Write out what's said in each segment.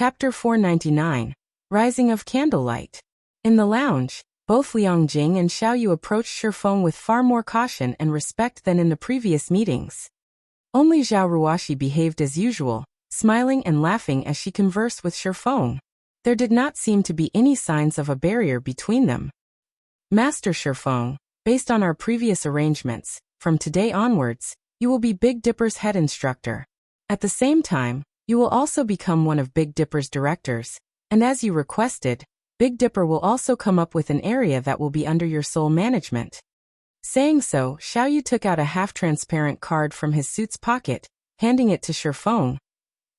Chapter 499, Rising of Candlelight. In the lounge, both Liang Jing and Xiao Yu approached Shifeng with far more caution and respect than in the previous meetings. Only Zhao Ruoxi behaved as usual, smiling and laughing as she conversed with Shifeng. There did not seem to be any signs of a barrier between them. Master Shifeng, based on our previous arrangements, from today onwards, you will be Big Dipper's head instructor. At the same time, you will also become one of Big Dipper's directors, and as you requested, Big Dipper will also come up with an area that will be under your sole management. Saying so, Xiao Yu took out a half-transparent card from his suit's pocket, handing it to Shifeng.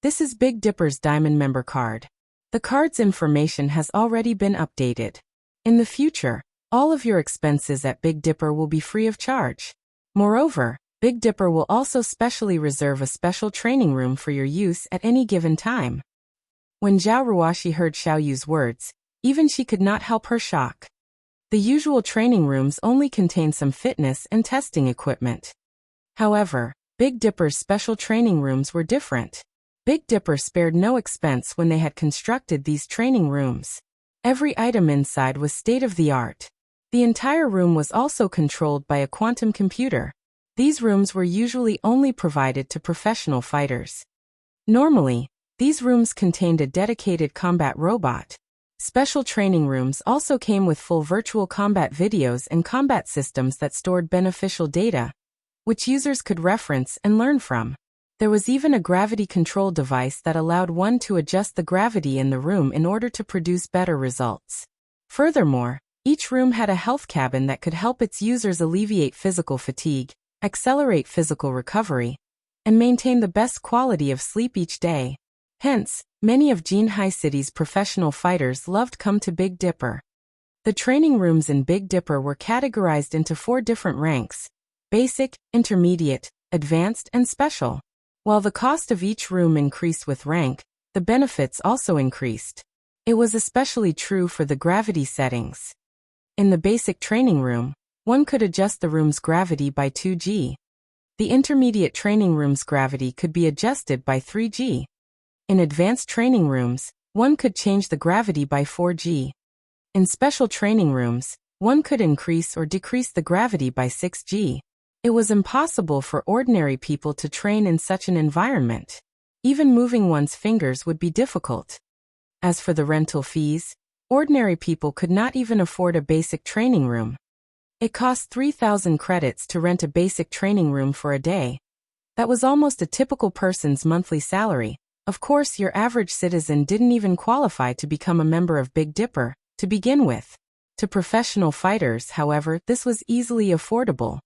This is Big Dipper's Diamond Member card. The card's information has already been updated. In the future, all of your expenses at Big Dipper will be free of charge. Moreover, Big Dipper will also specially reserve a special training room for your use at any given time. When Zhao Ruoxi heard Xiao Yu's words, even she could not help her shock. The usual training rooms only contain some fitness and testing equipment. However, Big Dipper's special training rooms were different. Big Dipper spared no expense when they had constructed these training rooms. Every item inside was state-of-the-art. The entire room was also controlled by a quantum computer. These rooms were usually only provided to professional fighters. Normally, these rooms contained a dedicated combat robot. Special training rooms also came with full virtual combat videos and combat systems that stored beneficial data, which users could reference and learn from. There was even a gravity control device that allowed one to adjust the gravity in the room in order to produce better results. Furthermore, each room had a health cabin that could help its users alleviate physical fatigue, accelerate physical recovery, and maintain the best quality of sleep each day. Hence, many of Jinhai City's professional fighters loved come to Big Dipper. The training rooms in Big Dipper were categorized into 4 different ranks: basic, intermediate, advanced, and special. While the cost of each room increased with rank, the benefits also increased. It was especially true for the gravity settings. In the basic training room, one could adjust the room's gravity by 2G. The intermediate training room's gravity could be adjusted by 3G. In advanced training rooms, one could change the gravity by 4G. In special training rooms, one could increase or decrease the gravity by 6G. It was impossible for ordinary people to train in such an environment. Even moving one's fingers would be difficult. As for the rental fees, ordinary people could not even afford a basic training room. It cost 3,000 credits to rent a basic training room for a day. That was almost a typical person's monthly salary. Of course, your average citizen didn't even qualify to become a member of Big Dipper, to begin with. To professional fighters, however, this was easily affordable.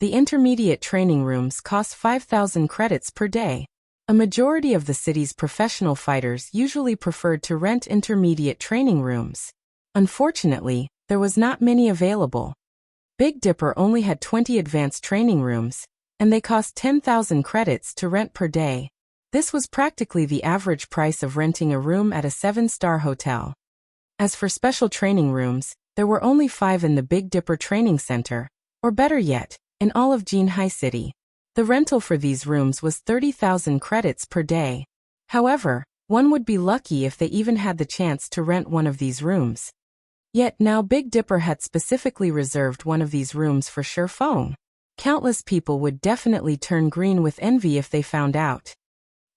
The intermediate training rooms cost 5,000 credits per day. A majority of the city's professional fighters usually preferred to rent intermediate training rooms. Unfortunately, there was not many available. Big Dipper only had 20 advanced training rooms, and they cost 10,000 credits to rent per day. This was practically the average price of renting a room at a 7-star hotel. As for special training rooms, there were only 5 in the Big Dipper Training Center, or better yet, in all of Jinhai City. The rental for these rooms was 30,000 credits per day. However, one would be lucky if they even had the chance to rent one of these rooms. Yet now Big Dipper had specifically reserved one of these rooms for Shifeng. Countless people would definitely turn green with envy if they found out.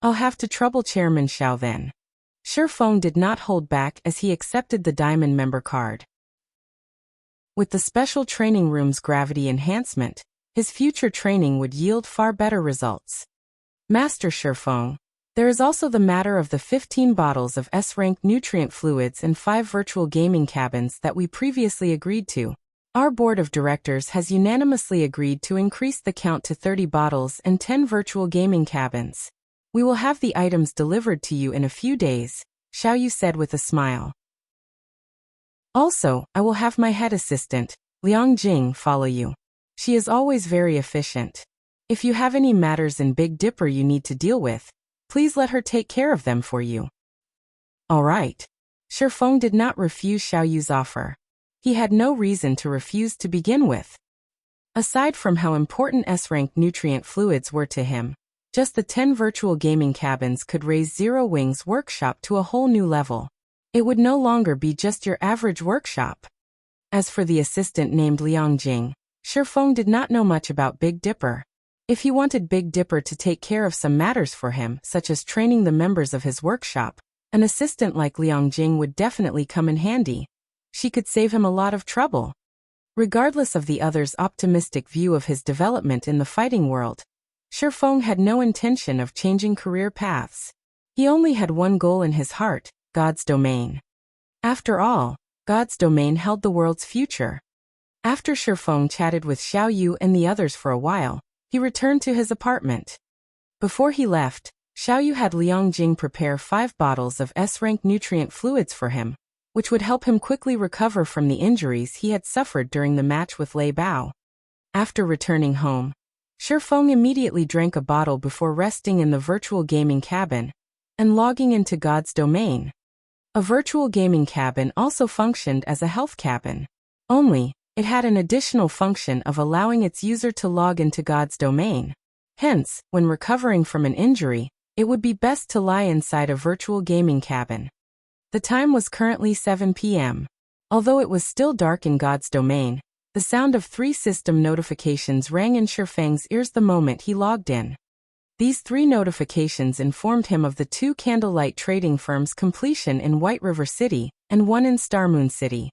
I'll have to trouble Chairman Xiao then. Shifeng did not hold back as he accepted the Diamond Member card. With the special training room's gravity enhancement, his future training would yield far better results. Master Shifeng, there is also the matter of the 15 bottles of S-rank nutrient fluids and 5 virtual gaming cabins that we previously agreed to. Our board of directors has unanimously agreed to increase the count to 30 bottles and 10 virtual gaming cabins. We will have the items delivered to you in a few days, Xiao Yu said with a smile. Also, I will have my head assistant, Liang Jing, follow you. She is always very efficient. If you have any matters in Big Dipper you need to deal with, please let her take care of them for you. All right. Shifeng did not refuse Xiao Yu's offer. He had no reason to refuse to begin with. Aside from how important S-rank nutrient fluids were to him, Just the 10 virtual gaming cabins could raise Zero Wing's workshop to a whole new level. It would no longer be just your average workshop. As for the assistant named Liang Jing, Shifeng did not know much about Big Dipper. If he wanted Big Dipper to take care of some matters for him, such as training the members of his workshop, an assistant like Liang Jing would definitely come in handy. She could save him a lot of trouble. Regardless of the other's optimistic view of his development in the fighting world, Shifeng had no intention of changing career paths. He only had one goal in his heart: God's domain. After all, God's domain held the world's future. After Shifeng chatted with Xiao Yu and the others for a while, he returned to his apartment. Before he left, Xiao Yu had Liang Jing prepare 5 bottles of S-rank nutrient fluids for him, which would help him quickly recover from the injuries he had suffered during the match with Lei Bao. After returning home, Shifeng immediately drank a bottle before resting in the virtual gaming cabin and logging into God's domain. A virtual gaming cabin also functioned as a health cabin. Only, it had an additional function of allowing its user to log into God's domain. Hence, when recovering from an injury, it would be best to lie inside a virtual gaming cabin. The time was currently 7 p.m. Although it was still dark in God's domain, the sound of 3 system notifications rang in Shifeng's ears the moment he logged in. These 3 notifications informed him of the 2 Candlelight trading firms' completion in White River City and one in Starmoon City.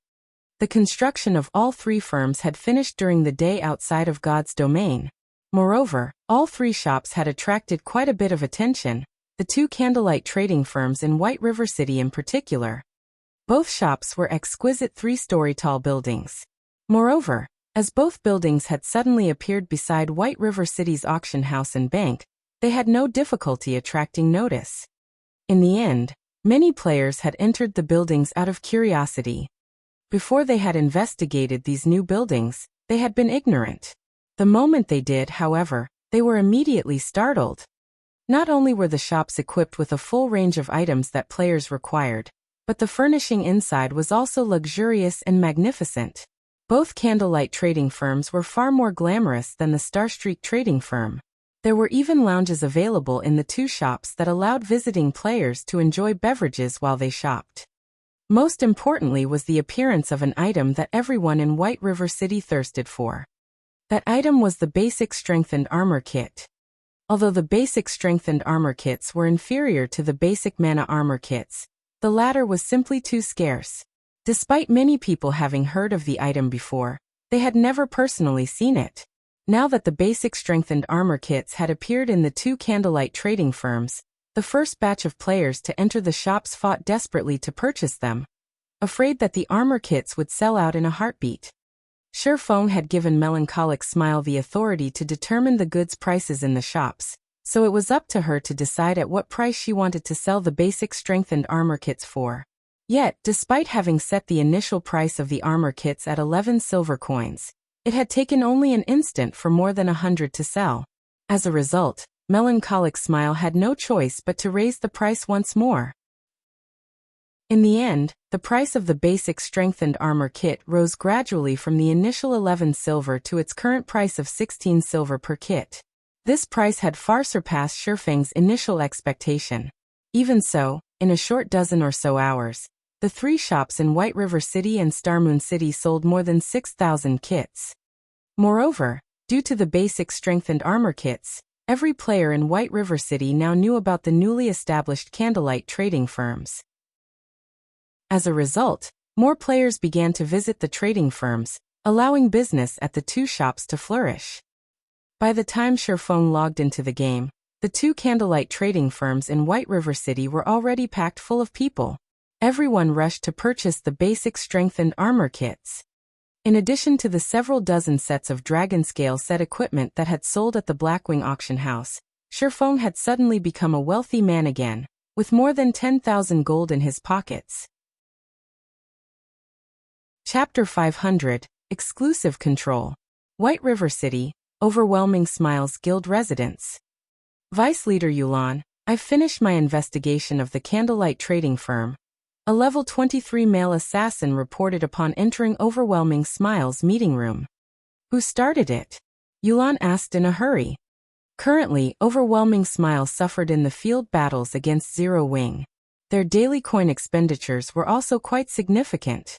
The construction of all 3 firms had finished during the day outside of God's domain. Moreover, all 3 shops had attracted quite a bit of attention, the 2 Candlelight trading firms in White River City in particular. Both shops were exquisite 3-story tall buildings. Moreover, as both buildings had suddenly appeared beside White River City's auction house and bank, they had no difficulty attracting notice. In the end, many players had entered the buildings out of curiosity. Before they had investigated these new buildings, they had been ignorant. The moment they did, however, they were immediately startled. Not only were the shops equipped with a full range of items that players required, but the furnishing inside was also luxurious and magnificent. Both Candlelight trading firms were far more glamorous than the Starstreak trading firm. There were even lounges available in the 2 shops that allowed visiting players to enjoy beverages while they shopped. Most importantly was the appearance of an item that everyone in White River City thirsted for. That item was the basic strengthened armor kit. Although the basic strengthened armor kits were inferior to the basic mana armor kits, the latter was simply too scarce. Despite many people having heard of the item before, they had never personally seen it. Now that the basic strengthened armor kits had appeared in the 2 Candlelight trading firms, the first batch of players to enter the shops fought desperately to purchase them, afraid that the armor kits would sell out in a heartbeat. Shifeng had given Melancholic Smile the authority to determine the goods prices in the shops, so it was up to her to decide at what price she wanted to sell the basic strengthened armor kits for. Yet, despite having set the initial price of the armor kits at 11 silver coins, it had taken only an instant for more than 100 to sell. As a result, Melancholic Smile had no choice but to raise the price once more. In the end, the price of the basic strengthened armor kit rose gradually from the initial 11 silver to its current price of 16 silver per kit. This price had far surpassed Shifeng's initial expectation. Even so, in a short dozen or so hours, the 3 shops in White River City and Starmoon City sold more than 6,000 kits. Moreover, due to the basic strengthened armor kits, every player in White River City now knew about the newly established Candlelight trading firms. As a result, more players began to visit the trading firms, allowing business at the 2 shops to flourish. By the time Shifeng logged into the game, the 2 Candlelight trading firms in White River City were already packed full of people. Everyone rushed to purchase the basic strengthened armor kits. In addition to the several dozen sets of dragon scale set equipment that had sold at the Blackwing auction house, Shifeng had suddenly become a wealthy man again, with more than 10,000 gold in his pockets. Chapter 500, Exclusive Control. White River City, Overwhelming Smiles Guild Residence. Vice Leader Yulan, I've finished my investigation of the Candlelight trading firm. A level 23 male assassin reported upon entering Overwhelming Smiles meeting room. Who started it? Yulan asked in a hurry. Currently, Overwhelming Smile suffered in the field battles against Zero Wing. Their daily coin expenditures were also quite significant.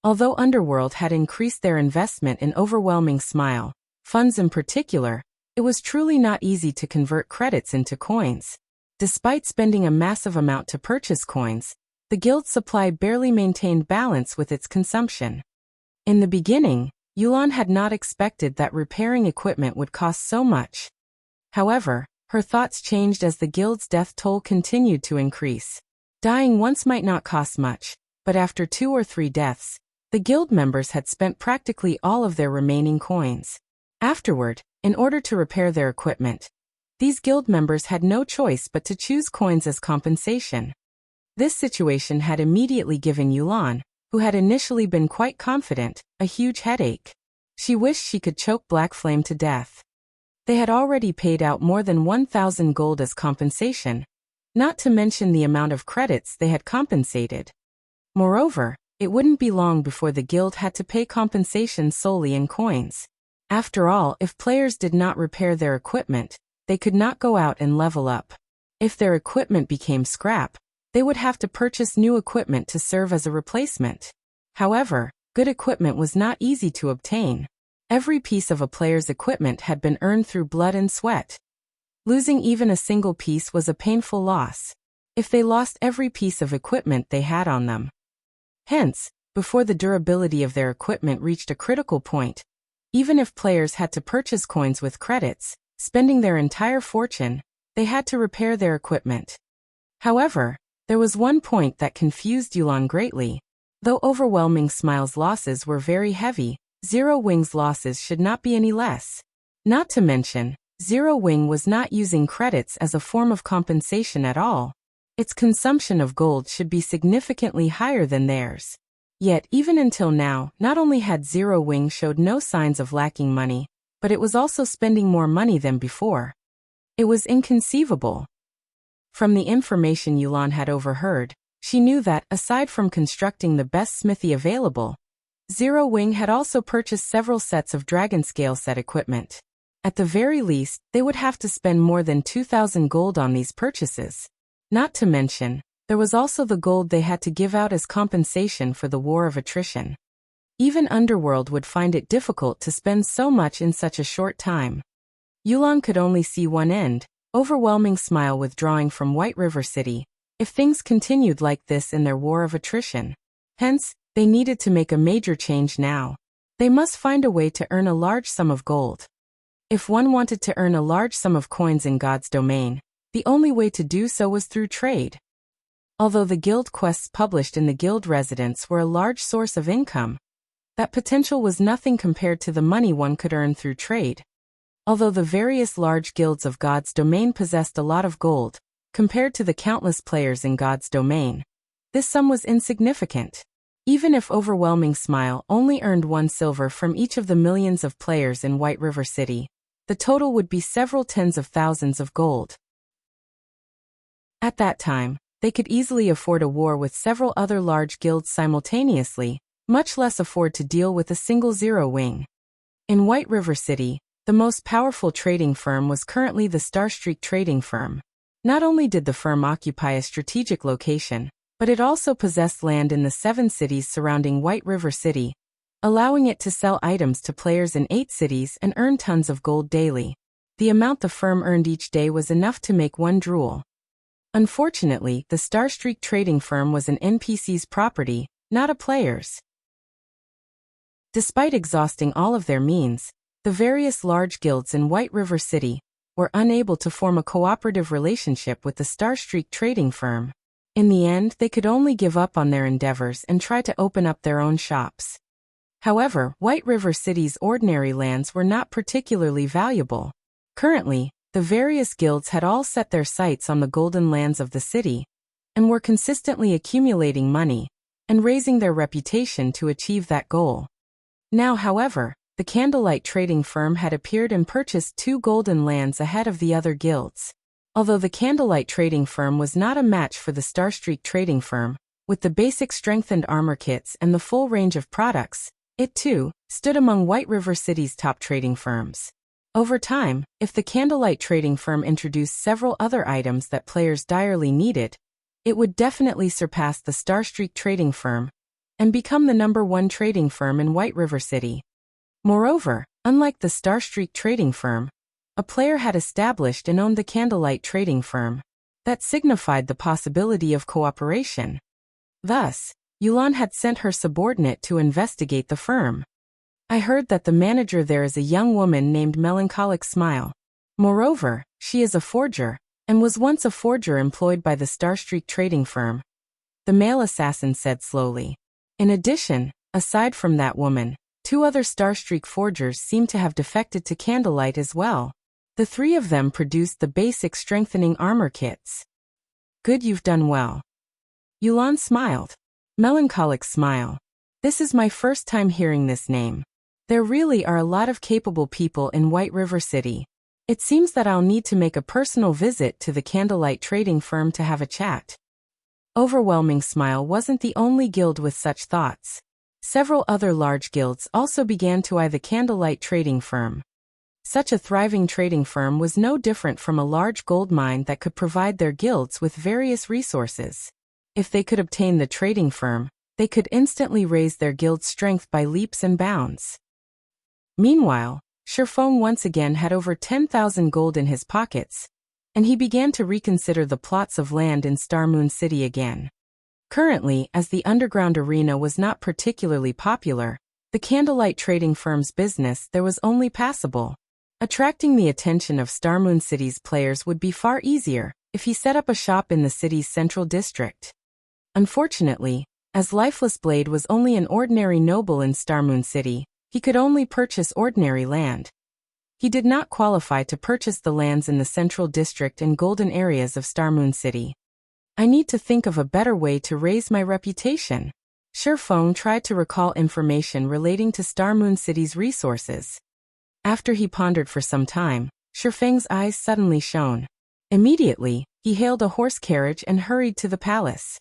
Although Underworld had increased their investment in Overwhelming Smile, funds in particular, it was truly not easy to convert credits into coins. Despite spending a massive amount to purchase coins, the guild's supply barely maintained balance with its consumption. In the beginning, Yulan had not expected that repairing equipment would cost so much. However, her thoughts changed as the guild's death toll continued to increase. Dying once might not cost much, but after 2 or 3 deaths, the guild members had spent practically all of their remaining coins. Afterward, in order to repair their equipment, these guild members had no choice but to choose coins as compensation. This situation had immediately given Yulan, who had initially been quite confident, a huge headache. She wished she could choke Black Flame to death. They had already paid out more than 1,000 gold as compensation, not to mention the amount of credits they had compensated. Moreover, it wouldn't be long before the guild had to pay compensation solely in coins. After all, if players did not repair their equipment, they could not go out and level up. If their equipment became scrap, they would have to purchase new equipment to serve as a replacement. However, good equipment was not easy to obtain. Every piece of a player's equipment had been earned through blood and sweat. Losing even a single piece was a painful loss. If they lost every piece of equipment they had on them. Hence, before the durability of their equipment reached a critical point, even if players had to purchase coins with credits, spending their entire fortune, they had to repair their equipment. However, there was one point that confused Yulan greatly. Though Overwhelming Smile's losses were very heavy, Zero Wing's losses should not be any less. Not to mention, Zero Wing was not using credits as a form of compensation at all. Its consumption of gold should be significantly higher than theirs. Yet, even until now, not only had Zero Wing showed no signs of lacking money, but it was also spending more money than before. It was inconceivable. From the information Yulan had overheard, she knew that, aside from constructing the best smithy available, Zero Wing had also purchased several sets of dragon scale set equipment. At the very least, they would have to spend more than 2,000 gold on these purchases. Not to mention, there was also the gold they had to give out as compensation for the war of attrition. Even Underworld would find it difficult to spend so much in such a short time. Yulan could only see one end, Overwhelming Smile withdrawing from White River City, if things continued like this in their war of attrition. Hence, they needed to make a major change now. They must find a way to earn a large sum of gold. If one wanted to earn a large sum of coins in God's domain, the only way to do so was through trade. Although the guild quests published in the guild residence were a large source of income, that potential was nothing compared to the money one could earn through trade. Although the various large guilds of God's domain possessed a lot of gold, compared to the countless players in God's domain, this sum was insignificant. Even if Overwhelming Smile only earned 1 silver from each of the millions of players in White River City, the total would be several tens of thousands of gold. At that time, they could easily afford a war with several other large guilds simultaneously, much less afford to deal with a single Zero Wing. In White River City, the most powerful trading firm was currently the Starstreak trading firm. Not only did the firm occupy a strategic location, but it also possessed land in the 7 cities surrounding White River City, allowing it to sell items to players in 8 cities and earn tons of gold daily. The amount the firm earned each day was enough to make one drool. Unfortunately, the Starstreak trading firm was an NPC's property, not a player's. Despite exhausting all of their means, the various large guilds in White River City were unable to form a cooperative relationship with the Starstreak trading firm. In the end, they could only give up on their endeavors and try to open up their own shops. However, White River City's ordinary lands were not particularly valuable. Currently, the various guilds had all set their sights on the golden lands of the city, and were consistently accumulating money, and raising their reputation to achieve that goal. Now, however, the Candlelight trading firm had appeared and purchased 2 golden lands ahead of the other guilds. Although the Candlelight trading firm was not a match for the Starstreak trading firm, with the basic strengthened armor kits and the full range of products, it too stood among White River City's top trading firms. Over time, if the Candlelight trading firm introduced several other items that players direly needed, it would definitely surpass the Starstreak trading firm and become the #1 trading firm in White River City. Moreover, unlike the Starstreak trading firm, a player had established and owned the Candlelight trading firm. That signified the possibility of cooperation. Thus, Yulan had sent her subordinate to investigate the firm. I heard that the manager there is a young woman named Melancholic Smile. Moreover, she is a forger, and was once a forger employed by the Starstreak trading firm, the male assassin said slowly. In addition, aside from that woman, 2 other Starstreak forgers seem to have defected to Candlelight as well. The 3 of them produced the basic strengthening armor kits. Good, you've done well. Yulan smiled. Melancholic Smile. This is my first time hearing this name. There really are a lot of capable people in White River City. It seems that I'll need to make a personal visit to the Candlelight trading firm to have a chat. Overwhelming Smile wasn't the only guild with such thoughts. Several other large guilds also began to eye the Candlelight trading firm. Such a thriving trading firm was no different from a large gold mine that could provide their guilds with various resources. If they could obtain the trading firm, they could instantly raise their guild's strength by leaps and bounds. Meanwhile, Shifeng once again had over 10,000 gold in his pockets, and he began to reconsider the plots of land in Starmoon City again. Currently, as the underground arena was not particularly popular, the Candlelight trading firm's business there was only passable. Attracting the attention of Starmoon City's players would be far easier if he set up a shop in the city's central district. Unfortunately, as Lifeless Blade was only an ordinary noble in Starmoon City, he could only purchase ordinary land. He did not qualify to purchase the lands in the central district and golden areas of Starmoon City. I need to think of a better way to raise my reputation. Shifeng tried to recall information relating to Starmoon City's resources. After he pondered for some time, Shifeng's eyes suddenly shone. Immediately, he hailed a horse carriage and hurried to the palace.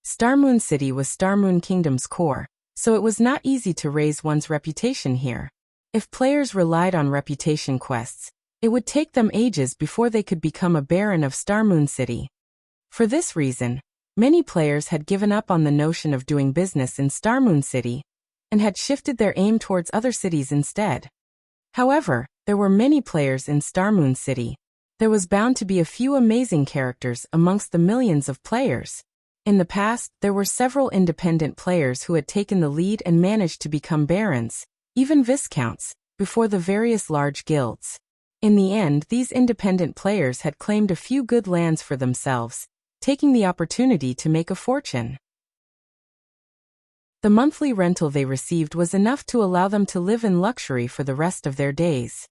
Starmoon City was Starmoon Kingdom's core, so it was not easy to raise one's reputation here. If players relied on reputation quests, it would take them ages before they could become a baron of Starmoon City. For this reason, many players had given up on the notion of doing business in Starmoon City, and had shifted their aim towards other cities instead. However, there were many players in Starmoon City. There was bound to be a few amazing characters amongst the millions of players. In the past, there were several independent players who had taken the lead and managed to become barons, even viscounts, before the various large guilds. In the end, these independent players had claimed a few good lands for themselves, taking the opportunity to make a fortune. The monthly rental they received was enough to allow them to live in luxury for the rest of their days.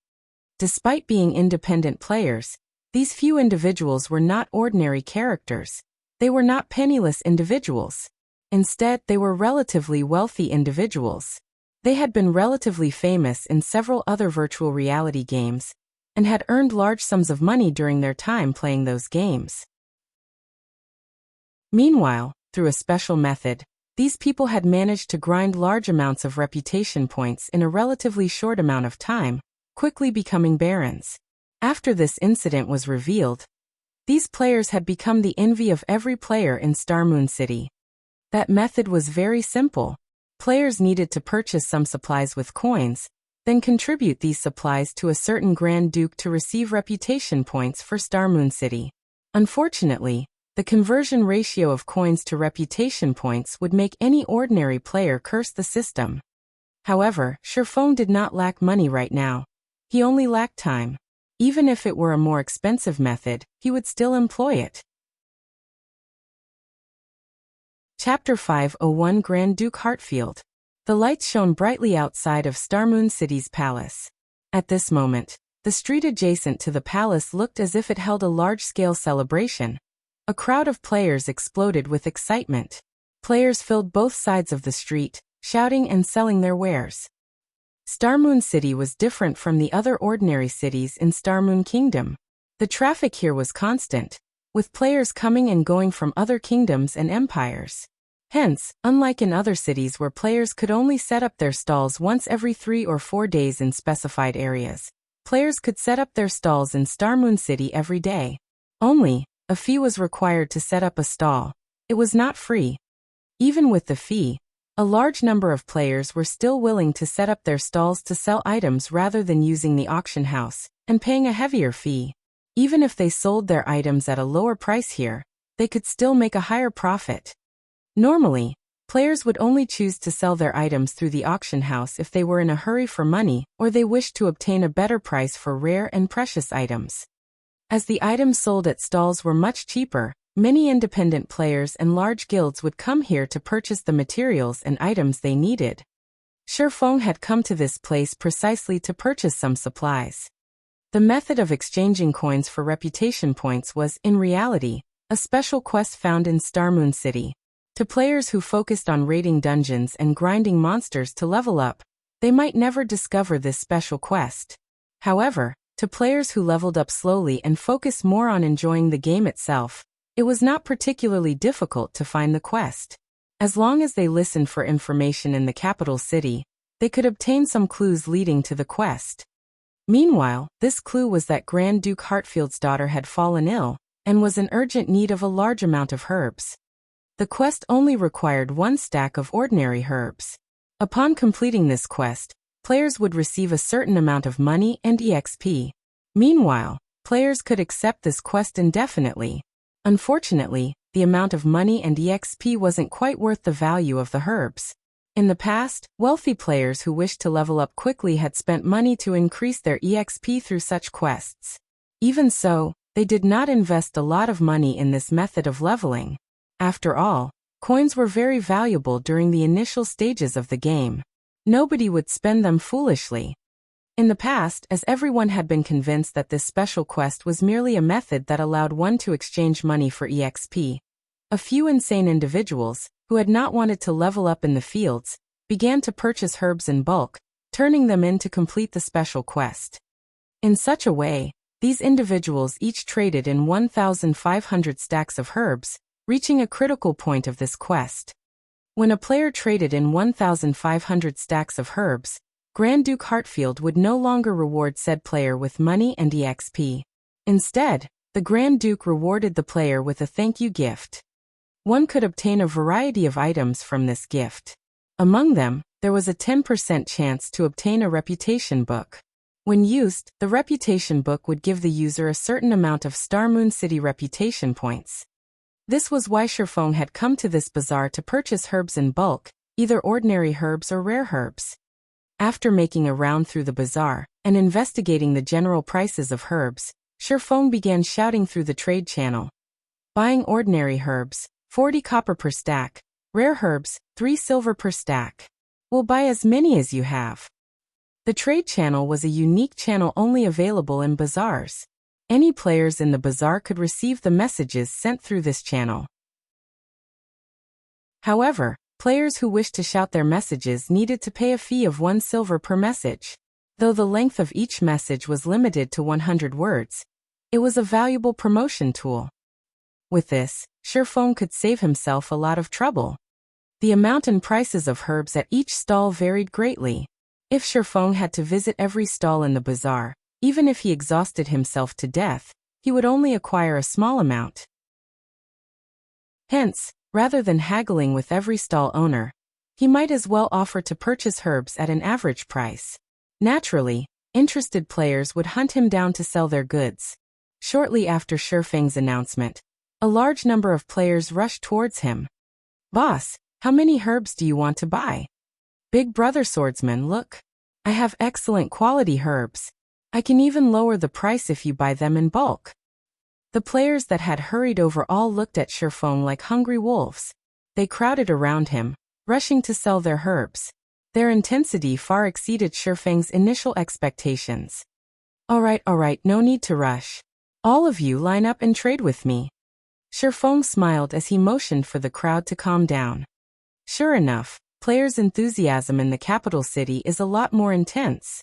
Despite being independent players, these few individuals were not ordinary characters. They were not penniless individuals. Instead, they were relatively wealthy individuals. They had been relatively famous in several other virtual reality games, and had earned large sums of money during their time playing those games. Meanwhile, through a special method, these people had managed to grind large amounts of reputation points in a relatively short amount of time, quickly becoming barons. After this incident was revealed, these players had become the envy of every player in Starmoon City. That method was very simple. Players needed to purchase some supplies with coins, then contribute these supplies to a certain Grand Duke to receive reputation points for Starmoon City. Unfortunately, the conversion ratio of coins to reputation points would make any ordinary player curse the system. However, Shifeng did not lack money right now. He only lacked time. Even if it were a more expensive method, he would still employ it. Chapter 501 Grand Duke Hartfield. The lights shone brightly outside of Starmoon City's palace. At this moment, the street adjacent to the palace looked as if it held a large-scale celebration. A crowd of players exploded with excitement. Players filled both sides of the street, shouting and selling their wares. Starmoon City was different from the other ordinary cities in Starmoon Kingdom. The traffic here was constant, with players coming and going from other kingdoms and empires. Hence, unlike in other cities where players could only set up their stalls once every 3 or 4 days in specified areas, players could set up their stalls in Starmoon City every day. Only, a fee was required to set up a stall. It was not free. Even with the fee, a large number of players were still willing to set up their stalls to sell items rather than using the auction house and paying a heavier fee. Even if they sold their items at a lower price here, they could still make a higher profit. Normally, players would only choose to sell their items through the auction house if they were in a hurry for money or they wished to obtain a better price for rare and precious items. As the items sold at stalls were much cheaper, many independent players and large guilds would come here to purchase the materials and items they needed. Shifeng had come to this place precisely to purchase some supplies. The method of exchanging coins for reputation points was, in reality, a special quest found in Starmoon City. To players who focused on raiding dungeons and grinding monsters to level up, they might never discover this special quest. However, to players who leveled up slowly and focused more on enjoying the game itself, it was not particularly difficult to find the quest. As long as they listened for information in the capital city, they could obtain some clues leading to the quest. Meanwhile, this clue was that Grand Duke Hartfield's daughter had fallen ill and was in urgent need of a large amount of herbs. The quest only required 1 stack of ordinary herbs. Upon completing this quest, players would receive a certain amount of money and EXP. Meanwhile, players could accept this quest indefinitely. Unfortunately, the amount of money and EXP wasn't quite worth the value of the herbs. In the past, wealthy players who wished to level up quickly had spent money to increase their EXP through such quests. Even so, they did not invest a lot of money in this method of leveling. After all, coins were very valuable during the initial stages of the game. Nobody would spend them foolishly. In the past, as everyone had been convinced that this special quest was merely a method that allowed one to exchange money for EXP, a few insane individuals, who had not wanted to level up in the fields, began to purchase herbs in bulk, turning them in to complete the special quest. In such a way, these individuals each traded in 1,500 stacks of herbs, reaching a critical point of this quest. When a player traded in 1,500 stacks of herbs, Grand Duke Hartfield would no longer reward said player with money and EXP. Instead, the Grand Duke rewarded the player with a thank you gift. One could obtain a variety of items from this gift. Among them, there was a 10% chance to obtain a reputation book. When used, the reputation book would give the user a certain amount of Starmoon City reputation points. This was why Shifeng had come to this bazaar to purchase herbs in bulk, either ordinary herbs or rare herbs. After making a round through the bazaar and investigating the general prices of herbs, Shifeng began shouting through the trade channel. Buying ordinary herbs, 40 copper per stack. Rare herbs, 3 silver per stack. We'll buy as many as you have. The trade channel was a unique channel only available in bazaars. Any players in the bazaar could receive the messages sent through this channel. However, players who wished to shout their messages needed to pay a fee of 1 silver per message. Though the length of each message was limited to 100 words, it was a valuable promotion tool. With this, Shifeng could save himself a lot of trouble. The amount and prices of herbs at each stall varied greatly. If Shifeng had to visit every stall in the bazaar, even if he exhausted himself to death, he would only acquire a small amount. Hence, rather than haggling with every stall owner, he might as well offer to purchase herbs at an average price. Naturally, interested players would hunt him down to sell their goods. Shortly after Shifeng's announcement, a large number of players rushed towards him. "Boss, how many herbs do you want to buy?" "Big brother swordsman, look. I have excellent quality herbs. I can even lower the price if you buy them in bulk." The players that had hurried over all looked at Shifeng like hungry wolves. They crowded around him, rushing to sell their herbs. Their intensity far exceeded Shifeng's initial expectations. All right, no need to rush. All of you line up and trade with me." Shifeng smiled as he motioned for the crowd to calm down. Sure enough, players' enthusiasm in the capital city is a lot more intense.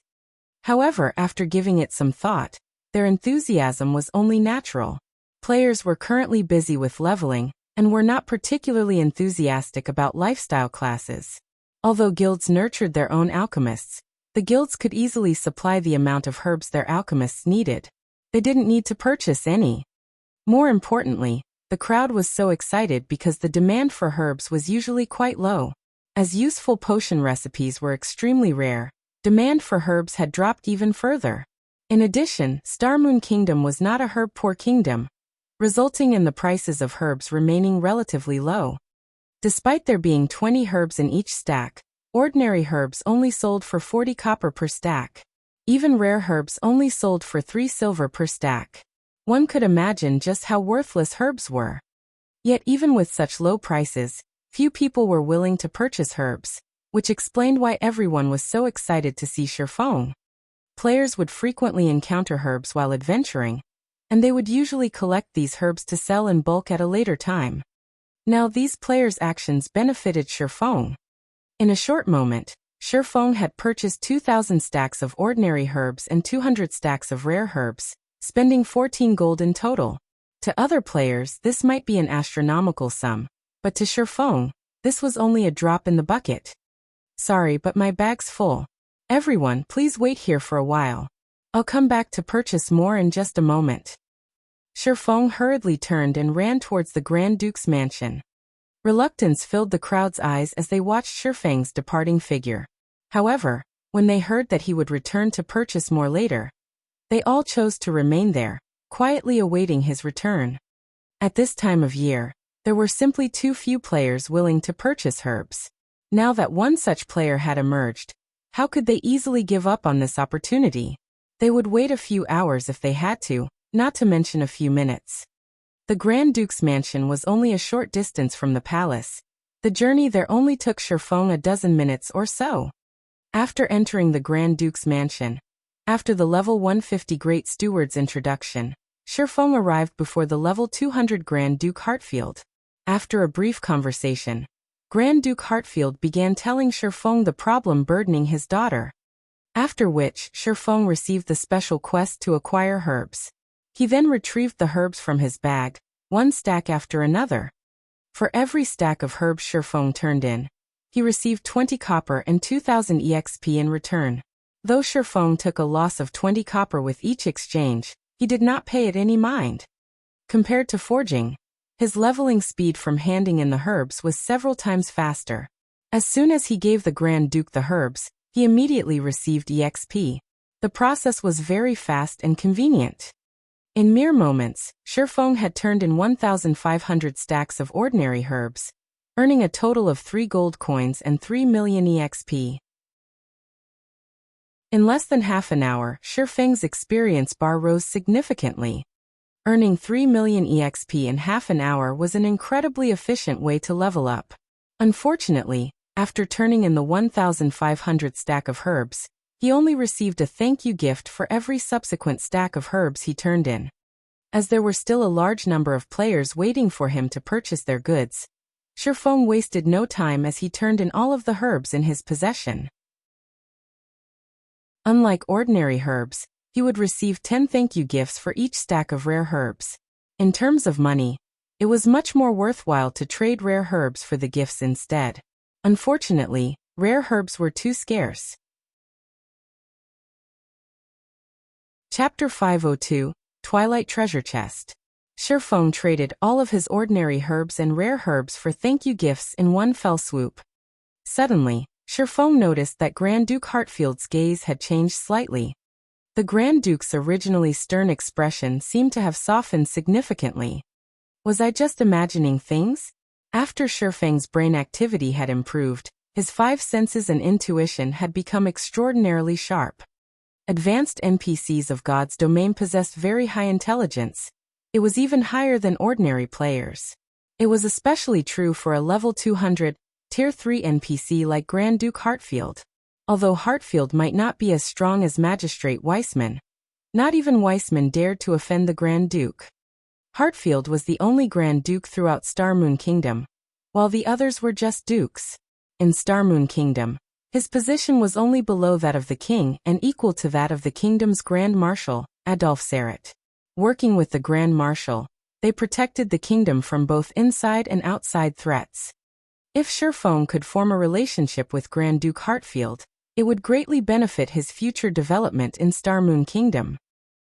However, after giving it some thought, their enthusiasm was only natural. Players were currently busy with leveling, and were not particularly enthusiastic about lifestyle classes. Although guilds nurtured their own alchemists, The guilds could easily supply the amount of herbs their alchemists needed. They didn't need to purchase any. More importantly, the crowd was so excited because the demand for herbs was usually quite low. As useful potion recipes were extremely rare, demand for herbs had dropped even further. In addition, Starmoon Kingdom was not a herb-poor kingdom, resulting in the prices of herbs remaining relatively low. Despite there being 20 herbs in each stack, ordinary herbs only sold for 40 copper per stack. Even rare herbs only sold for 3 silver per stack. One could imagine just how worthless herbs were. Yet even with such low prices, few people were willing to purchase herbs, which explained why everyone was so excited to see Shifeng. Players would frequently encounter herbs while adventuring, and they would usually collect these herbs to sell in bulk at a later time. Now these players' actions benefited Shifeng. In a short moment, Shifeng had purchased 2,000 stacks of ordinary herbs and 200 stacks of rare herbs, spending 14 gold in total. To other players, this might be an astronomical sum, but to Shifeng, this was only a drop in the bucket. Sorry, but my bag's full. Everyone, please wait here for a while. I'll come back to purchase more in just a moment. Shifeng hurriedly turned and ran towards the Grand Duke's mansion. Reluctance filled the crowd's eyes as they watched Shifeng's departing figure. However, when they heard that he would return to purchase more later, they all chose to remain there, quietly awaiting his return. At this time of year, there were simply too few players willing to purchase herbs. Now that one such player had emerged, how could they easily give up on this opportunity? They would wait a few hours if they had to, not to mention a few minutes. The Grand Duke's mansion was only a short distance from the palace. The journey there only took Shifeng a dozen minutes or so. After entering the Grand Duke's mansion, after the level 150 Great Steward's introduction, Shifeng arrived before the level 200 Grand Duke Hartfield. After a brief conversation, Grand Duke Hartfield began telling Shifeng the problem burdening his daughter. After which, Shifeng received the special quest to acquire herbs. He then retrieved the herbs from his bag, one stack after another. For every stack of herbs Shifeng turned in, he received 20 copper and 2,000 EXP in return. Though Shifeng took a loss of 20 copper with each exchange, he did not pay it any mind. Compared to forging, his leveling speed from handing in the herbs was several times faster. As soon as he gave the Grand Duke the herbs, he immediately received EXP. The process was very fast and convenient. In mere moments, Shifeng had turned in 1,500 stacks of ordinary herbs, earning a total of 3 gold coins and 3 million EXP. In less than half an hour, Shifeng's experience bar rose significantly. Earning 3 million EXP in half an hour was an incredibly efficient way to level up. Unfortunately, after turning in the 1,500 stack of herbs, he only received a thank you gift for every subsequent stack of herbs he turned in. As there were still a large number of players waiting for him to purchase their goods, Shifeng wasted no time as he turned in all of the herbs in his possession. Unlike ordinary herbs, he would receive 10 thank you gifts for each stack of rare herbs. In terms of money, it was much more worthwhile to trade rare herbs for the gifts instead. Unfortunately, rare herbs were too scarce. Chapter 502, Twilight Treasure Chest. Shifeng traded all of his ordinary herbs and rare herbs for thank you gifts in one fell swoop. Suddenly, Shifeng noticed that Grand Duke Hartfield's gaze had changed slightly. The Grand Duke's originally stern expression seemed to have softened significantly. Was I just imagining things? After Shifeng's brain activity had improved, his 5 senses and intuition had become extraordinarily sharp. Advanced NPCs of God's domain possessed very high intelligence. It was even higher than ordinary players. It was especially true for a level 200, Tier 3 NPC like Grand Duke Hartfield. Although Hartfield might not be as strong as Magistrate Weissman, not even Weissman dared to offend the Grand Duke. Hartfield was the only Grand Duke throughout Starmoon Kingdom, while the others were just dukes. In Starmoon Kingdom, his position was only below that of the king and equal to that of the kingdom's Grand Marshal, Adolf Sarat. Working with the Grand Marshal, they protected the kingdom from both inside and outside threats. If Shifeng could form a relationship with Grand Duke Hartfield, It would greatly benefit his future development in Star Moon Kingdom.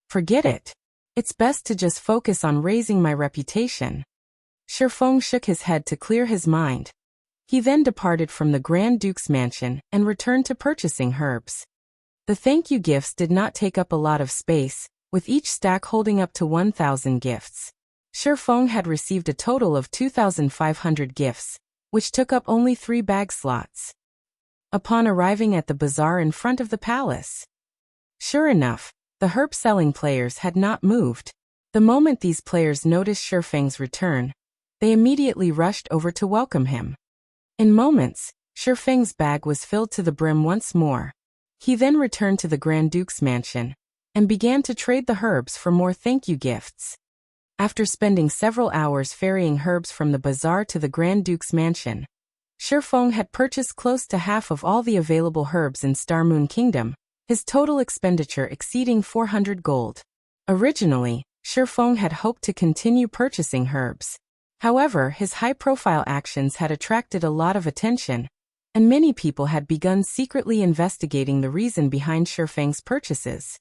Forget it. It's best to just focus on raising my reputation. Shifeng shook his head to clear his mind. He then departed from the Grand Duke's mansion and returned to purchasing herbs. The thank you gifts did not take up a lot of space, with each stack holding up to 1,000 gifts. Shifeng had received a total of 2,500 gifts, which took up only 3 bag slots. Upon arriving at the bazaar in front of the palace, sure enough, the herb-selling players had not moved. The moment these players noticed Shifeng's return, they immediately rushed over to welcome him. In moments, Shifeng's bag was filled to the brim once more. He then returned to the Grand Duke's mansion and began to trade the herbs for more thank you gifts. After spending several hours ferrying herbs from the bazaar to the Grand Duke's mansion, Shifeng had purchased close to half of all the available herbs in Star Moon Kingdom, his total expenditure exceeding 400 gold. Originally, Shifeng had hoped to continue purchasing herbs. However, his high-profile actions had attracted a lot of attention, and many people had begun secretly investigating the reason behind Shifeng's purchases.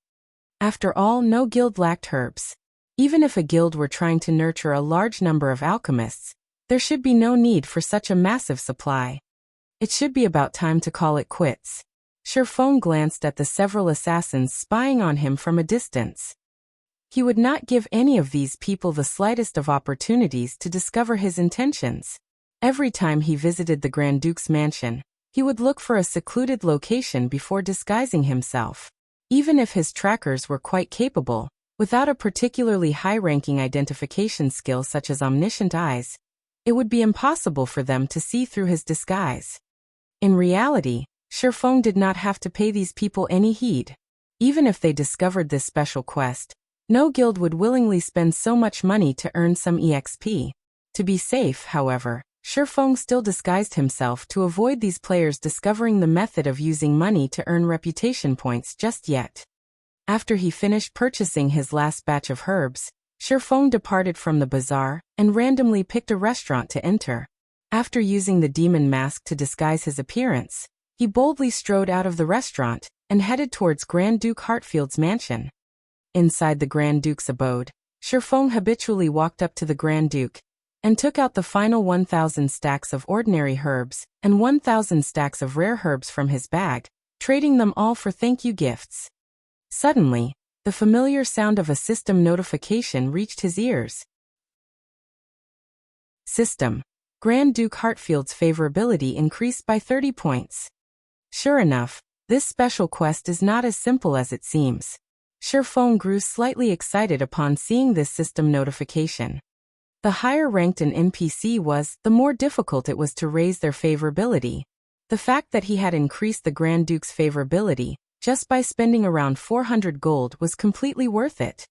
After all, no guild lacked herbs. Even if a guild were trying to nurture a large number of alchemists, there should be no need for such a massive supply. It should be about time to call it quits. Shifeng glanced at the several assassins spying on him from a distance. He would not give any of these people the slightest of opportunities to discover his intentions. Every time he visited the Grand Duke's mansion, he would look for a secluded location before disguising himself. Even if his trackers were quite capable, without a particularly high-ranking identification skill such as omniscient eyes, it would be impossible for them to see through his disguise. In reality, Shifeng did not have to pay these people any heed. Even if they discovered this special quest, no guild would willingly spend so much money to earn some EXP. To be safe, however, Shifeng still disguised himself to avoid these players discovering the method of using money to earn reputation points just yet. After he finished purchasing his last batch of herbs, Shifeng departed from the bazaar and randomly picked a restaurant to enter. After using the demon mask to disguise his appearance, he boldly strode out of the restaurant and headed towards Grand Duke Hartfield's mansion. Inside the Grand Duke's abode, Shifeng habitually walked up to the Grand Duke and took out the final 1,000 stacks of ordinary herbs and 1,000 stacks of rare herbs from his bag, trading them all for thank you gifts. Suddenly, the familiar sound of a system notification reached his ears. System. Grand Duke Hartfield's favorability increased by 30 points. Sure enough, this special quest is not as simple as it seems. Shifeng grew slightly excited upon seeing this system notification. The higher ranked an NPC was, the more difficult it was to raise their favorability. The fact that he had increased the Grand Duke's favorability just by spending around 400 gold was completely worth it.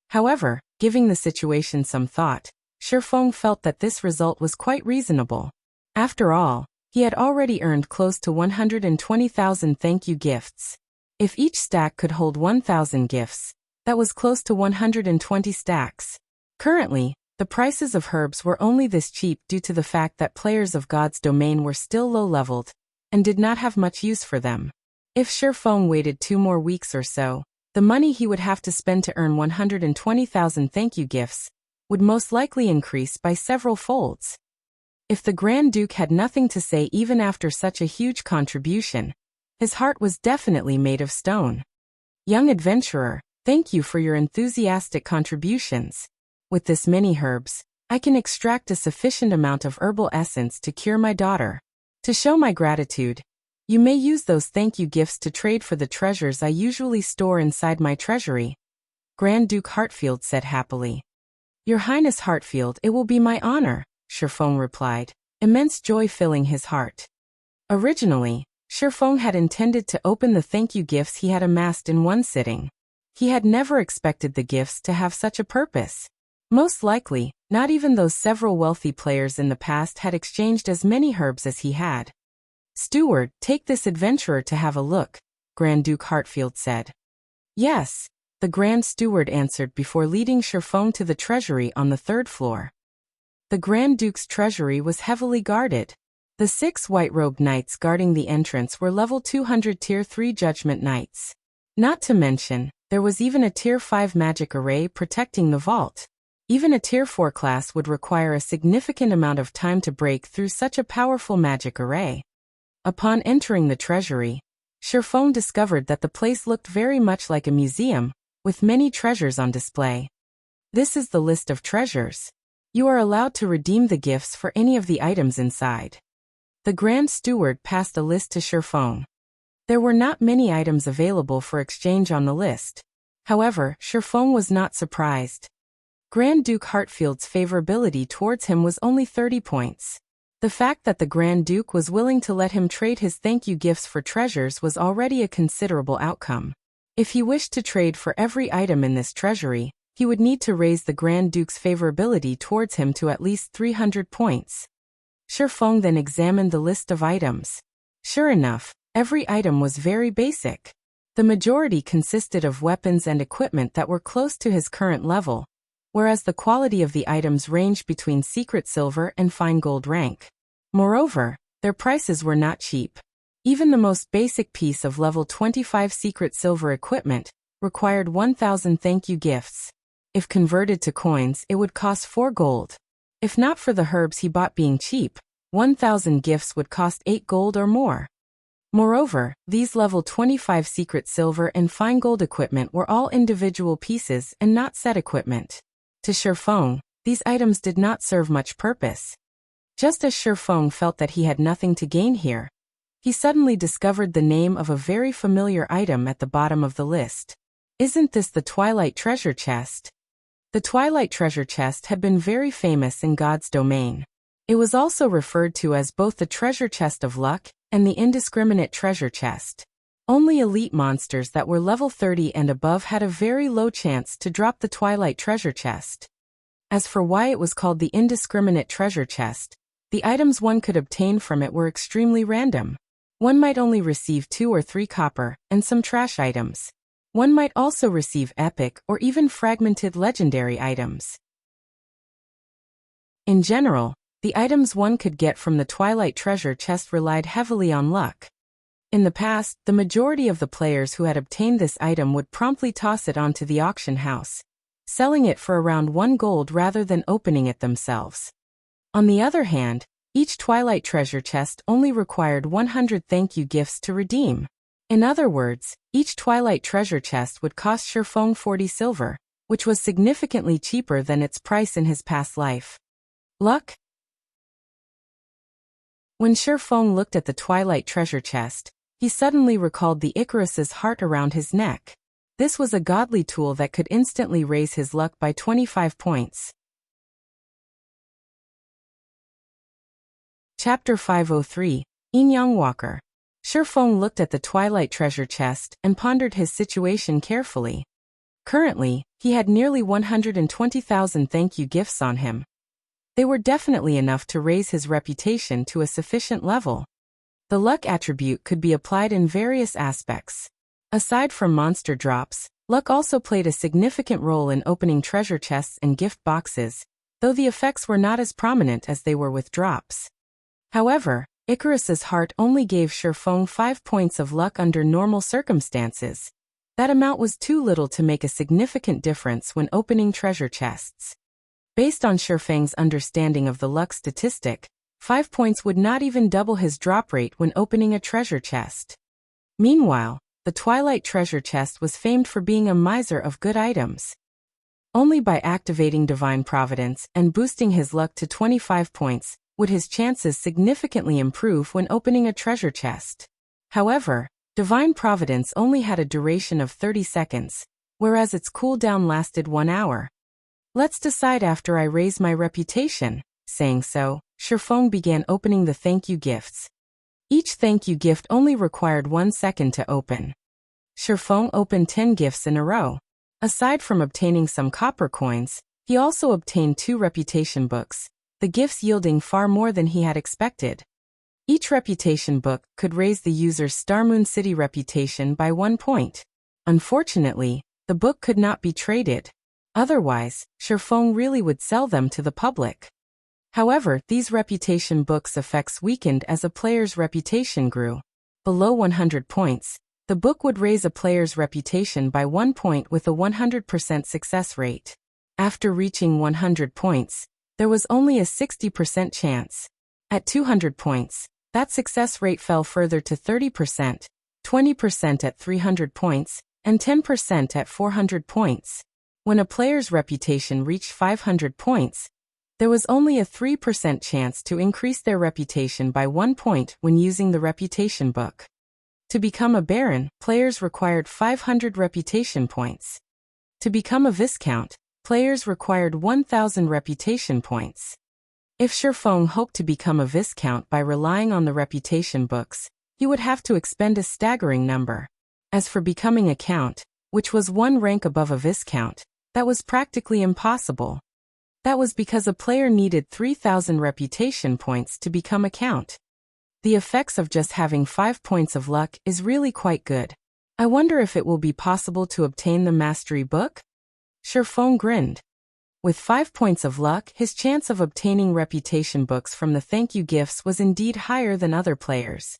However, giving the situation some thought, Shifeng felt that this result was quite reasonable. After all, he had already earned close to 120,000 thank you gifts. If each stack could hold 1,000 gifts, that was close to 120 stacks. Currently, the prices of herbs were only this cheap due to the fact that players of God's domain were still low-leveled and did not have much use for them. If Shifeng waited 2 more weeks or so, the money he would have to spend to earn 120,000 thank you gifts would most likely increase by several folds. If the Grand Duke had nothing to say even after such a huge contribution, his heart was definitely made of stone. Young adventurer, thank you for your enthusiastic contributions. With this many herbs, I can extract a sufficient amount of herbal essence to cure my daughter. To show my gratitude, you may use those thank you gifts to trade for the treasures I usually store inside my treasury. Grand Duke Hartfield said happily. Your Highness Hartfield, it will be my honor, Shifeng replied, immense joy filling his heart. Originally, Shifeng had intended to open the thank you gifts he had amassed in one sitting. He had never expected the gifts to have such a purpose. Most likely, not even those several wealthy players in the past had exchanged as many herbs as he had. Steward, take this adventurer to have a look, Grand Duke Hartfield said. Yes, the Grand Steward answered before leading Shifeng to the treasury on the 3rd floor. The Grand Duke's treasury was heavily guarded. The 6 white-robed knights guarding the entrance were level 200 Tier 3 Judgment Knights. Not to mention, there was even a Tier 5 magic array protecting the vault. Even a Tier 4 class would require a significant amount of time to break through such a powerful magic array. Upon entering the treasury, Sherfong discovered that the place looked very much like a museum, with many treasures on display. This is the list of treasures. You are allowed to redeem the gifts for any of the items inside. The Grand Steward passed a list to Sherfong. There were not many items available for exchange on the list. However, Sherfong was not surprised. Grand Duke Hartfield's favorability towards him was only 30 points. The fact that the Grand Duke was willing to let him trade his thank you gifts for treasures was already a considerable outcome. If he wished to trade for every item in this treasury, he would need to raise the Grand Duke's favorability towards him to at least 300 points. Sherfong then examined the list of items. Sure enough, every item was very basic. The majority consisted of weapons and equipment that were close to his current level, whereas the quality of the items ranged between secret silver and fine gold rank. Moreover, their prices were not cheap. Even the most basic piece of level 25 secret silver equipment required 1,000 thank you gifts. If converted to coins, it would cost 4 gold. If not for the herbs he bought being cheap, 1,000 gifts would cost 8 gold or more. Moreover, these level 25 secret silver and fine gold equipment were all individual pieces and not set equipment. To Sherfong, these items did not serve much purpose. Just as Sherfong felt that he had nothing to gain here, he suddenly discovered the name of a very familiar item at the bottom of the list. Isn't this the Twilight treasure chest? The Twilight treasure chest had been very famous in God's domain. It was also referred to as both the treasure chest of luck and the indiscriminate treasure chest. Only elite monsters that were level 30 and above had a very low chance to drop the Twilight treasure chest. As for why it was called the indiscriminate treasure chest, the items one could obtain from it were extremely random. One might only receive 2 or 3 copper, and some trash items. One might also receive epic or even fragmented legendary items. In general, the items one could get from the Twilight treasure chest relied heavily on luck. In the past, the majority of the players who had obtained this item would promptly toss it onto the auction house, selling it for around 1 gold rather than opening it themselves. On the other hand, each Twilight treasure chest only required 100 thank you gifts to redeem. In other words, each Twilight treasure chest would cost Sherfong 40 silver, which was significantly cheaper than its price in his past life. Luck? When Sherfong looked at the Twilight treasure chest, he suddenly recalled the Icarus's heart around his neck. This was a godly tool that could instantly raise his luck by 25 points. Chapter 503, Yin-Yang Walker. Sherfong looked at the Twilight treasure chest and pondered his situation carefully. Currently, he had nearly 120,000 thank you gifts on him. They were definitely enough to raise his reputation to a sufficient level. The luck attribute could be applied in various aspects. Aside from monster drops, luck also played a significant role in opening treasure chests and gift boxes, though the effects were not as prominent as they were with drops. However, Icarus's heart only gave Sherfong 5 points of luck under normal circumstances. That amount was too little to make a significant difference when opening treasure chests. Based on Sherfang's understanding of the luck statistic, 5 points would not even double his drop rate when opening a treasure chest. Meanwhile, the Twilight treasure chest was famed for being a miser of good items. Only by activating Divine Providence and boosting his luck to 25 points would his chances significantly improve when opening a treasure chest. However, Divine Providence only had a duration of 30 seconds, whereas its cooldown lasted 1 hour. Let's decide after I raise my reputation. Saying so, Sherfong began opening the thank you gifts. Each thank you gift only required 1 second to open. Sherfong opened 10 gifts in a row. Aside from obtaining some copper coins, he also obtained 2 reputation books, the gifts yielding far more than he had expected. Each reputation book could raise the user's Starmoon City reputation by 1 point. Unfortunately, the book could not be traded. Otherwise, Sherfong really would sell them to the public. However, these reputation books' effects weakened as a player's reputation grew. Below 100 points, the book would raise a player's reputation by 1 point with a 100% success rate. After reaching 100 points, there was only a 60% chance. At 200 points, that success rate fell further to 30%, 20% at 300 points, and 10% at 400 points. When a player's reputation reached 500 points, there was only a 3% chance to increase their reputation by 1 point when using the reputation book. To become a Baron, players required 500 reputation points. To become a Viscount, players required 1,000 reputation points. If Shifeng hoped to become a Viscount by relying on the reputation books, he would have to expend a staggering number. As for becoming a Count, which was one rank above a Viscount, that was practically impossible. That was because a player needed 3,000 reputation points to become a Count. The effects of just having 5 points of luck is really quite good. I wonder if it will be possible to obtain the Mastery book? Shifeng grinned. With 5 points of luck, his chance of obtaining reputation books from the thank you gifts was indeed higher than other players.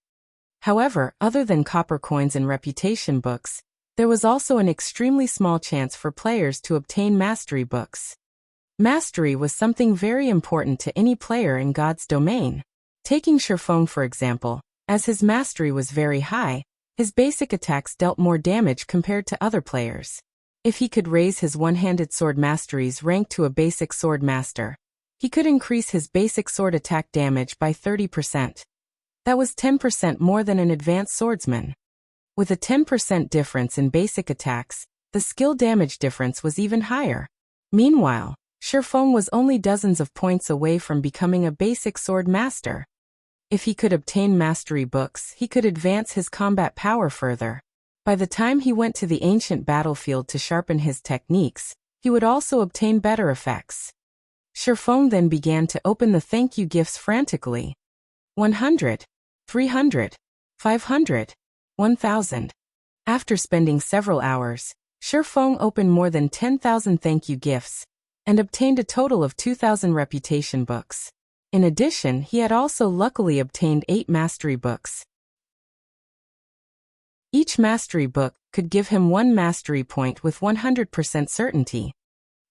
However, other than copper coins and reputation books, there was also an extremely small chance for players to obtain Mastery books. Mastery was something very important to any player in God's domain. Taking Shifeng for example, as his mastery was very high, his basic attacks dealt more damage compared to other players. If he could raise his one-handed sword mastery's rank to a basic sword master, he could increase his basic sword attack damage by 30%. That was 10% more than an advanced swordsman. With a 10% difference in basic attacks, the skill damage difference was even higher. Meanwhile, Shifeng was only dozens of points away from becoming a basic sword master. If he could obtain mastery books, he could advance his combat power further. By the time he went to the ancient battlefield to sharpen his techniques, he would also obtain better effects. Shifeng then began to open the thank you gifts frantically. 100, 300, 500, 1,000. After spending several hours, Shifeng opened more than 10,000 thank you gifts, and obtained a total of 2,000 reputation books. In addition, he had also luckily obtained 8 mastery books. Each mastery book could give him 1 mastery point with 100% certainty.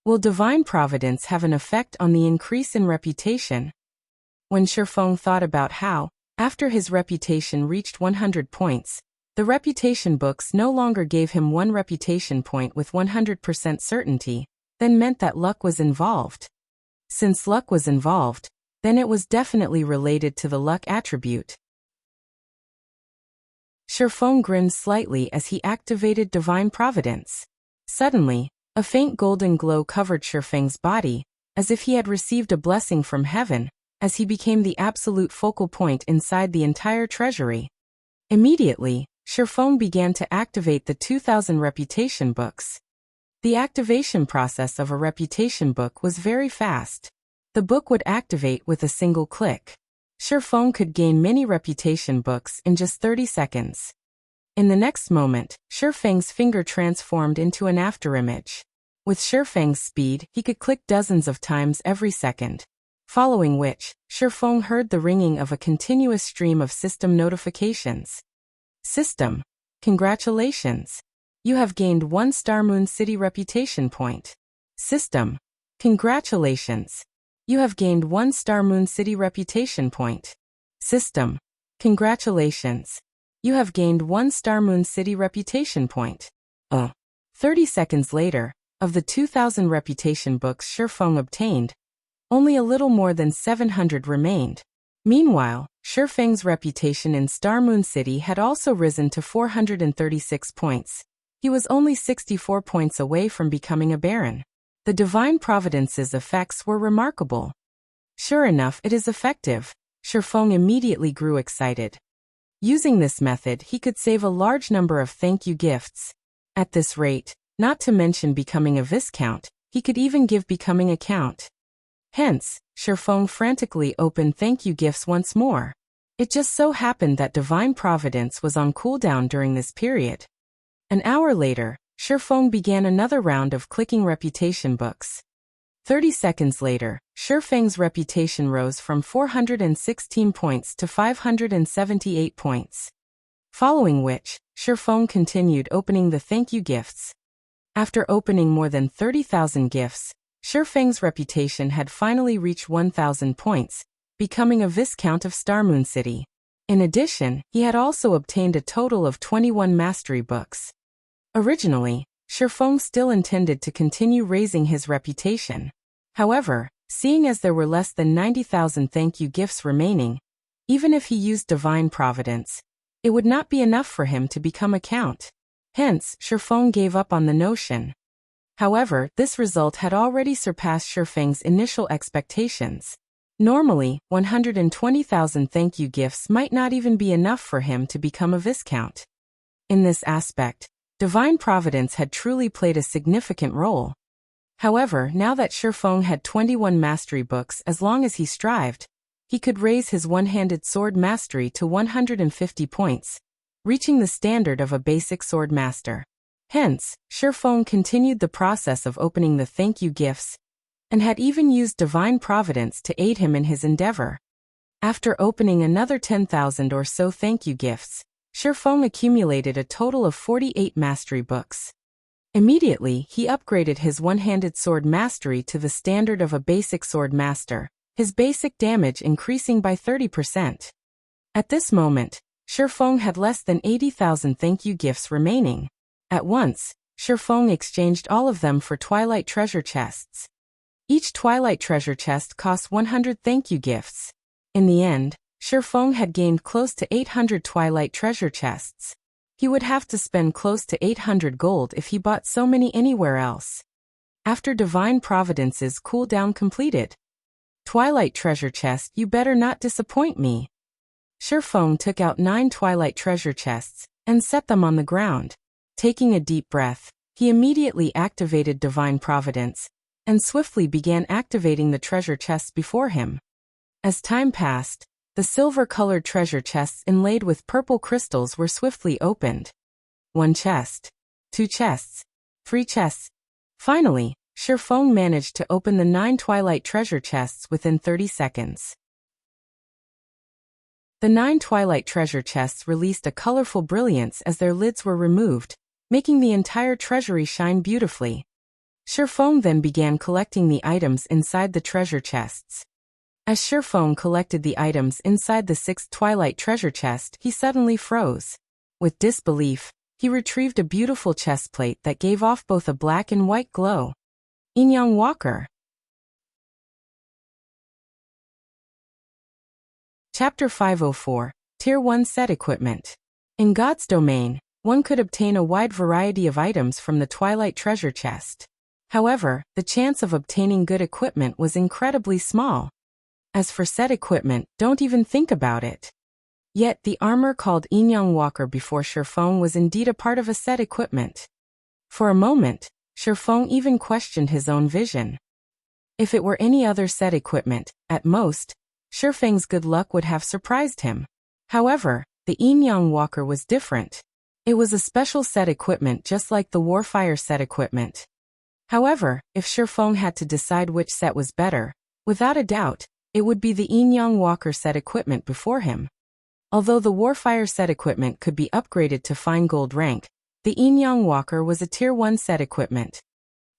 Will divine providence have an effect on the increase in reputation? When Shifeng thought about how, after his reputation reached 100 points, the reputation books no longer gave him 1 reputation point with 100% certainty, then meant that luck was involved. Since luck was involved, then it was definitely related to the luck attribute. Shifeng grinned slightly as he activated divine providence. Suddenly, a faint golden glow covered Shifeng's body, as if he had received a blessing from heaven, as he became the absolute focal point inside the entire treasury. Immediately, Shifeng began to activate the 2,000 reputation books. The activation process of a reputation book was very fast. The book would activate with a single click. Shifeng could gain many reputation books in just 30 seconds. In the next moment, Shifeng's finger transformed into an afterimage. With Shifeng's speed, he could click dozens of times every second. Following which, Shifeng heard the ringing of a continuous stream of system notifications. System. Congratulations. You have gained 1 Star Moon City reputation point. System. Congratulations. You have gained 1 Star Moon City reputation point. System. Congratulations. You have gained 1 Star Moon City reputation point. 30 seconds later, of the 2,000 reputation books Shifeng obtained, only a little more than 700 remained. Meanwhile, Shifeng's reputation in Star Moon City had also risen to 436 points. He was only 64 points away from becoming a Baron. The Divine Providence's effects were remarkable. Sure enough, it is effective. Shifeng immediately grew excited. Using this method, he could save a large number of thank you gifts. At this rate, not to mention becoming a Viscount, he could even give becoming a Count. Hence, Shifeng frantically opened thank you gifts once more. It just so happened that Divine Providence was on cooldown during this period. An hour later, Shifeng began another round of clicking reputation books. 30 seconds later, Shifeng's reputation rose from 416 points to 578 points. Following which, Shifeng continued opening the thank you gifts. After opening more than 30,000 gifts, Shifeng's reputation had finally reached 1,000 points, becoming a Viscount of Starmoon City. In addition, he had also obtained a total of 21 mastery books. Originally, Shifeng still intended to continue raising his reputation. However, seeing as there were less than 90,000 thank you gifts remaining, even if he used Divine Providence, it would not be enough for him to become a count. Hence, Shifeng gave up on the notion. However, this result had already surpassed Shifeng's initial expectations. Normally, 120,000 thank you gifts might not even be enough for him to become a Viscount. In this aspect, Divine Providence had truly played a significant role. However, now that Shifeng had 21 mastery books, as long as he strived, he could raise his one-handed sword mastery to 150 points, reaching the standard of a basic sword master. Hence, Shifeng continued the process of opening the thank you gifts, and had even used Divine Providence to aid him in his endeavor. After opening another 10,000 or so thank you gifts, Shifeng accumulated a total of 48 mastery books. Immediately, he upgraded his one-handed sword mastery to the standard of a basic sword master, his basic damage increasing by 30%. At this moment, Shifeng had less than 80,000 thank you gifts remaining. At once, Shifeng exchanged all of them for Twilight treasure chests. Each Twilight treasure chest cost 100 thank you gifts. In the end, Shifeng had gained close to 800 Twilight treasure chests. He would have to spend close to 800 gold if he bought so many anywhere else. After Divine Providence's cooldown completed. Twilight treasure chest, you better not disappoint me. Shifeng took out 9 Twilight treasure chests and set them on the ground. Taking a deep breath, he immediately activated Divine Providence and swiftly began activating the treasure chests before him. As time passed, the silver-colored treasure chests inlaid with purple crystals were swiftly opened. 1 chest, 2 chests, 3 chests. Finally, Shifeng managed to open the 9 Twilight treasure chests within 30 seconds. The 9 Twilight treasure chests released a colorful brilliance as their lids were removed, making the entire treasury shine beautifully. Shifeng then began collecting the items inside the treasure chests. As Shifeng collected the items inside the 6th Twilight treasure chest, he suddenly froze. With disbelief, he retrieved a beautiful chest plate that gave off both a black and white glow. Yin-Yang Walker. Chapter 504, Tier 1 Set Equipment. In God's domain, one could obtain a wide variety of items from the Twilight treasure chest. However, the chance of obtaining good equipment was incredibly small. As for set equipment, don't even think about it. Yet the armor called Yin-Yang Walker before Shifeng was indeed a part of a set equipment. For a moment, Shifeng even questioned his own vision. If it were any other set equipment, at most, Shifeng's good luck would have surprised him. However, the Yin-Yang Walker was different. It was a special set equipment just like the Warfire set equipment. However, if Shifeng had to decide which set was better, without a doubt, it would be the Yin-Yang Walker set equipment before him. Although the Warfire set equipment could be upgraded to fine gold rank, the Yin-Yang Walker was a Tier 1 set equipment.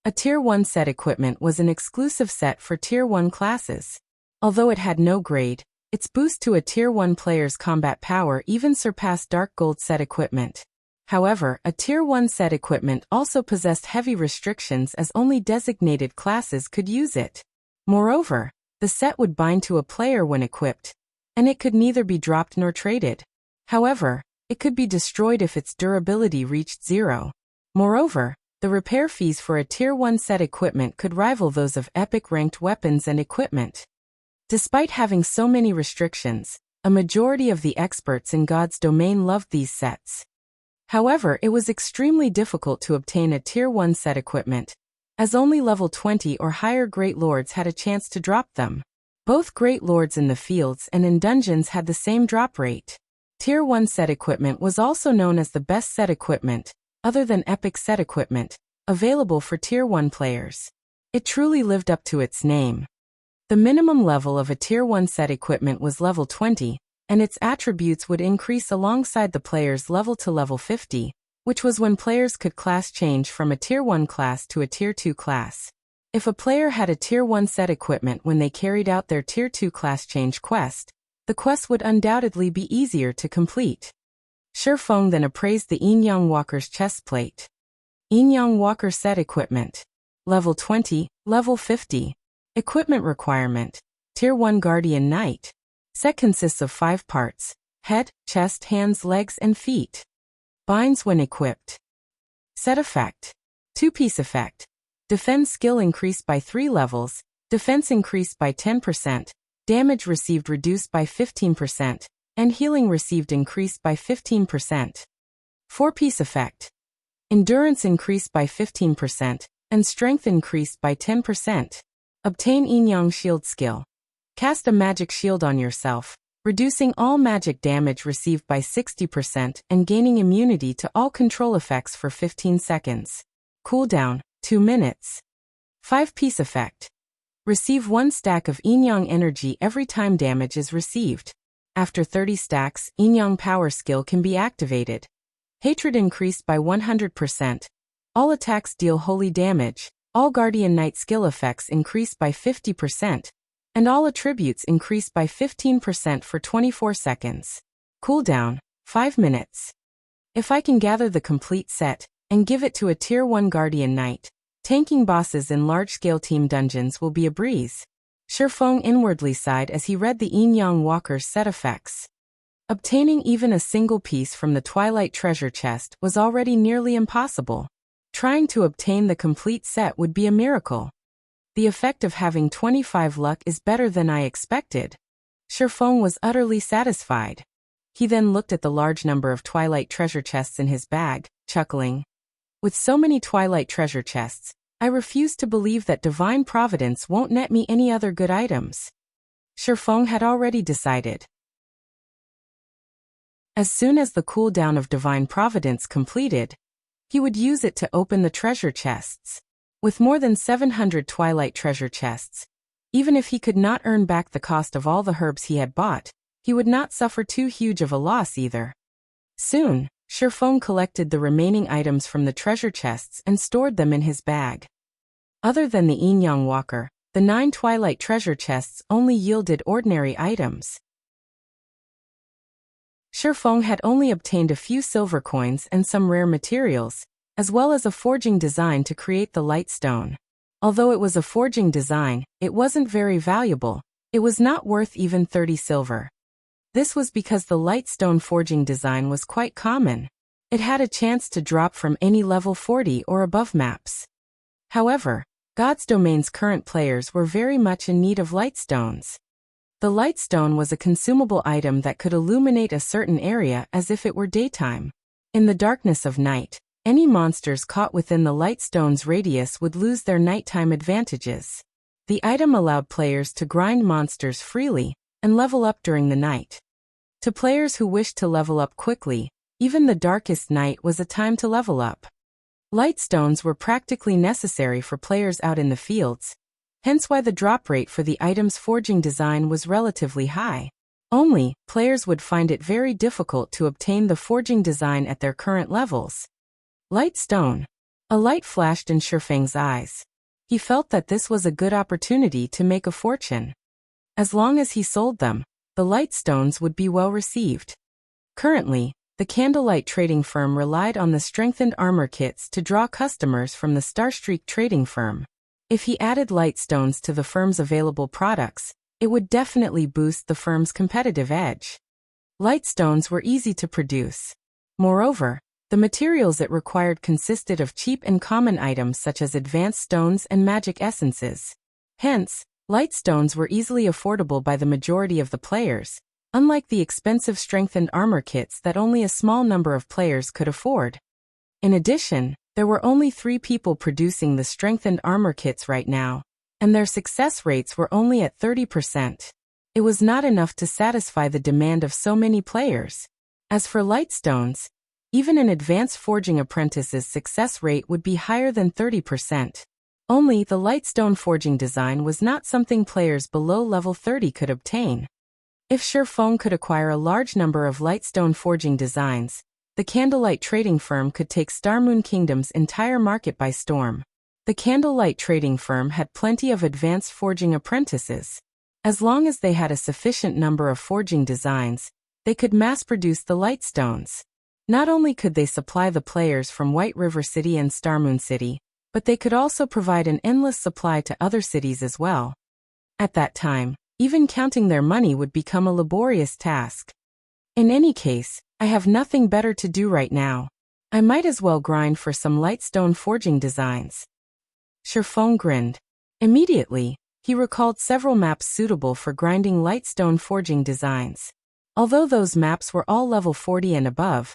A Tier 1 set equipment was an exclusive set for Tier 1 classes. Although it had no grade, its boost to a Tier 1 player's combat power even surpassed Dark Gold set equipment. However, a Tier 1 set equipment also possessed heavy restrictions as only designated classes could use it. Moreover, the set would bind to a player when equipped, and it could neither be dropped nor traded. However, it could be destroyed if its durability reached 0. Moreover, the repair fees for a Tier 1 set equipment could rival those of epic-ranked weapons and equipment. Despite having so many restrictions, a majority of the experts in God's domain loved these sets. However, it was extremely difficult to obtain a Tier 1 set equipment, as only level 20 or higher Great Lords had a chance to drop them. Both Great Lords in the fields and in dungeons had the same drop rate. Tier 1 set equipment was also known as the best set equipment, other than epic set equipment, available for Tier 1 players. It truly lived up to its name. The minimum level of a Tier 1 set equipment was level 20, and its attributes would increase alongside the player's level to level 50, which was when players could class change from a Tier 1 class to a Tier 2 class. If a player had a Tier 1 set equipment when they carried out their Tier 2 class change quest, the quest would undoubtedly be easier to complete. Shifeng then appraised the Yin-Yang Walker's chest plate. Yin-Yang Walker set equipment. Level 20, level 50. Equipment requirement. Tier 1 Guardian Knight. Set consists of 5 parts: head, chest, hands, legs, and feet. Binds when equipped. Set effect. 2-piece effect. Defense skill increased by 3 levels, defense increased by 10%, damage received reduced by 15%, and healing received increased by 15%. 4-piece effect. Endurance increased by 15%, and strength increased by 10%. Obtain Yin-Yang Shield skill. Cast a magic shield on yourself, reducing all magic damage received by 60% and gaining immunity to all control effects for 15 seconds. Cooldown, 2 minutes. 5-piece effect. Receive 1 stack of Yin-Yang energy every time damage is received. After 30 stacks, Yin-Yang power skill can be activated. Hatred increased by 100%. All attacks deal holy damage. All Guardian Knight skill effects increase by 50%, and all attributes increase by 15% for 24 seconds. Cooldown, 5 minutes. If I can gather the complete set and give it to a Tier 1 Guardian Knight, tanking bosses in large-scale team dungeons will be a breeze. Shifeng inwardly sighed as he read the Yin-Yang Walker's set effects. Obtaining even a single piece from the Twilight treasure chest was already nearly impossible. Trying to obtain the complete set would be a miracle. The effect of having 25 luck is better than I expected. Shifeng was utterly satisfied. He then looked at the large number of Twilight treasure chests in his bag, chuckling. With so many Twilight treasure chests, I refuse to believe that Divine Providence won't net me any other good items. Shifeng had already decided. As soon as the cooldown of Divine Providence completed, he would use it to open the treasure chests. With more than 700 Twilight treasure chests, even if he could not earn back the cost of all the herbs he had bought, he would not suffer too huge of a loss either. Soon, Shifeng collected the remaining items from the treasure chests and stored them in his bag. Other than the Yin-Yang Walker, the 9 Twilight treasure chests only yielded ordinary items. Shifeng had only obtained a few silver coins and some rare materials, as well as a forging design to create the light stone. Although it was a forging design, it wasn't very valuable. It was not worth even 30 silver. This was because the light stone forging design was quite common. It had a chance to drop from any level 40 or above maps. However, God's Domain's current players were very much in need of light stones. The light stone was a consumable item that could illuminate a certain area as if it were daytime. In the darkness of night, any monsters caught within the light stone's radius would lose their nighttime advantages. The item allowed players to grind monsters freely and level up during the night. To players who wished to level up quickly, even the darkest night was a time to level up. Light stones were practically necessary for players out in the fields, hence why the drop rate for the item's forging design was relatively high. Only, players would find it very difficult to obtain the forging design at their current levels. Light stone. A light flashed in Shifeng's eyes. He felt that this was a good opportunity to make a fortune. As long as he sold them, the light stones would be well received. Currently, the Candlelight trading firm relied on the strengthened armor kits to draw customers from the Starstreak trading firm. If he added light stones to the firm's available products, it would definitely boost the firm's competitive edge. Light stones were easy to produce. Moreover, the materials it required consisted of cheap and common items such as advanced stones and magic essences. Hence, light stones were easily affordable by the majority of the players, unlike the expensive strengthened armor kits that only a small number of players could afford. In addition, there were only 3 people producing the strengthened armor kits right now, and their success rates were only at 30%. It was not enough to satisfy the demand of so many players. As for light stones, even an advanced forging apprentice's success rate would be higher than 30%. Only the lightstone forging design was not something players below level 30 could obtain. If Shifeng could acquire a large number of lightstone forging designs, the Candlelight trading firm could take Starmoon Kingdom's entire market by storm. The Candlelight trading firm had plenty of advanced forging apprentices. As long as they had a sufficient number of forging designs, they could mass-produce the lightstones. Not only could they supply the players from White River City and Starmoon City, but they could also provide an endless supply to other cities as well. At that time, even counting their money would become a laborious task. In any case, I have nothing better to do right now. I might as well grind for some lightstone forging designs. Shifeng grinned. Immediately, he recalled several maps suitable for grinding lightstone forging designs. Although those maps were all level 40 and above,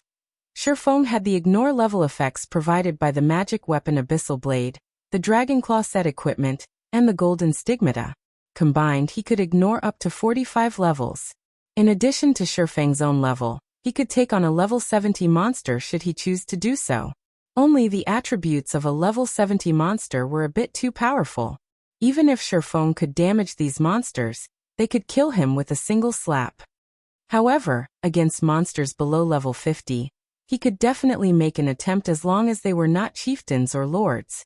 Shifeng had the ignore level effects provided by the magic weapon Abyssal Blade, the Dragonclaw set equipment, and the Golden Stigmata. Combined, he could ignore up to 45 levels. In addition to Shifeng's own level, he could take on a level 70 monster should he choose to do so. Only the attributes of a level 70 monster were a bit too powerful. Even if Shifeng could damage these monsters, they could kill him with a single slap. However, against monsters below level 50, he could definitely make an attempt as long as they were not chieftains or lords.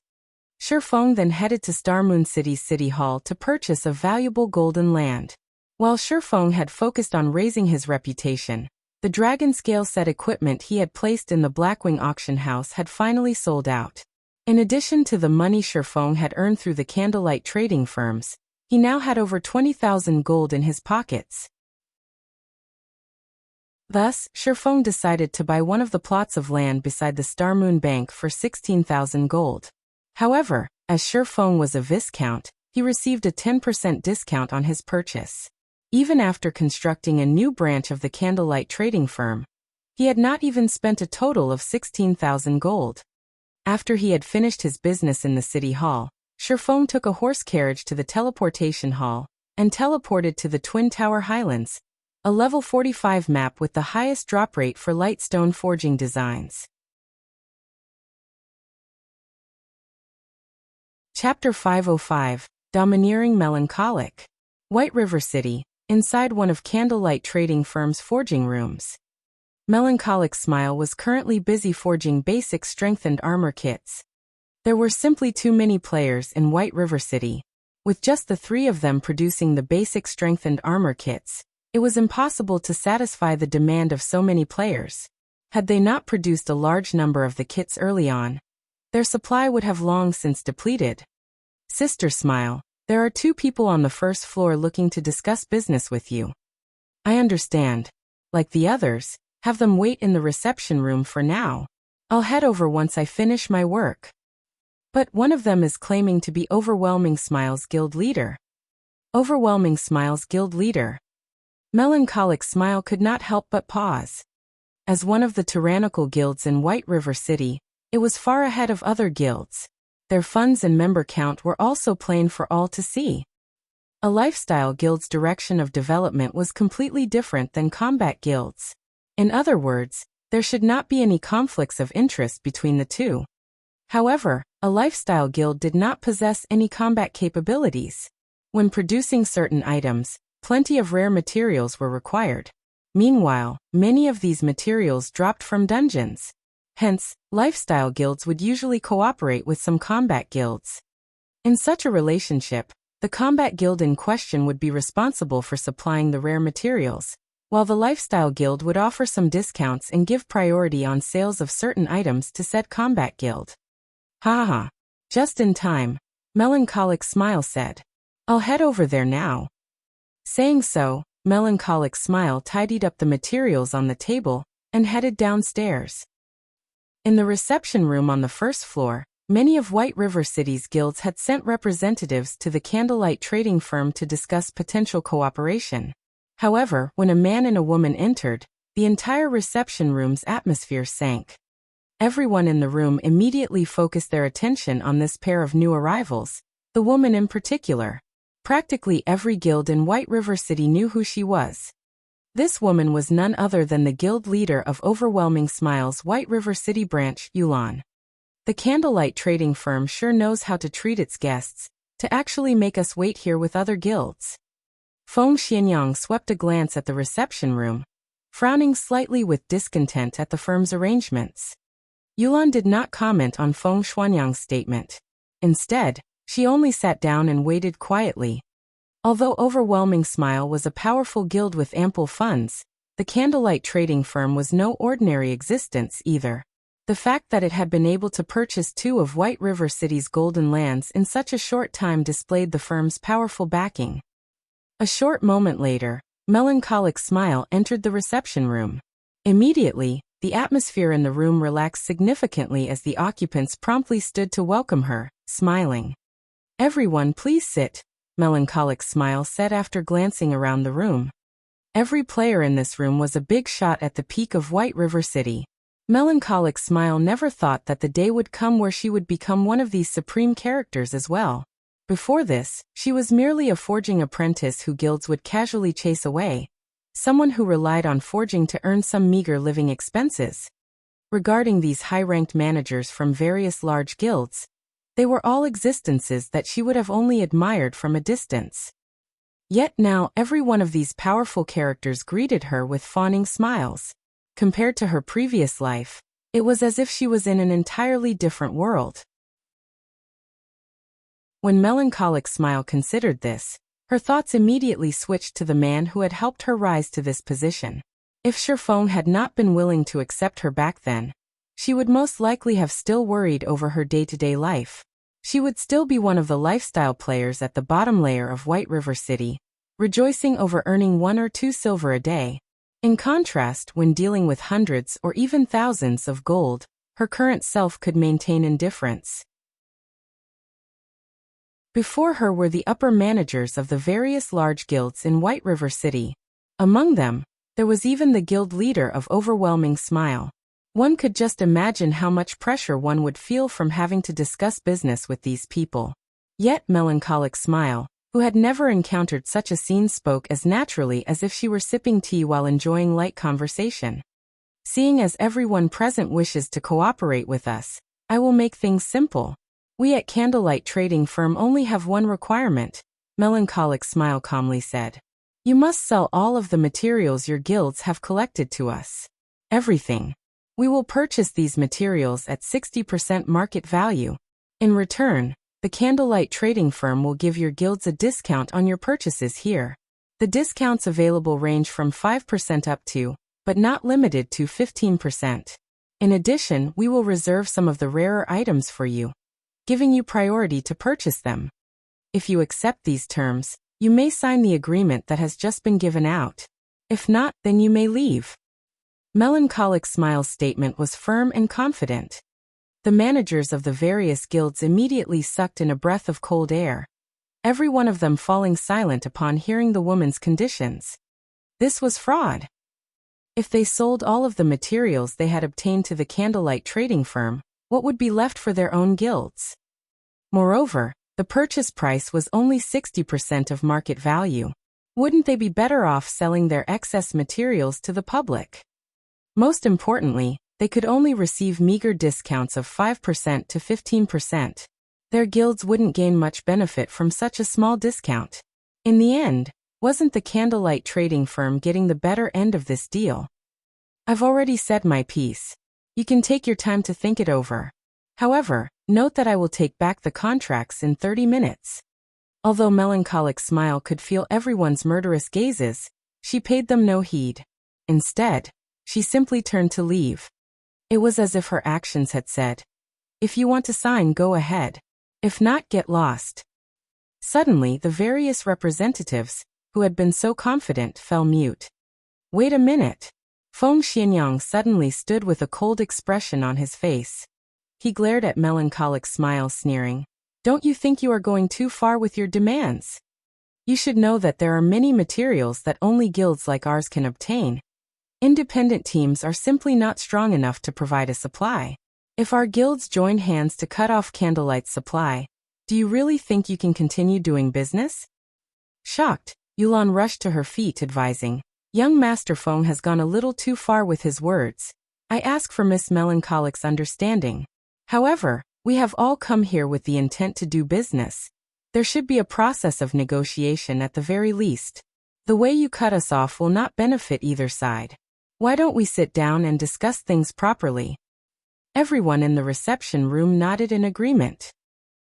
Shifeng then headed to Starmoon City's City Hall to purchase a valuable golden land. While Shifeng had focused on raising his reputation, the dragon scale set equipment he had placed in the Blackwing auction house had finally sold out. In addition to the money Shifeng had earned through the Candlelight trading firms, he now had over 20,000 gold in his pockets. Thus, Shifeng decided to buy one of the plots of land beside the Starmoon Bank for 16,000 gold. However, as Shifeng was a Viscount, he received a 10% discount on his purchase. Even after constructing a new branch of the Candlelight trading firm, he had not even spent a total of 16,000 gold. After he had finished his business in the City Hall, Shifeng took a horse carriage to the Teleportation Hall and teleported to the Twin Tower Highlands, a level 45 map with the highest drop rate for lightstone forging designs. Chapter 505, Domineering Melancholic. White River City, inside one of Candlelight trading firm's forging rooms. Melancholic's smile was currently busy forging basic strengthened armor kits. There were simply too many players in White River City. With just the 3 of them producing the basic strengthened armor kits, it was impossible to satisfy the demand of so many players. Had they not produced a large number of the kits early on, their supply would have long since depleted. Sister Smile, there are 2 people on the first floor looking to discuss business with you. I understand. Like the others, have them wait in the reception room for now. I'll head over once I finish my work. But one of them is claiming to be Overwhelming Smile's guild leader. Overwhelming Smile's guild leader. Melancholic Smile could not help but pause. As one of the tyrannical guilds in White River City, it was far ahead of other guilds. Their funds and member count were also plain for all to see. A lifestyle guild's direction of development was completely different than combat guilds. In other words, there should not be any conflicts of interest between the two. However, a lifestyle guild did not possess any combat capabilities. When producing certain items, plenty of rare materials were required. Meanwhile, many of these materials dropped from dungeons. Hence, lifestyle guilds would usually cooperate with some combat guilds. In such a relationship, the combat guild in question would be responsible for supplying the rare materials, while the lifestyle guild would offer some discounts and give priority on sales of certain items to said combat guild. Ha ha. Just in time, Melancholic Smile said. I'll head over there now. Saying so, Melancholic Smile tidied up the materials on the table and headed downstairs. In the reception room on the first floor, many of White River City's guilds had sent representatives to the Candlelight trading firm to discuss potential cooperation. However, when a man and a woman entered, the entire reception room's atmosphere sank. Everyone in the room immediately focused their attention on this pair of new arrivals, the woman in particular. Practically every guild in White River City knew who she was. This woman was none other than the guild leader of Overwhelming Smile's White River City branch, Yulan. The Candlelight trading firm sure knows how to treat its guests, to actually make us wait here with other guilds. Feng Xianyang swept a glance at the reception room, frowning slightly with discontent at the firm's arrangements. Yulan did not comment on Feng Xianyang's statement. Instead, she only sat down and waited quietly. Although Overwhelming Smile was a powerful guild with ample funds, the Candlelight trading firm was no ordinary existence either. The fact that it had been able to purchase 2 of White River City's golden lands in such a short time displayed the firm's powerful backing. A short moment later, Melancholic Smile entered the reception room. Immediately, the atmosphere in the room relaxed significantly as the occupants promptly stood to welcome her, smiling. "Everyone please sit," Melancholic Smile said after glancing around the room. Every player in this room was a big shot at the peak of White River City. Melancholic Smile never thought that the day would come where she would become one of these supreme characters as well. Before this, she was merely a forging apprentice who guilds would casually chase away, someone who relied on forging to earn some meager living expenses. Regarding these high-ranked managers from various large guilds, they were all existences that she would have only admired from a distance. Yet now every one of these powerful characters greeted her with fawning smiles. Compared to her previous life, it was as if she was in an entirely different world. When Melancholic Smile considered this, her thoughts immediately switched to the man who had helped her rise to this position. If Shifeng had not been willing to accept her back then, she would most likely have still worried over her day-to-day life. She would still be one of the lifestyle players at the bottom layer of White River City, rejoicing over earning 1 or 2 silver a day. In contrast, when dealing with hundreds or even thousands of gold, her current self could maintain indifference. Before her were the upper managers of the various large guilds in White River City. Among them, there was even the guild leader of Overwhelming Smile. One could just imagine how much pressure one would feel from having to discuss business with these people. Yet Melancholic Smile, who had never encountered such a scene, spoke as naturally as if she were sipping tea while enjoying light conversation. "Seeing as everyone present wishes to cooperate with us, I will make things simple. We at Candlelight Trading Firm only have one requirement," Melancholic Smile calmly said. "You must sell all of the materials your guilds have collected to us. Everything. We will purchase these materials at 60% market value. In return, the Candlelight Trading Firm will give your guilds a discount on your purchases here. The discounts available range from 5% up to, but not limited to 15%. In addition, we will reserve some of the rarer items for you, giving you priority to purchase them. If you accept these terms, you may sign the agreement that has just been given out. If not, then you may leave." Melancholic Smile's statement was firm and confident. The managers of the various guilds immediately sucked in a breath of cold air, every one of them falling silent upon hearing the woman's conditions. This was fraud. If they sold all of the materials they had obtained to the Candlelight Trading Firm, what would be left for their own guilds? Moreover, the purchase price was only 60% of market value. Wouldn't they be better off selling their excess materials to the public? Most importantly, they could only receive meager discounts of 5% to 15%. Their guilds wouldn't gain much benefit from such a small discount. In the end, wasn't the Candlelight Trading Firm getting the better end of this deal? "I've already said my piece. You can take your time to think it over. However, note that I will take back the contracts in 30 minutes. Although Melancholic Smile could feel everyone's murderous gazes, she paid them no heed. Instead, she simply turned to leave. It was as if her actions had said, "If you want to sign, go ahead. If not, get lost." Suddenly, the various representatives, who had been so confident, fell mute. "Wait a minute." Feng Xianyang suddenly stood with a cold expression on his face. He glared at Melancholic Smile, sneering. "Don't you think you are going too far with your demands? You should know that there are many materials that only guilds like ours can obtain. Independent teams are simply not strong enough to provide a supply. If our guilds join hands to cut off Candlelight's supply, do you really think you can continue doing business?" Shocked, Yulan rushed to her feet, advising, "Young Master Feng has gone a little too far with his words. I ask for Miss Melancholic's understanding. However, we have all come here with the intent to do business. There should be a process of negotiation at the very least. The way you cut us off will not benefit either side. Why don't we sit down and discuss things properly? Everyone in the reception room nodded in agreement.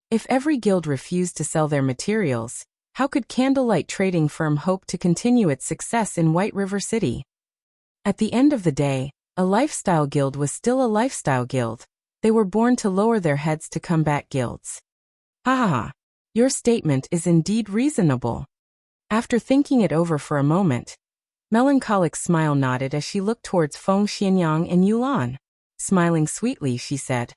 If every guild refused to sell their materials, how could Candlelight Trading Firm hope to continue its success in White River City? At the end of the day, a lifestyle guild was still a lifestyle guild. They were born to lower their heads to combat guilds. Ha ha ha. Your statement is indeed reasonable. After thinking it over for a moment, Melancholic smile nodded as she looked towards Feng Xianyang and Yulan. Smiling sweetly, she said,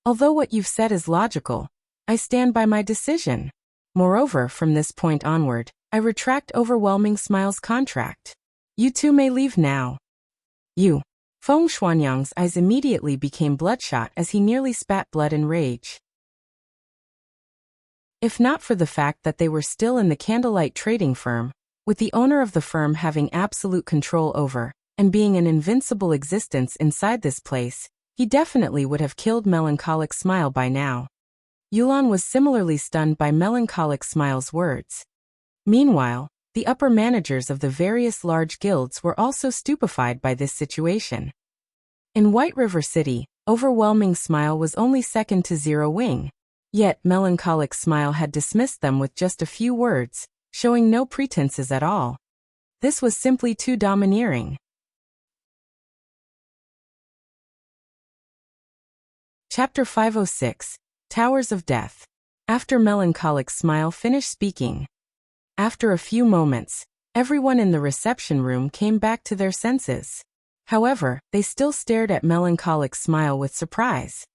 "Although what you've said is logical, I stand by my decision. Moreover, from this point onward, I retract Overwhelming Smile's contract. You two may leave now." You. Feng Xianyang's eyes immediately became bloodshot as he nearly spat blood in rage. If not for the fact that they were still in the Candlelight Trading Firm, with the owner of the firm having absolute control over, and being an invincible existence inside this place, he definitely would have killed Melancholic Smile by now. Yulan was similarly stunned by Melancholic Smile's words. Meanwhile, the upper managers of the various large guilds were also stupefied by this situation. In White River City, Overwhelming Smile was only second to Zero Wing. Yet Melancholic Smile had dismissed them with just a few words, showing no pretenses at all. This was simply too domineering. Chapter 506, Towers of Death. After Melancholic Smile finished speaking. After a few moments, everyone in the reception room came back to their senses. However, they still stared at Melancholic Smile with surprise.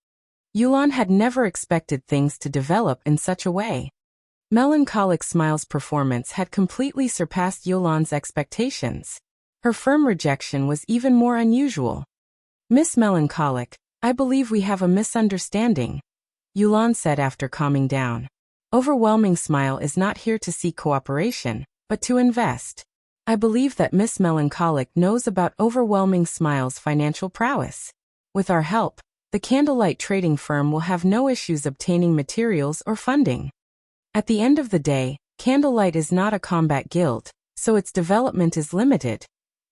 Yulan had never expected things to develop in such a way. Melancholic Smile's performance had completely surpassed Yulan's expectations. Her firm rejection was even more unusual. "Miss Melancholic, I believe we have a misunderstanding," Yulan said after calming down. "Overwhelming Smile is not here to seek cooperation, but to invest. I believe that Miss Melancholic knows about Overwhelming Smile's financial prowess. With our help, the Candlelight Trading Firm will have no issues obtaining materials or funding. At the end of the day, Candlelight is not a combat guild, so its development is limited.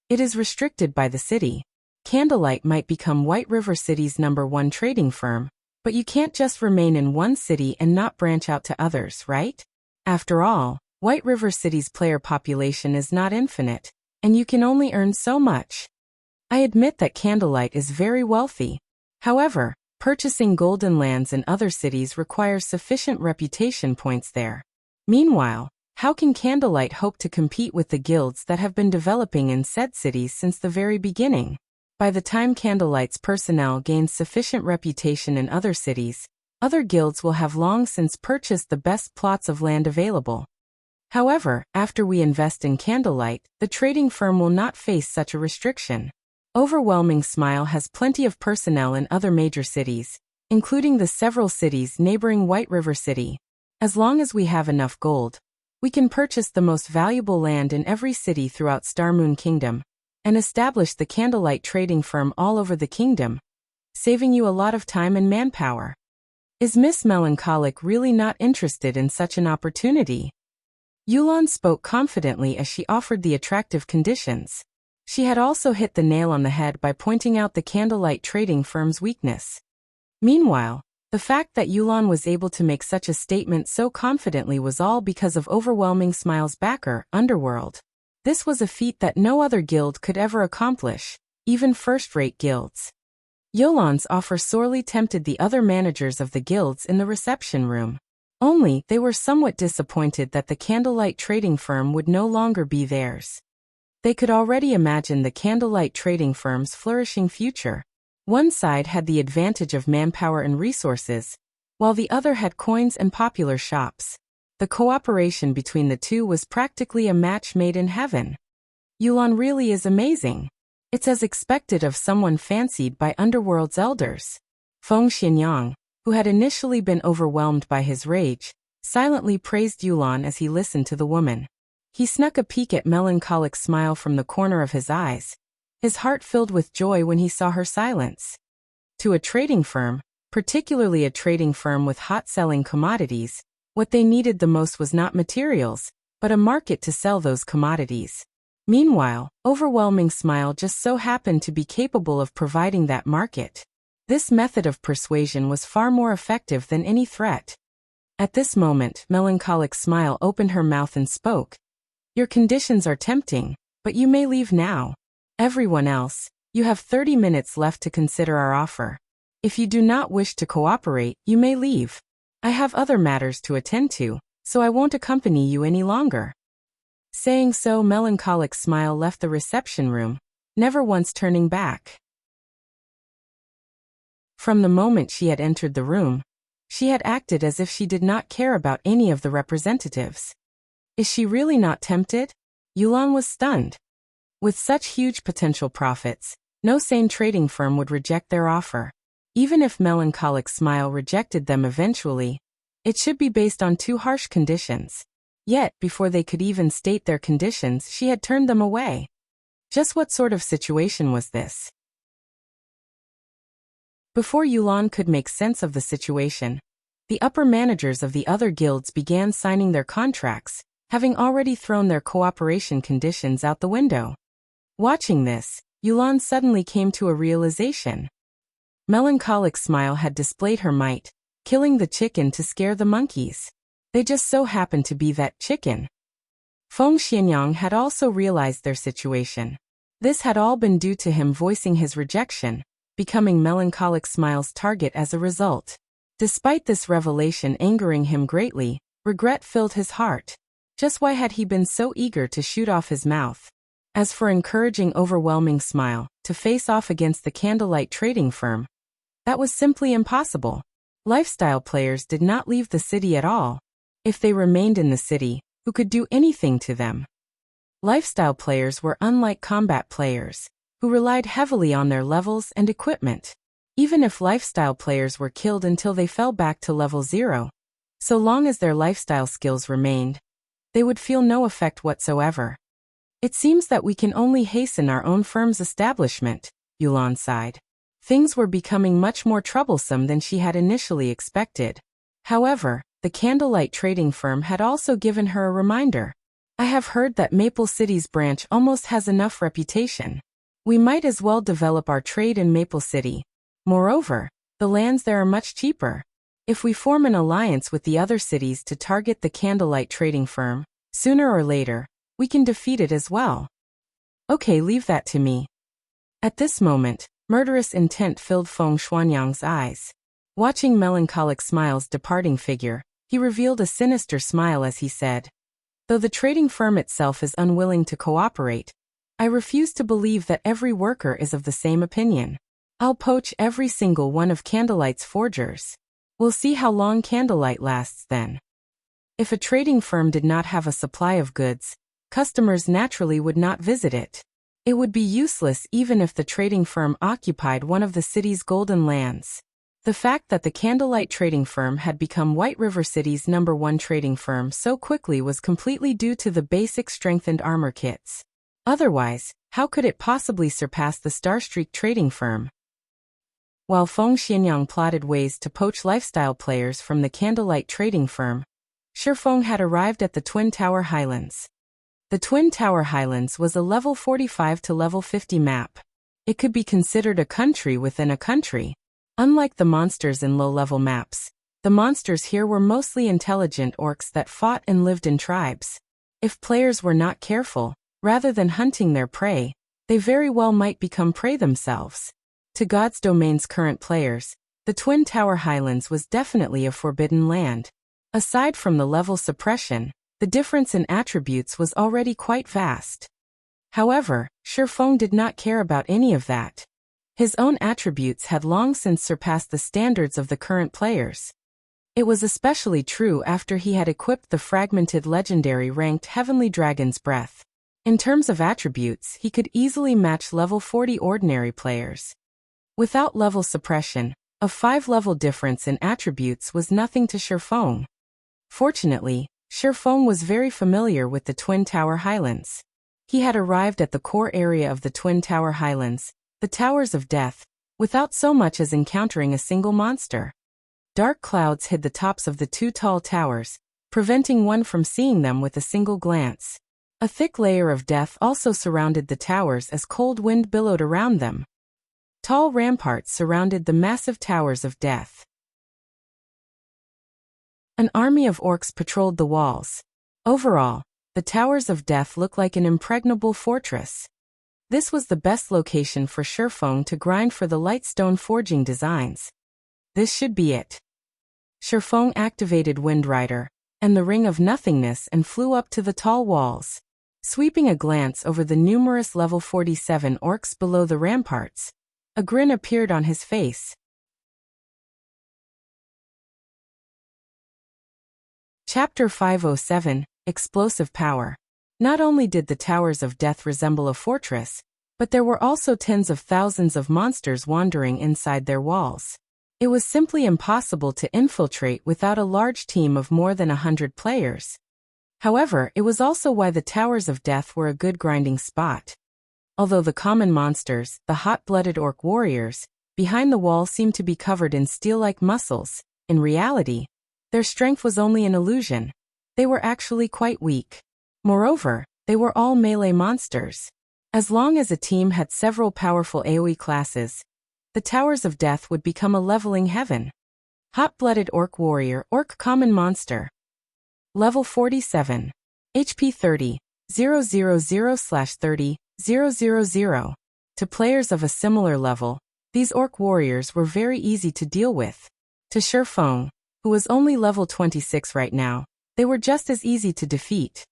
It is restricted by the city. Candlelight might become White River City's #1 trading firm, but you can't just remain in one city and not branch out to others, right? After all, White River City's player population is not infinite, and you can only earn so much. I admit that Candlelight is very wealthy. However, purchasing golden lands in other cities requires sufficient reputation points there. Meanwhile, how can Candlelight hope to compete with the guilds that have been developing in said cities since the very beginning? By the time Candlelight's personnel gains sufficient reputation in other cities, other guilds will have long since purchased the best plots of land available. However, after we invest in Candlelight, the trading firm will not face such a restriction. Overwhelming Smile has plenty of personnel in other major cities, including the several cities neighboring White River City. As long as we have enough gold, we can purchase the most valuable land in every city throughout Starmoon Kingdom, and establish the Candlelight Trading Firm all over the kingdom, saving you a lot of time and manpower. Is Miss Melancholic really not interested in such an opportunity? Yulan spoke confidently as she offered the attractive conditions. She had also hit the nail on the head by pointing out the Candlelight Trading Firm's weakness. Meanwhile, the fact that Yulan was able to make such a statement so confidently was all because of Overwhelming Smile's backer, Underworld. This was a feat that no other guild could ever accomplish, even first-rate guilds. Yulan's offer sorely tempted the other managers of the guilds in the reception room. Only, they were somewhat disappointed that the Candlelight Trading Firm would no longer be theirs. They could already imagine the Candlelight Trading Firm's flourishing future. One side had the advantage of manpower and resources, while the other had coins and popular shops. The cooperation between the two was practically a match made in heaven. Yulan really is amazing. It's as expected of someone fancied by Underworld's elders. Feng Xianyang, who had initially been overwhelmed by his rage, silently praised Yulan as he listened to the woman. He snuck a peek at Melancholic Smile from the corner of his eyes, his heart filled with joy when he saw her silence. To a trading firm, particularly a trading firm with hot-selling commodities. What they needed the most was not materials, but a market to sell those commodities. Meanwhile, Overwhelming Smile just so happened to be capable of providing that market. This method of persuasion was far more effective than any threat. At this moment, Melancholic Smile opened her mouth and spoke. Your conditions are tempting, but you may leave now. Everyone else, you have 30 minutes left to consider our offer. If you do not wish to cooperate, you may leave. I have other matters to attend to, so I won't accompany you any longer. Saying so, Melancholic Smile left the reception room, never once turning back. From the moment she had entered the room, she had acted as if she did not care about any of the representatives. Is she really not tempted? Yulan was stunned. With such huge potential profits, no sane trading firm would reject their offer. Even if Melancholic Smile rejected them eventually, it should be based on too harsh conditions. Yet, before they could even state their conditions, she had turned them away. Just what sort of situation was this? Before Yulan could make sense of the situation, the upper managers of the other guilds began signing their contracts, having already thrown their cooperation conditions out the window. Watching this, Yulan suddenly came to a realization. Melancholic Smile had displayed her might, killing the chicken to scare the monkeys. They just so happened to be that chicken. Feng Xianyang had also realized their situation. This had all been due to him voicing his rejection, becoming Melancholic Smile's target as a result. Despite this revelation angering him greatly, regret filled his heart. Just why had he been so eager to shoot off his mouth? As for encouraging Overwhelming Smile to face off against the Candlelight trading firm, that was simply impossible. Lifestyle players did not leave the city at all. If they remained in the city, who could do anything to them? Lifestyle players were unlike combat players, who relied heavily on their levels and equipment. Even if lifestyle players were killed until they fell back to level 0, so long as their lifestyle skills remained, they would feel no effect whatsoever. It seems that we can only hasten our own firm's establishment, Yulan sighed. Things were becoming much more troublesome than she had initially expected. However, the Candlelight trading firm had also given her a reminder. I have heard that Maple City's branch almost has enough reputation. We might as well develop our trade in Maple City. Moreover, the lands there are much cheaper. If we form an alliance with the other cities to target the Candlelight trading firm, sooner or later, we can defeat it as well. Okay, leave that to me. At this moment, murderous intent filled Feng Xianyang's eyes. Watching Melancholic Smile's departing figure, he revealed a sinister smile as he said, though the trading firm itself is unwilling to cooperate, I refuse to believe that every worker is of the same opinion. I'll poach every single one of Candlelight's forgers. We'll see how long Candlelight lasts then. If a trading firm did not have a supply of goods, customers naturally would not visit it. It would be useless even if the trading firm occupied one of the city's golden lands. The fact that the Candlelight trading firm had become White River City's #1 trading firm so quickly was completely due to the basic strengthened armor kits. Otherwise, how could it possibly surpass the Starstreak trading firm? While Feng Xianyang plotted ways to poach lifestyle players from the Candlelight trading firm, Shifeng had arrived at the Twin Tower Highlands. The Twin Tower Highlands was a level 45 to level 50 map. It could be considered a country within a country. Unlike the monsters in low-level maps, the monsters here were mostly intelligent orcs that fought and lived in tribes. If players were not careful, rather than hunting their prey, they very well might become prey themselves. To God's Domain's current players, the Twin Tower Highlands was definitely a forbidden land. Aside from the level suppression, the difference in attributes was already quite vast. However, Shifeng did not care about any of that. His own attributes had long since surpassed the standards of the current players. It was especially true after he had equipped the fragmented legendary ranked Heavenly Dragon's Breath. In terms of attributes, he could easily match level 40 ordinary players. Without level suppression, a 5-level difference in attributes was nothing to Shifeng. Fortunately, Shifeng was very familiar with the Twin Tower Highlands. He had arrived at the core area of the Twin Tower Highlands, the Towers of Death, without so much as encountering a single monster. Dark clouds hid the tops of the two tall towers, preventing one from seeing them with a single glance. A thick layer of death also surrounded the towers as cold wind billowed around them. Tall ramparts surrounded the massive towers of death. An army of orcs patrolled the walls. Overall, the towers of death looked like an impregnable fortress. This was the best location for Shifeng to grind for the light stone forging designs. This should be it. Shifeng activated Wind Rider and the Ring of Nothingness and flew up to the tall walls. Sweeping a glance over the numerous level 47 orcs below the ramparts, a grin appeared on his face. Chapter 507, Explosive Power. Not only did the Towers of Death resemble a fortress, but there were also tens of thousands of monsters wandering inside their walls. It was simply impossible to infiltrate without a large team of more than 100 players. However, it was also why the Towers of Death were a good grinding spot. Although the common monsters, the hot-blooded orc warriors, behind the wall seemed to be covered in steel-like muscles, in reality, their strength was only an illusion. They were actually quite weak. Moreover, they were all melee monsters. As long as a team had several powerful AoE classes, the Towers of Death would become a leveling heaven. Hot-blooded orc warrior, orc common monster. Level 47. HP 30, 000/30, 000. To players of a similar level, these orc warriors were very easy to deal with. To Shifeng, who was only level 26 right now, they were just as easy to defeat.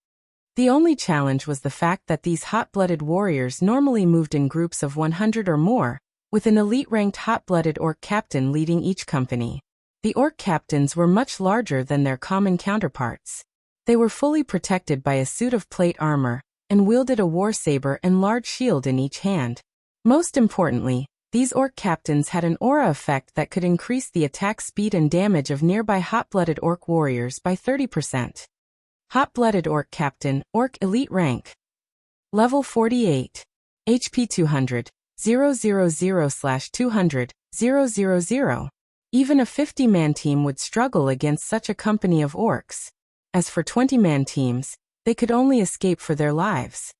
The only challenge was the fact that these hot-blooded warriors normally moved in groups of 100 or more, with an elite-ranked hot-blooded orc captain leading each company. The orc captains were much larger than their common counterparts. They were fully protected by a suit of plate armor, and wielded a war saber and large shield in each hand. Most importantly, these orc captains had an aura effect that could increase the attack speed and damage of nearby hot-blooded orc warriors by 30%. Hot-blooded orc captain, orc elite rank. Level 48. HP 200, 000/200, 000. Even a 50-man team would struggle against such a company of orcs. As for 20-man teams, they could only escape for their lives.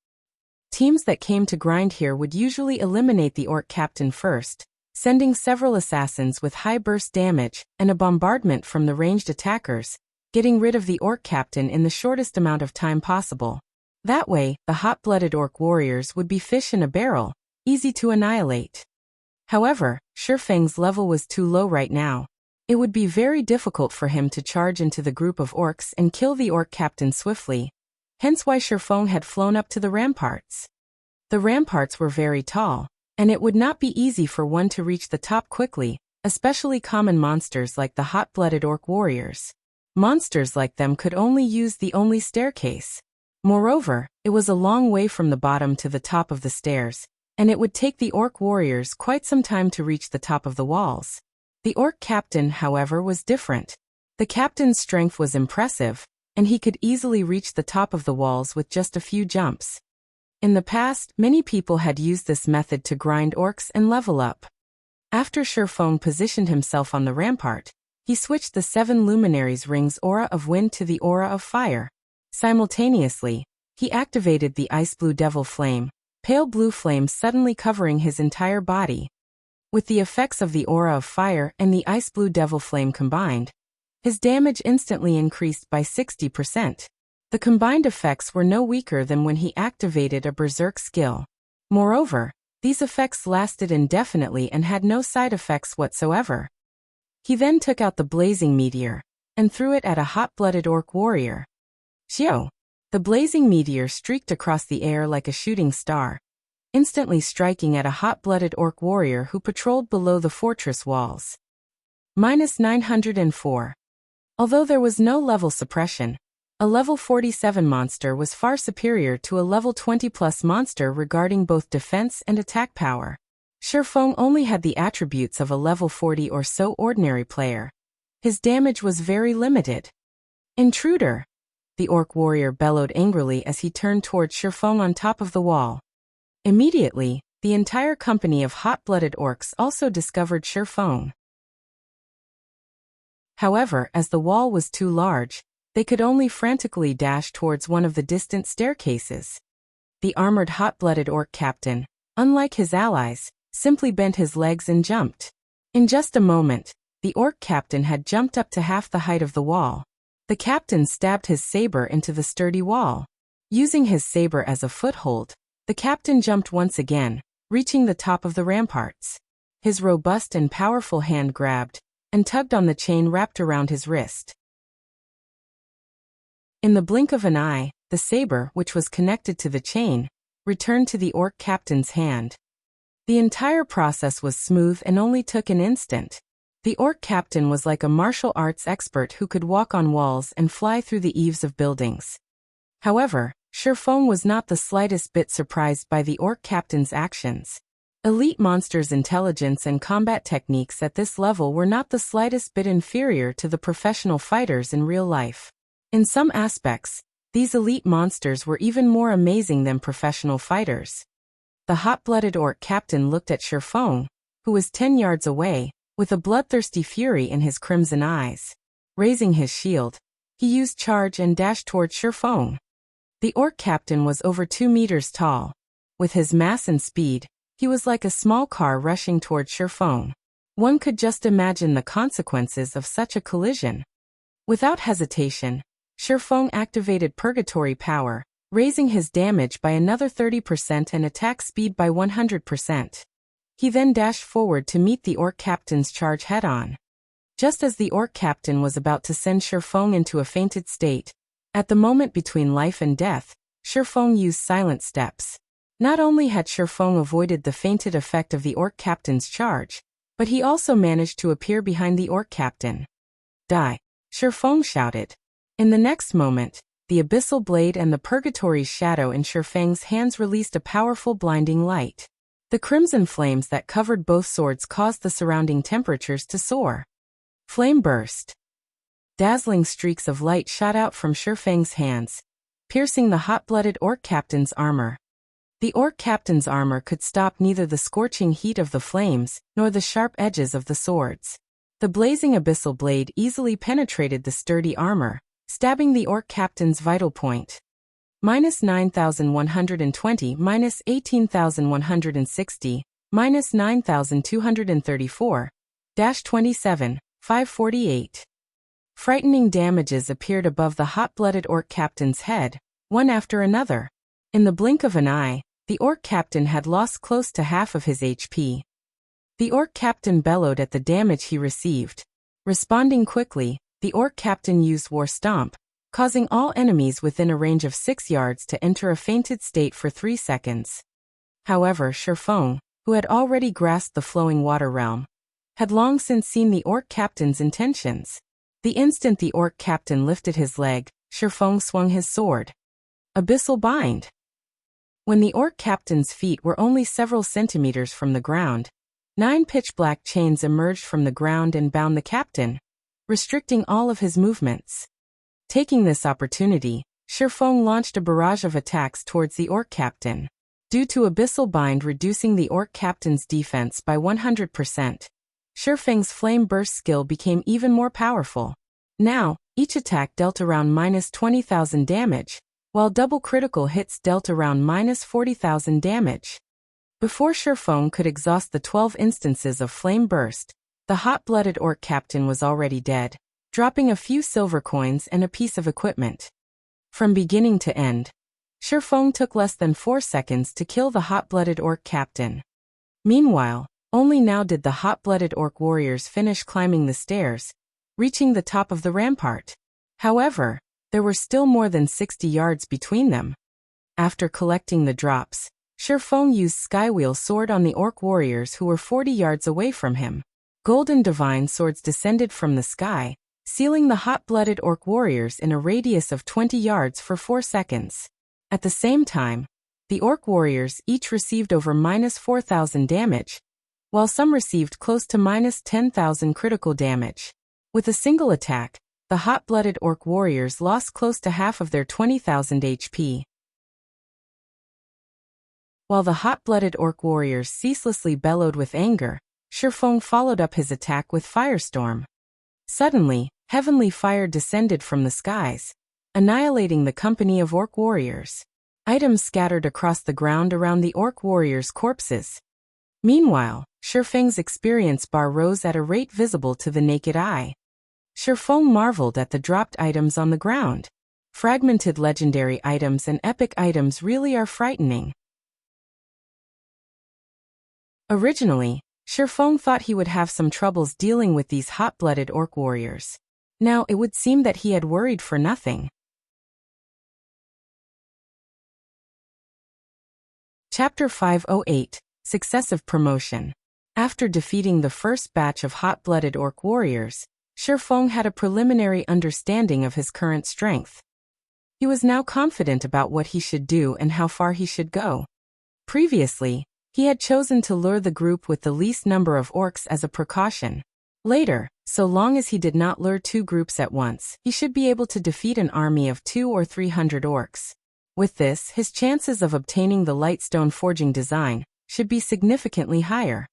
Teams that came to grind here would usually eliminate the orc captain first, sending several assassins with high burst damage and a bombardment from the ranged attackers, getting rid of the orc captain in the shortest amount of time possible. That way, the hot-blooded orc warriors would be fish in a barrel, easy to annihilate. However, Shifeng's level was too low right now. It would be very difficult for him to charge into the group of orcs and kill the orc captain swiftly, hence why Shifeng had flown up to the ramparts. The ramparts were very tall, and it would not be easy for one to reach the top quickly, especially common monsters like the hot-blooded orc warriors. Monsters like them could only use the only staircase. Moreover, it was a long way from the bottom to the top of the stairs, and it would take the orc warriors quite some time to reach the top of the walls. The orc captain, however, was different. The captain's strength was impressive, and he could easily reach the top of the walls with just a few jumps. In the past, many people had used this method to grind orcs and level up. After Shifeng positioned himself on the rampart, he switched the 7 luminaries ring's aura of wind to the aura of fire. Simultaneously, he activated the ice blue devil flame, pale blue flame suddenly covering his entire body. With the effects of the aura of fire and the ice blue devil flame combined, his damage instantly increased by 60%. The combined effects were no weaker than when he activated a berserk skill. Moreover, these effects lasted indefinitely and had no side effects whatsoever. He then took out the blazing meteor and threw it at a hot-blooded orc warrior. Shio! The blazing meteor streaked across the air like a shooting star, instantly striking at a hot-blooded orc warrior who patrolled below the fortress walls. -904. Although there was no level suppression, a level 47 monster was far superior to a level 20+ monster regarding both defense and attack power. Shifeng only had the attributes of a level 40 or so ordinary player. His damage was very limited. Intruder! The orc warrior bellowed angrily as he turned towards Shifeng on top of the wall. Immediately, the entire company of hot-blooded orcs also discovered Shifeng. However, as the wall was too large, they could only frantically dash towards one of the distant staircases. The armored hot-blooded orc captain, unlike his allies, simply bent his legs and jumped. In just a moment, the orc captain had jumped up to half the height of the wall. The captain stabbed his saber into the sturdy wall. Using his saber as a foothold, the captain jumped once again, reaching the top of the ramparts. His robust and powerful hand grabbed and tugged on the chain wrapped around his wrist. In the blink of an eye, the saber, which was connected to the chain, returned to the orc captain's hand. The entire process was smooth and only took an instant. The orc captain was like a martial arts expert who could walk on walls and fly through the eaves of buildings. However, Shifeng was not the slightest bit surprised by the orc captain's actions. Elite monsters' intelligence and combat techniques at this level were not the slightest bit inferior to the professional fighters in real life. In some aspects, these elite monsters were even more amazing than professional fighters. The hot-blooded orc captain looked at Shifeng, who was 10 yards away, with a bloodthirsty fury in his crimson eyes. Raising his shield, he used charge and dashed toward Shifeng. The orc captain was over 2 meters tall. With his mass and speed, he was like a small car rushing toward Shifeng. One could just imagine the consequences of such a collision. Without hesitation, Shifeng activated Purgatory Power, raising his damage by another 30% and attack speed by 100%. He then dashed forward to meet the orc captain's charge head-on. Just as the orc captain was about to send Shifeng into a fainted state, at the moment between life and death, Shifeng used silent steps. Not only had Shifeng avoided the fainted effect of the orc captain's charge, but he also managed to appear behind the orc captain. "Die!" Shifeng shouted. In the next moment, the abyssal blade and the purgatory's shadow in Shifeng's hands released a powerful blinding light. The crimson flames that covered both swords caused the surrounding temperatures to soar. Flame burst. Dazzling streaks of light shot out from Shifeng's hands, piercing the hot-blooded orc captain's armor. The orc captain's armor could stop neither the scorching heat of the flames nor the sharp edges of the swords. The blazing abyssal blade easily penetrated the sturdy armor, stabbing the orc captain's vital point. -9,120, -18,160, -9,234, -27, 548. Frightening damages appeared above the hot-blooded orc captain's head, one after another. In the blink of an eye, the orc captain had lost close to half of his HP. The orc captain bellowed at the damage he received. Responding quickly, the orc captain used War Stomp, causing all enemies within a range of 6 yards to enter a fainted state for 3 seconds. However, Shifeng, who had already grasped the flowing water realm, had long since seen the orc captain's intentions. The instant the orc captain lifted his leg, Shifeng swung his sword. Abyssal Bind. When the orc captain's feet were only several centimeters from the ground, 9 pitch-black chains emerged from the ground and bound the captain, restricting all of his movements. Taking this opportunity, Shifeng launched a barrage of attacks towards the orc captain. Due to Abyssal Bind reducing the orc captain's defense by 100%, Shifeng's Flame Burst skill became even more powerful. Now, each attack dealt around -20,000 damage, while double critical hits dealt around -40,000 damage. Before Shifeng could exhaust the 12 instances of Flame Burst, the hot-blooded orc captain was already dead, dropping a few silver coins and a piece of equipment. From beginning to end, Shifeng took less than 4 seconds to kill the hot-blooded orc captain. Meanwhile, only now did the hot-blooded orc warriors finish climbing the stairs, reaching the top of the rampart. However, there were still more than 60 yards between them. After collecting the drops, Shifeng used Skywheel Sword on the orc warriors who were 40 yards away from him. Golden divine swords descended from the sky, sealing the hot-blooded orc warriors in a radius of 20 yards for 4 seconds. At the same time, the orc warriors each received over -4,000 damage, while some received close to -10,000 critical damage. With a single attack, the hot-blooded orc warriors lost close to half of their 20,000 HP. While the hot-blooded orc warriors ceaselessly bellowed with anger, Shifeng followed up his attack with firestorm. Suddenly, heavenly fire descended from the skies, annihilating the company of orc warriors. Items scattered across the ground around the orc warriors' corpses. Meanwhile, Shifeng's experience bar rose at a rate visible to the naked eye. Shifeng marveled at the dropped items on the ground. Fragmented legendary items and epic items really are frightening. Originally, Shifeng thought he would have some troubles dealing with these hot-blooded orc warriors. Now it would seem that he had worried for nothing. Chapter 508, Successive Promotion. After defeating the first batch of hot-blooded orc warriors, Shifeng had a preliminary understanding of his current strength. He was now confident about what he should do and how far he should go. Previously, he had chosen to lure the group with the least number of orcs as a precaution. Later, so long as he did not lure two groups at once, he should be able to defeat an army of 200 or 300 orcs. With this, his chances of obtaining the lightstone forging design should be significantly higher.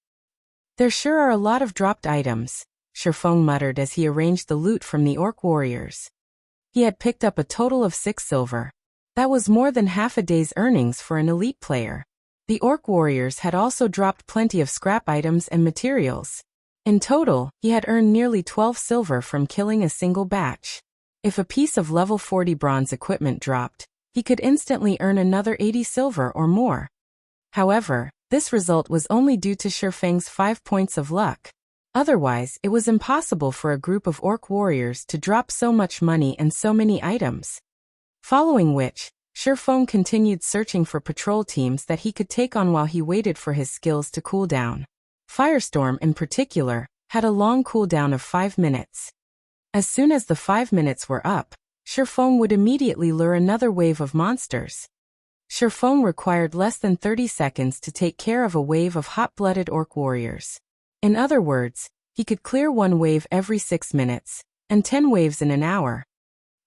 There sure are a lot of dropped items, Shifeng muttered as he arranged the loot from the orc warriors. He had picked up a total of 6 silver. That was more than half a day's earnings for an elite player. The orc warriors had also dropped plenty of scrap items and materials. In total, he had earned nearly 12 silver from killing a single batch. If a piece of level 40 bronze equipment dropped, he could instantly earn another 80 silver or more. However, this result was only due to Shifeng's 5 points of luck. Otherwise, it was impossible for a group of orc warriors to drop so much money and so many items. Following which, Shifeng continued searching for patrol teams that he could take on while he waited for his skills to cool down. Firestorm, in particular, had a long cooldown of 5 minutes. As soon as the 5 minutes were up, Shifeng would immediately lure another wave of monsters. Shifeng required less than 30 seconds to take care of a wave of hot-blooded orc warriors. In other words, he could clear 1 wave every 6 minutes, and 10 waves in an hour.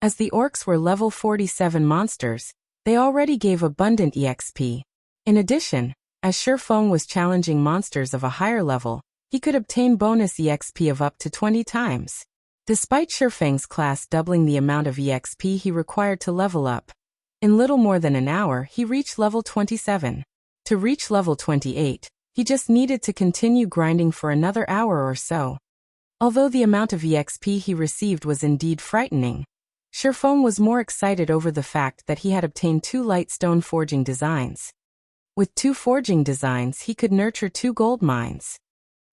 As the orcs were level 47 monsters, they already gave abundant EXP. In addition, as Shifeng was challenging monsters of a higher level, he could obtain bonus EXP of up to 20 times. Despite Shifeng's class doubling the amount of EXP he required to level up, in little more than an hour he reached level 27. To reach level 28, he just needed to continue grinding for another hour or so. Although the amount of EXP he received was indeed frightening, Shifeng was more excited over the fact that he had obtained 2 lightstone forging designs. With 2 forging designs he could nurture 2 gold mines.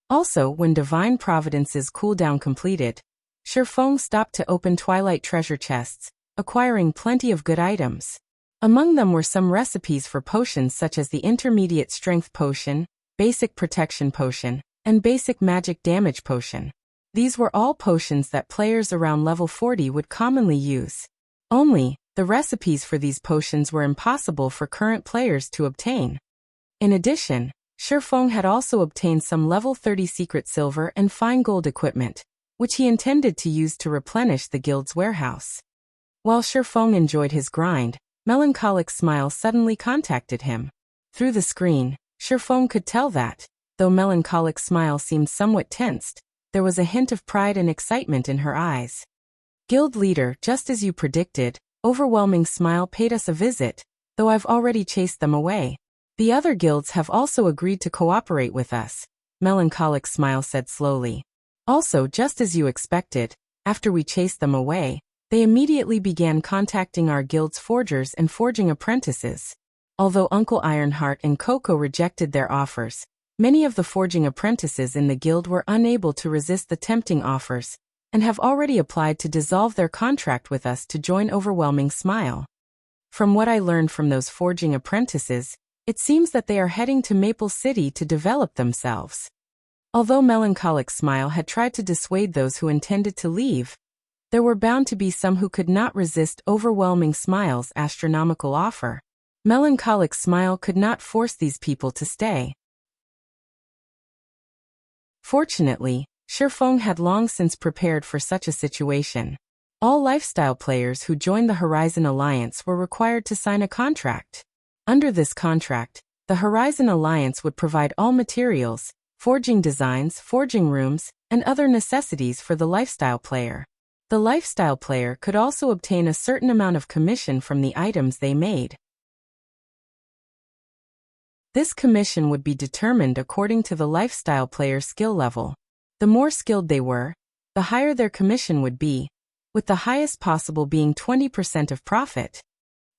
Also, when Divine Providence's cooldown completed, Shifeng stopped to open Twilight treasure chests, acquiring plenty of good items. Among them were some recipes for potions such as the Intermediate Strength Potion, Basic Protection Potion, and Basic Magic Damage Potion. These were all potions that players around level 40 would commonly use. Only, the recipes for these potions were impossible for current players to obtain. In addition, Shifeng had also obtained some level 30 secret silver and fine gold equipment, which he intended to use to replenish the guild's warehouse. While Shifeng enjoyed his grind, Melancholic Smile suddenly contacted him. Through the screen, Shifeng could tell that, though Melancholic Smile seemed somewhat tensed, there was a hint of pride and excitement in her eyes. Guild leader, just as you predicted, Overwhelming Smile paid us a visit, though I've already chased them away. The other guilds have also agreed to cooperate with us, Melancholic Smile said slowly. Also, just as you expected, after we chased them away, they immediately began contacting our guild's forgers and forging apprentices. Although Uncle Ironheart and Coco rejected their offers, many of the forging apprentices in the guild were unable to resist the tempting offers, and have already applied to dissolve their contract with us to join Overwhelming Smile. From what I learned from those forging apprentices, it seems that they are heading to Maple City to develop themselves. Although Melancholic Smile had tried to dissuade those who intended to leave, there were bound to be some who could not resist Overwhelming Smile's astronomical offer. Melancholic Smile could not force these people to stay. Fortunately, Shifeng had long since prepared for such a situation. All lifestyle players who joined the Horizon Alliance were required to sign a contract. Under this contract, the Horizon Alliance would provide all materials, forging designs, forging rooms, and other necessities for the lifestyle player. The lifestyle player could also obtain a certain amount of commission from the items they made. This commission would be determined according to the lifestyle player's skill level. The more skilled they were, the higher their commission would be, with the highest possible being 20% of profit.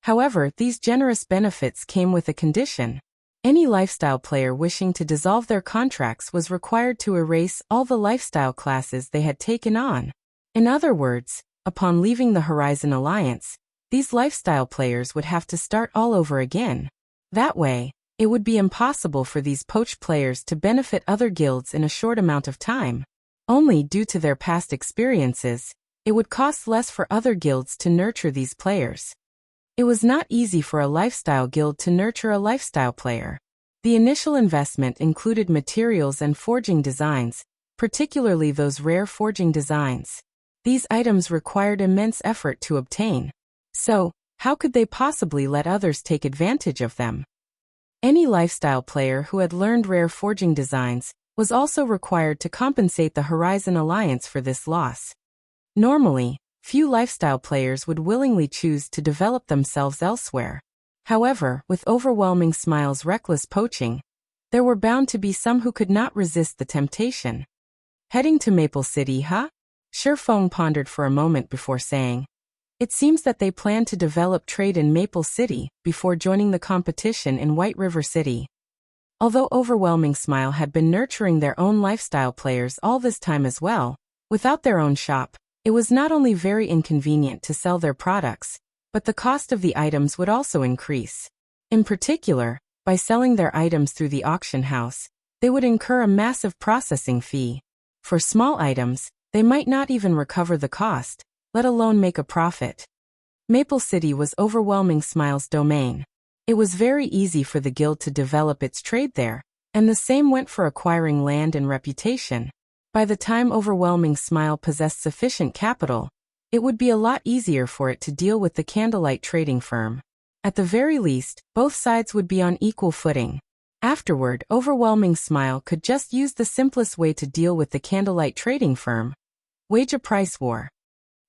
However, these generous benefits came with a condition. Any lifestyle player wishing to dissolve their contracts was required to erase all the lifestyle classes they had taken on. In other words, upon leaving the Horizon Alliance, these lifestyle players would have to start all over again. That way, it would be impossible for these poached players to benefit other guilds in a short amount of time. Only due to their past experiences, it would cost less for other guilds to nurture these players. It was not easy for a lifestyle guild to nurture a lifestyle player. The initial investment included materials and forging designs, particularly those rare forging designs. These items required immense effort to obtain. So, how could they possibly let others take advantage of them? Any lifestyle player who had learned rare forging designs was also required to compensate the Horizon Alliance for this loss. Normally, few lifestyle players would willingly choose to develop themselves elsewhere. However, with Overwhelming Smile's reckless poaching, there were bound to be some who could not resist the temptation. Heading to Maple City, huh? Shifeng pondered for a moment before saying, "It seems that they plan to develop trade in Maple City before joining the competition in White River City." Although Overwhelming Smile had been nurturing their own lifestyle players all this time as well, without their own shop, it was not only very inconvenient to sell their products, but the cost of the items would also increase. In particular, by selling their items through the auction house, they would incur a massive processing fee. For small items, they might not even recover the cost, let alone make a profit. Maple City was Overwhelming Smile's domain. It was very easy for the guild to develop its trade there, and the same went for acquiring land and reputation. By the time Overwhelming Smile possessed sufficient capital, it would be a lot easier for it to deal with the Candlelight trading firm. At the very least, both sides would be on equal footing. Afterward, Overwhelming Smile could just use the simplest way to deal with the Candlelight trading firm: wage a price war.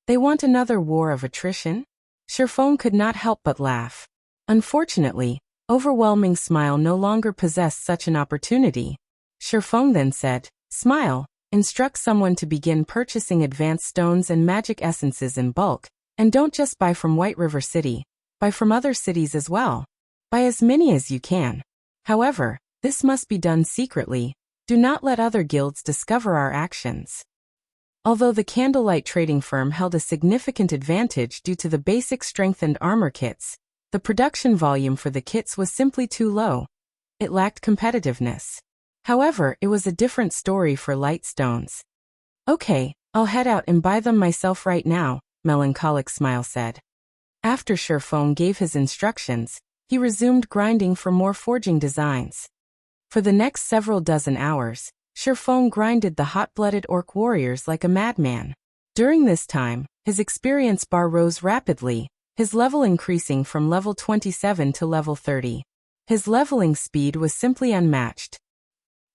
They want another war of attrition? Shifeng could not help but laugh. Unfortunately, Overwhelming Smile no longer possessed such an opportunity. Shifeng then said, "Smile, instruct someone to begin purchasing advanced stones and magic essences in bulk, and don't just buy from White River City, buy from other cities as well. Buy as many as you can. However, this must be done secretly. Do not let other guilds discover our actions." Although the Candlelight trading firm held a significant advantage due to the basic strengthened armor kits, the production volume for the kits was simply too low. It lacked competitiveness. However, it was a different story for light stones. "Okay, I'll head out and buy them myself right now," Melancholic Smile said. After Shifeng gave his instructions, he resumed grinding for more forging designs. For the next several dozen hours, Shifeng grinded the hot-blooded orc warriors like a madman. During this time, his experience bar rose rapidly, his level increasing from level 27 to level 30. His leveling speed was simply unmatched.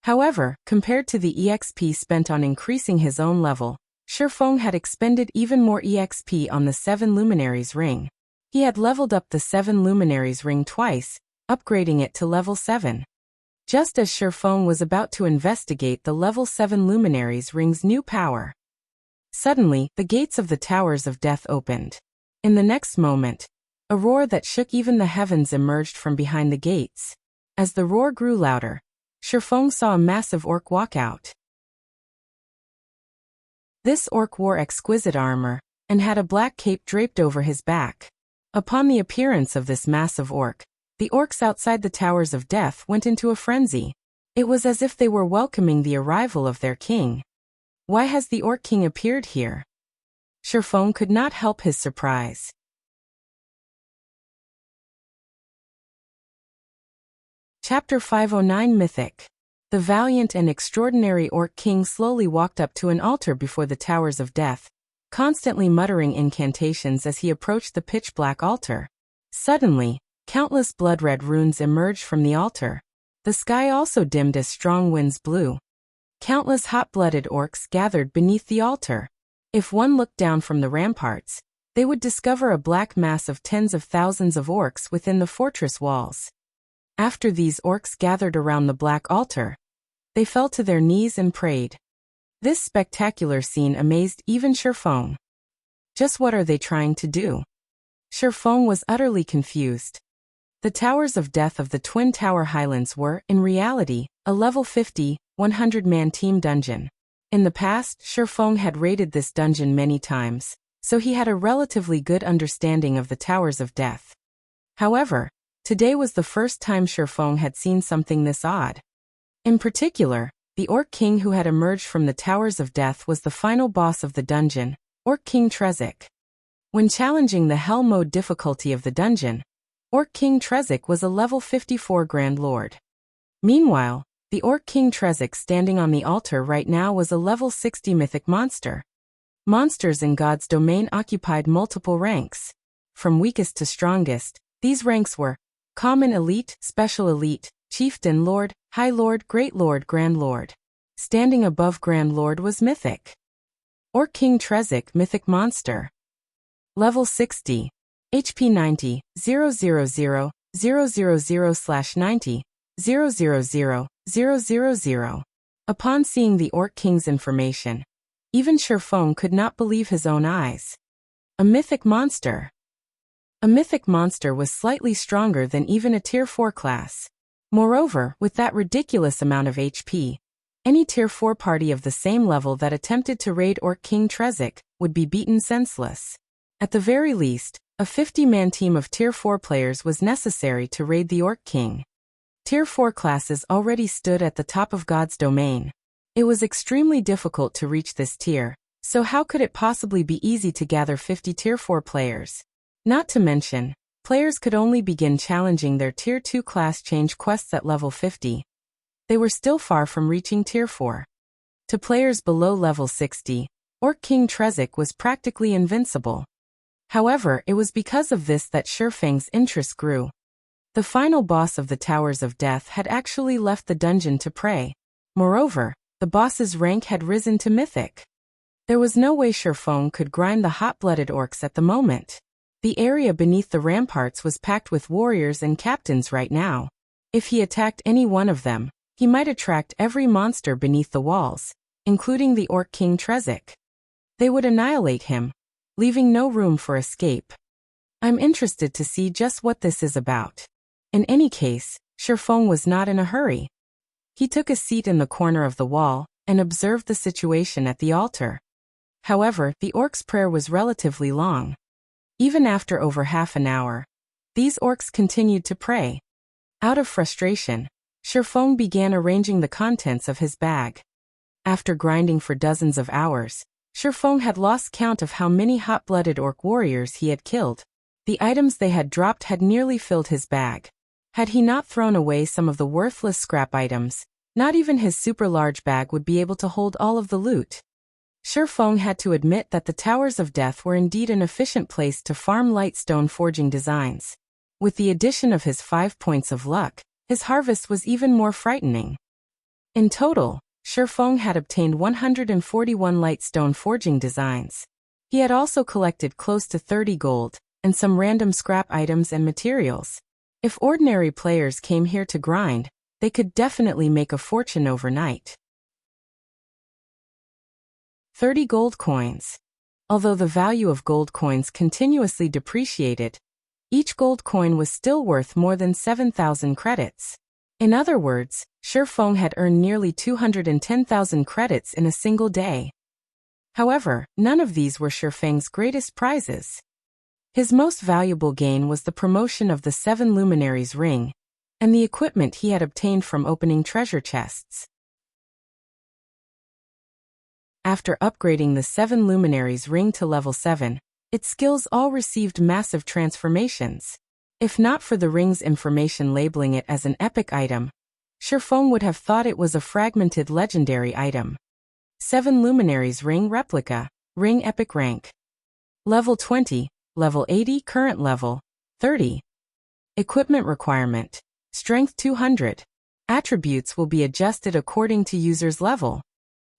However, compared to the EXP spent on increasing his own level, Shifeng had expended even more EXP on the 7 Luminaries ring. He had leveled up the 7 Luminaries ring twice, upgrading it to level 7. Just as Shifeng was about to investigate the level 7 Luminaries ring's new power, suddenly, the gates of the Towers of Death opened. In the next moment, a roar that shook even the heavens emerged from behind the gates. As the roar grew louder, Shifeng saw a massive orc walk out. This orc wore exquisite armor, and had a black cape draped over his back. Upon the appearance of this massive orc, the orcs outside the Towers of Death went into a frenzy. It was as if they were welcoming the arrival of their king. "Why has the Orc King appeared here?" Shifeng could not help his surprise. Chapter 509 Mythic. The valiant and extraordinary Orc King slowly walked up to an altar before the Towers of Death, constantly muttering incantations as he approached the pitch-black altar. Suddenly, Countless blood-red runes emerged from the altar. The sky also dimmed as strong winds blew. Countless hot-blooded orcs gathered beneath the altar. If one looked down from the ramparts, they would discover a black mass of tens of thousands of orcs within the fortress walls. After these orcs gathered around the black altar, they fell to their knees and prayed. This spectacular scene amazed even Shifeng. Just what are they trying to do? Shifeng was utterly confused. The Towers of Death of the Twin Tower Highlands were, in reality, a level 50, 100-man team dungeon. In the past, Shifeng had raided this dungeon many times, so he had a relatively good understanding of the Towers of Death. However, today was the first time Shifeng had seen something this odd. In particular, the Orc King who had emerged from the Towers of Death was the final boss of the dungeon, Orc King Trezek. When challenging the Hell mode difficulty of the dungeon, Orc King Trezek was a level 54 Grand Lord. Meanwhile, the Orc King Trezek standing on the altar right now was a level 60 mythic monster. Monsters in God's domain occupied multiple ranks. From weakest to strongest, these ranks were Common Elite, Special Elite, Chieftain Lord, High Lord, Great Lord, Grand Lord. Standing above Grand Lord was Mythic. Orc King Trezek, Mythic Monster. Level 60. HP 90, 000, 000/90, 000, Upon seeing the Orc King's information, even Shifeng could not believe his own eyes. A mythic monster. A mythic monster was slightly stronger than even a Tier 4 class. Moreover, with that ridiculous amount of HP, any Tier 4 party of the same level that attempted to raid Orc King Trezek would be beaten senseless. At the very least, a 50-man team of Tier 4 players was necessary to raid the Orc King. Tier 4 classes already stood at the top of God's domain. It was extremely difficult to reach this tier, so how could it possibly be easy to gather 50 Tier 4 players? Not to mention, players could only begin challenging their Tier 2 class change quests at level 50. They were still far from reaching Tier 4. To players below level 60, Orc King Trezek was practically invincible. However, it was because of this that Shifeng's interest grew. The final boss of the Towers of Death had actually left the dungeon to pray. Moreover, the boss's rank had risen to Mythic. There was no way Shifeng could grind the hot-blooded orcs at the moment. The area beneath the ramparts was packed with warriors and captains right now. If he attacked any one of them, he might attract every monster beneath the walls, including the Orc King Trezek. They would annihilate him, leaving no room for escape. I'm interested to see just what this is about. In any case, Shifeng was not in a hurry. He took a seat in the corner of the wall and observed the situation at the altar. However, the orc's prayer was relatively long. Even after over half an hour, these orcs continued to pray. Out of frustration, Shifeng began arranging the contents of his bag. After grinding for dozens of hours, Shifeng had lost count of how many hot-blooded orc warriors he had killed. The items they had dropped had nearly filled his bag. Had he not thrown away some of the worthless scrap items, not even his super-large bag would be able to hold all of the loot. Shifeng had to admit that the Towers of Death were indeed an efficient place to farm lightstone forging designs. With the addition of his 5 points of luck, his harvest was even more frightening. In total, Shifeng had obtained 141 lightstone forging designs. He had also collected close to 30 gold, and some random scrap items and materials. If ordinary players came here to grind, they could definitely make a fortune overnight. 30 gold coins. Although the value of gold coins continuously depreciated, each gold coin was still worth more than 7,000 credits. In other words, Shifeng had earned nearly 210,000 credits in a single day. However, none of these were Shifeng's greatest prizes. His most valuable gain was the promotion of the 7 Luminaries ring, and the equipment he had obtained from opening treasure chests. After upgrading the 7 Luminaries ring to level 7, its skills all received massive transformations. If not for the ring's information labeling it as an epic item, Shifeng would have thought it was a fragmented legendary item. 7 Luminaries ring replica, ring epic rank. Level 20, level 80 current level, 30. Equipment requirement. Strength 200. Attributes will be adjusted according to user's level.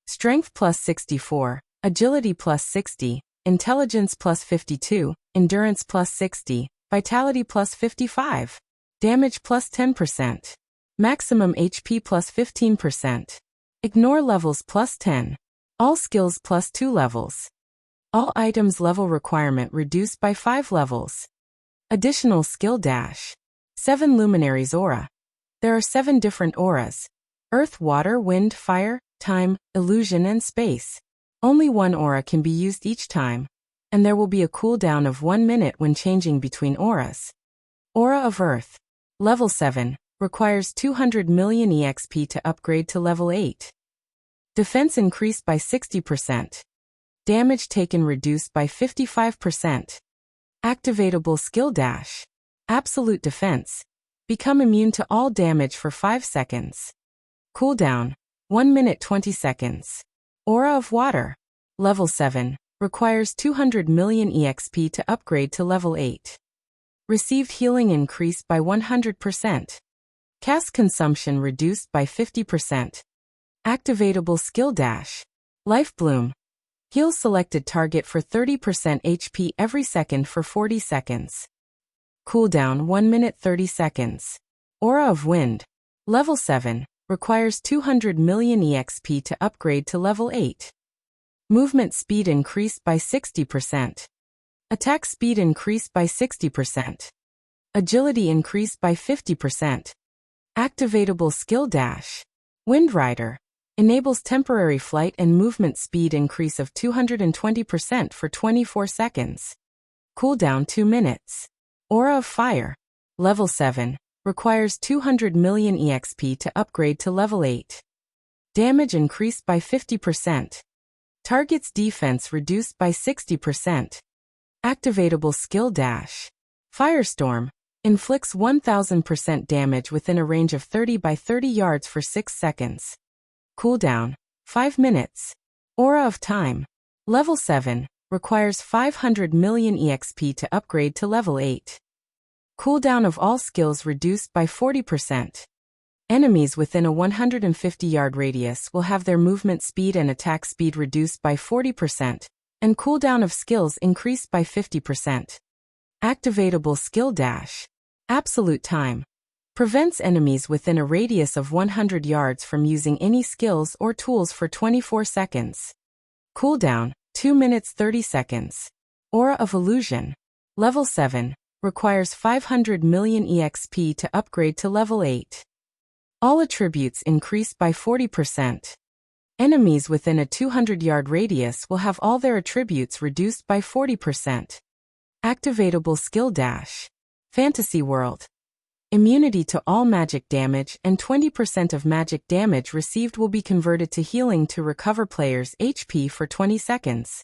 Strength plus 64, Agility plus 60, Intelligence plus 52, Endurance plus 60, Vitality plus 55. Damage plus 10%. Maximum HP plus 15%. Ignore levels plus 10. All skills plus 2 levels. All items level requirement reduced by 5 levels. Additional skill dash. 7 Luminaries aura. There are 7 different auras. Earth, water, wind, fire, time, illusion and space. Only one aura can be used each time, and there will be a cooldown of 1 minute when changing between auras. Aura of Earth. Level 7, requires 200 million EXP to upgrade to level 8. Defense increased by 60%. Damage taken reduced by 55%. Activatable skill dash. Absolute defense. Become immune to all damage for 5 seconds. Cooldown, 1 minute 20 seconds. Aura of Water. Level 7, requires 200 million EXP to upgrade to level 8. Received healing increased by 100%. Cast consumption reduced by 50%. Activatable skill dash. Life Bloom. Heal selected target for 30% HP every second for 40 seconds. Cooldown 1 minute 30 seconds. Aura of Wind. Level 7, requires 200 million EXP to upgrade to level 8. Movement speed increased by 60%. Attack speed increased by 60%. Agility increased by 50%. Activatable skill dash. Wind Rider. Enables temporary flight and movement speed increase of 220% for 24 seconds. Cooldown 2 minutes. Aura of Fire. Level 7, requires 200 million EXP to upgrade to level 8. Damage increased by 50%. Target's defense reduced by 60%. Activatable skill dash. Firestorm. Inflicts 1000% damage within a range of 30 by 30 yards for 6 seconds. Cooldown, 5 minutes. Aura of Time. Level 7, requires 500 million EXP to upgrade to level 8. Cooldown of all skills reduced by 40%. Enemies within a 150-yard radius will have their movement speed and attack speed reduced by 40%, and cooldown of skills increased by 50%. Activatable skill dash. Absolute Time. Prevents enemies within a radius of 100 yards from using any skills or tools for 24 seconds. Cooldown, 2 minutes 30 seconds. Aura of Illusion. Level 7, requires 500 million EXP to upgrade to level 8. All attributes increased by 40%. Enemies within a 200-yard radius will have all their attributes reduced by 40%. Activatable skill dash. Fantasy World. Immunity to all magic damage and 20% of magic damage received will be converted to healing to recover players' HP for 20 seconds.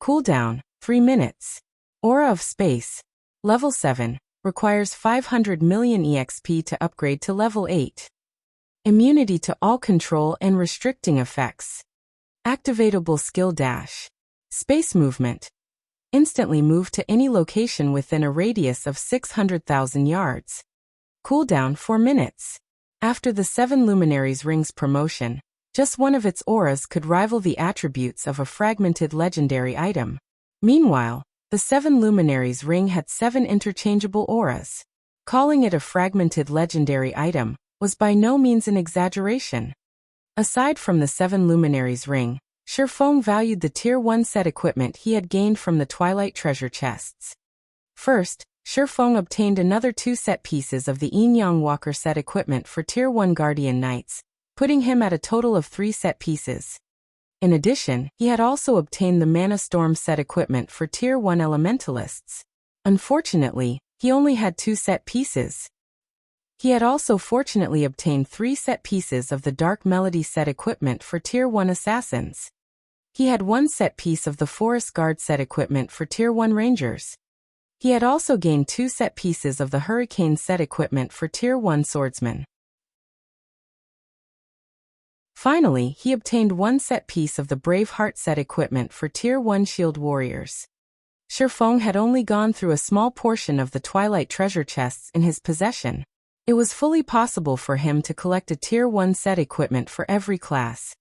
Cooldown, 3 minutes. Aura of Space. Level 7, requires 500 million EXP to upgrade to level 8. Immunity to all control and restricting effects. Activatable skill dash. Space Movement. Instantly move to any location within a radius of 600,000 yards. Cooldown 4 minutes. After the 7 Luminaries Rings promotion, just one of its auras could rival the attributes of a fragmented legendary item. Meanwhile, the 7 Luminaries Ring had 7 interchangeable auras. Calling it a fragmented legendary item was by no means an exaggeration. Aside from the 7 Luminaries Ring, Shifeng valued the Tier 1 set equipment he had gained from the Twilight treasure chests. First, Shifeng obtained another 2 set pieces of the Yin-Yang Walker set equipment for Tier 1 Guardian Knights, putting him at a total of 3 set pieces. In addition, he had also obtained the Mana Storm set equipment for Tier 1 Elementalists. Unfortunately, he only had 2 set pieces. He had also fortunately obtained 3 set pieces of the Dark Melody set equipment for Tier 1 Assassins. He had 1 set piece of the Forest Guard set equipment for Tier 1 Rangers. He had also gained 2 set pieces of the Hurricane set equipment for Tier 1 Swordsmen. Finally, he obtained 1 set piece of the Brave Heart set equipment for Tier 1 Shield Warriors. Feng had only gone through a small portion of the Twilight treasure chests in his possession. It was fully possible for him to collect a Tier 1 set equipment for every class.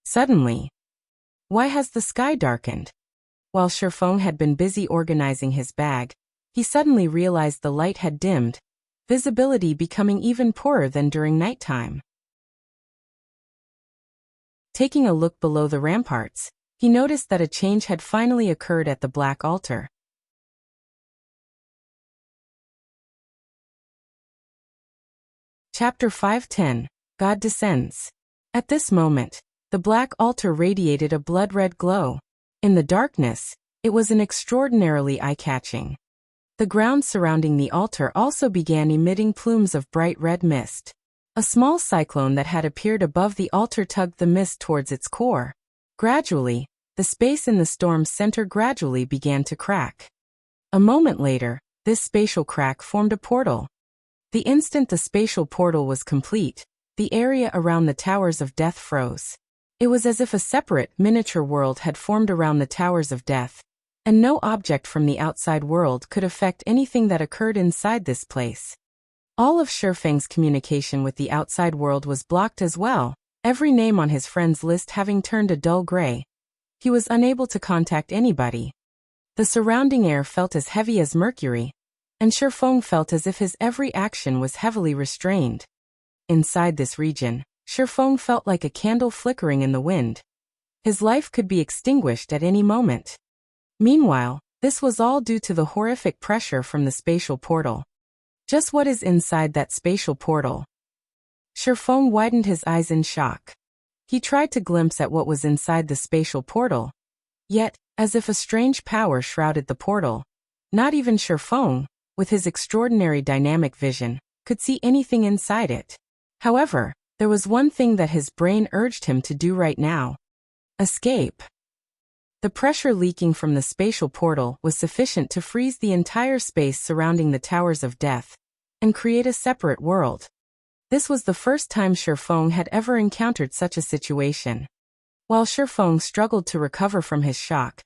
Suddenly, why has the sky darkened? While Feng had been busy organizing his bag, he suddenly realized the light had dimmed, visibility becoming even poorer than during nighttime. Taking a look below the ramparts, he noticed that a change had finally occurred at the Black Altar. Chapter 510, God Descends. At this moment, the Black Altar radiated a blood-red glow. In the darkness, it was an extraordinarily eye-catching. The ground surrounding the altar also began emitting plumes of bright red mist. A small cyclone that had appeared above the altar tugged the mist towards its core. Gradually, the space in the storm's center gradually began to crack. A moment later, this spatial crack formed a portal. The instant the spatial portal was complete, the area around the Towers of Death froze. It was as if a separate, miniature world had formed around the Towers of Death, and no object from the outside world could affect anything that occurred inside this place. All of Feng's communication with the outside world was blocked as well, every name on his friends list having turned a dull gray. He was unable to contact anybody. The surrounding air felt as heavy as mercury, and Feng felt as if his every action was heavily restrained. Inside this region, Feng felt like a candle flickering in the wind. His life could be extinguished at any moment. Meanwhile, this was all due to the horrific pressure from the spatial portal. Just what is inside that spatial portal? Feng widened his eyes in shock. He tried to glimpse at what was inside the spatial portal. Yet, as if a strange power shrouded the portal, not even Feng, with his extraordinary dynamic vision, could see anything inside it. However, there was one thing that his brain urged him to do right now. Escape. The pressure leaking from the spatial portal was sufficient to freeze the entire space surrounding the Towers of Death and create a separate world. This was the first time Feng had ever encountered such a situation. While Feng struggled to recover from his shock,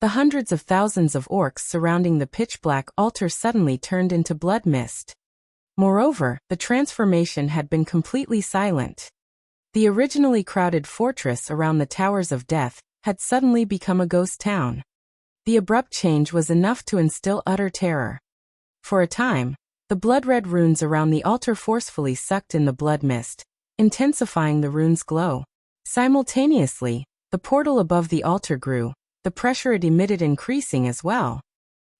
the hundreds of thousands of orcs surrounding the pitch-black altar suddenly turned into blood mist. Moreover, the transformation had been completely silent. The originally crowded fortress around the Towers of Death had suddenly become a ghost town. The abrupt change was enough to instill utter terror. For a time, the blood-red runes around the altar forcefully sucked in the blood mist, intensifying the rune's glow. Simultaneously, the portal above the altar grew, the pressure it emitted increasing as well.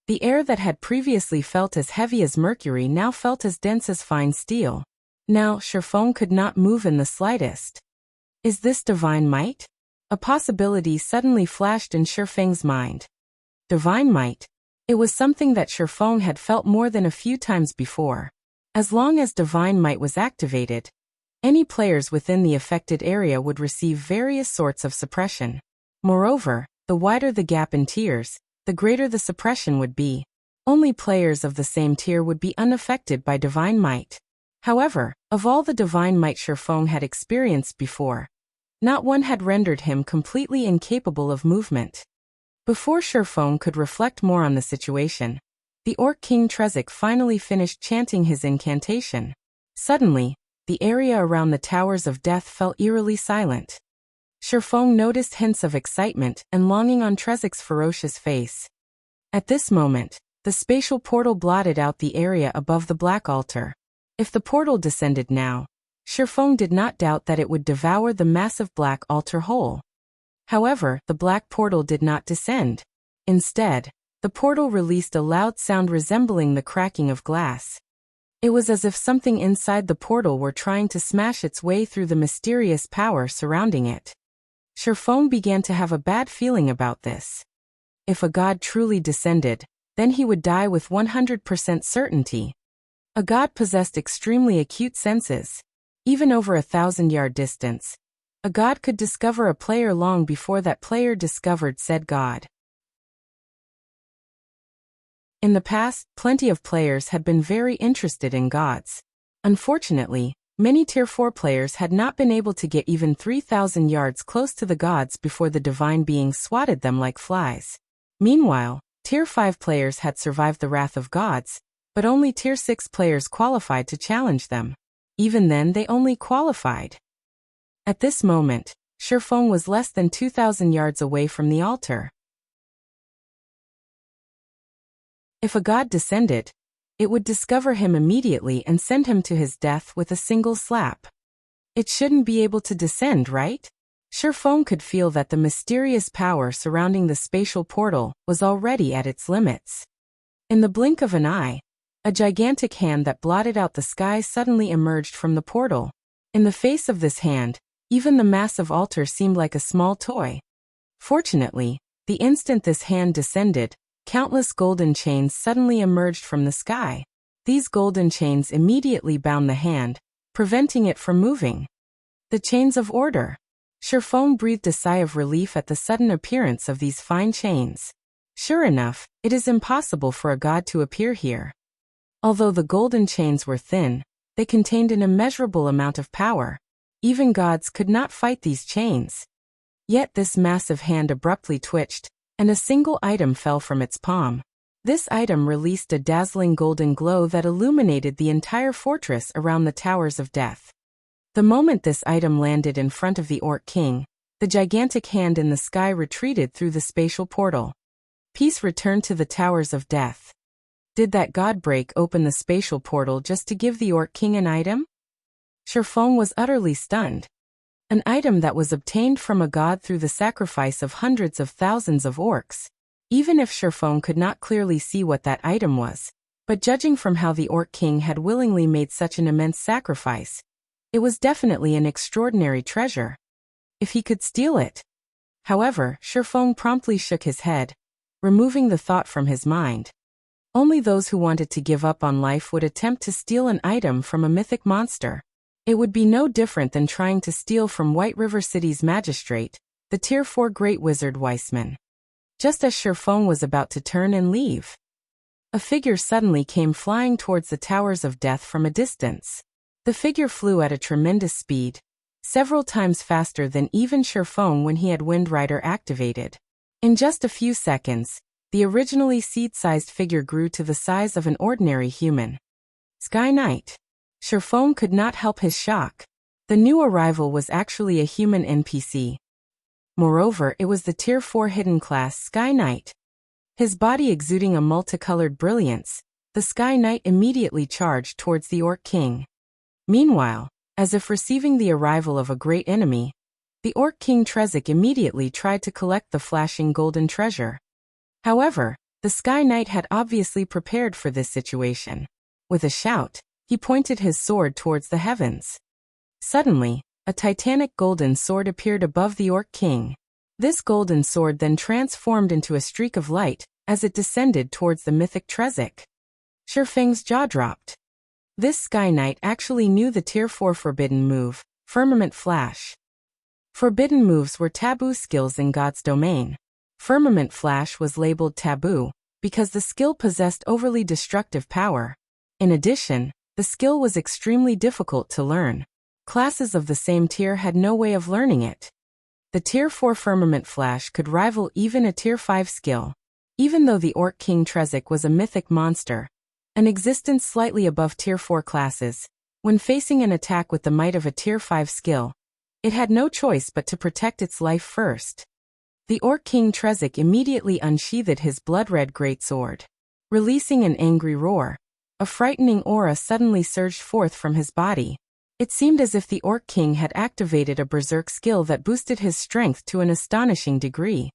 The air that had previously felt as heavy as mercury now felt as dense as fine steel. Now, Feng could not move in the slightest. Is this divine might? A possibility suddenly flashed in Feng's mind. Divine might. It was something that Feng had felt more than a few times before. As long as divine might was activated, any players within the affected area would receive various sorts of suppression. Moreover, the wider the gap in tiers, the greater the suppression would be. Only players of the same tier would be unaffected by divine might. However, of all the divine might Feng had experienced before, not one had rendered him completely incapable of movement. Before Feng could reflect more on the situation, the Orc King Trezek finally finished chanting his incantation. Suddenly, the area around the Towers of Death fell eerily silent. Feng noticed hints of excitement and longing on Trezek's ferocious face. At this moment, the spatial portal blotted out the area above the Black Altar. If the portal descended now, Feng did not doubt that it would devour the massive Black Altar whole. However, the black portal did not descend. Instead, the portal released a loud sound resembling the cracking of glass. It was as if something inside the portal were trying to smash its way through the mysterious power surrounding it. Feng began to have a bad feeling about this. If a god truly descended, then he would die with 100% certainty. A god possessed extremely acute senses. Even over 1,000-yard distance, a god could discover a player long before that player discovered said god. In the past, plenty of players had been very interested in gods. Unfortunately, many Tier 4 players had not been able to get even 3,000 yards close to the gods before the divine beings swatted them like flies. Meanwhile, Tier 5 players had survived the wrath of gods, but only Tier 6 players qualified to challenge them. Even then they only qualified. At this moment, Shifeng was less than 2,000 yards away from the altar. If a god descended, it would discover him immediately and send him to his death with a single slap. It shouldn't be able to descend, right? Shifeng could feel that the mysterious power surrounding the spatial portal was already at its limits. In the blink of an eye, a gigantic hand that blotted out the sky suddenly emerged from the portal. In the face of this hand, even the massive altar seemed like a small toy. Fortunately, the instant this hand descended, countless golden chains suddenly emerged from the sky. These golden chains immediately bound the hand, preventing it from moving. The chains of order. Shifeng breathed a sigh of relief at the sudden appearance of these fine chains. Sure enough, it is impossible for a god to appear here. Although the golden chains were thin, they contained an immeasurable amount of power. Even gods could not fight these chains. Yet this massive hand abruptly twitched, and a single item fell from its palm. This item released a dazzling golden glow that illuminated the entire fortress around the Towers of Death. The moment this item landed in front of the Orc King, the gigantic hand in the sky retreated through the spatial portal. Peace returned to the Towers of Death. Did that god break open the spatial portal just to give the Orc King an item? Shifeng was utterly stunned. An item that was obtained from a god through the sacrifice of hundreds of thousands of orcs. Even if Shifeng could not clearly see what that item was, but judging from how the Orc King had willingly made such an immense sacrifice, it was definitely an extraordinary treasure. If he could steal it. However, Shifeng promptly shook his head, removing the thought from his mind. Only those who wanted to give up on life would attempt to steal an item from a mythic monster. It would be no different than trying to steal from White River City's magistrate, the Tier 4 Great Wizard Weissman. Just as Shifeng was about to turn and leave, a figure suddenly came flying towards the Towers of Death from a distance. The figure flew at a tremendous speed, several times faster than even Shifeng when he had Wind Rider activated. In just a few seconds, the originally seed-sized figure grew to the size of an ordinary human. Sky Knight. Shifeng could not help his shock. The new arrival was actually a human NPC. Moreover, it was the Tier 4 hidden class Sky Knight. His body exuding a multicolored brilliance, the Sky Knight immediately charged towards the Orc King. Meanwhile, as if receiving the arrival of a great enemy, the Orc King Trezek immediately tried to collect the flashing golden treasure. However, the Sky Knight had obviously prepared for this situation. With a shout, he pointed his sword towards the heavens. Suddenly, a titanic golden sword appeared above the Orc King. This golden sword then transformed into a streak of light as it descended towards the mythic Trezek. Shifeng's jaw dropped. This Sky Knight actually knew the Tier 4 forbidden move, Firmament Flash. Forbidden moves were taboo skills in God's domain. Firmament Flash was labeled taboo because the skill possessed overly destructive power. In addition, the skill was extremely difficult to learn. Classes of the same tier had no way of learning it. The Tier 4 Firmament Flash could rival even a Tier 5 skill. Even though the Orc King Trezek was a mythic monster, an existence slightly above Tier 4 classes, when facing an attack with the might of a Tier 5 skill, it had no choice but to protect its life first. The Orc King Trezek immediately unsheathed his blood-red greatsword. Releasing an angry roar, a frightening aura suddenly surged forth from his body. It seemed as if the Orc King had activated a berserk skill that boosted his strength to an astonishing degree.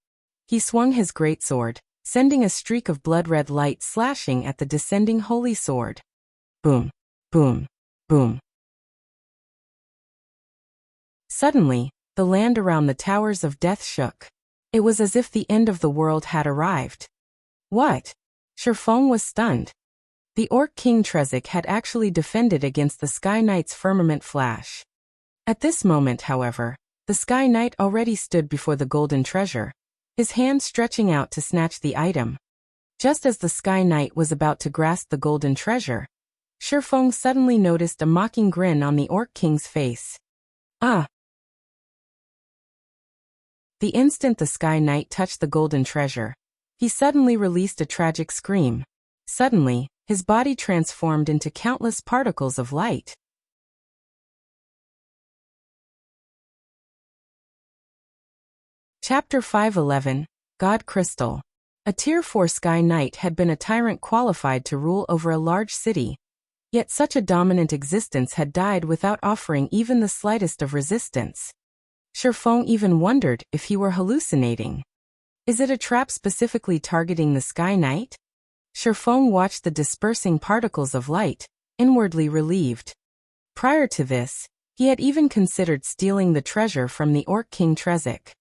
He swung his greatsword, sending a streak of blood-red light slashing at the descending holy sword. Boom, boom, boom. Suddenly, the land around the Towers of Death shook. It was as if the end of the world had arrived. What? Shifeng was stunned. The Orc King Trezek had actually defended against the Sky Knight's Firmament Flash. At this moment, however, the Sky Knight already stood before the golden treasure, his hand stretching out to snatch the item. Just as the Sky Knight was about to grasp the golden treasure, Shifeng suddenly noticed a mocking grin on the Orc King's face. Ah! The instant the Sky Knight touched the golden treasure, He suddenly released a tragic scream. Suddenly, his body transformed into countless particles of light. Chapter 511, God Crystal. A Tier 4 Sky Knight had been a tyrant qualified to rule over a large city. Yet such a dominant existence had died without offering even the slightest of resistance. Shifeng even wondered if he were hallucinating. Is it a trap specifically targeting the Sky Knight? Shifeng watched the dispersing particles of light, inwardly relieved. Prior to this, he had even considered stealing the treasure from the Orc King Trezek.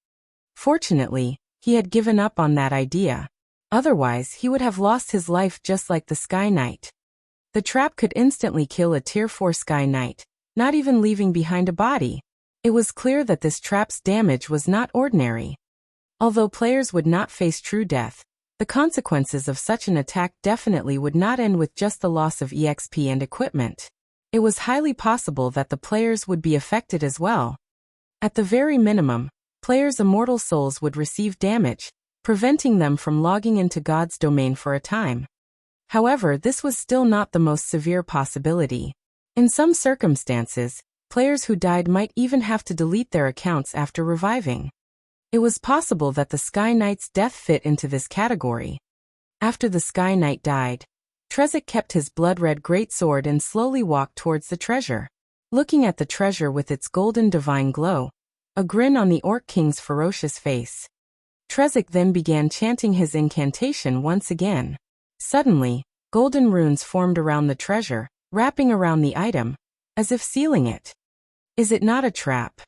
Fortunately, he had given up on that idea. Otherwise, he would have lost his life just like the Sky Knight. The trap could instantly kill a Tier 4 Sky Knight, not even leaving behind a body. It was clear that this trap's damage was not ordinary. Although players would not face true death, the consequences of such an attack definitely would not end with just the loss of EXP and equipment. It was highly possible that the players would be affected as well. At the very minimum, players' immortal souls would receive damage, preventing them from logging into God's domain for a time. However, this was still not the most severe possibility. In some circumstances, players who died might even have to delete their accounts after reviving. It was possible that the Sky Knight's death fit into this category. After the Sky Knight died, Trezek kept his blood-red greatsword and slowly walked towards the treasure. Looking at the treasure with its golden divine glow, a grin on the Orc King's ferocious face. Trezek then began chanting his incantation once again. Suddenly, golden runes formed around the treasure, wrapping around the item, as if sealing it. Is it not a trap?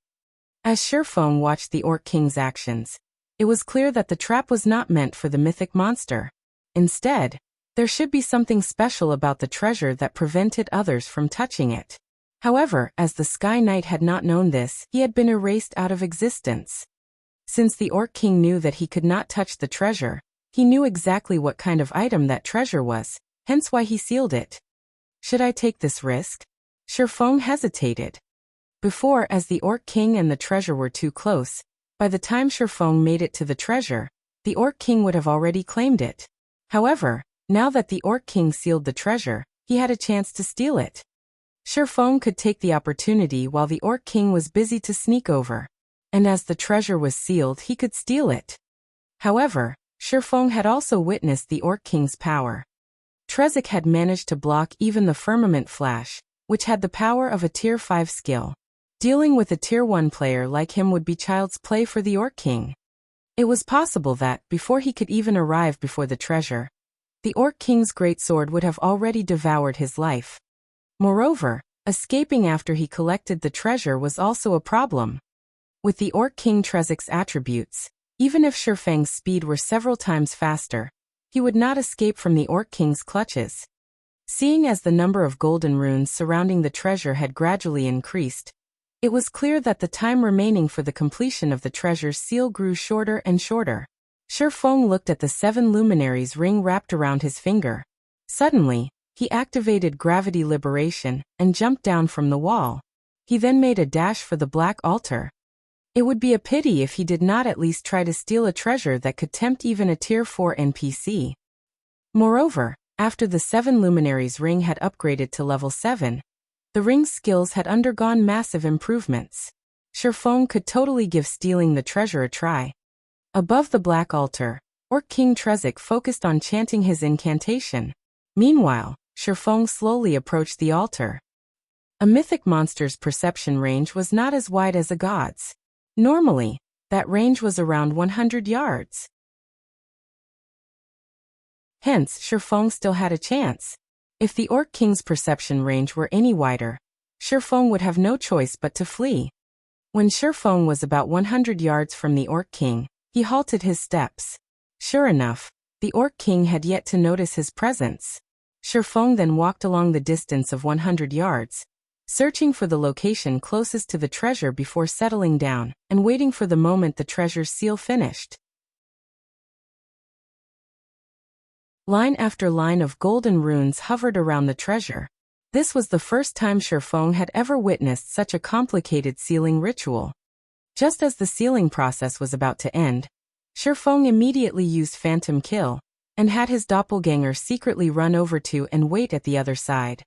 As Shifeng watched the Orc King's actions, it was clear that the trap was not meant for the mythic monster. Instead, there should be something special about the treasure that prevented others from touching it. However, as the Sky Knight had not known this, he had been erased out of existence. Since the Orc King knew that he could not touch the treasure, he knew exactly what kind of item that treasure was, hence why he sealed it. Should I take this risk? Shifeng hesitated. Before, as the Orc King and the treasure were too close, by the time Shifeng made it to the treasure, the Orc King would have already claimed it. However, now that the Orc King sealed the treasure, he had a chance to steal it. Shifeng could take the opportunity while the Orc King was busy to sneak over. And as the treasure was sealed, he could steal it. However, Shifeng had also witnessed the Orc King's power. Trezek had managed to block even the Firmament Flash, which had the power of a Tier 5 skill. Dealing with a Tier 1 player like him would be child's play for the Orc King. It was possible that, before he could even arrive before the treasure, the Orc King's greatsword would have already devoured his life. Moreover, escaping after he collected the treasure was also a problem. With the Orc King Trezek's attributes, even if Shifeng's speed were several times faster, he would not escape from the Orc King's clutches. Seeing as the number of golden runes surrounding the treasure had gradually increased, it was clear that the time remaining for the completion of the treasure's seal grew shorter and shorter. Shifeng looked at the 7 luminaries ring wrapped around his finger. Suddenly, he activated gravity liberation and jumped down from the wall. He then made a dash for the black altar. It would be a pity if he did not at least try to steal a treasure that could tempt even a Tier 4 NPC. Moreover, after the 7 luminaries ring had upgraded to level 7, the ring's skills had undergone massive improvements. Shifeng could totally give stealing the treasure a try. Above the black altar, Orc King Trezek focused on chanting his incantation. Meanwhile, Shifeng slowly approached the altar. A mythic monster's perception range was not as wide as a god's. Normally, that range was around 100 yards. Hence, Shifeng still had a chance. If the Orc King's perception range were any wider, Shifeng would have no choice but to flee. When Shifeng was about 100 yards from the Orc King, he halted his steps. Sure enough, the Orc King had yet to notice his presence. Shifeng then walked along the distance of 100 yards, searching for the location closest to the treasure before settling down and waiting for the moment the treasure's seal finished. Line after line of golden runes hovered around the treasure. This was the first time Shifeng had ever witnessed such a complicated sealing ritual. Just as the sealing process was about to end, Shifeng immediately used Phantom Kill, and had his doppelganger secretly run over to and wait at the other side.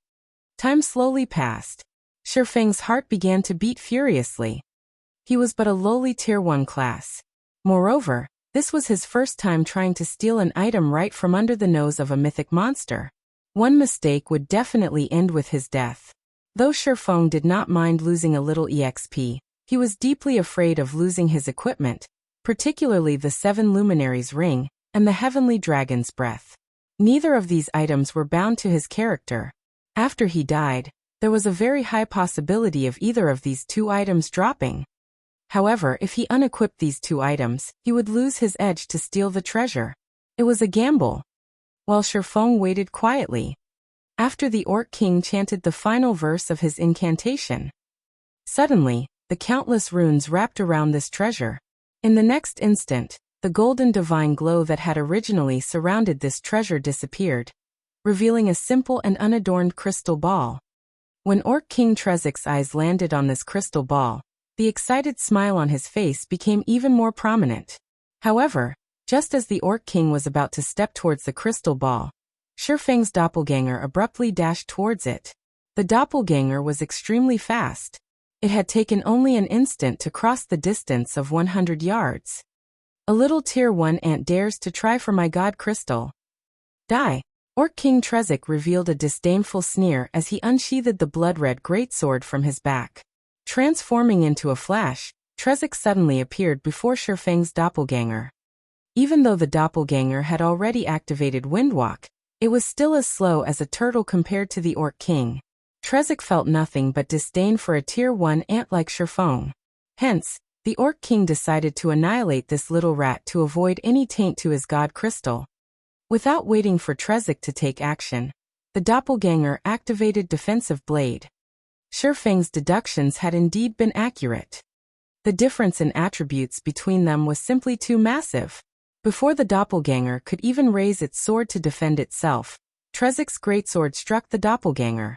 Time slowly passed. Shifeng's heart began to beat furiously. He was but a lowly Tier 1 class. Moreover, this was his first time trying to steal an item right from under the nose of a mythic monster. One mistake would definitely end with his death. Though Shifeng did not mind losing a little EXP, he was deeply afraid of losing his equipment, particularly the 7 Luminaries ring and the Heavenly Dragon's breath. Neither of these items were bound to his character. After he died, there was a very high possibility of either of these 2 items dropping. However, if he unequipped these 2 items, he would lose his edge to steal the treasure. It was a gamble. While Shifeng waited quietly, after the Orc King chanted the final verse of his incantation, suddenly, the countless runes wrapped around this treasure. In the next instant, the golden divine glow that had originally surrounded this treasure disappeared, revealing a simple and unadorned crystal ball. When Orc King Trezik's eyes landed on this crystal ball, the excited smile on his face became even more prominent. However, just as the Orc King was about to step towards the crystal ball, Shifeng's doppelganger abruptly dashed towards it. The doppelganger was extremely fast. It had taken only an instant to cross the distance of 100 yards. A little Tier 1 ant dares to try for my god crystal. Die. Orc King Trezik revealed a disdainful sneer as he unsheathed the blood-red greatsword from his back. Transforming into a flash, Trezik suddenly appeared before Shifeng's doppelganger. Even though the doppelganger had already activated Windwalk, it was still as slow as a turtle compared to the Orc King. Trezik felt nothing but disdain for a Tier 1 ant like Shifeng. Hence, the Orc King decided to annihilate this little rat to avoid any taint to his god crystal. Without waiting for Trezik to take action, the doppelganger activated Defensive Blade. Shifeng's deductions had indeed been accurate. The difference in attributes between them was simply too massive. Before the doppelganger could even raise its sword to defend itself, Trezik's greatsword struck the doppelganger.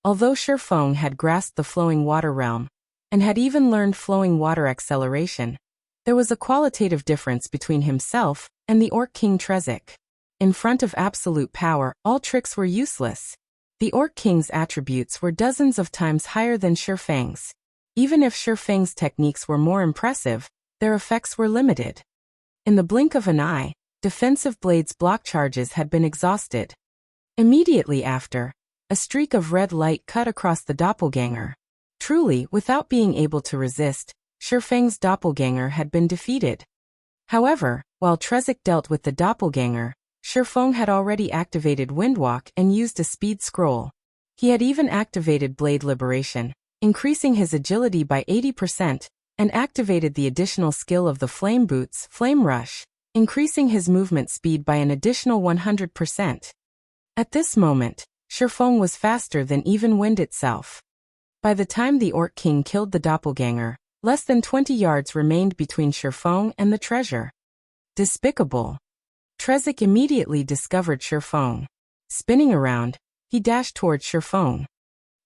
Although Shifeng had grasped the flowing water realm, and had even learned flowing water acceleration, there was a qualitative difference between himself and the Orc King Trezik. In front of absolute power, all tricks were useless. The Orc King's attributes were dozens of times higher than Shifeng's. Even if Shifeng's techniques were more impressive, their effects were limited. In the blink of an eye, Defensive Blade's block charges had been exhausted. Immediately after, a streak of red light cut across the doppelganger. Truly, without being able to resist, Shifeng's doppelganger had been defeated. However, while Trezik dealt with the doppelganger, Shifeng had already activated Windwalk and used a speed scroll. He had even activated Blade Liberation, increasing his agility by 80%, and activated the additional skill of the Flame Boots, Flame Rush, increasing his movement speed by an additional 100%. At this moment, Shifeng was faster than even wind itself. By the time the Orc King killed the doppelganger, less than 20 yards remained between Shifeng and the treasure. Despicable. Trezik immediately discovered Shifeng. Spinning around, he dashed towards Shifeng.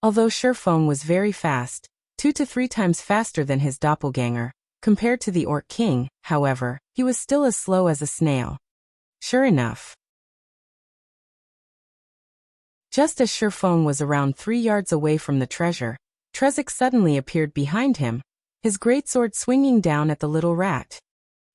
Although Shifeng was very fast, 2 to 3 times faster than his doppelganger, compared to the Orc King, however, he was still as slow as a snail. Sure enough. Just as Shifeng was around 3 yards away from the treasure, Trezik suddenly appeared behind him, his greatsword swinging down at the little rat.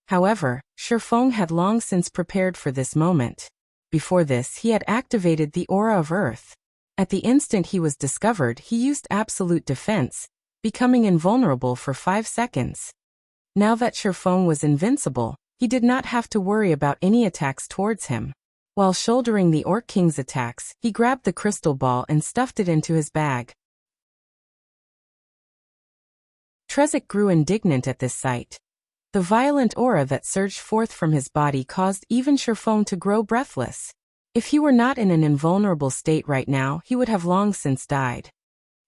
However, Shifeng had long since prepared for this moment. Before this, he had activated the Aura of Earth. At the instant he was discovered, he used absolute defense, becoming invulnerable for 5 seconds. Now that Shifeng was invincible, he did not have to worry about any attacks towards him. While shouldering the Orc King's attacks, he grabbed the crystal ball and stuffed it into his bag. Trezik grew indignant at this sight. The violent aura that surged forth from his body caused even Shifeng to grow breathless. If he were not in an invulnerable state right now, he would have long since died.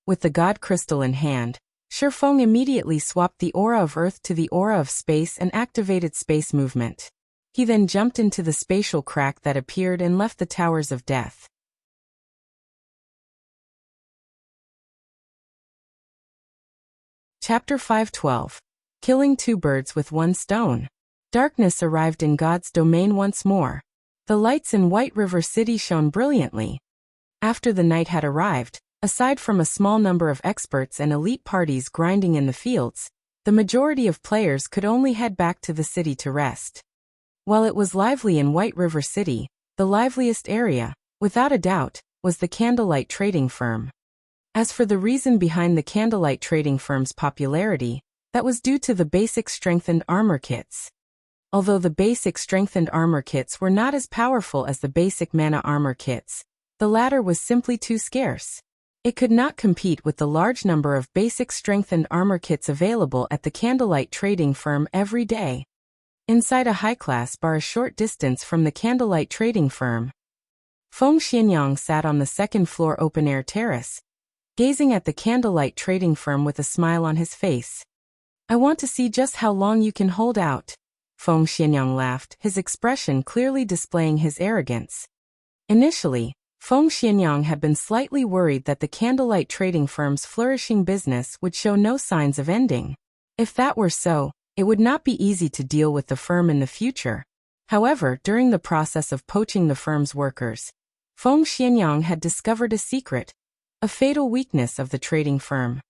With the God Crystal in hand, Shifeng immediately swapped the Aura of Earth to the Aura of Space and activated space movement. He then jumped into the spatial crack that appeared and left the Towers of Death. Chapter 512. Killing 2 birds with 1 stone. Darkness arrived in God's domain once more. The lights in White River City shone brilliantly. After the night had arrived, aside from a small number of experts and elite parties grinding in the fields, the majority of players could only head back to the city to rest. While it was lively in White River City, the liveliest area, without a doubt, was the Candlelight trading firm. As for the reason behind the Candlelight trading firm's popularity, that was due to the basic strengthened armor kits. Although the basic strengthened armor kits were not as powerful as the basic mana armor kits, the latter was simply too scarce. It could not compete with the large number of basic strengthened armor kits available at the Candlelight trading firm every day. Inside a high-class bar a short distance from the Candlelight trading firm, Feng Xianyang sat on the second-floor open-air terrace, gazing at the Candlelight trading firm with a smile on his face. "I want to see just how long you can hold out." Feng Xianyang laughed, his expression clearly displaying his arrogance. Initially, Feng Xianyang had been slightly worried that the Candlelight trading firm's flourishing business would show no signs of ending. If that were so, it would not be easy to deal with the firm in the future. However, during the process of poaching the firm's workers, Feng Xianyang had discovered a secret, a fatal weakness of the trading firm.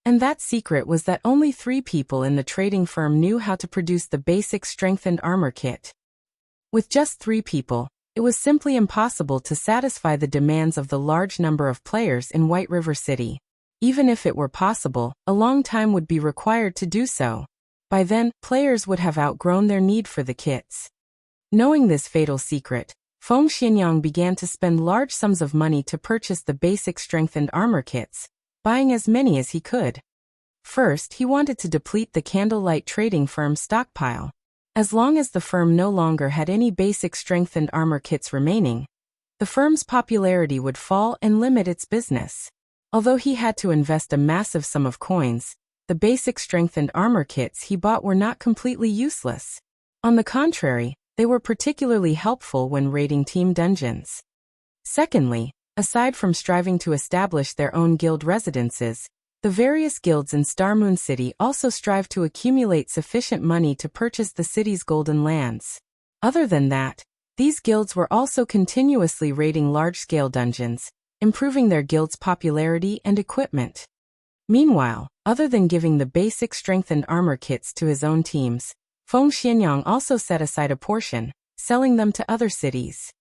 And that secret was that only 3 people in the trading firm knew how to produce the basic strengthened armor kit. With just 3 people, it was simply impossible to satisfy the demands of the large number of players in White River City. Even if it were possible, a long time would be required to do so. By then, players would have outgrown their need for the kits. Knowing this fatal secret, Feng Xianyang began to spend large sums of money to purchase the basic strengthened armor kits, buying as many as he could. First, he wanted to deplete the Candlelight trading firm's stockpile. As long as the firm no longer had any basic strengthened armor kits remaining, the firm's popularity would fall and limit its business. Although he had to invest a massive sum of coins, the basic strengthened armor kits he bought were not completely useless. On the contrary, they were particularly helpful when raiding team dungeons. Secondly, aside from striving to establish their own guild residences, the various guilds in Starmoon City also strive to accumulate sufficient money to purchase the city's golden lands. Other than that, these guilds were also continuously raiding large-scale dungeons, improving their guild's popularity and equipment. Meanwhile, other than giving the basic strengthened armor kits to his own teams, Feng Xianyang also set aside a portion, selling them to other cities.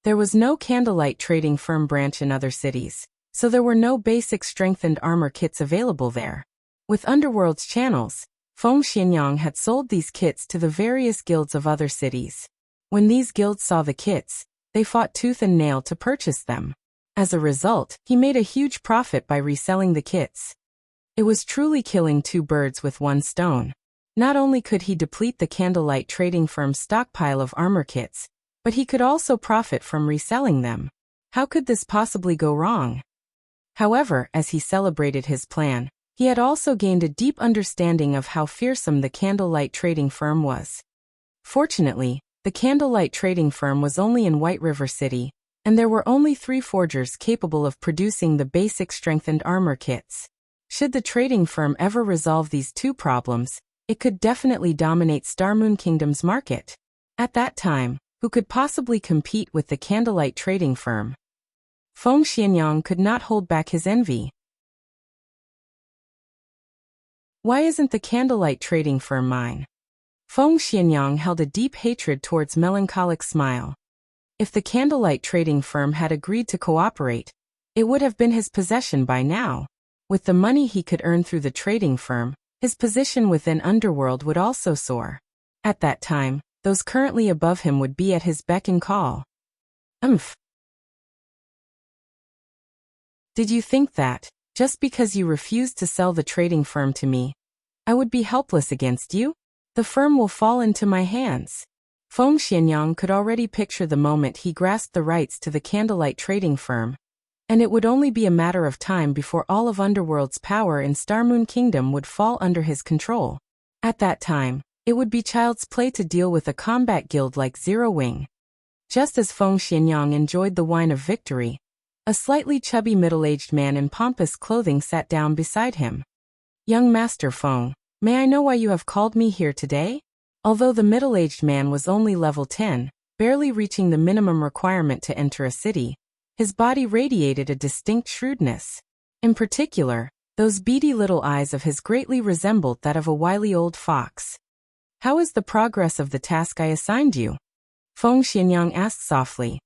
There was no Candlelight trading firm branch in other cities, so there were no basic strengthened armor kits available there. With Underworld's channels, Feng Xianyang had sold these kits to the various guilds of other cities. When these guilds saw the kits, they fought tooth and nail to purchase them. As a result, he made a huge profit by reselling the kits. It was truly killing 2 birds with 1 stone. Not only could he deplete the Candlelight trading firm's stockpile of armor kits, but he could also profit from reselling them. How could this possibly go wrong? However, as he celebrated his plan, he had also gained a deep understanding of how fearsome the Candlelight trading firm was. Fortunately, the Candlelight trading firm was only in White River City, and there were only 3 forgers capable of producing the basic strengthened armor kits. Should the trading firm ever resolve these 2 problems, it could definitely dominate Starmoon Kingdom's market. At that time, who could possibly compete with the Candlelight trading firm? Feng Xianyang could not hold back his envy. Why isn't the Candlelight trading firm mine? Feng Xianyang held a deep hatred towards Melancholic's smile. If the Candlelight trading firm had agreed to cooperate, it would have been his possession by now. With the money he could earn through the trading firm, his position within Underworld would also soar. At that time, those currently above him would be at his beck and call. Did you think that, just because you refused to sell the trading firm to me, I would be helpless against you? The firm will fall into my hands. Feng Xianyang could already picture the moment he grasped the rights to the Candlelight trading firm, and it would only be a matter of time before all of Underworld's power in Starmoon Kingdom would fall under his control. At that time, it would be child's play to deal with a combat guild like Zero Wing. Just as Feng Xianyang enjoyed the wine of victory, a slightly chubby middle-aged man in pompous clothing sat down beside him. "Young Master Feng, may I know why you have called me here today?" Although the middle-aged man was only level 10, barely reaching the minimum requirement to enter a city, his body radiated a distinct shrewdness. In particular, those beady little eyes of his greatly resembled that of a wily old fox. "How is the progress of the task I assigned you?" Feng Xianyang asked softly.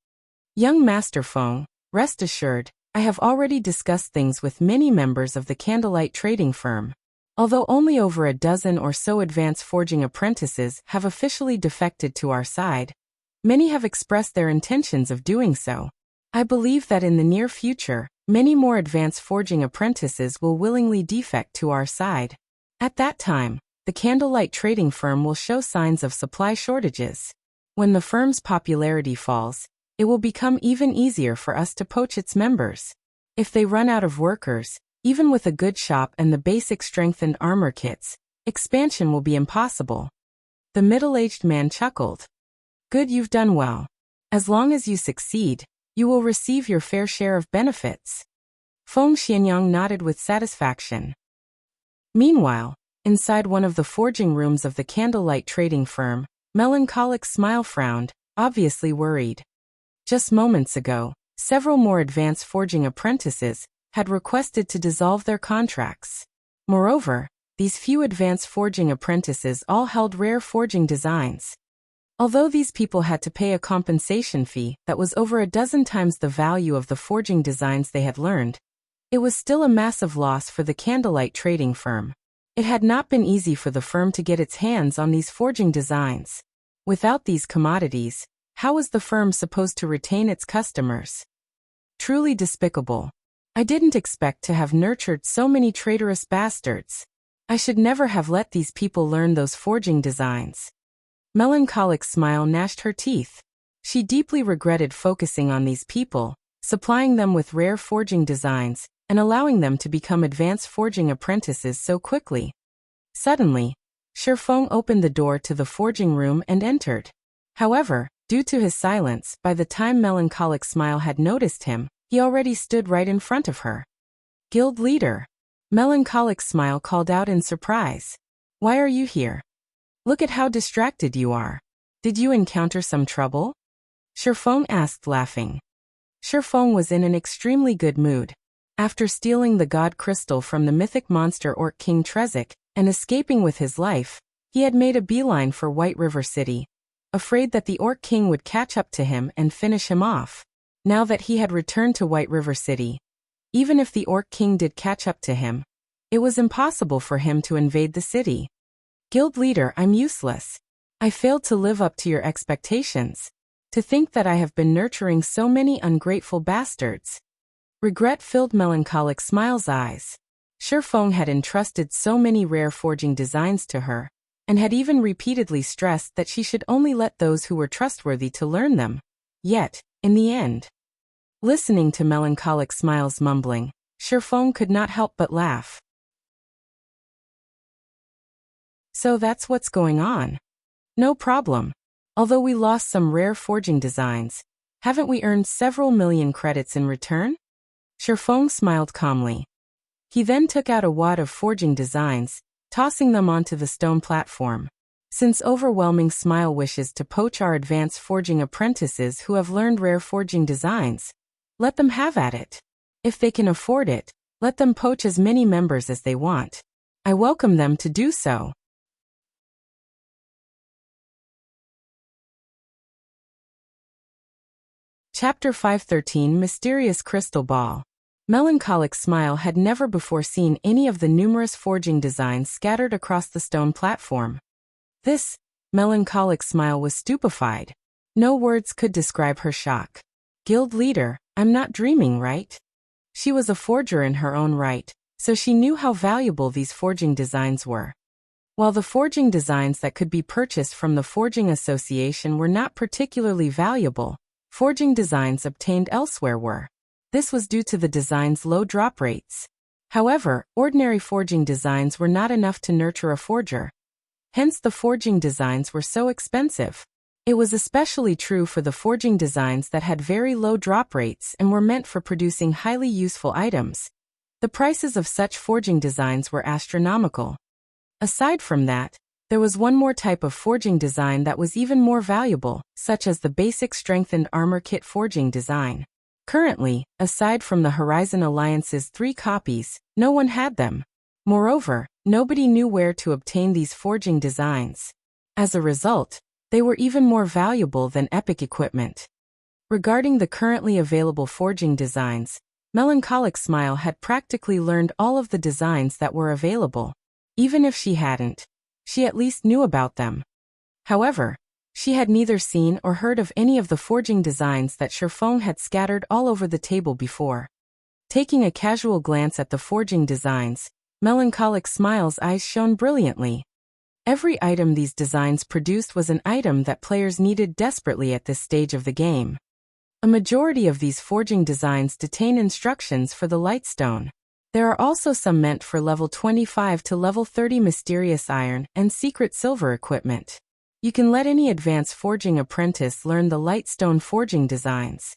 "Young Master Feng, rest assured, I have already discussed things with many members of the Candlelight trading firm. Although only over a dozen or so advanced forging apprentices have officially defected to our side, many have expressed their intentions of doing so. I believe that in the near future, many more advanced forging apprentices will willingly defect to our side. At that time, the Candlelight trading firm will show signs of supply shortages. When the firm's popularity falls, it will become even easier for us to poach its members. If they run out of workers, even with a good shop and the basic strengthened armor kits, expansion will be impossible." The middle-aged man chuckled. "Good, you've done well. As long as you succeed, you will receive your fair share of benefits." Feng Xianyang nodded with satisfaction. Meanwhile, inside one of the forging rooms of the Candlelight trading firm, Melancholic's smile frowned, obviously worried. Just moments ago, several more advanced forging apprentices had requested to dissolve their contracts. Moreover, these few advanced forging apprentices all held rare forging designs. Although these people had to pay a compensation fee that was over a dozen times the value of the forging designs they had learned, it was still a massive loss for the Candlelight trading firm. It had not been easy for the firm to get its hands on these forging designs. Without these commodities, how was the firm supposed to retain its customers? Truly despicable. I didn't expect to have nurtured so many traitorous bastards. I should never have let these people learn those forging designs. Melancholic's smile gnashed her teeth. She deeply regretted focusing on these people, supplying them with rare forging designs, and allowing them to become advanced forging apprentices so quickly. Suddenly, Shifeng opened the door to the forging room and entered. However, due to his silence, by the time Melancholic's smile had noticed him, he already stood right in front of her. "Guild leader." Melancholic's smile called out in surprise. "Why are you here? Look at how distracted you are. Did you encounter some trouble?" Shifeng asked, laughing. Shifeng was in an extremely good mood. After stealing the god crystal from the mythic monster Orc King Trezek and escaping with his life, he had made a beeline for White River City, afraid that the Orc King would catch up to him and finish him off. Now that he had returned to White River City, even if the Orc King did catch up to him, it was impossible for him to invade the city. "Guild leader, I'm useless. I failed to live up to your expectations. To think that I have been nurturing so many ungrateful bastards." Regret filled Melancholic's smile's eyes. Shifeng had entrusted so many rare forging designs to her, and had even repeatedly stressed that she should only let those who were trustworthy to learn them. Yet, in the end, listening to Melancholic's smile's mumbling, Shifeng could not help but laugh. "So that's what's going on. No problem. Although we lost some rare forging designs, haven't we earned several million credits in return?" Shifeng smiled calmly. He then took out a wad of forging designs, tossing them onto the stone platform. "Since Overwhelming Smile wishes to poach our advanced forging apprentices who have learned rare forging designs, let them have at it. If they can afford it, let them poach as many members as they want. I welcome them to do so." Chapter 513 Mysterious Crystal Ball. Melancholic's smile had never before seen any of the numerous forging designs scattered across the stone platform. This, Melancholic's smile was stupefied. No words could describe her shock. "Guild leader, I'm not dreaming, right?" She was a forger in her own right, so she knew how valuable these forging designs were. While the forging designs that could be purchased from the Forging Association were not particularly valuable, forging designs obtained elsewhere were. This was due to the design's low drop rates. However, ordinary forging designs were not enough to nurture a forger. Hence the forging designs were so expensive. It was especially true for the forging designs that had very low drop rates and were meant for producing highly useful items. The prices of such forging designs were astronomical. Aside from that, There was one more type of forging design that was even more valuable, such as the basic strengthened armor kit forging design. Currently, aside from the Horizon Alliance's 3 copies, no one had them. Moreover, nobody knew where to obtain these forging designs. As a result, they were even more valuable than epic equipment. Regarding the currently available forging designs, Melancholic Smile had practically learned all of the designs that were available. Even if she hadn't, she at least knew about them. However, she had neither seen or heard of any of the forging designs that Sherfong had scattered all over the table before. Taking a casual glance at the forging designs, Melancholic Smile's eyes shone brilliantly. Every item these designs produced was an item that players needed desperately at this stage of the game. A majority of these forging designs contain instructions for the Lightstone. There are also some meant for level 25 to level 30 mysterious iron and secret silver equipment. You can let any advanced forging apprentice learn the Lightstone forging designs.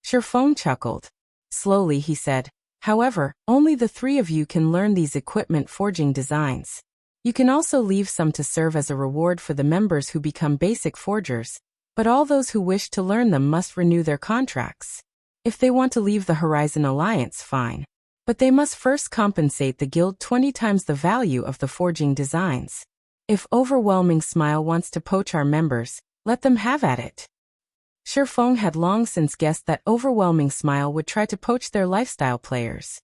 Sherfong chuckled. Slowly he said, however, only the 3 of you can learn these equipment forging designs. You can also leave some to serve as a reward for the members who become basic forgers, but all those who wish to learn them must renew their contracts. If they want to leave the Horizon Alliance, fine. But they must first compensate the guild 20 times the value of the forging designs. If Overwhelming Smile wants to poach our members, let them have at it. Sherfong had long since guessed that Overwhelming Smile would try to poach their lifestyle players.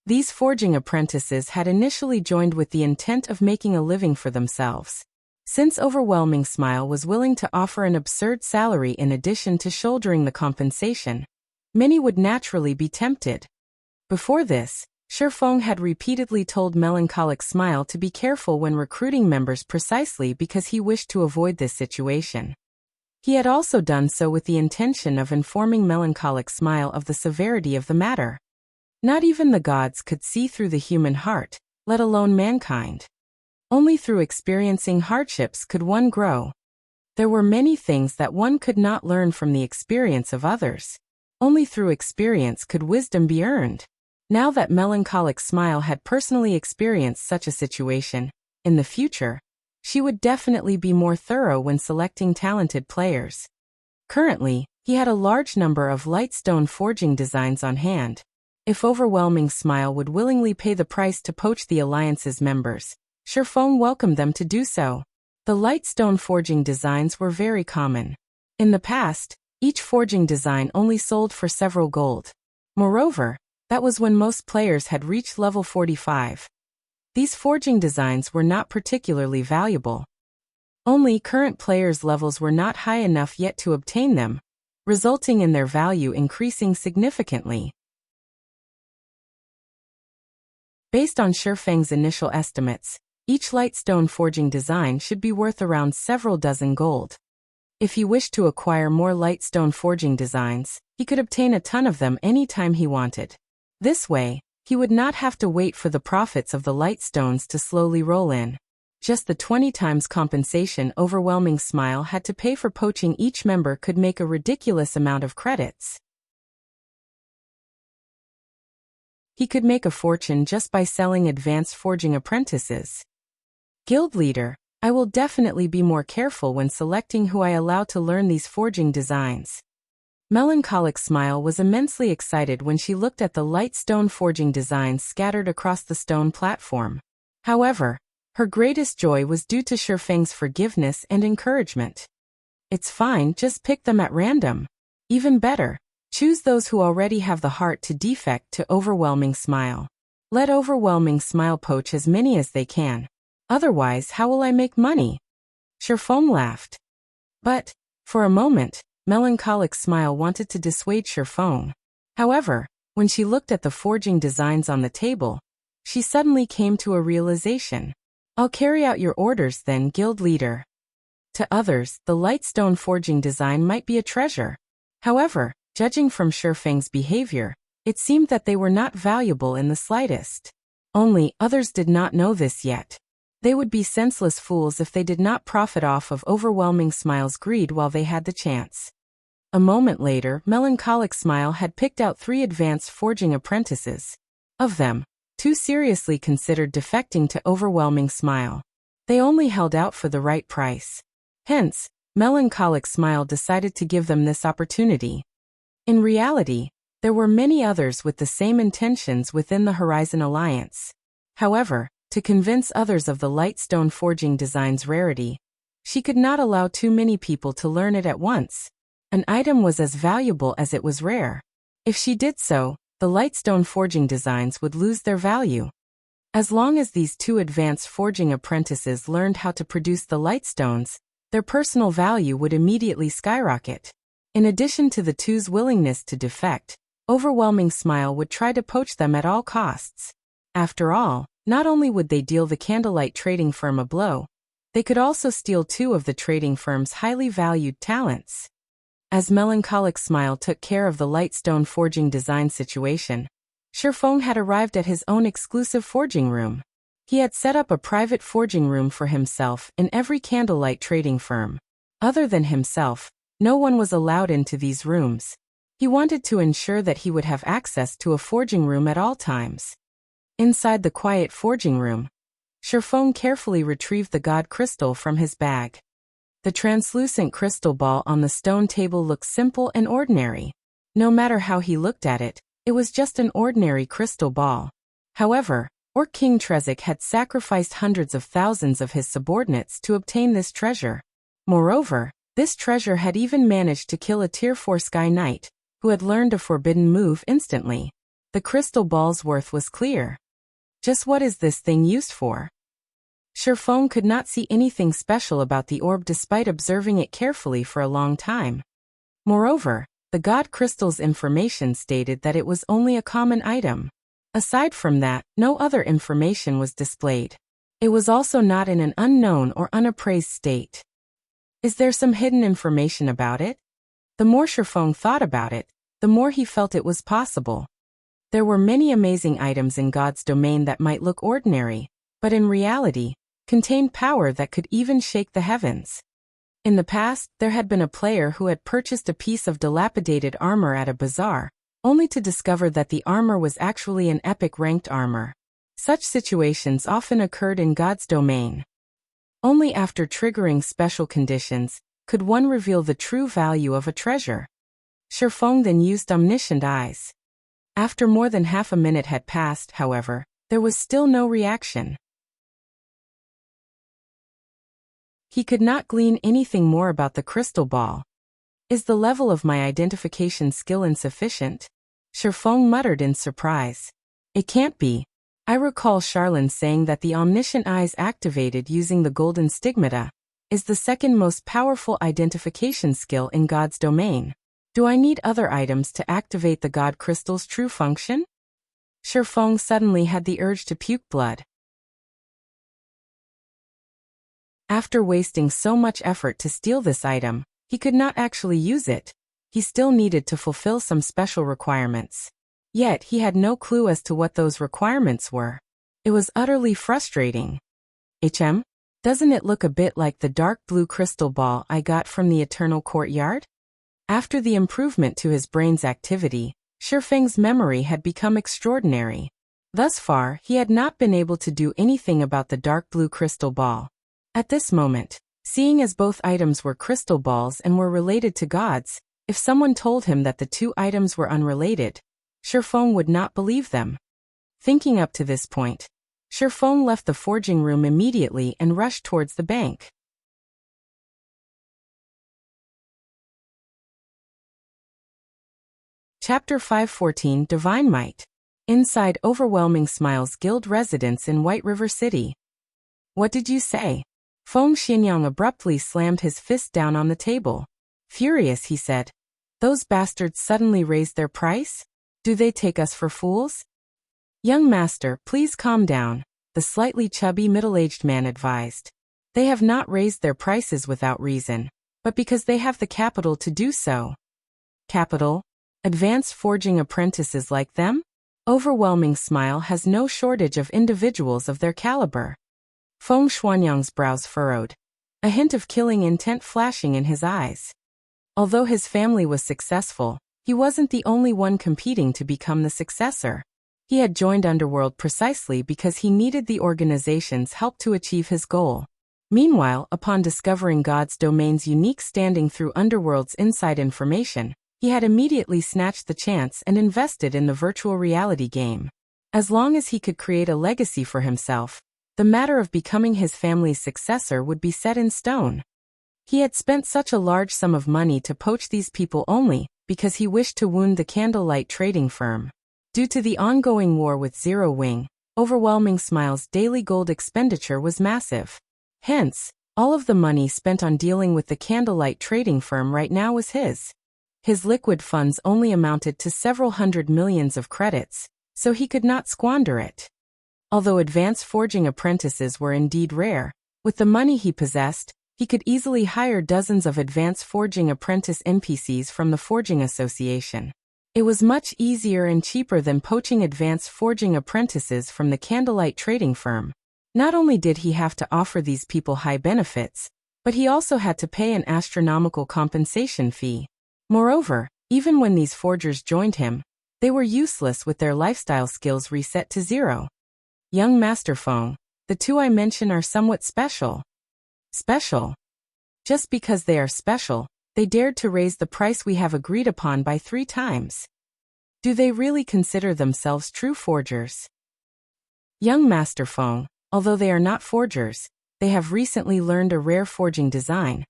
These forging apprentices had initially joined with the intent of making a living for themselves. Since Overwhelming Smile was willing to offer an absurd salary in addition to shouldering the compensation, many would naturally be tempted. Before this, Sherfong had repeatedly told Melancholic Smile to be careful when recruiting members precisely because he wished to avoid this situation. He had also done so with the intention of informing Melancholic Smile of the severity of the matter. Not even the gods could see through the human heart, let alone mankind. Only through experiencing hardships could one grow. There were many things that one could not learn from the experience of others. Only through experience could wisdom be earned. Now that Melancholic Smile had personally experienced such a situation, in the future, she would definitely be more thorough when selecting talented players. Currently, he had a large number of Lightstone forging designs on hand. If Overwhelming Smile would willingly pay the price to poach the Alliance's members, Sherfong welcomed them to do so. The Lightstone forging designs were very common. In the past, each forging design only sold for several gold. Moreover, that was when most players had reached level 45. These forging designs were not particularly valuable. Only current players' levels were not high enough yet to obtain them, resulting in their value increasing significantly. Based on Sherfeng's initial estimates, each Lightstone forging design should be worth around several dozen gold. If he wished to acquire more Lightstone forging designs, he could obtain a ton of them anytime he wanted. This way, he would not have to wait for the profits of the Lightstones to slowly roll in. Just the 20 times compensation Overwhelming Smile had to pay for poaching each member could make a ridiculous amount of credits. He could make a fortune just by selling advanced forging apprentices. Guild leader, I will definitely be more careful when selecting who I allow to learn these forging designs. Melancholic Smile was immensely excited when she looked at the Lightstone forging designs scattered across the stone platform. However, her greatest joy was due to Sherfeng's forgiveness and encouragement. It's fine, just pick them at random. Even better, choose those who already have the heart to defect to Overwhelming Smile. Let Overwhelming Smile poach as many as they can. Otherwise, how will I make money? Sherfong laughed. But, for a moment, Melancholic Smile wanted to dissuade Sherfong. However, when she looked at the forging designs on the table, she suddenly came to a realization. I'll carry out your orders then, guild leader. To others, the Lightstone forging design might be a treasure. However, judging from Sherfeng's behavior, it seemed that they were not valuable in the slightest. Only, others did not know this yet. They would be senseless fools if they did not profit off of Overwhelming Smile's greed while they had the chance. A moment later, Melancholic Smile had picked out 3 advanced forging apprentices. Of them, 2 seriously considered defecting to Overwhelming Smile. They only held out for the right price. Hence, Melancholic Smile decided to give them this opportunity. In reality, there were many others with the same intentions within the Horizon Alliance. However, to convince others of the Lightstone forging design's rarity, she could not allow too many people to learn it at once. An item was as valuable as it was rare. If she did so, the Lightstone forging designs would lose their value. As long as these two advanced forging apprentices learned how to produce the Lightstones, their personal value would immediately skyrocket. In addition to the two's willingness to defect, Overwhelming Smile would try to poach them at all costs. After all, not only would they deal the Candlelight trading firm a blow, they could also steal two of the trading firm's highly valued talents. As Melancholic Smile took care of the Lightstone forging design situation, Shifeng had arrived at his own exclusive forging room. He had set up a private forging room for himself in every Candlelight trading firm. Other than himself, no one was allowed into these rooms. He wanted to ensure that he would have access to a forging room at all times. Inside the quiet forging room, Shifeng carefully retrieved the god crystal from his bag. The translucent crystal ball on the stone table looked simple and ordinary. No matter how he looked at it, it was just an ordinary crystal ball. However, Orc King Trezek had sacrificed hundreds of thousands of his subordinates to obtain this treasure. Moreover, this treasure had even managed to kill a Tier 4 Sky Knight, who had learned a forbidden move instantly. The crystal ball's worth was clear. Just what is this thing used for? Shifeng could not see anything special about the orb despite observing it carefully for a long time. Moreover, the god crystal's information stated that it was only a common item. Aside from that, no other information was displayed. It was also not in an unknown or unappraised state. Is there some hidden information about it? The more Shifeng thought about it, the more he felt it was possible. There were many amazing items in God's domain that might look ordinary, but in reality, contained power that could even shake the heavens. In the past, there had been a player who had purchased a piece of dilapidated armor at a bazaar, only to discover that the armor was actually an epic ranked armor. Such situations often occurred in God's domain. Only after triggering special conditions could one reveal the true value of a treasure. Shifeng then used omniscient eyes. After more than half a minute had passed, however, there was still no reaction. He could not glean anything more about the crystal ball. Is the level of my identification skill insufficient? Shifeng muttered in surprise. It can't be. I recall Charlene saying that the omniscient eyes activated using the golden stigmata is the second most powerful identification skill in God's domain. Do I need other items to activate the god crystal's true function? Shifeng suddenly had the urge to puke blood. After wasting so much effort to steal this item, he could not actually use it. He still needed to fulfill some special requirements. Yet he had no clue as to what those requirements were. It was utterly frustrating. Doesn't it look a bit like the dark blue crystal ball I got from the Eternal Courtyard? After the improvement to his brain's activity, Shifeng's memory had become extraordinary. Thus far, he had not been able to do anything about the dark blue crystal ball. At this moment, seeing as both items were crystal balls and were related to gods, if someone told him that the two items were unrelated, Shifeng would not believe them. Thinking up to this point, Shifeng left the forging room immediately and rushed towards the bank. Chapter 514 Divine Might. Inside Overwhelming Smile's guild residence in White River City. What did you say? Feng Yin-Yang abruptly slammed his fist down on the table. Furious, he said. Those bastards suddenly raised their price? Do they take us for fools? Young master, please calm down, the slightly chubby middle-aged man advised. They have not raised their prices without reason, but because they have the capital to do so. Capital? Advanced forging apprentices like them? Overwhelming Smile has no shortage of individuals of their caliber. Feng Xuanyang's brows furrowed, a hint of killing intent flashing in his eyes. Although his family was successful, he wasn't the only one competing to become the successor. He had joined Underworld precisely because he needed the organization's help to achieve his goal. Meanwhile, upon discovering God's domain's unique standing through Underworld's inside information, he had immediately snatched the chance and invested in the virtual reality game. As long as he could create a legacy for himself, the matter of becoming his family's successor would be set in stone. He had spent such a large sum of money to poach these people only because he wished to wound the Candlelight trading firm. Due to the ongoing war with Zero Wing, Overwhelming Smile's daily gold expenditure was massive. Hence, all of the money spent on dealing with the Candlelight trading firm right now was his. His liquid funds only amounted to several hundred millions of credits, so he could not squander it. Although advanced forging apprentices were indeed rare, with the money he possessed, he could easily hire dozens of advanced forging apprentice NPCs from the Forging Association. It was much easier and cheaper than poaching advanced forging apprentices from the Candlelight trading firm. Not only did he have to offer these people high benefits, but he also had to pay an astronomical compensation fee. Moreover, even when these forgers joined him, they were useless with their lifestyle skills reset to zero. Young Master Feng, the two I mention are somewhat special. Special? Just because they are special, they dared to raise the price we have agreed upon by 3 times. Do they really consider themselves true forgers? Young Master Feng, although they are not forgers, they have recently learned a rare forging design.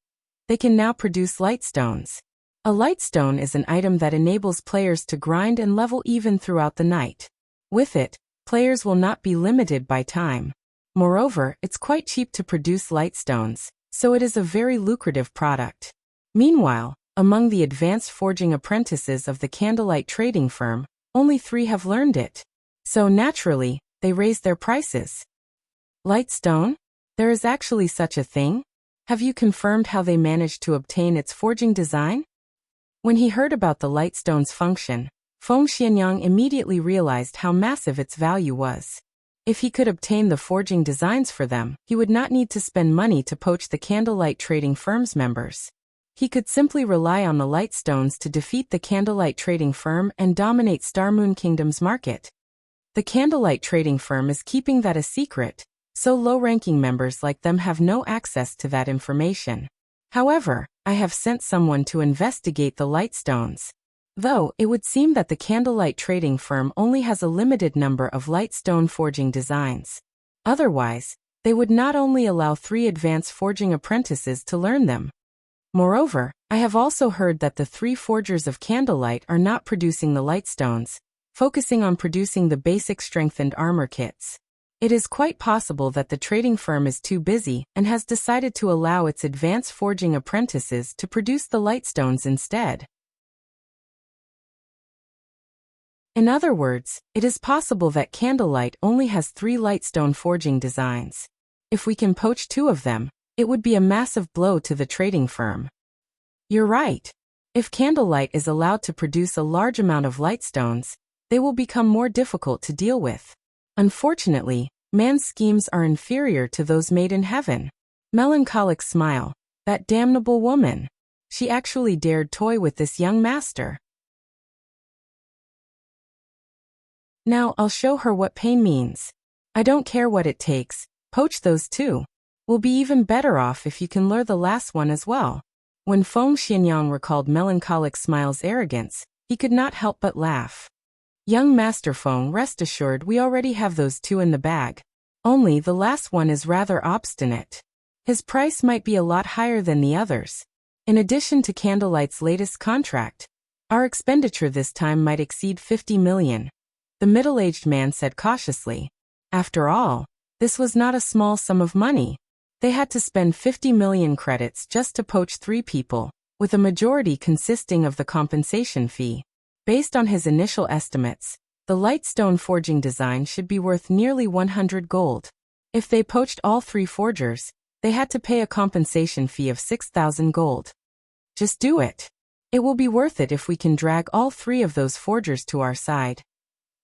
They can now produce lightstones. A lightstone is an item that enables players to grind and level even throughout the night. With it, players will not be limited by time. Moreover, it's quite cheap to produce lightstones, so it is a very lucrative product. Meanwhile, among the advanced forging apprentices of the Candlelight trading firm, only 3 have learned it. So naturally, they raised their prices. Lightstone? There is actually such a thing? Have you confirmed how they managed to obtain its forging design? When he heard about the lightstone's function, Feng Xianyang immediately realized how massive its value was. If he could obtain the forging designs for them, he would not need to spend money to poach the Candlelight trading firm's members. He could simply rely on the lightstones to defeat the Candlelight trading firm and dominate Starmoon Kingdom's market. The Candlelight trading firm is keeping that a secret, so low-ranking members like them have no access to that information. However, I have sent someone to investigate the lightstones. Though, it would seem that the Candlelight trading firm only has a limited number of lightstone forging designs. Otherwise, they would not only allow 3 advanced forging apprentices to learn them. Moreover, I have also heard that the 3 forgers of Candlelight are not producing the lightstones, focusing on producing the basic strengthened armor kits. It is quite possible that the trading firm is too busy and has decided to allow its advanced forging apprentices to produce the lightstones instead. In other words, it is possible that Candlelight only has 3 lightstone forging designs. If we can poach 2 of them, it would be a massive blow to the trading firm. You're right. If Candlelight is allowed to produce a large amount of lightstones, they will become more difficult to deal with. Unfortunately, man's schemes are inferior to those made in heaven. Melancholic smile. That damnable woman. She actually dared toy with this young master. Now I'll show her what pain means. I don't care what it takes, poach those 2. We'll be even better off if you can lure the last one as well. When Feng Xianyang recalled Melancholic Smile's arrogance, he could not help but laugh. Young Master Feng, rest assured we already have those 2 in the bag. Only the last one is rather obstinate. His price might be a lot higher than the others. In addition to Candlelight's latest contract, our expenditure this time might exceed 50 million. The middle-aged man said cautiously. After all, this was not a small sum of money. They had to spend 50 million credits just to poach 3 people, with a majority consisting of the compensation fee. Based on his initial estimates, the lightstone forging design should be worth nearly 100 gold. If they poached all 3 forgers, they had to pay a compensation fee of 6,000 gold. Just do it. It will be worth it if we can drag all 3 of those forgers to our side.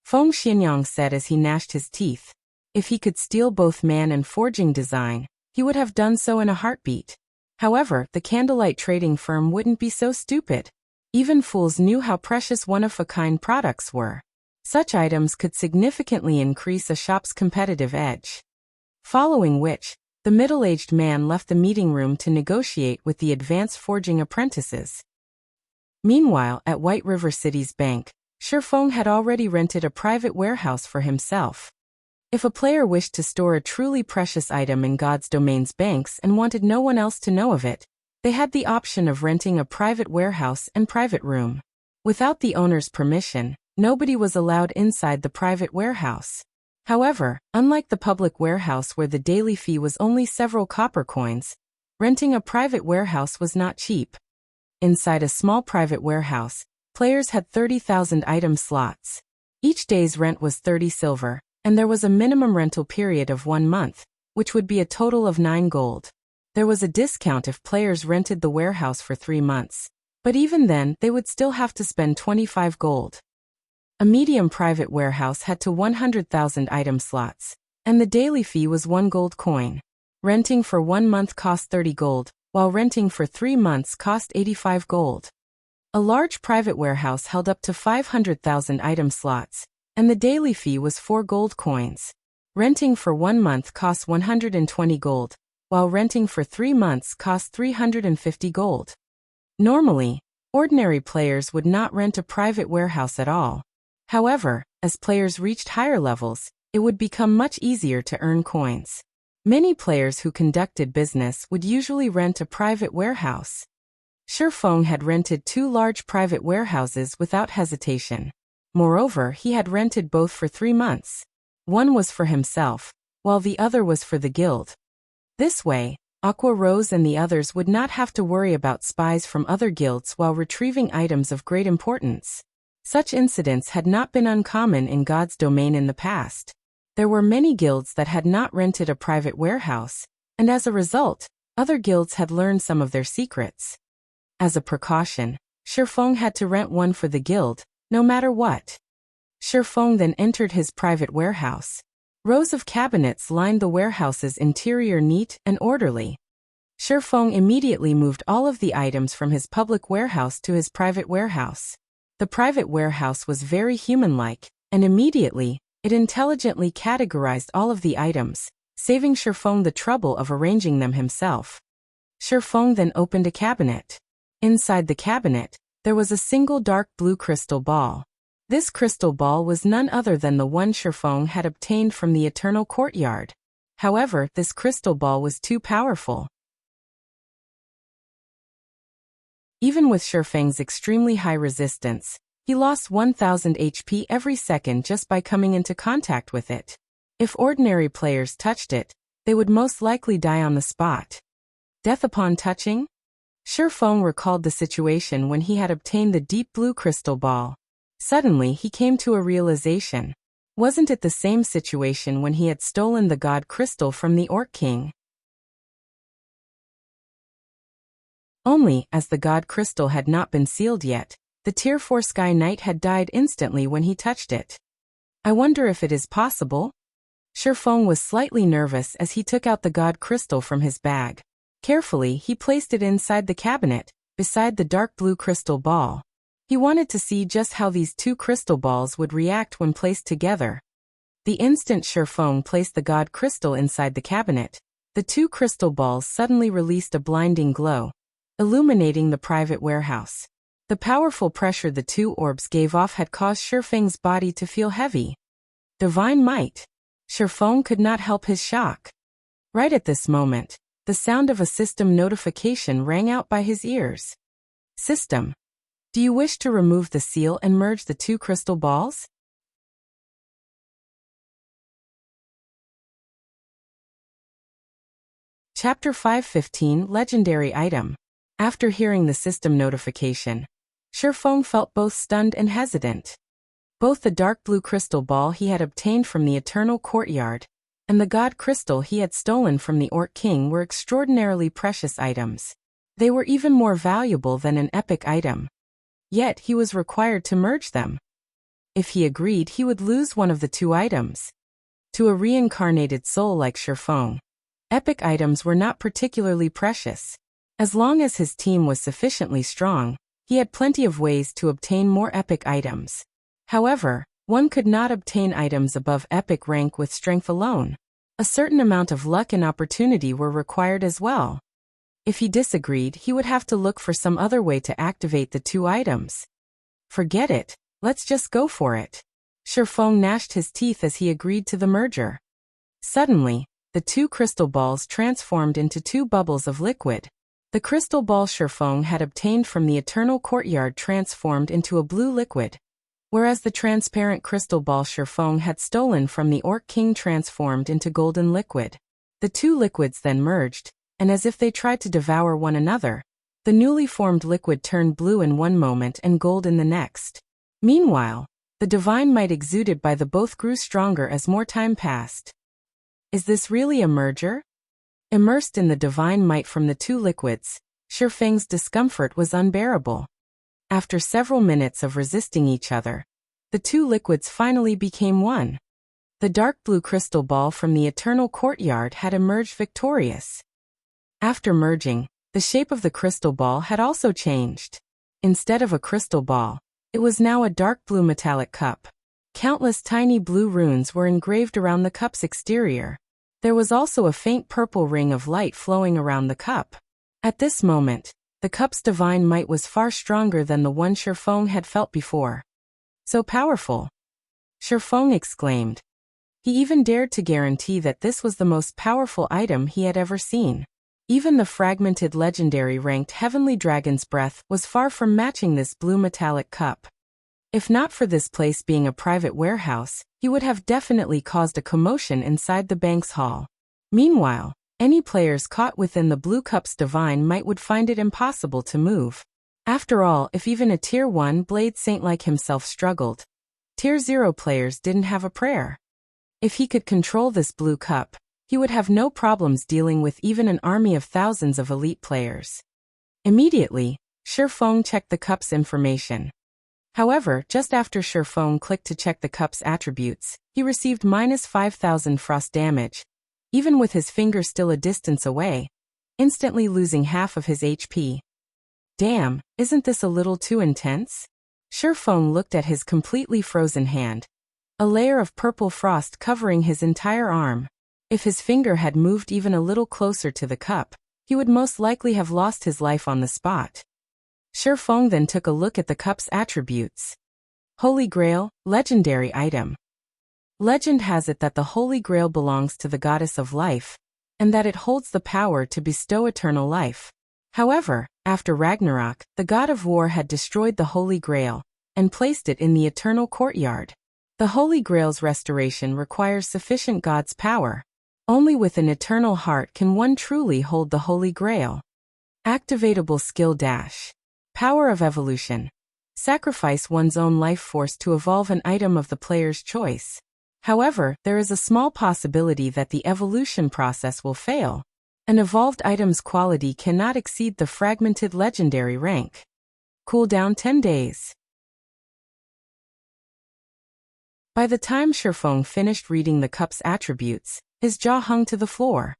Feng Xianyang said as he gnashed his teeth. If he could steal both man and forging design, he would have done so in a heartbeat. However, the Candlelight trading firm wouldn't be so stupid. Even fools knew how precious one-of-a-kind products were. Such items could significantly increase a shop's competitive edge. Following which, The middle-aged man left the meeting room to negotiate with the advanced forging apprentices. Meanwhile, at White River City's bank, Shifeng had already rented a private warehouse for himself. If a player wished to store a truly precious item in God's Domain's banks and wanted no one else to know of it, they had the option of renting a private warehouse and private room. Without the owner's permission, nobody was allowed inside the private warehouse. However, unlike the public warehouse where the daily fee was only several copper coins, renting a private warehouse was not cheap. Inside a small private warehouse, players had 30,000 item slots. Each day's rent was 30 silver, and there was a minimum rental period of 1 month, which would be a total of 9 gold. There was a discount if players rented the warehouse for 3 months, but even then they would still have to spend 25 gold. A medium private warehouse had to 100,000 item slots, and the daily fee was 1 gold coin. Renting for 1 month cost 30 gold, while renting for 3 months cost 85 gold. A large private warehouse held up to 500,000 item slots, and the daily fee was 4 gold coins. Renting for 1 month cost 120 gold, while renting for 3 months cost 350 gold. Normally, ordinary players would not rent a private warehouse at all. However, as players reached higher levels, it would become much easier to earn coins. Many players who conducted business would usually rent a private warehouse. Shifeng had rented 2 large private warehouses without hesitation. Moreover, he had rented both for 3 months. One was for himself, while the other was for the guild. This way, Aqua Rose and the others would not have to worry about spies from other guilds while retrieving items of great importance. Such incidents had not been uncommon in God's Domain in the past. There were many guilds that had not rented a private warehouse, and as a result, other guilds had learned some of their secrets. As a precaution, Shifeng had to rent one for the guild, no matter what. Shifeng then entered his private warehouse. Rows of cabinets lined the warehouse's interior neat and orderly. Shifeng immediately moved all of the items from his public warehouse to his private warehouse. The private warehouse was very human-like, and immediately, it intelligently categorized all of the items, saving Shifeng the trouble of arranging them himself. Shifeng then opened a cabinet. Inside the cabinet, there was a single dark blue crystal ball. This crystal ball was none other than the one Shifeng had obtained from the Eternal Courtyard. However, this crystal ball was too powerful. Even with Shifeng's extremely high resistance, he lost 1000 HP every second just by coming into contact with it. If ordinary players touched it, they would most likely die on the spot. Death upon touching? Shifeng recalled the situation when he had obtained the deep blue crystal ball. Suddenly he came to a realization. Wasn't it the same situation when he had stolen the god crystal from the Orc King? Only, as the god crystal had not been sealed yet, the Tier 4 Sky Knight had died instantly when he touched it. I wonder if it is possible? Shifeng was slightly nervous as he took out the god crystal from his bag. Carefully, he placed it inside the cabinet, beside the dark blue crystal ball. He wanted to see just how these 2 crystal balls would react when placed together. The instant Shifeng placed the god crystal inside the cabinet, the 2 crystal balls suddenly released a blinding glow, illuminating the private warehouse. The powerful pressure the 2 orbs gave off had caused Shifeng's body to feel heavy. Divine might! Shifeng could not help his shock. Right at this moment, the sound of a system notification rang out by his ears. System. Do you wish to remove the seal and merge the 2 crystal balls? Chapter 515 Legendary Item. After hearing the system notification, Shifeng felt both stunned and hesitant. Both the dark blue crystal ball he had obtained from the Eternal Courtyard and the god crystal he had stolen from the Orc King were extraordinarily precious items. They were even more valuable than an epic item. Yet he was required to merge them. If he agreed, he would lose one of the 2 items. To a reincarnated soul like Shifeng, epic items were not particularly precious. As long as his team was sufficiently strong, he had plenty of ways to obtain more epic items. However, one could not obtain items above epic rank with strength alone. A certain amount of luck and opportunity were required as well. If he disagreed, he would have to look for some other way to activate the two items. Forget it, let's just go for it. Shifeng gnashed his teeth as he agreed to the merger. Suddenly, the two crystal balls transformed into two bubbles of liquid. The crystal ball Shifeng had obtained from the Eternal Courtyard transformed into a blue liquid, whereas the transparent crystal ball Shifeng had stolen from the Orc King transformed into golden liquid. The two liquids then merged, and as if they tried to devour one another, the newly formed liquid turned blue in one moment and gold in the next. Meanwhile, the divine might exuded by the both grew stronger as more time passed. Is this really a merger? Immersed in the divine might from the two liquids, Shifeng's discomfort was unbearable. After several minutes of resisting each other, the two liquids finally became one. The dark blue crystal ball from the Eternal Courtyard had emerged victorious. After merging, the shape of the crystal ball had also changed. Instead of a crystal ball, it was now a dark blue metallic cup. Countless tiny blue runes were engraved around the cup's exterior. There was also a faint purple ring of light flowing around the cup. At this moment, the cup's divine might was far stronger than the one Shifeng had felt before. So powerful! Shifeng exclaimed. He even dared to guarantee that this was the most powerful item he had ever seen. Even the fragmented legendary ranked Heavenly Dragon's Breath was far from matching this blue metallic cup. If not for this place being a private warehouse, he would have definitely caused a commotion inside the bank's hall. Meanwhile, any players caught within the blue cup's divine might would find it impossible to move. After all, if even a Tier 1 Blade Saint like himself struggled, Tier 0 players didn't have a prayer. If he could control this blue cup, he would have no problems dealing with even an army of thousands of elite players. Immediately, Shifeng checked the cup's information. However, just after Shifeng clicked to check the cup's attributes, he received -5,000 frost damage, even with his finger still a distance away, instantly losing half of his HP. Damn, isn't this a little too intense? Shifeng looked at his completely frozen hand, a layer of purple frost covering his entire arm. If his finger had moved even a little closer to the cup, he would most likely have lost his life on the spot. Shifeng then took a look at the cup's attributes. Holy Grail, legendary item. Legend has it that the Holy Grail belongs to the Goddess of Life, and that it holds the power to bestow eternal life. However, after Ragnarok, the God of War had destroyed the Holy Grail, and placed it in the Eternal Courtyard. The Holy Grail's restoration requires sufficient God's power. Only with an eternal heart can one truly hold the Holy Grail. Activatable skill dash. Power of evolution. Sacrifice one's own life force to evolve an item of the player's choice. However, there is a small possibility that the evolution process will fail. An evolved item's quality cannot exceed the fragmented legendary rank. Cooldown 10 days. By the time Shifeng finished reading the cup's attributes, his jaw hung to the floor.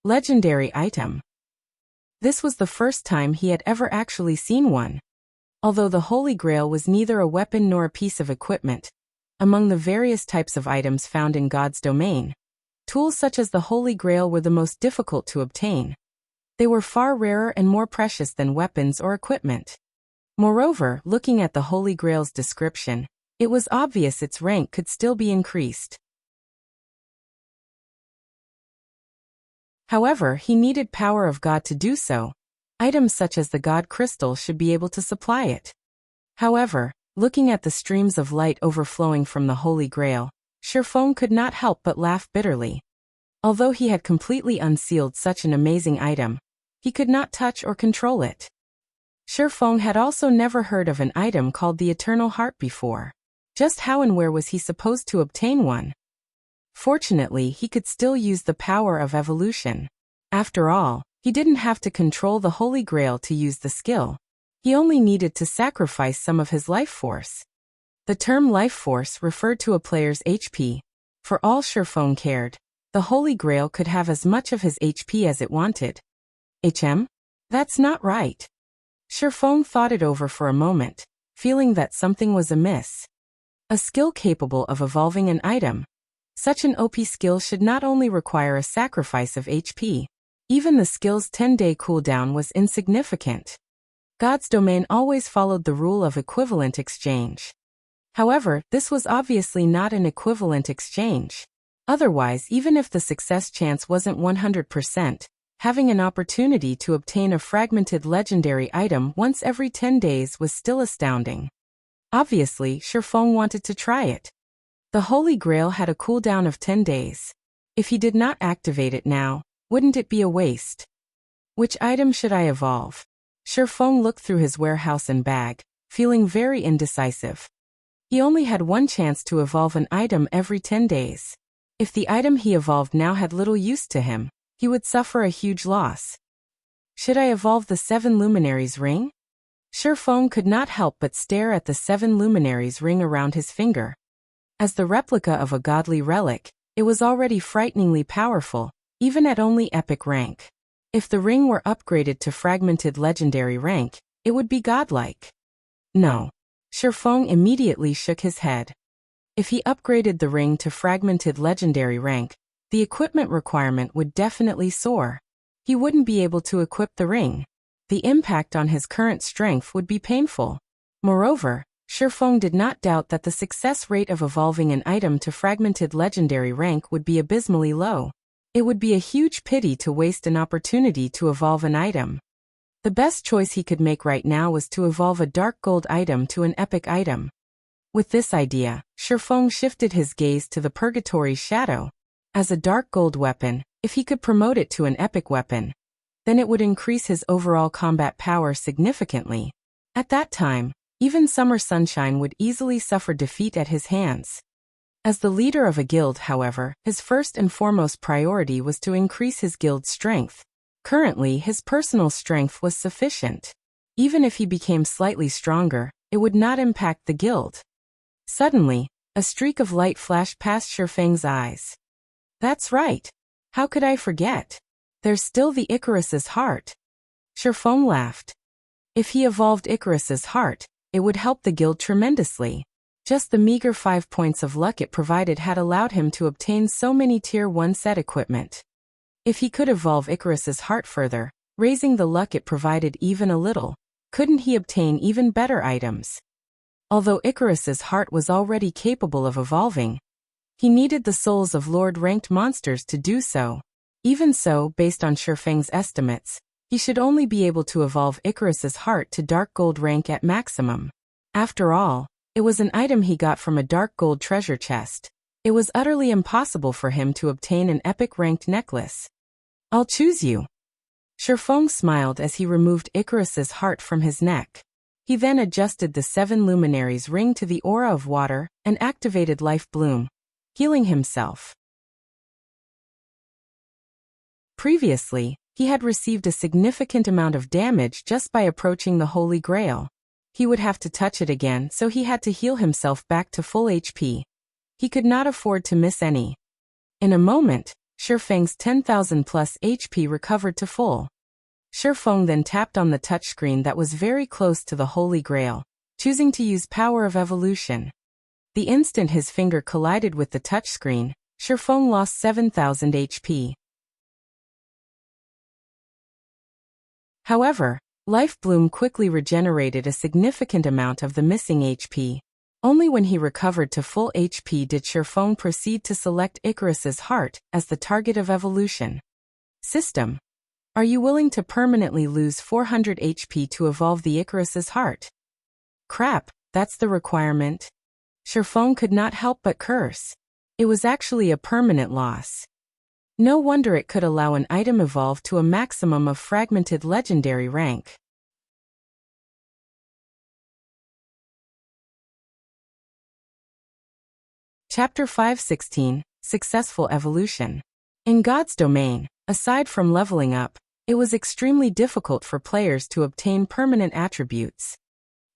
Legendary item. This was the first time he had ever actually seen one. Although the Holy Grail was neither a weapon nor a piece of equipment, among the various types of items found in God's domain, tools such as the Holy Grail were the most difficult to obtain. They were far rarer and more precious than weapons or equipment. Moreover, looking at the Holy Grail's description, it was obvious its rank could still be increased. However, he needed power of God to do so. Items such as the God Crystal should be able to supply it. However, looking at the streams of light overflowing from the Holy Grail, Shifeng could not help but laugh bitterly. Although he had completely unsealed such an amazing item, he could not touch or control it. Shifeng had also never heard of an item called the Eternal Heart before. Just how and where was he supposed to obtain one? Fortunately, he could still use the power of evolution. After all, he didn't have to control the Holy Grail to use the skill. He only needed to sacrifice some of his life force. The term life force referred to a player's HP. For all Shifeng cared, the Holy Grail could have as much of his HP as it wanted. That's not right. Shifeng thought it over for a moment, feeling that something was amiss. A skill capable of evolving an item. Such an OP skill should not only require a sacrifice of HP. Even the skill's 10-day cooldown was insignificant. God's domain always followed the rule of equivalent exchange. However, this was obviously not an equivalent exchange. Otherwise, even if the success chance wasn't 100%, having an opportunity to obtain a fragmented legendary item once every 10 days was still astounding. Obviously, Shifeng wanted to try it. The Holy Grail had a cooldown of 10 days. If he did not activate it now, wouldn't it be a waste? Which item should I evolve? Shifeng looked through his warehouse and bag, feeling very indecisive. He only had one chance to evolve an item every 10 days. If the item he evolved now had little use to him, he would suffer a huge loss. Should I evolve the 7 Luminaries ring? Shifeng could not help but stare at the 7 Luminaries ring around his finger. As the replica of a godly relic, it was already frighteningly powerful, even at only epic rank. If the ring were upgraded to fragmented legendary rank, it would be godlike. No. Shifeng immediately shook his head. If he upgraded the ring to fragmented legendary rank, the equipment requirement would definitely soar. He wouldn't be able to equip the ring. The impact on his current strength would be painful. Moreover, Shifeng did not doubt that the success rate of evolving an item to fragmented legendary rank would be abysmally low. It would be a huge pity to waste an opportunity to evolve an item. The best choice he could make right now was to evolve a dark gold item to an epic item. With this idea, Shifeng shifted his gaze to the Purgatory Shadow. As a dark gold weapon, if he could promote it to an epic weapon, then it would increase his overall combat power significantly. At that time, even Summer Sunshine would easily suffer defeat at his hands. As the leader of a guild, however, his first and foremost priority was to increase his guild's strength. Currently, his personal strength was sufficient. Even if he became slightly stronger, it would not impact the guild. Suddenly, a streak of light flashed past Shifeng's eyes. That's right. How could I forget? There's still the Icarus's heart. Shifeng laughed. If he evolved Icarus's heart, it would help the guild tremendously. Just the meager 5 points of luck it provided had allowed him to obtain so many Tier 1 set equipment. If he could evolve Icarus's heart further, raising the luck it provided even a little, couldn't he obtain even better items? Although Icarus's heart was already capable of evolving, he needed the souls of Lord-ranked monsters to do so. Even so, based on Shifeng's estimates, he should only be able to evolve Icarus's heart to dark gold rank at maximum. After all, it was an item he got from a dark gold treasure chest. It was utterly impossible for him to obtain an epic ranked necklace. I'll choose you. Shifeng smiled as he removed Icarus's heart from his neck. He then adjusted the 7 Luminaries ring to the aura of water and activated Life Bloom, healing himself. Previously, he had received a significant amount of damage just by approaching the Holy Grail. He would have to touch it again, so he had to heal himself back to full HP. He could not afford to miss any. In a moment, Shifeng's 10,000 plus HP recovered to full. Shifeng then tapped on the touchscreen that was very close to the Holy Grail, choosing to use Power of Evolution. The instant his finger collided with the touchscreen, Shifeng lost 7,000 HP. However, Life Bloom quickly regenerated a significant amount of the missing HP. Only when he recovered to full HP did Shifeng proceed to select Icarus's heart as the target of evolution. System. Are you willing to permanently lose 400 HP to evolve the Icarus's heart? Crap, that's the requirement. Shifeng could not help but curse. It was actually a permanent loss. No wonder it could allow an item evolve to a maximum of fragmented legendary rank. Chapter 5:16, Successful Evolution. In God's domain, aside from leveling up, it was extremely difficult for players to obtain permanent attributes.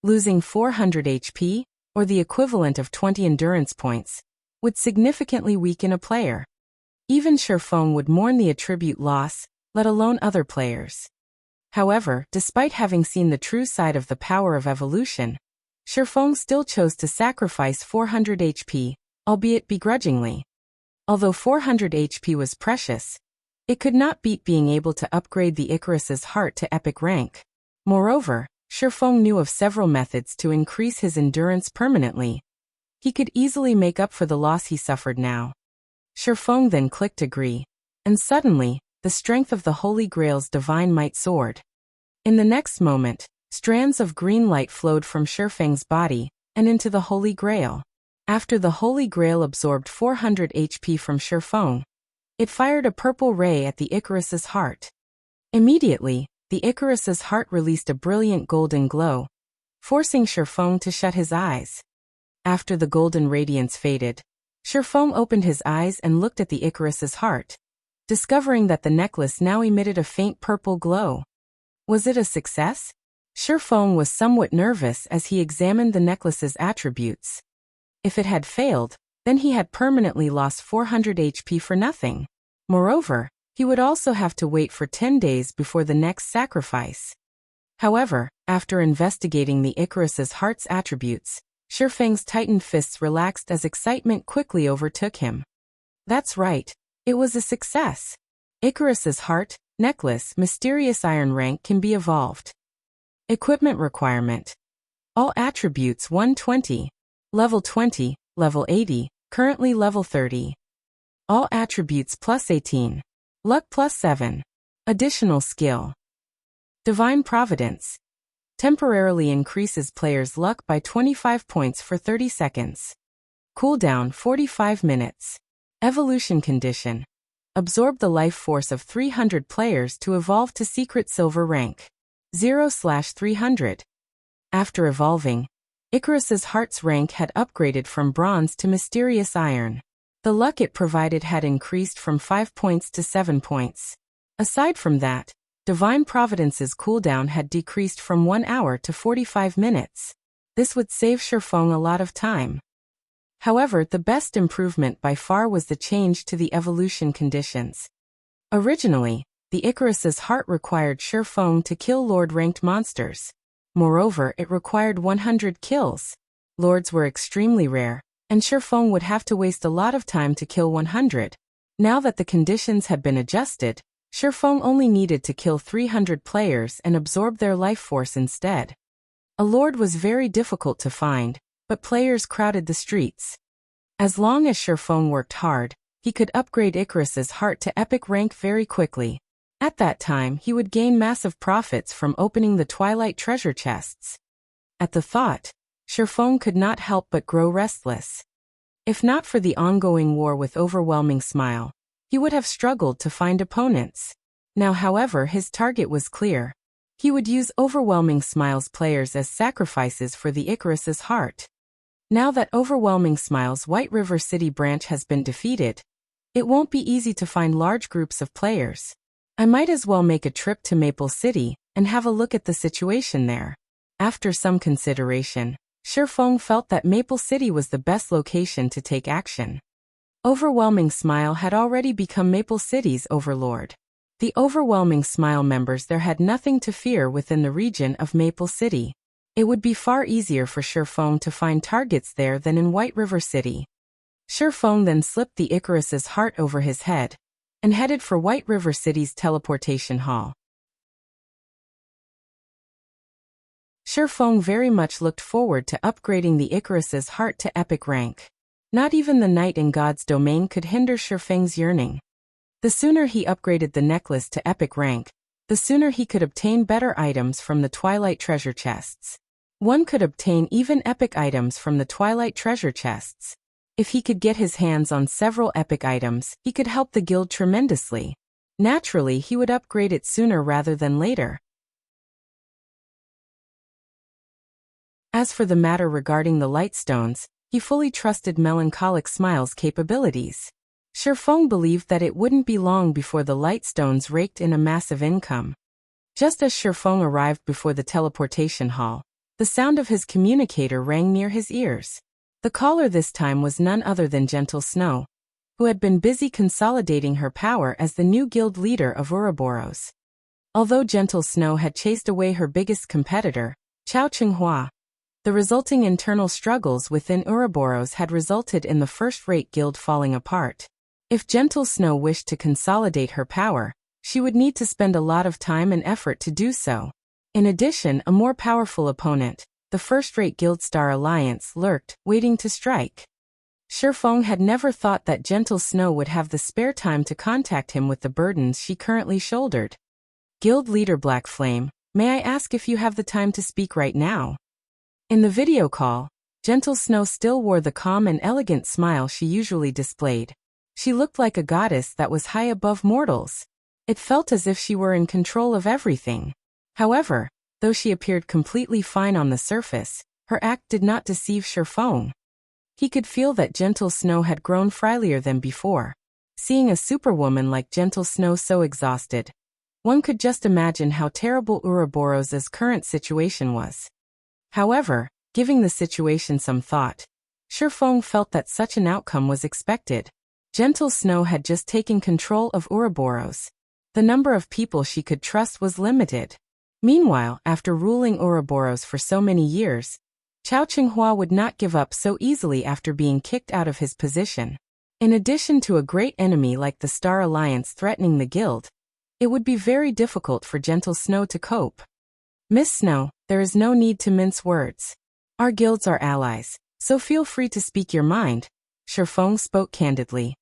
Losing 400 HP, or the equivalent of 20 endurance points, would significantly weaken a player. Even Shifeng would mourn the attribute loss, let alone other players. However, despite having seen the true side of the power of evolution, Shifeng still chose to sacrifice 400 HP, albeit begrudgingly. Although 400 HP was precious, it could not beat being able to upgrade the Icarus's heart to epic rank. Moreover, Shifeng knew of several methods to increase his endurance permanently. He could easily make up for the loss he suffered now. Shifeng then clicked agree, and suddenly, the strength of the Holy Grail's divine might soared. In the next moment, strands of green light flowed from Shifeng's body and into the Holy Grail. After the Holy Grail absorbed 400 HP from Shifeng, it fired a purple ray at the Icarus's heart. Immediately, the Icarus's heart released a brilliant golden glow, forcing Shifeng to shut his eyes. After the golden radiance faded, Shifeng opened his eyes and looked at the Icarus's heart, discovering that the necklace now emitted a faint purple glow. Was it a success? Shifeng was somewhat nervous as he examined the necklace's attributes. If it had failed, then he had permanently lost 400 HP for nothing. Moreover, he would also have to wait for 10 days before the next sacrifice. However, after investigating the Icarus's heart's attributes, Shifeng's tightened fists relaxed as excitement quickly overtook him. That's right, it was a success. Icarus's heart, necklace, mysterious iron rank can be evolved. Equipment requirement. All attributes 120. Level 20, level 80, currently level 30. All attributes plus 18. Luck plus 7. Additional skill. Divine Providence. Temporarily increases player's luck by 25 points for 30 seconds. Cooldown 45 minutes. Evolution condition. Absorb the life force of 300 players to evolve to secret silver rank. 0/300. After evolving, Icarus's heart's rank had upgraded from bronze to mysterious iron. The luck it provided had increased from 5 points to 7 points. Aside from that, Divine Providence's cooldown had decreased from 1 hour to 45 minutes. This would save Shifeng a lot of time. However, the best improvement by far was the change to the evolution conditions. Originally, the Icarus's heart required Shifeng to kill Lord-ranked monsters. Moreover, it required 100 kills. Lords were extremely rare, and Shifeng would have to waste a lot of time to kill 100. Now that the conditions had been adjusted, Shifeng only needed to kill 300 players and absorb their life force instead. A lord was very difficult to find, but players crowded the streets. As long as Shifeng worked hard, he could upgrade Icarus's heart to epic rank very quickly. At that time, he would gain massive profits from opening the Twilight treasure chests. At the thought, Shifeng could not help but grow restless. If not for the ongoing war with Overwhelming Smile, he would have struggled to find opponents. Now, however, his target was clear. He would use Overwhelming Smile's players as sacrifices for the Icarus's heart. Now that Overwhelming Smile's White River City branch has been defeated, it won't be easy to find large groups of players. I might as well make a trip to Maple City and have a look at the situation there. After some consideration, Shifeng felt that Maple City was the best location to take action. Overwhelming Smile had already become Maple City's overlord. The Overwhelming Smile members there had nothing to fear within the region of Maple City. It would be far easier for Shifeng to find targets there than in White River City. Shifeng then slipped the Icarus's heart over his head and headed for White River City's teleportation hall. Shifeng very much looked forward to upgrading the Icarus's heart to epic rank. Not even the night in God's domain could hinder Shifeng's yearning. The sooner he upgraded the necklace to epic rank, the sooner he could obtain better items from the Twilight treasure chests. One could obtain even epic items from the Twilight treasure chests. If he could get his hands on several epic items, he could help the guild tremendously. Naturally, he would upgrade it sooner rather than later. As for the matter regarding the Lightstones, he fully trusted Melancholic Smile's capabilities. Shifeng believed that it wouldn't be long before the Lightstones raked in a massive income. Just as Shifeng arrived before the teleportation hall, the sound of his communicator rang near his ears. The caller this time was none other than Gentle Snow, who had been busy consolidating her power as the new guild leader of Ouroboros. Although Gentle Snow had chased away her biggest competitor, Chao Qinghua, the resulting internal struggles within Ouroboros had resulted in the first-rate guild falling apart. If Gentle Snow wished to consolidate her power, she would need to spend a lot of time and effort to do so. In addition, a more powerful opponent, the first-rate Guild Star Alliance, lurked, waiting to strike. Shifeng had never thought that Gentle Snow would have the spare time to contact him with the burdens she currently shouldered. Guild Leader Black Flame, may I ask if you have the time to speak right now? In the video call, Gentle Snow still wore the calm and elegant smile she usually displayed. She looked like a goddess that was high above mortals. It felt as if she were in control of everything. However, though she appeared completely fine on the surface, her act did not deceive Shifeng. He could feel that Gentle Snow had grown frilier than before. Seeing a superwoman like Gentle Snow so exhausted, one could just imagine how terrible Ouroboros's current situation was. However, giving the situation some thought, Shifeng felt that such an outcome was expected. Gentle Snow had just taken control of Ouroboros. The number of people she could trust was limited. Meanwhile, after ruling Ouroboros for so many years, Cao Qinghua would not give up so easily after being kicked out of his position. In addition to a great enemy like the Star Alliance threatening the guild, it would be very difficult for Gentle Snow to cope. Miss Snow, there is no need to mince words. Our guilds are allies, so feel free to speak your mind, Shifeng spoke candidly.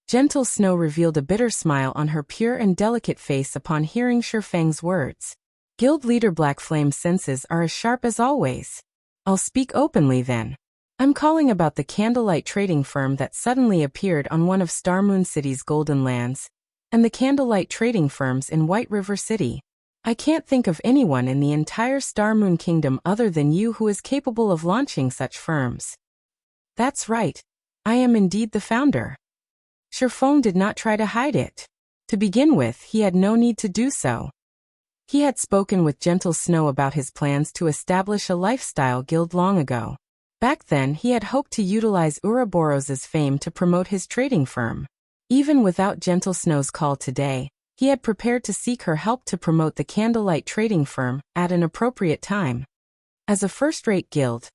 Gentle Snow revealed a bitter smile on her pure and delicate face upon hearing Shifeng's words. Guild Leader Black Flame's senses are as sharp as always. I'll speak openly then. I'm calling about the Candlelight trading firm that suddenly appeared on one of Star Moon City's golden lands, and the Candlelight trading firms in White River City. I can't think of anyone in the entire Star Moon Kingdom other than you who is capable of launching such firms. That's right. I am indeed the founder. Shifeng did not try to hide it. To begin with, he had no need to do so. He had spoken with Gentle Snow about his plans to establish a lifestyle guild long ago. Back then, he had hoped to utilize Ouroboros's fame to promote his trading firm. Even without Gentle Snow's call today, he had prepared to seek her help to promote the Candlelight trading firm at an appropriate time. As a first-rate guild,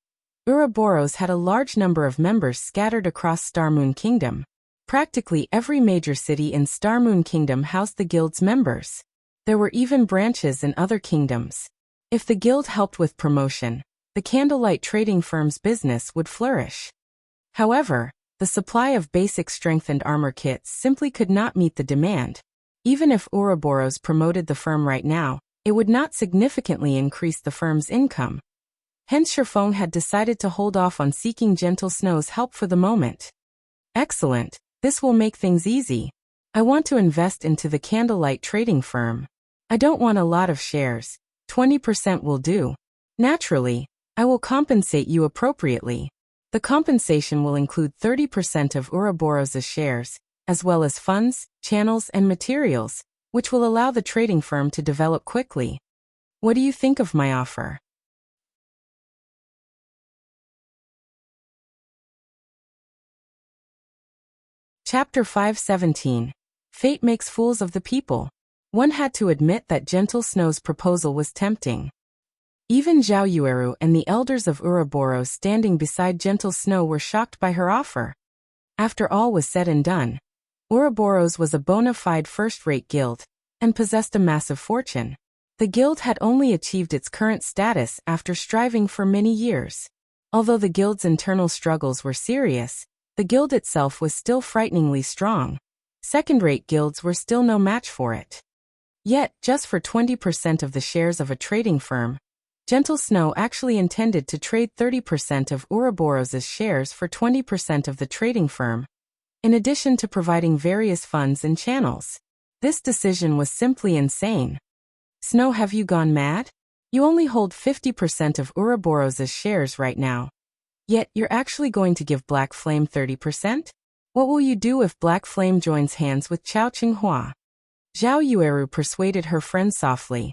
Ouroboros had a large number of members scattered across Star Moon Kingdom. Practically every major city in Star Moon Kingdom housed the guild's members. There were even branches in other kingdoms. If the guild helped with promotion, the Candlelight trading firm's business would flourish. However, the supply of basic strengthened armor kits simply could not meet the demand. Even if Ouroboros promoted the firm right now, it would not significantly increase the firm's income. Hence Shifeng had decided to hold off on seeking Gentle Snow's help for the moment. Excellent. This will make things easy. I want to invest into the Candlelight trading firm. I don't want a lot of shares. 20% will do. Naturally, I will compensate you appropriately. The compensation will include 30% of Ouroboros's shares, as well as funds, channels, and materials, which will allow the trading firm to develop quickly. What do you think of my offer? Chapter 517. Fate makes fools of the people. One had to admit that Gentle Snow's proposal was tempting. Even Zhao Yueru and the elders of Ouroboros standing beside Gentle Snow were shocked by her offer. After all was said and done, Ouroboros was a bona fide first-rate guild, and possessed a massive fortune. The guild had only achieved its current status after striving for many years. Although the guild's internal struggles were serious, the guild itself was still frighteningly strong. Second-rate guilds were still no match for it. Yet, just for 20% of the shares of a trading firm, Gentle Snow actually intended to trade 30% of Ouroboros's shares for 20% of the trading firm, in addition to providing various funds and channels. This decision was simply insane. Snow, have you gone mad? You only hold 50% of Ouroboros's shares right now. Yet, you're actually going to give Black Flame 30%? What will you do if Black Flame joins hands with Cao Qinghua? Zhao Yueru persuaded her friend softly.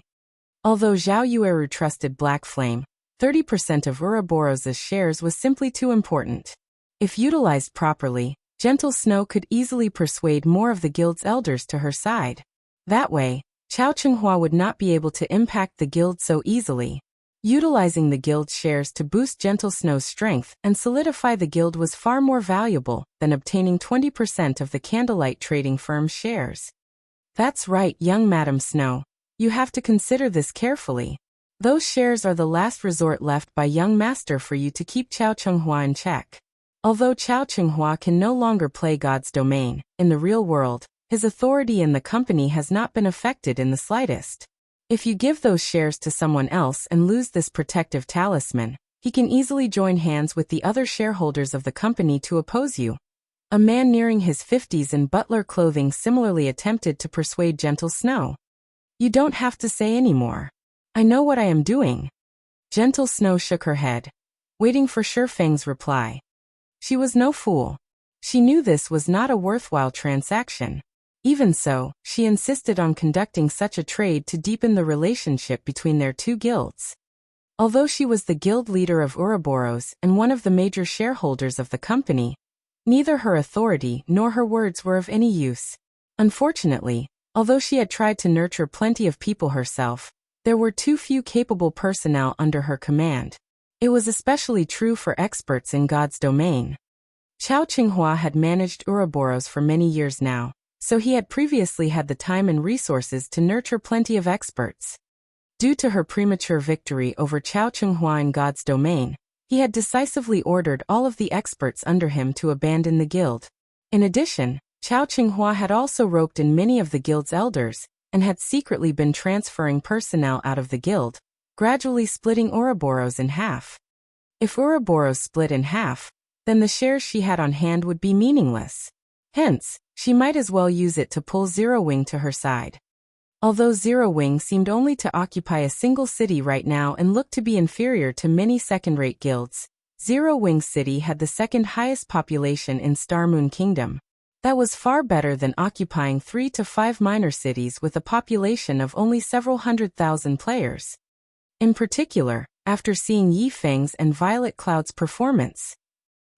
Although Zhao Yueru trusted Black Flame, 30% of Ouroboros's shares was simply too important. If utilized properly, Gentle Snow could easily persuade more of the guild's elders to her side. That way, Cao Qinghua would not be able to impact the guild so easily. Utilizing the guild's shares to boost Gentle Snow's strength and solidify the guild was far more valuable than obtaining 20% of the Candlelight trading firm's shares. That's right, young Madam Snow. You have to consider this carefully. Those shares are the last resort left by young master for you to keep Chao Chenghua in check. Although Chao Chenghua can no longer play God's domain, in the real world, his authority in the company has not been affected in the slightest. If you give those shares to someone else and lose this protective talisman, he can easily join hands with the other shareholders of the company to oppose you. A man nearing his 50s in butler clothing similarly attempted to persuade Gentle Snow. You don't have to say any more. I know what I am doing. Gentle Snow shook her head, waiting for Shifeng's reply. She was no fool. She knew this was not a worthwhile transaction. Even so, she insisted on conducting such a trade to deepen the relationship between their two guilds. Although she was the guild leader of Ouroboros and one of the major shareholders of the company, neither her authority nor her words were of any use. Unfortunately, although she had tried to nurture plenty of people herself, there were too few capable personnel under her command. It was especially true for experts in God's domain. Chao Chenghua had managed Ouroboros for many years now, so he had previously had the time and resources to nurture plenty of experts. Due to her premature victory over Chao Chenghua in God's domain, he had decisively ordered all of the experts under him to abandon the guild. In addition, Chao Chenghua had also roped in many of the guild's elders, and had secretly been transferring personnel out of the guild, gradually splitting Ouroboros in half. If Ouroboros split in half, then the shares she had on hand would be meaningless. Hence, she might as well use it to pull Zero Wing to her side. Although Zero Wing seemed only to occupy a single city right now and looked to be inferior to many second-rate guilds, Zero Wing's city had the second highest population in Star Moon Kingdom. That was far better than occupying 3 to 5 minor cities with a population of only several 100,000 players. In particular, after seeing Yi Feng's and Violet Cloud's performance.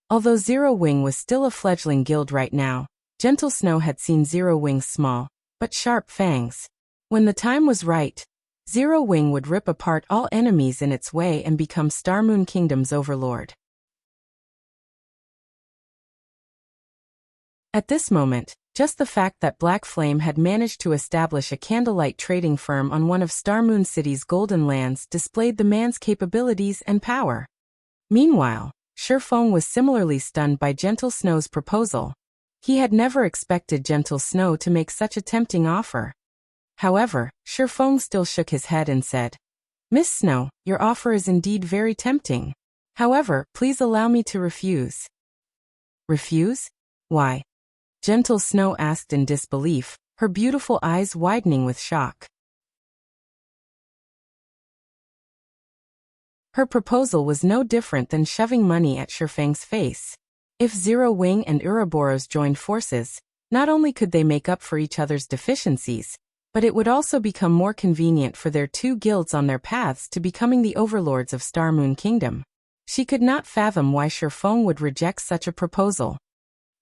Although Zero Wing was still a fledgling guild right now, Gentle Snow had seen Zero Wing's small, but sharp fangs. When the time was right, Zero Wing would rip apart all enemies in its way and become Star Moon Kingdom's overlord. At this moment, just the fact that Black Flame had managed to establish a Candlelight trading firm on one of Star Moon City's golden lands displayed the man's capabilities and power. Meanwhile, Shifeng was similarly stunned by Gentle Snow's proposal. He had never expected Gentle Snow to make such a tempting offer. However, Shifeng still shook his head and said, "Miss Snow, your offer is indeed very tempting. However, please allow me to refuse." Refuse? Why? Gentle Snow asked in disbelief, her beautiful eyes widening with shock. Her proposal was no different than shoving money at Shifeng's face. If Zero Wing and Ouroboros joined forces, not only could they make up for each other's deficiencies, but it would also become more convenient for their two guilds on their paths to becoming the overlords of Star Moon Kingdom. She could not fathom why Shifeng would reject such a proposal.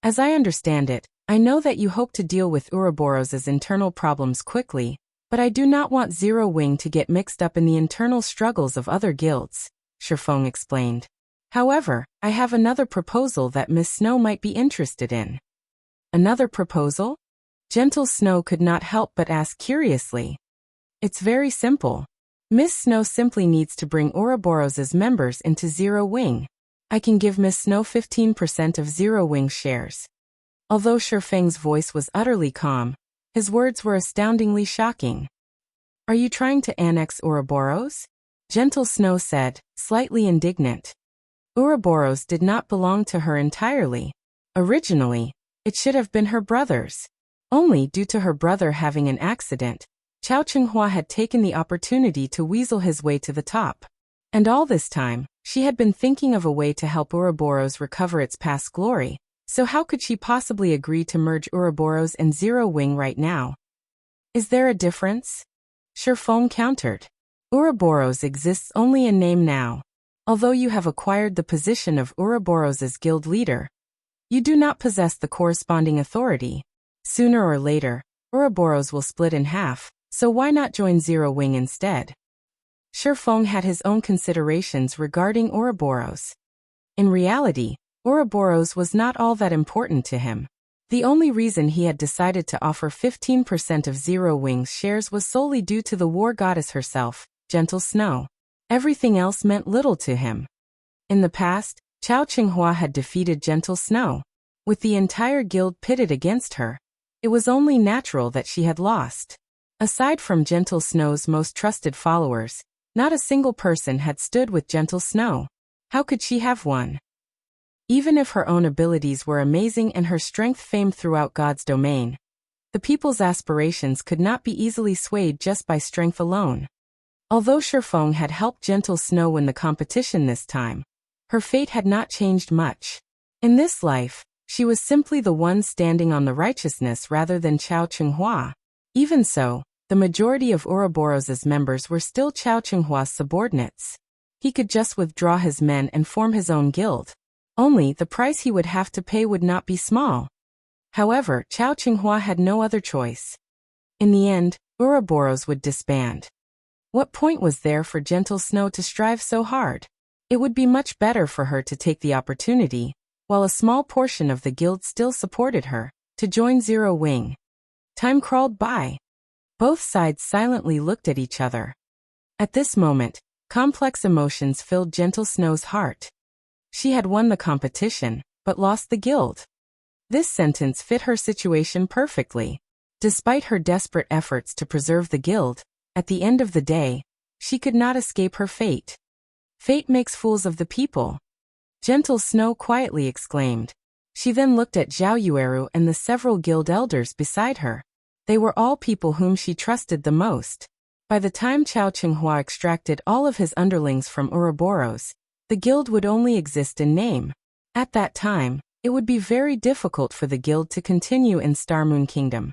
As I understand it, I know that you hope to deal with Ouroboros' internal problems quickly, but I do not want Zero Wing to get mixed up in the internal struggles of other guilds, Shifeng explained. However, I have another proposal that Miss Snow might be interested in. Another proposal? Gentle Snow could not help but ask curiously. It's very simple. Miss Snow simply needs to bring Ouroboros' members into Zero Wing. I can give Miss Snow 15% of Zero Wing's shares. Although Shifeng's voice was utterly calm, his words were astoundingly shocking. Are you trying to annex Ouroboros? Gentle Snow said, slightly indignant. Ouroboros did not belong to her entirely. Originally, it should have been her brother's. Only due to her brother having an accident, Chao Chenghua had taken the opportunity to weasel his way to the top. And all this time, she had been thinking of a way to help Ouroboros recover its past glory, so how could she possibly agree to merge Ouroboros and Zero Wing right now? Is there a difference? Shifeng countered. Ouroboros exists only in name now. Although you have acquired the position of Ouroboros' guild leader, you do not possess the corresponding authority. Sooner or later, Ouroboros will split in half, so why not join Zero Wing instead? Feng had his own considerations regarding Ouroboros. In reality, Ouroboros was not all that important to him. The only reason he had decided to offer 15% of Zero Wing's shares was solely due to the war goddess herself, Gentle Snow. Everything else meant little to him. In the past, Chao Qinghua had defeated Gentle Snow. With the entire guild pitted against her, it was only natural that she had lost. Aside from Gentle Snow's most trusted followers, not a single person had stood with Gentle Snow. How could she have won? Even if her own abilities were amazing and her strength famed throughout God's domain, the people's aspirations could not be easily swayed just by strength alone. Although Feng had helped Gentle Snow win the competition this time, her fate had not changed much. In this life, she was simply the one standing on the righteousness rather than Chao Qinghua. Even so, the majority of Ouroboros' members were still Chao Qinghua's subordinates. He could just withdraw his men and form his own guild. Only the price he would have to pay would not be small. However, Chao Qinghua had no other choice. In the end, Ouroboros would disband. What point was there for Gentle Snow to strive so hard? It would be much better for her to take the opportunity, while a small portion of the guild still supported her, to join Zero Wing. Time crawled by. Both sides silently looked at each other. At this moment, complex emotions filled Gentle Snow's heart. She had won the competition, but lost the guild. This sentence fit her situation perfectly. Despite her desperate efforts to preserve the guild, at the end of the day, she could not escape her fate. Fate makes fools of the people. Gentle Snow quietly exclaimed. She then looked at Zhao Yueru and the several guild elders beside her. They were all people whom she trusted the most. By the time Chao Qinghua extracted all of his underlings from Ouroboros, the guild would only exist in name. At that time, it would be very difficult for the guild to continue in Star Moon Kingdom.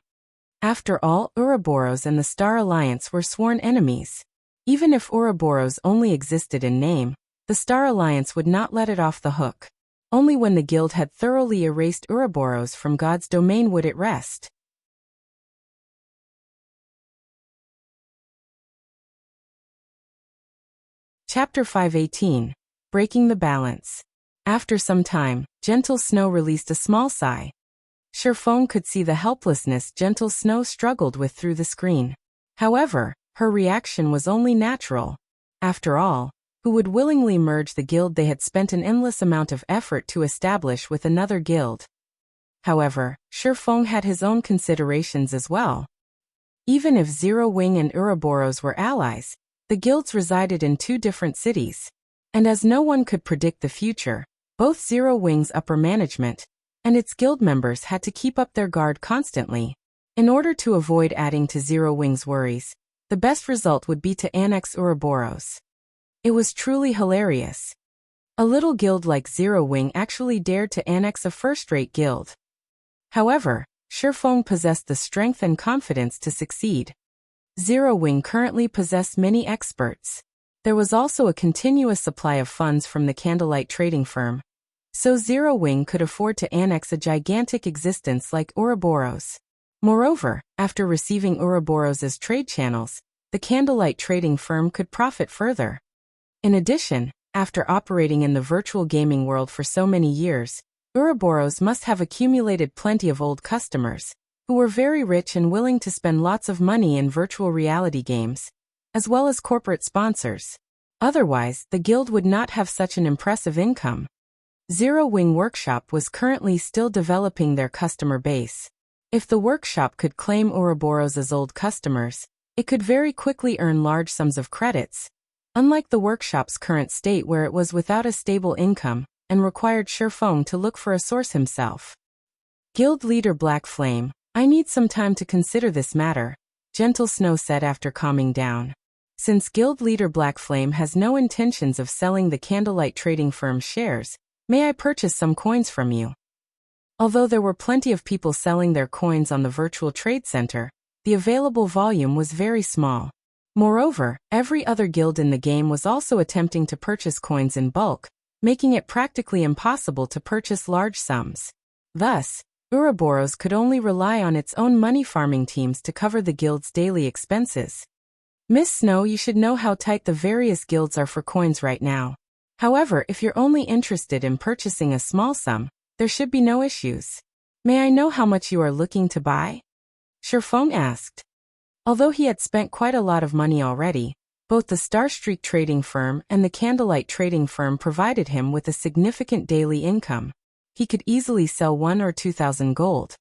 After all, Ouroboros and the Star Alliance were sworn enemies. Even if Ouroboros only existed in name, the Star Alliance would not let it off the hook. Only when the guild had thoroughly erased Ouroboros from God's domain would it rest. Chapter 518. Breaking the Balance. After some time, Gentle Snow released a small sigh. Feng could see the helplessness Gentle Snow struggled with through the screen. However, her reaction was only natural. After all, who would willingly merge the guild they had spent an endless amount of effort to establish with another guild? However, Feng had his own considerations as well. Even if Zero Wing and Ouroboros were allies, the guilds resided in two different cities. And as no one could predict the future, both Zero Wing's upper management and its guild members had to keep up their guard constantly. In order to avoid adding to Zero Wing's worries, the best result would be to annex Ouroboros. It was truly hilarious. A little guild like Zero Wing actually dared to annex a first-rate guild. However, Feng possessed the strength and confidence to succeed. Zero Wing currently possessed many experts. There was also a continuous supply of funds from the Candlelight trading firm, so Zero Wing could afford to annex a gigantic existence like Ouroboros. Moreover, after receiving Ouroboros' trade channels, the Candlelight trading firm could profit further. In addition, after operating in the virtual gaming world for so many years, Ouroboros must have accumulated plenty of old customers, who were very rich and willing to spend lots of money in virtual reality games, as well as corporate sponsors. Otherwise, the guild would not have such an impressive income. Zero Wing Workshop was currently still developing their customer base. If the workshop could claim Ouroboros' old customers, it could very quickly earn large sums of credits, unlike the workshop's current state where it was without a stable income and required Feng to look for a source himself. Guild leader Black Flame, I need some time to consider this matter, Gentle Snow said after calming down. Since guild leader Black Flame has no intentions of selling the Candlelight trading firm's shares, may I purchase some coins from you? Although there were plenty of people selling their coins on the virtual trade center, the available volume was very small. Moreover, every other guild in the game was also attempting to purchase coins in bulk, making it practically impossible to purchase large sums. Thus, Ouroboros could only rely on its own money farming teams to cover the guild's daily expenses. Miss Snow, you should know how tight the various guilds are for coins right now. However, if you're only interested in purchasing a small sum, there should be no issues. May I know how much you are looking to buy? Shifeng asked. Although he had spent quite a lot of money already, both the Starstreak trading firm and the Candlelight trading firm provided him with a significant daily income. He could easily sell 1,000 or 2,000 gold.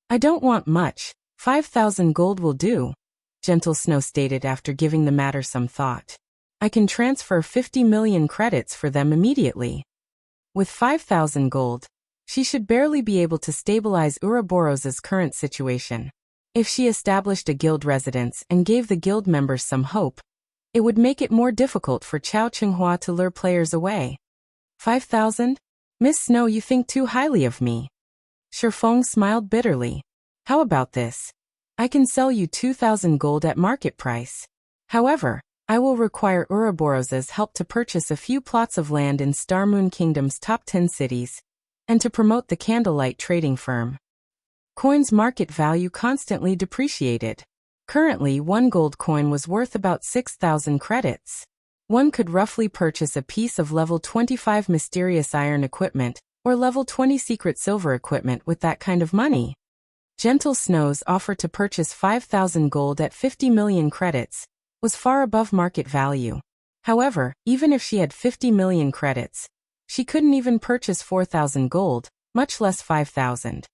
I don't want much, 5,000 gold will do, Gentle Snow stated after giving the matter some thought. I can transfer 50 million credits for them immediately. With 5,000 gold, she should barely be able to stabilize Ouroboros's current situation. If she established a guild residence and gave the guild members some hope, it would make it more difficult for Chao Qinghua to lure players away. 5,000? Miss Snow, you think too highly of me. Shifeng smiled bitterly. How about this? I can sell you 2,000 gold at market price. However, I will require Ouroboros's help to purchase a few plots of land in Starmoon Kingdom's top 10 cities, and to promote the Candlelight trading firm. Coin's market value constantly depreciated. Currently, 1 gold coin was worth about 6,000 credits. One could roughly purchase a piece of level 25 mysterious iron equipment, or level 20 secret silver equipment with that kind of money. Gentle Snow's offer to purchase 5,000 gold at 50 million credits was far above market value. However, even if she had 50 million credits, she couldn't even purchase 4,000 gold, much less 5,000.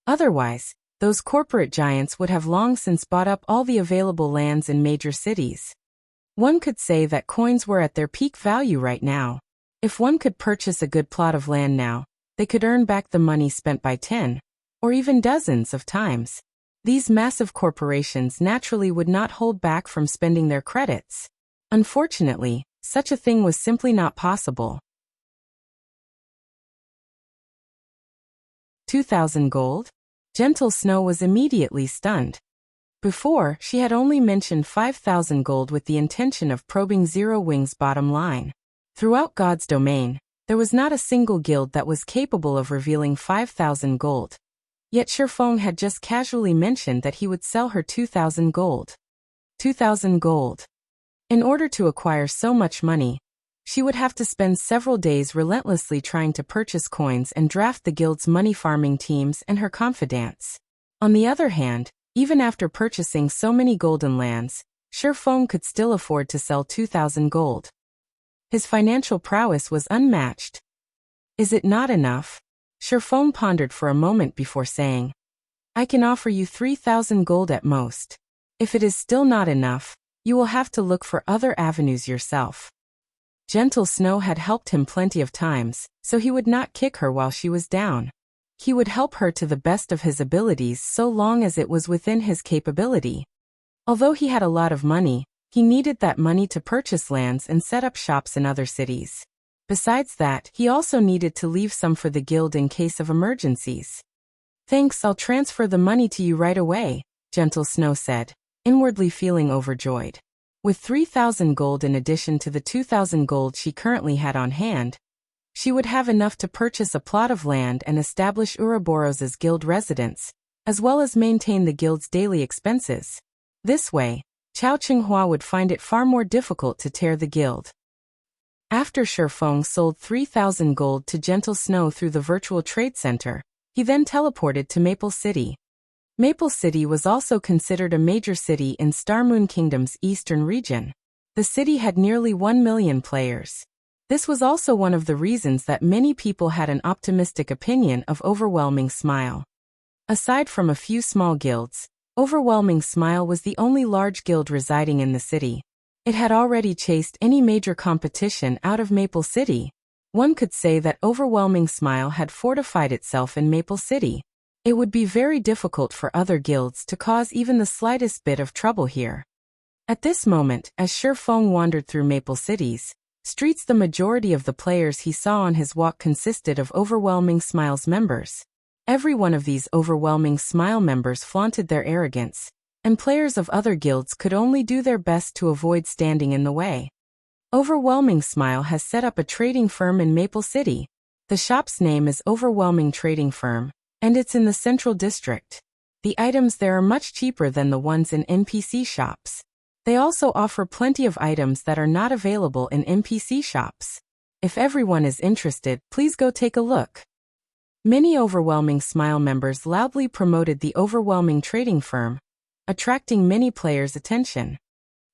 Otherwise, those corporate giants would have long since bought up all the available lands in major cities. One could say that coins were at their peak value right now. If one could purchase a good plot of land now, they could earn back the money spent by 10, or even dozens of times. These massive corporations naturally would not hold back from spending their credits. Unfortunately, such a thing was simply not possible. 2,000 gold? Gentle Snow was immediately stunned. Before, she had only mentioned 5,000 gold with the intention of probing Zero Wing's bottom line. Throughout God's domain, there was not a single guild that was capable of revealing 5,000 gold. Yet Shifeng had just casually mentioned that he would sell her 2,000 gold. 2,000 gold. In order to acquire so much money, she would have to spend several days relentlessly trying to purchase coins and draft the guild's money-farming teams and her confidants. On the other hand, even after purchasing so many golden lands, Shifeng could still afford to sell 2,000 gold. His financial prowess was unmatched. Is it not enough? Shifeng pondered for a moment before saying, I can offer you 3,000 gold at most. If it is still not enough, you will have to look for other avenues yourself. Gentle Snow had helped him plenty of times, so he would not kick her while she was down. He would help her to the best of his abilities so long as it was within his capability. Although he had a lot of money, he needed that money to purchase lands and set up shops in other cities. Besides that, he also needed to leave some for the guild in case of emergencies. Thanks, I'll transfer the money to you right away, Gentle Snow said, inwardly feeling overjoyed. With 3,000 gold in addition to the 2,000 gold she currently had on hand, she would have enough to purchase a plot of land and establish Ouroboros's guild residence, as well as maintain the guild's daily expenses. This way, Chao Qinghua would find it far more difficult to tear the guild. After Shifeng sold 3,000 gold to Gentle Snow through the virtual trade center, he then teleported to Maple City. Maple City was also considered a major city in Starmoon Kingdom's eastern region. The city had nearly 1 million players. This was also one of the reasons that many people had an optimistic opinion of Overwhelming Smile. Aside from a few small guilds, Overwhelming Smile was the only large guild residing in the city. It had already chased any major competition out of Maple City. One could say that Overwhelming Smile had fortified itself in Maple City. It would be very difficult for other guilds to cause even the slightest bit of trouble here. At this moment, as Shifeng wandered through Maple City's streets, the majority of the players he saw on his walk consisted of Overwhelming Smile's members. Every one of these Overwhelming Smile members flaunted their arrogance, and players of other guilds could only do their best to avoid standing in the way. Overwhelming Smile has set up a trading firm in Maple City. The shop's name is Overwhelming Trading Firm, and it's in the Central District. The items there are much cheaper than the ones in NPC shops. They also offer plenty of items that are not available in NPC shops. If everyone is interested, please go take a look. Many Overwhelming Smile members loudly promoted the Overwhelming trading firm, attracting many players' attention.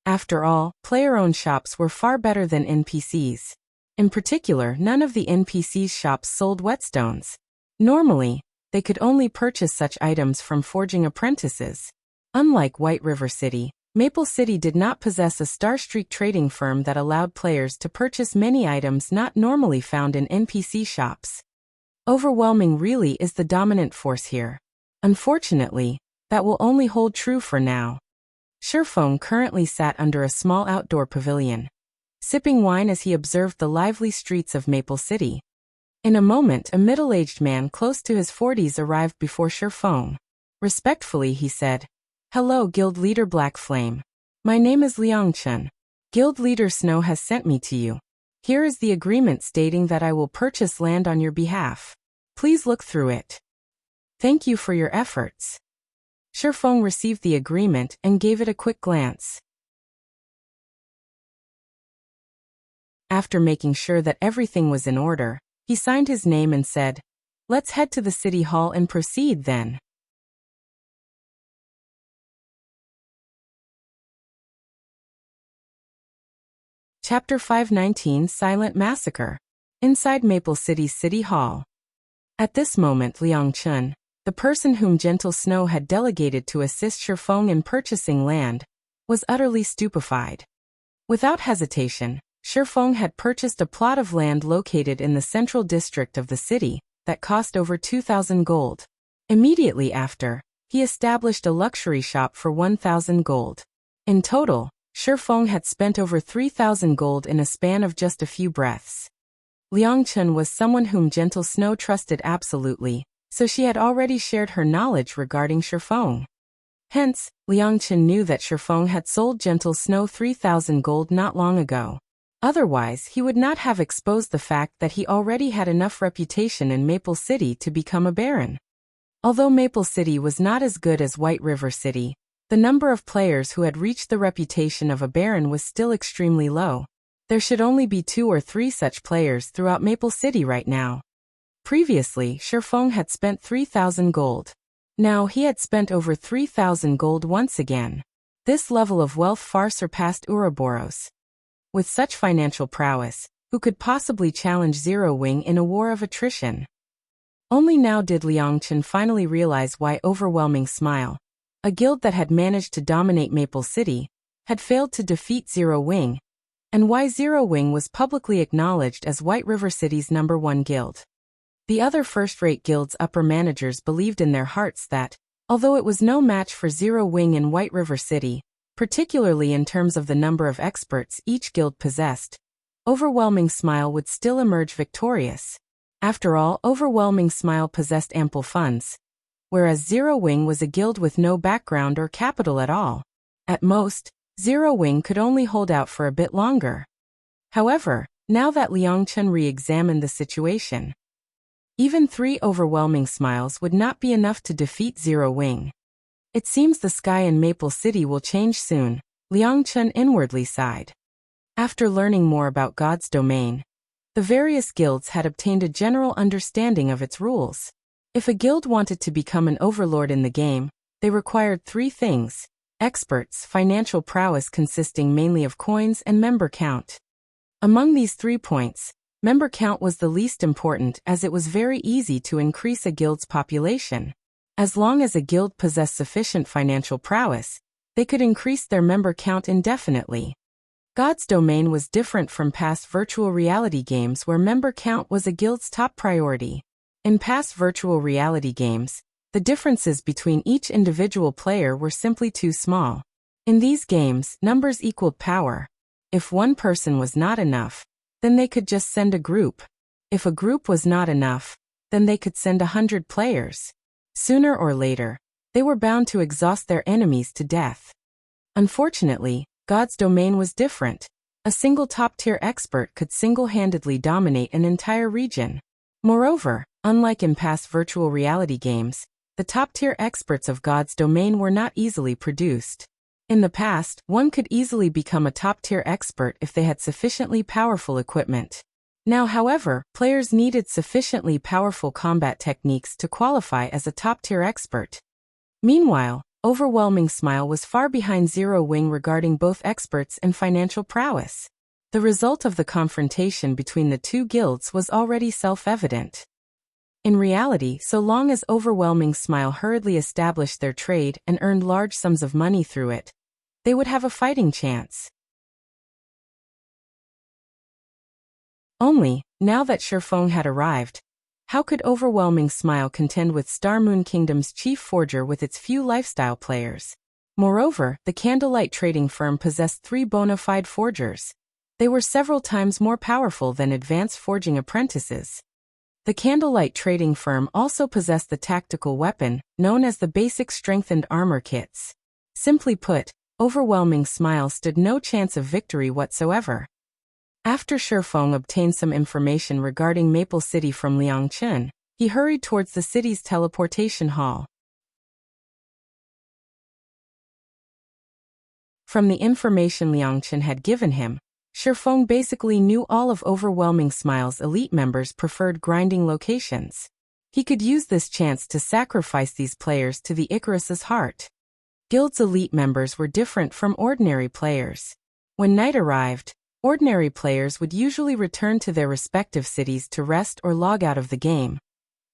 After all, player-owned shops were far better than NPCs. In particular, none of the NPC's shops sold whetstones. Normally, they could only purchase such items from forging apprentices. Unlike White River City, Maple City did not possess a Starstreak trading firm that allowed players to purchase many items not normally found in NPC shops. Overwhelming really is the dominant force here. Unfortunately, that will only hold true for now. Sherfong currently sat under a small outdoor pavilion, sipping wine as he observed the lively streets of Maple City. In a moment, a middle-aged man close to his 40s arrived before Sherfong. Respectfully, he said, "Hello, Guild Leader Black Flame. My name is Liang Chen. Guild Leader Snow has sent me to you. Here is the agreement stating that I will purchase land on your behalf. Please look through it. Thank you for your efforts." Sherfong received the agreement and gave it a quick glance. After making sure that everything was in order, he signed his name and said, "Let's head to the city hall and proceed then." Chapter 519 Silent Massacre. Inside Maple City's City Hall. At this moment, Liang Chun, the person whom Gentle Snow had delegated to assist Sherfong in purchasing land, was utterly stupefied. Without hesitation, Sherfong had purchased a plot of land located in the central district of the city that cost over 2,000 gold. Immediately after, he established a luxury shop for 1,000 gold. In total, Sherfong had spent over 3,000 gold in a span of just a few breaths. Liang Chun was someone whom Gentle Snow trusted absolutely, so she had already shared her knowledge regarding Sherfong. Hence, Liang Chun knew that Sherfong had sold Gentle Snow 3,000 gold not long ago. Otherwise, he would not have exposed the fact that he already had enough reputation in Maple City to become a baron. Although Maple City was not as good as White River City, the number of players who had reached the reputation of a baron was still extremely low. There should only be 2 or 3 such players throughout Maple City right now. Previously, Sherfong had spent 3,000 gold. Now he had spent over 3,000 gold once again. This level of wealth far surpassed Ouroboros. With such financial prowess, who could possibly challenge Zero Wing in a war of attrition? Only now did Liang Chen finally realize why Overwhelming Smile, a guild that had managed to dominate Maple City, had failed to defeat Zero Wing, and why Zero Wing was publicly acknowledged as White River City's #1 guild. The other first-rate guild's upper managers believed in their hearts that, although it was no match for Zero Wing in White River City, particularly in terms of the number of experts each guild possessed, Overwhelming Smile would still emerge victorious. After all, Overwhelming Smile possessed ample funds, whereas Zero Wing was a guild with no background or capital at all. At most, Zero Wing could only hold out for a bit longer. However, now that Liang Chen re-examined the situation, even 3 Overwhelming Smiles would not be enough to defeat Zero Wing. It seems the sky in Maple City will change soon, Liang Chen inwardly sighed. After learning more about God's domain, the various guilds had obtained a general understanding of its rules. If a guild wanted to become an overlord in the game, they required 3 things: experts, financial prowess consisting mainly of coins, and member count. Among these 3 points, member count was the least important as it was very easy to increase a guild's population. As long as a guild possessed sufficient financial prowess, they could increase their member count indefinitely. God's Domain was different from past virtual reality games where member count was a guild's top priority. In past virtual reality games, the differences between each individual player were simply too small. In these games, numbers equaled power. If one person was not enough, then they could just send a group. If a group was not enough, then they could send 100 players. Sooner or later, they were bound to exhaust their enemies to death. Unfortunately, God's Domain was different. A single top-tier expert could single-handedly dominate an entire region. Moreover, unlike in past virtual reality games, the top-tier experts of God's domain were not easily produced. In the past, one could easily become a top-tier expert if they had sufficiently powerful equipment. Now, however, players needed sufficiently powerful combat techniques to qualify as a top-tier expert. Meanwhile, Overwhelming Smile was far behind Zero Wing regarding both experts and financial prowess. The result of the confrontation between the two guilds was already self-evident. In reality, so long as Overwhelming Smile hurriedly established their trade and earned large sums of money through it, they would have a fighting chance. Only, now that Shifeng had arrived, how could Overwhelming Smile contend with Star Moon Kingdom's chief forger with its few lifestyle players? Moreover, the Candlelight trading firm possessed 3 bona fide forgers. They were several times more powerful than advanced forging apprentices. The Candlelight trading firm also possessed the tactical weapon, known as the basic strengthened armor kits. Simply put, Overwhelming Smile stood no chance of victory whatsoever. After Shifeng obtained some information regarding Maple City from Liang Chen, he hurried towards the city's teleportation hall. From the information Liang Chen had given him, Shifeng basically knew all of Overwhelming Smile's elite members' preferred grinding locations. He could use this chance to sacrifice these players to the Icarus's heart. Guild's elite members were different from ordinary players. When night arrived, ordinary players would usually return to their respective cities to rest or log out of the game,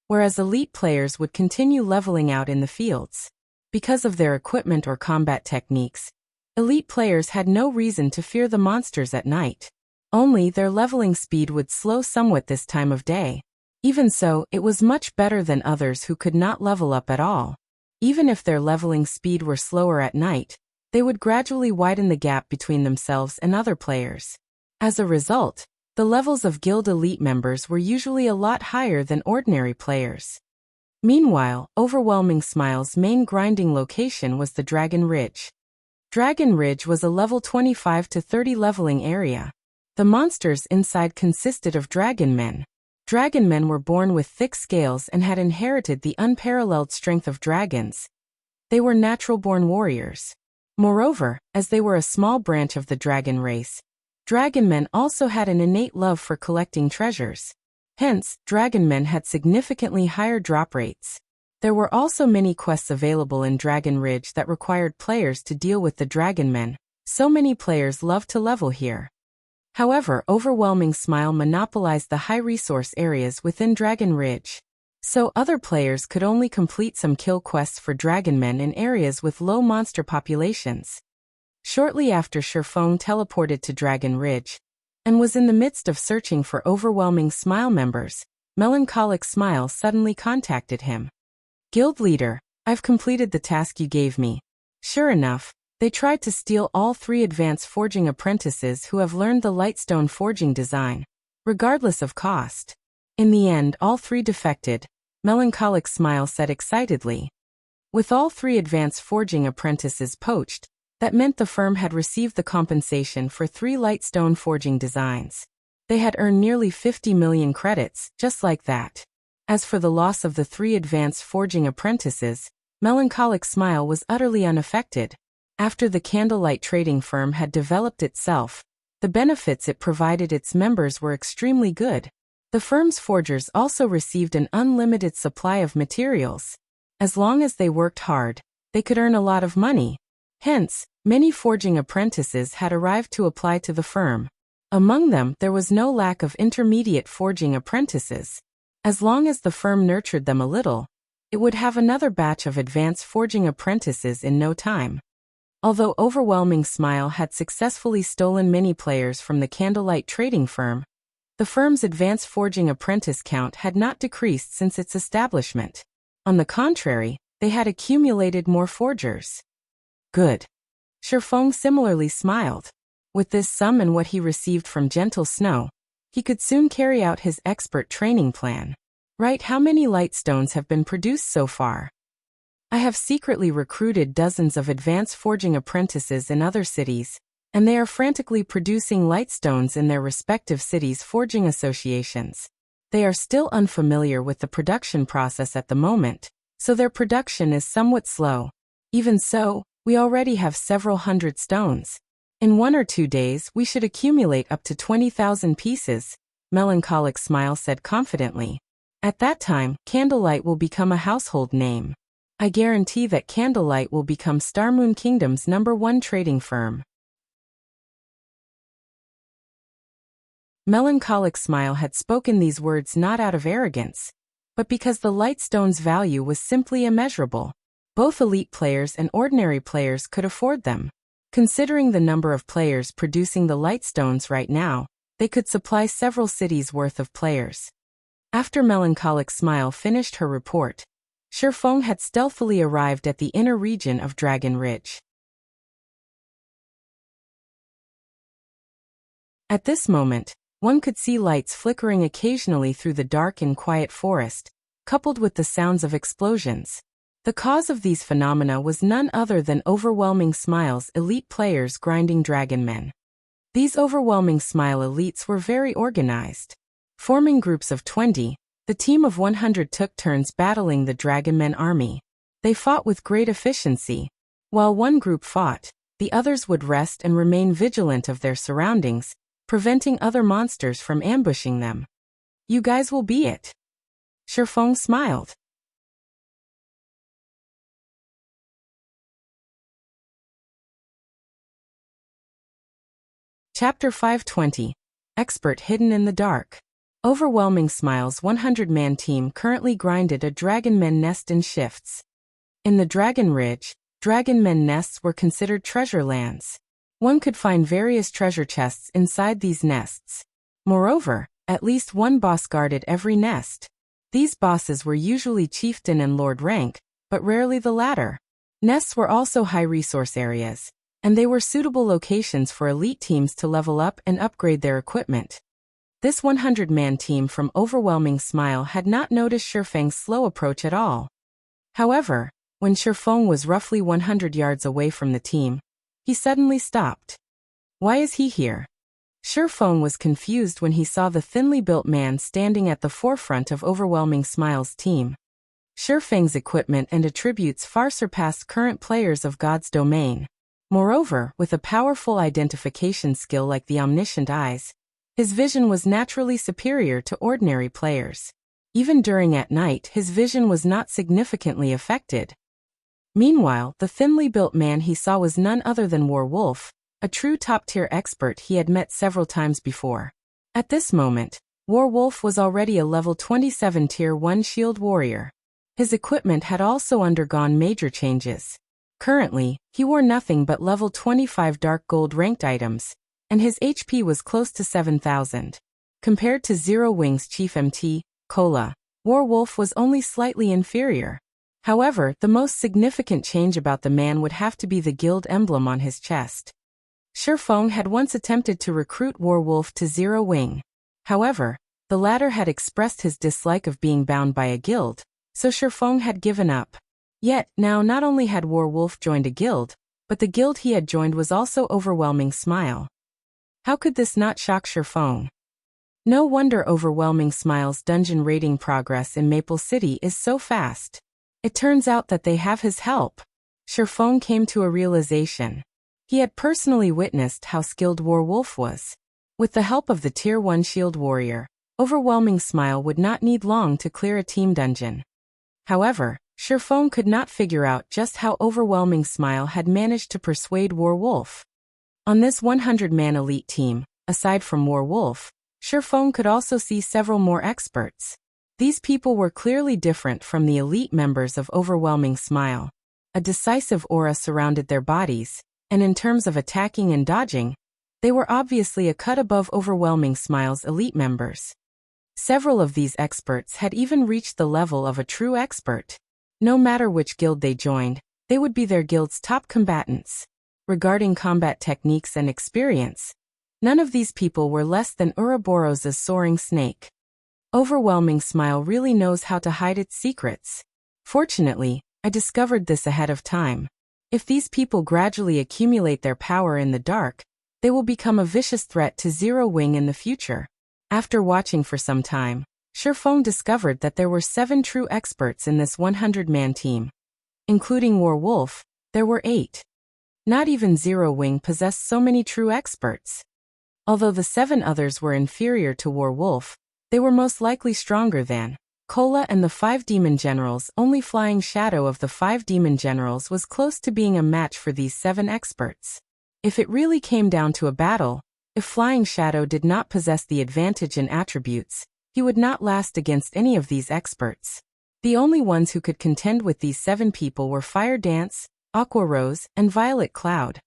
whereas elite players would continue leveling out in the fields. Because of their equipment or combat techniques, elite players had no reason to fear the monsters at night. Only their leveling speed would slow somewhat this time of day. Even so, it was much better than others who could not level up at all. Even if their leveling speed were slower at night, they would gradually widen the gap between themselves and other players. As a result, the levels of guild elite members were usually a lot higher than ordinary players. Meanwhile, Overwhelming Smile's main grinding location was the Dragon Ridge. Dragon Ridge was a level 25 to 30 leveling area. The monsters inside consisted of dragon men. Dragon men were born with thick scales and had inherited the unparalleled strength of dragons. They were natural-born warriors. Moreover, as they were a small branch of the dragon race, dragon men also had an innate love for collecting treasures. Hence, dragon men had significantly higher drop rates. There were also many quests available in Dragon Ridge that required players to deal with the dragon men. So many players loved to level here. However, Overwhelming Smile monopolized the high-resource areas within Dragon Ridge. So other players could only complete some kill quests for dragon men in areas with low monster populations. Shortly after Shifeng teleported to Dragon Ridge, and was in the midst of searching for Overwhelming Smile members, Melancholic Smile suddenly contacted him. Guild leader, I've completed the task you gave me. Sure enough, they tried to steal all 3 advanced forging apprentices who have learned the Lightstone forging design, regardless of cost. In the end, all 3 defected, Melancholic Smile said excitedly. With all 3 advanced forging apprentices poached, that meant the firm had received the compensation for 3 Lightstone forging designs. They had earned nearly 50 million credits, just like that. As for the loss of the 3 advanced forging apprentices, Melancholic Smile was utterly unaffected. After the Candlelight trading firm had developed itself, the benefits it provided its members were extremely good. The firm's forgers also received an unlimited supply of materials. As long as they worked hard, they could earn a lot of money. Hence, many forging apprentices had arrived to apply to the firm. Among them, there was no lack of intermediate forging apprentices. As long as the firm nurtured them a little, it would have another batch of advanced forging apprentices in no time. Although Overwhelming Smile had successfully stolen many players from the Candlelight trading firm, the firm's advanced forging apprentice count had not decreased since its establishment. On the contrary, they had accumulated more forgers. Good. Shifeng similarly smiled. With this sum and what he received from Gentle Snow, he could soon carry out his expert training plan. Right, how many Lightstones have been produced so far? I have secretly recruited dozens of advanced forging apprentices in other cities, and they are frantically producing Lightstones in their respective cities' forging associations. They are still unfamiliar with the production process at the moment, so their production is somewhat slow. Even so, we already have several hundred stones. In 1 or 2 days we should accumulate up to 20,000 pieces, Melancholic Smile said confidently. At that time, Candlelight will become a household name. I guarantee that Candlelight will become Starmoon Kingdom's #1 trading firm. Melancholic Smile had spoken these words not out of arrogance, but because the Lightstone's value was simply immeasurable. Both elite players and ordinary players could afford them. Considering the number of players producing the Lightstones right now, they could supply several cities' worth of players. After Melancholic Smile finished her report, Shifeng had stealthily arrived at the inner region of Dragon Ridge. At this moment, one could see lights flickering occasionally through the dark and quiet forest, coupled with the sounds of explosions. The cause of these phenomena was none other than Overwhelming Smile's elite players grinding dragon men. These Overwhelming Smile elites were very organized. Forming groups of 20, the team of 100 took turns battling the Dragonmen army. They fought with great efficiency. While one group fought, the others would rest and remain vigilant of their surroundings, preventing other monsters from ambushing them. You guys will be it. Shifeng smiled. Chapter 520. Expert Hidden in the Dark. Overwhelming Smile's 100-man team currently grinded a Dragonmen nest in shifts. In the Dragon Ridge, Dragonmen nests were considered treasure lands. One could find various treasure chests inside these nests. Moreover, at least one boss guarded every nest. These bosses were usually chieftain and lord rank, but rarely the latter. Nests were also high resource areas, and they were suitable locations for elite teams to level up and upgrade their equipment. This 100-man team from Overwhelming Smile had not noticed Shifeng's slow approach at all. However, when Shifeng was roughly 100 yards away from the team, he suddenly stopped. Why is he here? Shifeng was confused when he saw the thinly built man standing at the forefront of Overwhelming Smile's team. Shifeng's equipment and attributes far surpassed current players of God's domain. Moreover, with a powerful identification skill like the Omniscient Eyes, his vision was naturally superior to ordinary players. Even during at night, his vision was not significantly affected. Meanwhile, the thinly built man he saw was none other than Werewolf, a true top-tier expert he had met several times before. At this moment, Werewolf was already a level 27 Tier 1 shield warrior. His equipment had also undergone major changes. Currently, he wore nothing but level 25 dark gold ranked items, and his HP was close to 7,000. Compared to Zero Wings Chief MT, Cola, Werewolf was only slightly inferior. However, the most significant change about the man would have to be the guild emblem on his chest. Shifeng had once attempted to recruit Werewolf to Zero Wing. However, the latter had expressed his dislike of being bound by a guild, so Shifeng had given up. Yet, now not only had Werewolf joined a guild, but the guild he had joined was also Overwhelming Smile. How could this not shock Shifeng? No wonder Overwhelming Smile's dungeon raiding progress in Maple City is so fast. It turns out that they have his help. Shifeng came to a realization. He had personally witnessed how skilled Werewolf was. With the help of the Tier 1 shield warrior, Overwhelming Smile would not need long to clear a team dungeon. However, Shifeng could not figure out just how Overwhelming Smile had managed to persuade Werewolf. On this 100-man elite team, aside from Werewolf, Shifeng could also see several more experts. These people were clearly different from the elite members of Overwhelming Smile. A decisive aura surrounded their bodies, and in terms of attacking and dodging, they were obviously a cut above Overwhelming Smile's elite members. Several of these experts had even reached the level of a true expert. No matter which guild they joined, they would be their guild's top combatants. Regarding combat techniques and experience, none of these people were less than Ouroboros's soaring snake. Overwhelming Smile really knows how to hide its secrets. Fortunately, I discovered this ahead of time. If these people gradually accumulate their power in the dark, they will become a vicious threat to Zero Wing in the future. After watching for some time, Shifeng discovered that there were 7 true experts in this 100-man team. Including Werewolf, there were 8. Not even Zero Wing possessed so many true experts. Although the 7 others were inferior to Werewolf, they were most likely stronger than Cola and the 5 demon generals. Only Flying Shadow of the 5 demon generals was close to being a match for these 7 experts. If it really came down to a battle, if Flying Shadow did not possess the advantage in attributes, he would not last against any of these experts. The only ones who could contend with these 7 people were Fire Dance, Aqua Rose, and Violet Cloud.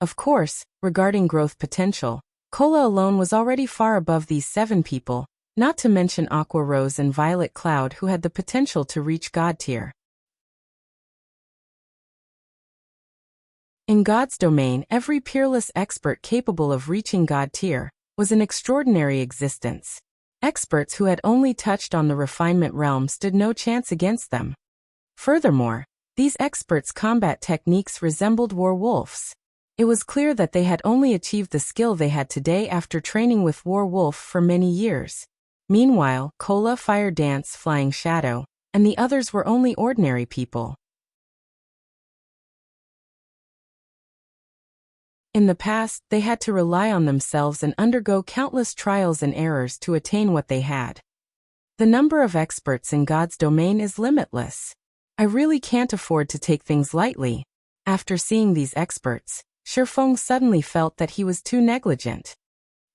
Of course, regarding growth potential, Cola alone was already far above these 7 people, not to mention Aqua Rose and Violet Cloud, who had the potential to reach God tier. In God's domain, every peerless expert capable of reaching God tier was an extraordinary existence. Experts who had only touched on the refinement realm stood no chance against them. Furthermore, these experts' combat techniques resembled Werewolf's. It was clear that they had only achieved the skill they had today after training with Werewolf for many years. Meanwhile, Cola, Fire Dance, Flying Shadow, and the others were only ordinary people. In the past, they had to rely on themselves and undergo countless trials and errors to attain what they had. The number of experts in God's domain is limitless. I really can't afford to take things lightly. After seeing these experts, Shifeng suddenly felt that he was too negligent.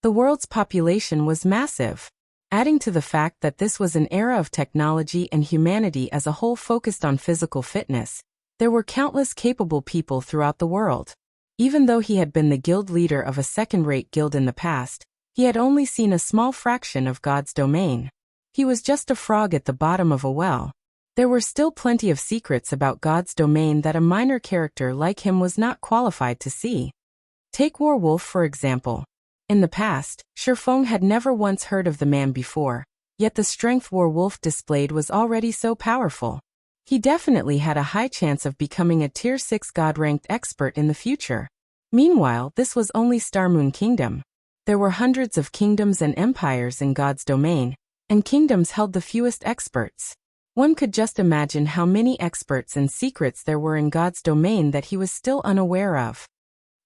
The world's population was massive. Adding to the fact that this was an era of technology and humanity as a whole focused on physical fitness, there were countless capable people throughout the world. Even though he had been the guild leader of a second-rate guild in the past, he had only seen a small fraction of God's domain. He was just a frog at the bottom of a well. There were still plenty of secrets about God's domain that a minor character like him was not qualified to see. Take Werewolf for example. In the past, Shifeng had never once heard of the man before, yet the strength Werewolf displayed was already so powerful. He definitely had a high chance of becoming a Tier 6 God-ranked expert in the future. Meanwhile, this was only Starmoon Kingdom. There were hundreds of kingdoms and empires in God's domain, and kingdoms held the fewest experts. One could just imagine how many experts and secrets there were in God's domain that he was still unaware of.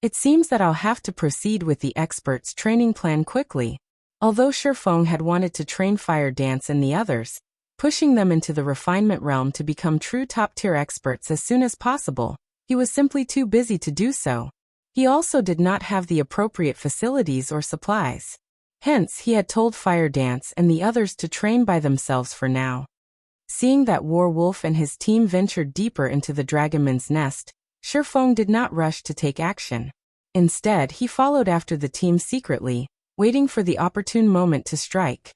It seems that I'll have to proceed with the experts' training plan quickly. Although Shifeng had wanted to train Fire Dance and the others, pushing them into the refinement realm to become true top-tier experts as soon as possible, he was simply too busy to do so. He also did not have the appropriate facilities or supplies. Hence, he had told Fire Dance and the others to train by themselves for now. Seeing that Werewolf and his team ventured deeper into the Dragonman's nest, Shifeng did not rush to take action. Instead, he followed after the team secretly, waiting for the opportune moment to strike.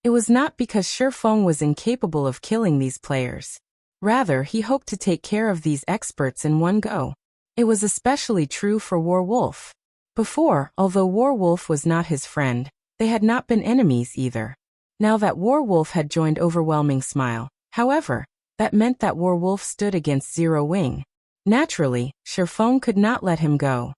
It was not because Shifeng was incapable of killing these players. Rather, he hoped to take care of these experts in one go. It was especially true for Werewolf. Before, although Werewolf was not his friend, they had not been enemies either. Now that Werewolf had joined Overwhelming Smile, however, that meant that Werewolf stood against Zero Wing. Naturally, Shifeng could not let him go.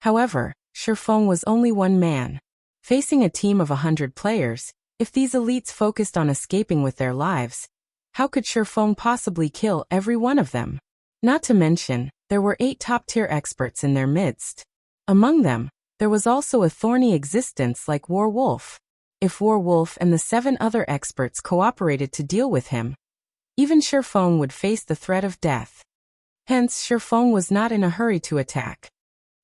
However, Shifeng was only one man. Facing a team of 100 players, if these elites focused on escaping with their lives, how could Shifeng possibly kill every one of them? Not to mention, there were 8 top-tier experts in their midst. Among them, there was also a thorny existence like Werewolf. If Werewolf and the 7 other experts cooperated to deal with him, even Shifeng would face the threat of death. Hence, Shifeng was not in a hurry to attack.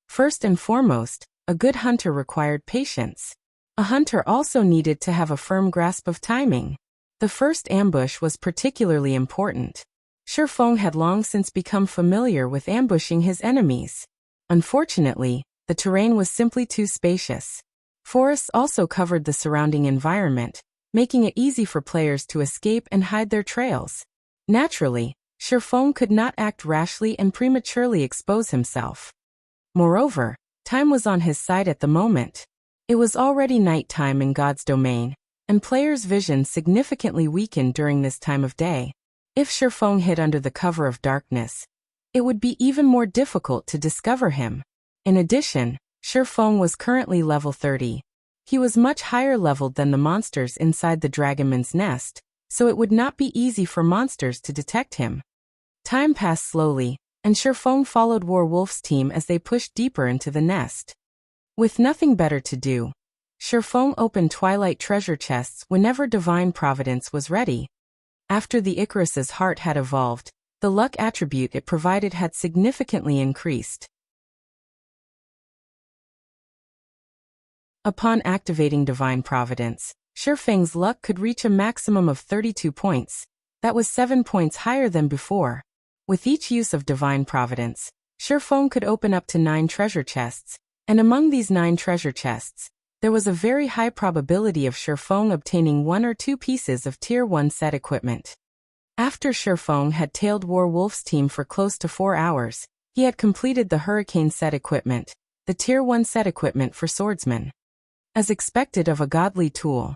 First and foremost, a good hunter required patience. A hunter also needed to have a firm grasp of timing. The first ambush was particularly important. Shifeng had long since become familiar with ambushing his enemies. Unfortunately, the terrain was simply too spacious. Forests also covered the surrounding environment, making it easy for players to escape and hide their trails. Naturally, Shifeng could not act rashly and prematurely expose himself. Moreover, time was on his side at the moment. It was already nighttime in God's domain, and players' vision significantly weakened during this time of day. If Shifeng hid under the cover of darkness, it would be even more difficult to discover him. In addition, Shifeng was currently level 30. He was much higher leveled than the monsters inside the Dragonman's nest, so it would not be easy for monsters to detect him. Time passed slowly, and Shifeng followed Werewolf's team as they pushed deeper into the nest. With nothing better to do, Shifeng opened Twilight treasure chests whenever Divine Providence was ready. After the Icarus's heart had evolved, the luck attribute it provided had significantly increased. Upon activating Divine Providence, Shifeng's luck could reach a maximum of 32 points. That was 7 points higher than before. With each use of Divine Providence, Shifeng could open up to 9 treasure chests, and among these 9 treasure chests, there was a very high probability of Shifeng obtaining 1 or 2 pieces of Tier 1 set equipment. After Shifeng had tailed Werewolf's team for close to 4 hours, he had completed the Hurricane set equipment, the Tier 1 set equipment for swordsmen. As expected of a godly tool.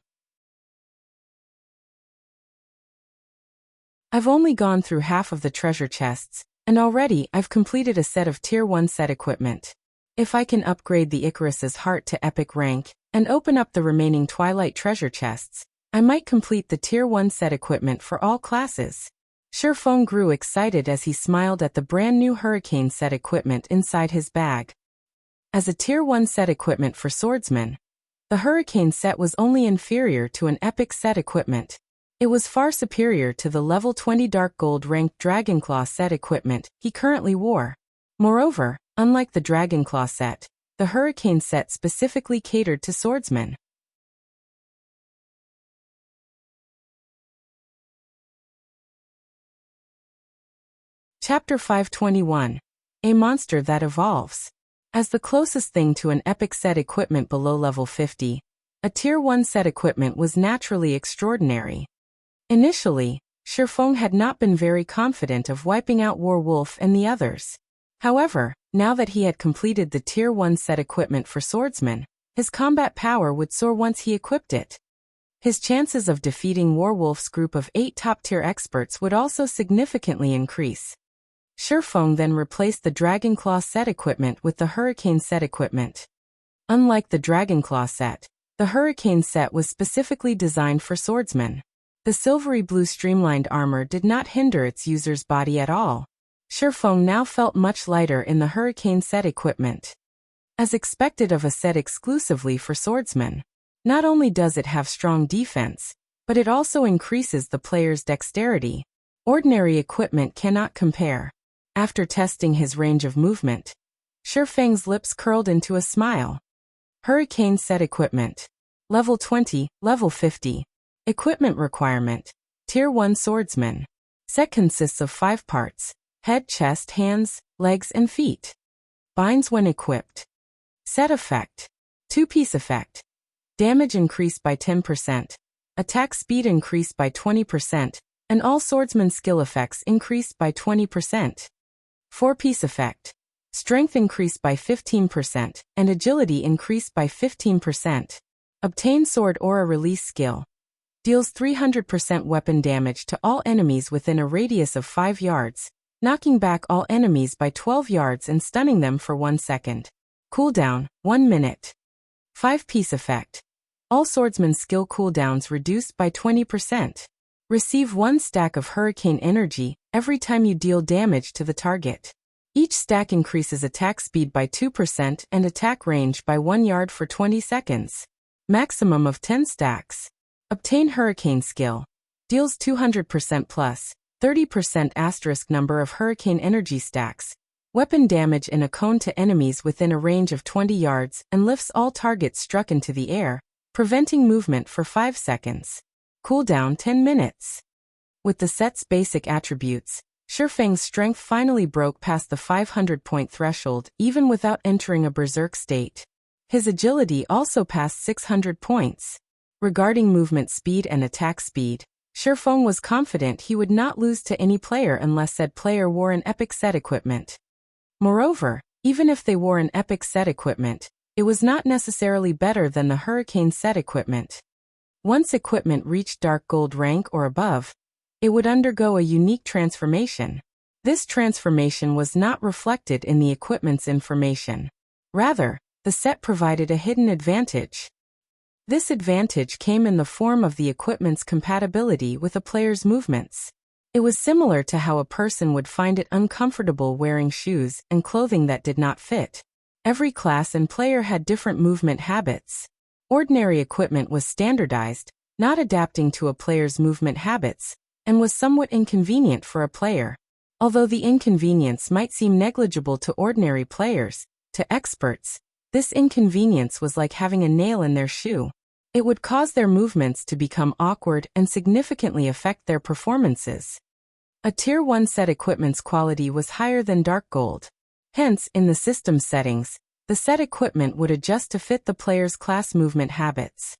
I've only gone through half of the treasure chests, and already I've completed a set of Tier 1 set equipment. If I can upgrade the Icarus's heart to epic rank, and open up the remaining Twilight treasure chests, I might complete the Tier 1 set equipment for all classes. Shifeng grew excited as he smiled at the brand new Hurricane set equipment inside his bag. As a Tier 1 set equipment for swordsmen, the Hurricane set was only inferior to an epic set equipment. It was far superior to the level 20 Dark Gold ranked Dragonclaw set equipment he currently wore. Moreover, unlike the Dragonclaw set, the Hurricane set specifically catered to swordsmen. Chapter 521. A Monster That Evolves. As the closest thing to an epic set equipment below level 50, a Tier 1 set equipment was naturally extraordinary. Initially, Shifeng had not been very confident of wiping out Werewolf and the others. However, now that he had completed the Tier 1 set equipment for swordsmen, his combat power would soar once he equipped it. His chances of defeating Werewolf's group of 8 top-tier experts would also significantly increase. Shifeng then replaced the Dragonclaw set equipment with the Hurricane set equipment. Unlike the Dragonclaw set, the Hurricane set was specifically designed for swordsmen. The silvery blue streamlined armor did not hinder its user's body at all. Shifeng now felt much lighter in the Hurricane set equipment. As expected of a set exclusively for swordsmen, not only does it have strong defense, but it also increases the player's dexterity. Ordinary equipment cannot compare. After testing his range of movement, Shifeng's lips curled into a smile. Hurricane set equipment. Level 20, level 50. Equipment requirement. Tier 1 swordsman. Set consists of 5 parts: head, chest, hands, legs, and feet. Binds when equipped. Set effect. 2-piece effect. Damage increased by 10%. Attack speed increased by 20%, and all swordsman skill effects increased by 20%. 4-piece effect. Strength increased by 15%, and agility increased by 15%. Obtain sword aura release skill. Deals 300% weapon damage to all enemies within a radius of 5 yards, knocking back all enemies by 12 yards and stunning them for 1 second. Cooldown, 1 minute. 5-piece effect. All swordsman skill cooldowns reduced by 20%. Receive 1 stack of hurricane energy every time you deal damage to the target. Each stack increases attack speed by 2% and attack range by 1 yard for 20 seconds. Maximum of 10 stacks. Obtain hurricane skill. Deals 200% plus 30% asterisk number of hurricane energy stacks. Weapon damage in a cone to enemies within a range of 20 yards and lifts all targets struck into the air, preventing movement for 5 seconds. Cooldown 10 minutes. With the set's basic attributes, Shifeng's strength finally broke past the 500-point threshold even without entering a berserk state. His agility also passed 600 points. Regarding movement speed and attack speed, Shifeng was confident he would not lose to any player unless said player wore an epic set equipment. Moreover, even if they wore an epic set equipment, it was not necessarily better than the Hurricane set equipment. Once equipment reached Dark Gold rank or above, it would undergo a unique transformation. This transformation was not reflected in the equipment's information. Rather, the set provided a hidden advantage. This advantage came in the form of the equipment's compatibility with a player's movements. It was similar to how a person would find it uncomfortable wearing shoes and clothing that did not fit. Every class and player had different movement habits. Ordinary equipment was standardized, not adapting to a player's movement habits, and was somewhat inconvenient for a player. Although the inconvenience might seem negligible to ordinary players, to experts, this inconvenience was like having a nail in their shoe. It would cause their movements to become awkward and significantly affect their performances. A Tier 1 set equipment's quality was higher than dark gold. Hence, in the system settings, the set equipment would adjust to fit the player's class movement habits.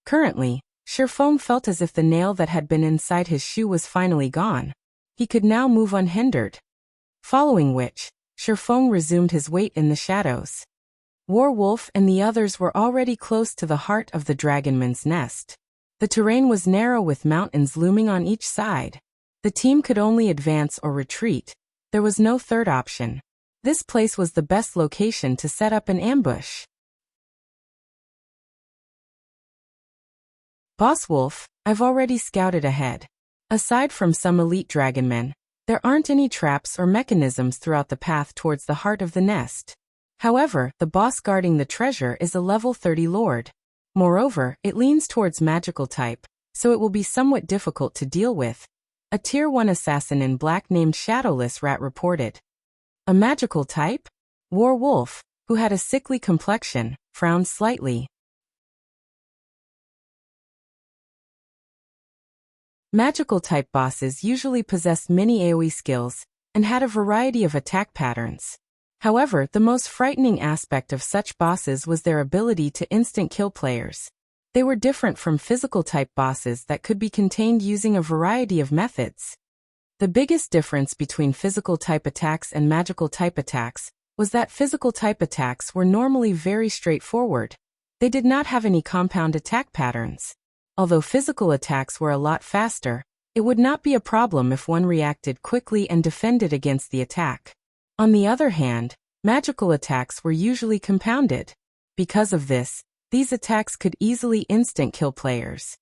Currently, Sherfone felt as if the nail that had been inside his shoe was finally gone. He could now move unhindered. Following which, Sherfone resumed his wait in the shadows. Warwolf and the others were already close to the heart of the Dragonman's nest. The terrain was narrow with mountains looming on each side. The team could only advance or retreat. There was no third option. This place was the best location to set up an ambush. Boss Wolf, I've already scouted ahead. Aside from some elite dragonmen, there aren't any traps or mechanisms throughout the path towards the heart of the nest. However, the boss guarding the treasure is a level 30 lord. Moreover, it leans towards magical type, so it will be somewhat difficult to deal with. A Tier 1 assassin in black named Shadowless Rat reported. A magical type? Warwolf, who had a sickly complexion, frowned slightly. Magical type bosses usually possessed many AoE skills and had a variety of attack patterns. However, the most frightening aspect of such bosses was their ability to instant kill players. They were different from physical type bosses that could be contained using a variety of methods. The biggest difference between physical type attacks and magical type attacks was that physical type attacks were normally very straightforward. They did not have any compound attack patterns. Although physical attacks were a lot faster, it would not be a problem if one reacted quickly and defended against the attack. On the other hand, magical attacks were usually compounded. Because of this, these attacks could easily instant kill players.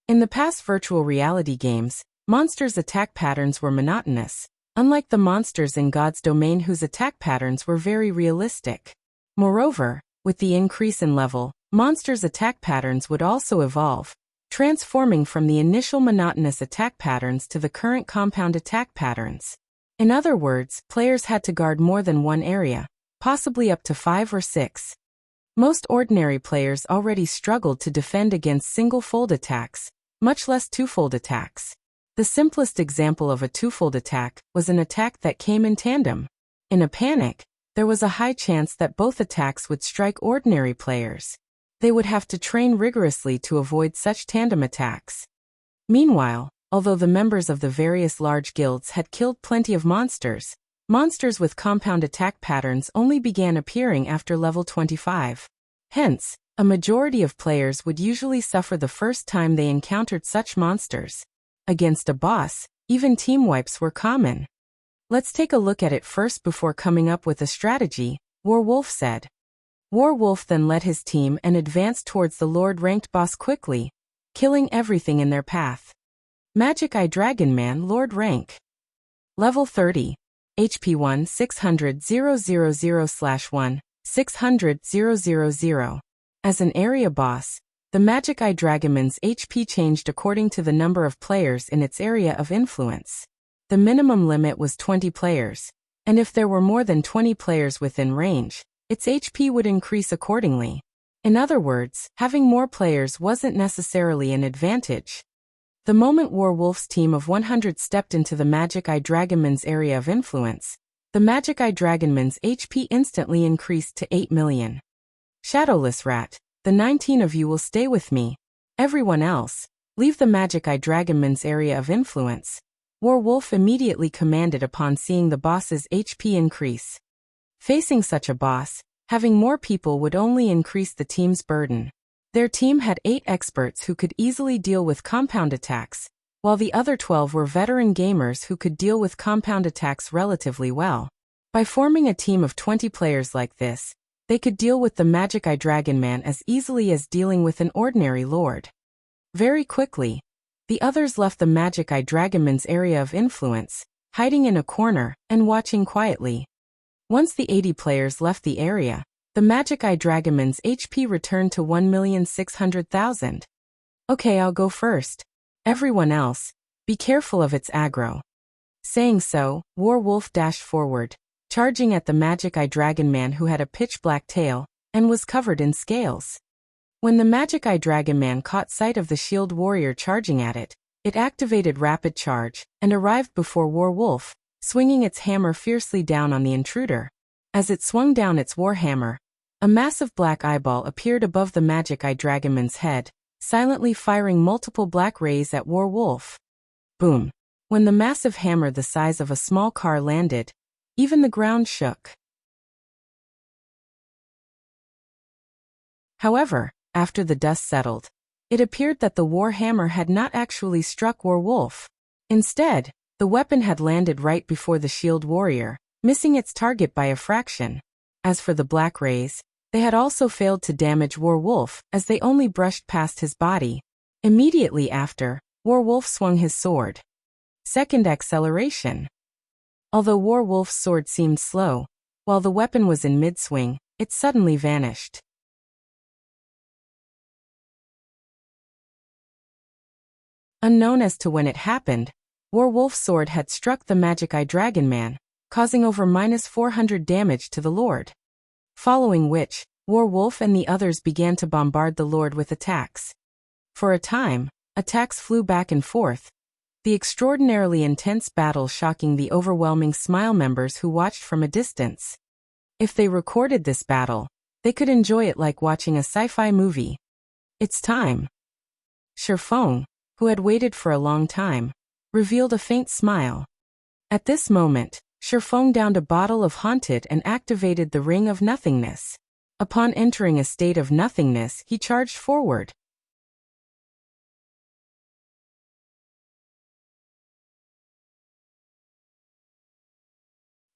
In the past virtual reality games, monsters' attack patterns were monotonous, unlike the monsters in God's domain whose attack patterns were very realistic. Moreover, with the increase in level, monsters' attack patterns would also evolve, transforming from the initial monotonous attack patterns to the current compound attack patterns. In other words, players had to guard more than one area, possibly up to 5 or 6. Most ordinary players already struggled to defend against single-fold attacks, much less two-fold attacks. The simplest example of a two-fold attack was an attack that came in tandem. In a panic, there was a high chance that both attacks would strike ordinary players. They would have to train rigorously to avoid such tandem attacks. Meanwhile, although the members of the various large guilds had killed plenty of monsters, monsters with compound attack patterns only began appearing after level 25. Hence, a majority of players would usually suffer the first time they encountered such monsters. Against a boss, even team wipes were common. Let's take a look at it first before coming up with a strategy, Warwolf said. Warwolf then led his team and advanced towards the Lord-ranked boss quickly, killing everything in their path. Magic Eye Dragon Man Lord Rank. Level 30. HP 1 600,000/1, 600,000. As an area boss, the Magic Eye Dragonman's HP changed according to the number of players in its area of influence. The minimum limit was 20 players, and if there were more than 20 players within range, its HP would increase accordingly. In other words, having more players wasn't necessarily an advantage. The moment Warwolf's team of 100 stepped into the Magic Eye Dragonman's area of influence, the Magic Eye Dragonman's HP instantly increased to 8 million. Shadowless Rat, the 19 of you will stay with me. Everyone else, leave the Magic Eye Dragonman's area of influence. Warwolf immediately commanded upon seeing the boss's HP increase. Facing such a boss, having more people would only increase the team's burden. Their team had 8 experts who could easily deal with compound attacks, while the other 12 were veteran gamers who could deal with compound attacks relatively well. By forming a team of 20 players like this, They could deal with the Magic Eye Dragon Man as easily as dealing with an ordinary lord. Very quickly, the others left the Magic Eye Dragon Man's area of influence, hiding in a corner and watching quietly. Once the 80 players left the area, the Magic Eye Dragon Man's HP returned to 1,600,000. Okay, I'll go first. Everyone else, be careful of its aggro. Saying so, Werewolf dashed forward, charging at the Magic Eye Dragon Man who had a pitch-black tail and was covered in scales. When the Magic Eye Dragon Man caught sight of the shield warrior charging at it, it activated Rapid Charge and arrived before Werewolf, swinging its hammer fiercely down on the intruder. As it swung down its warhammer, a massive black eyeball appeared above the Magic Eye Dragon Man's head, silently firing multiple black rays at Werewolf. Boom! When the massive hammer the size of a small car landed, even the ground shook. However, after the dust settled, it appeared that the warhammer had not actually struck Werewolf. Instead, the weapon had landed right before the shield warrior, missing its target by a fraction. As for the black rays, they had also failed to damage Werewolf as they only brushed past his body. Immediately after, Werewolf swung his sword. Second acceleration. Although Werewolf's sword seemed slow, while the weapon was in mid-swing, it suddenly vanished. Unknown as to when it happened, Werewolf's sword had struck the Magic Eye Dragon Man, causing over -400 damage to the Lord. Following which, Werewolf and the others began to bombard the Lord with attacks. For a time, attacks flew back and forth, the extraordinarily intense battle shocking the overwhelming Smile members who watched from a distance. If they recorded this battle, they could enjoy it like watching a sci-fi movie. It's time. Shifeng, who had waited for a long time, revealed a faint smile. At this moment, Shifeng downed a bottle of Haunted and activated the Ring of Nothingness. Upon entering a state of nothingness, he charged forward.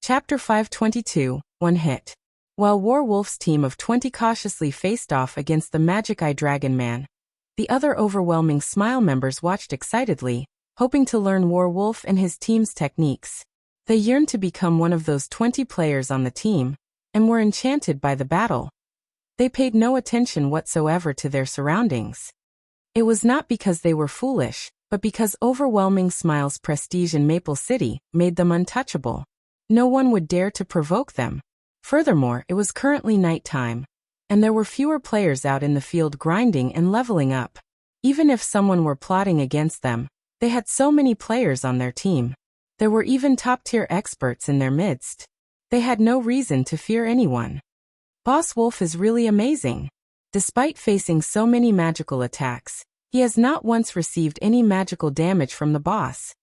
Chapter 522, One Hit. While Werewolf's team of 20 cautiously faced off against the Magic Eye Dragon Man, the other overwhelming Smile members watched excitedly, hoping to learn Werewolf and his team's techniques. They yearned to become one of those 20 players on the team, and were enchanted by the battle. They paid no attention whatsoever to their surroundings. It was not because they were foolish, but because overwhelming Smile's prestige in Maple City made them untouchable. No one would dare to provoke them. Furthermore, it was currently nighttime, and there were fewer players out in the field grinding and leveling up. Even if someone were plotting against them, they had so many players on their team. There were even top-tier experts in their midst. They had no reason to fear anyone. Boss Wolf is really amazing. Despite facing so many magical attacks, he has not once received any magical damage from the boss.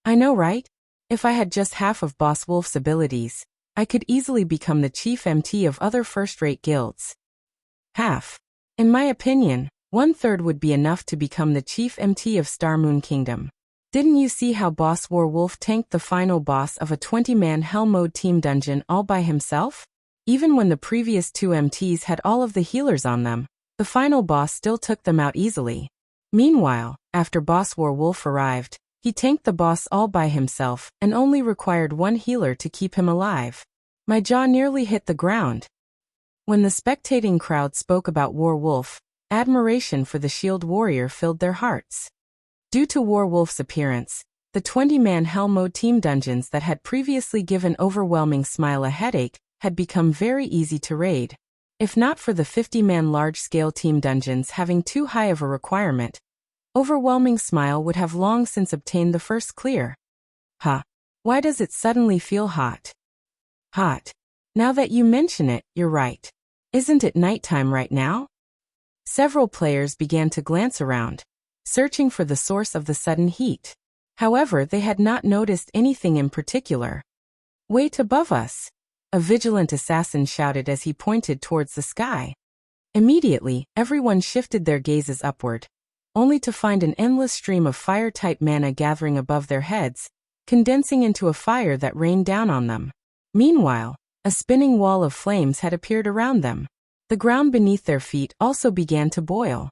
I know, right? If I had just half of Boss Wolf's abilities, I could easily become the chief MT of other first-rate guilds. Half. In my opinion, 1/3 would be enough to become the chief MT of Star Moon Kingdom. Didn't you see how Boss Werewolf tanked the final boss of a 20-man Hell Mode team dungeon all by himself? Even when the previous 2 MTs had all of the healers on them, the final boss still took them out easily. Meanwhile, after Boss Werewolf arrived, he tanked the boss all by himself and only required 1 healer to keep him alive. My jaw nearly hit the ground. When the spectating crowd spoke about Werewolf, admiration for the shield warrior filled their hearts. Due to Werewolf's appearance, the 20-man Hell Mode team dungeons that had previously given overwhelming Smile a headache had become very easy to raid. If not for the 50-man large-scale team dungeons having too high of a requirement, overwhelming Smile would have long since obtained the first clear. Why does it suddenly feel hot? Hot. Now that you mention it, you're right. Isn't it nighttime right now? Several players began to glance around, searching for the source of the sudden heat. However, they had not noticed anything in particular. Wait above us! A vigilant assassin shouted as he pointed towards the sky. Immediately, everyone shifted their gazes upward, only to find an endless stream of fire-type mana gathering above their heads, condensing into a fire that rained down on them. Meanwhile, A spinning wall of flames had appeared around them. The ground beneath their feet also began to boil.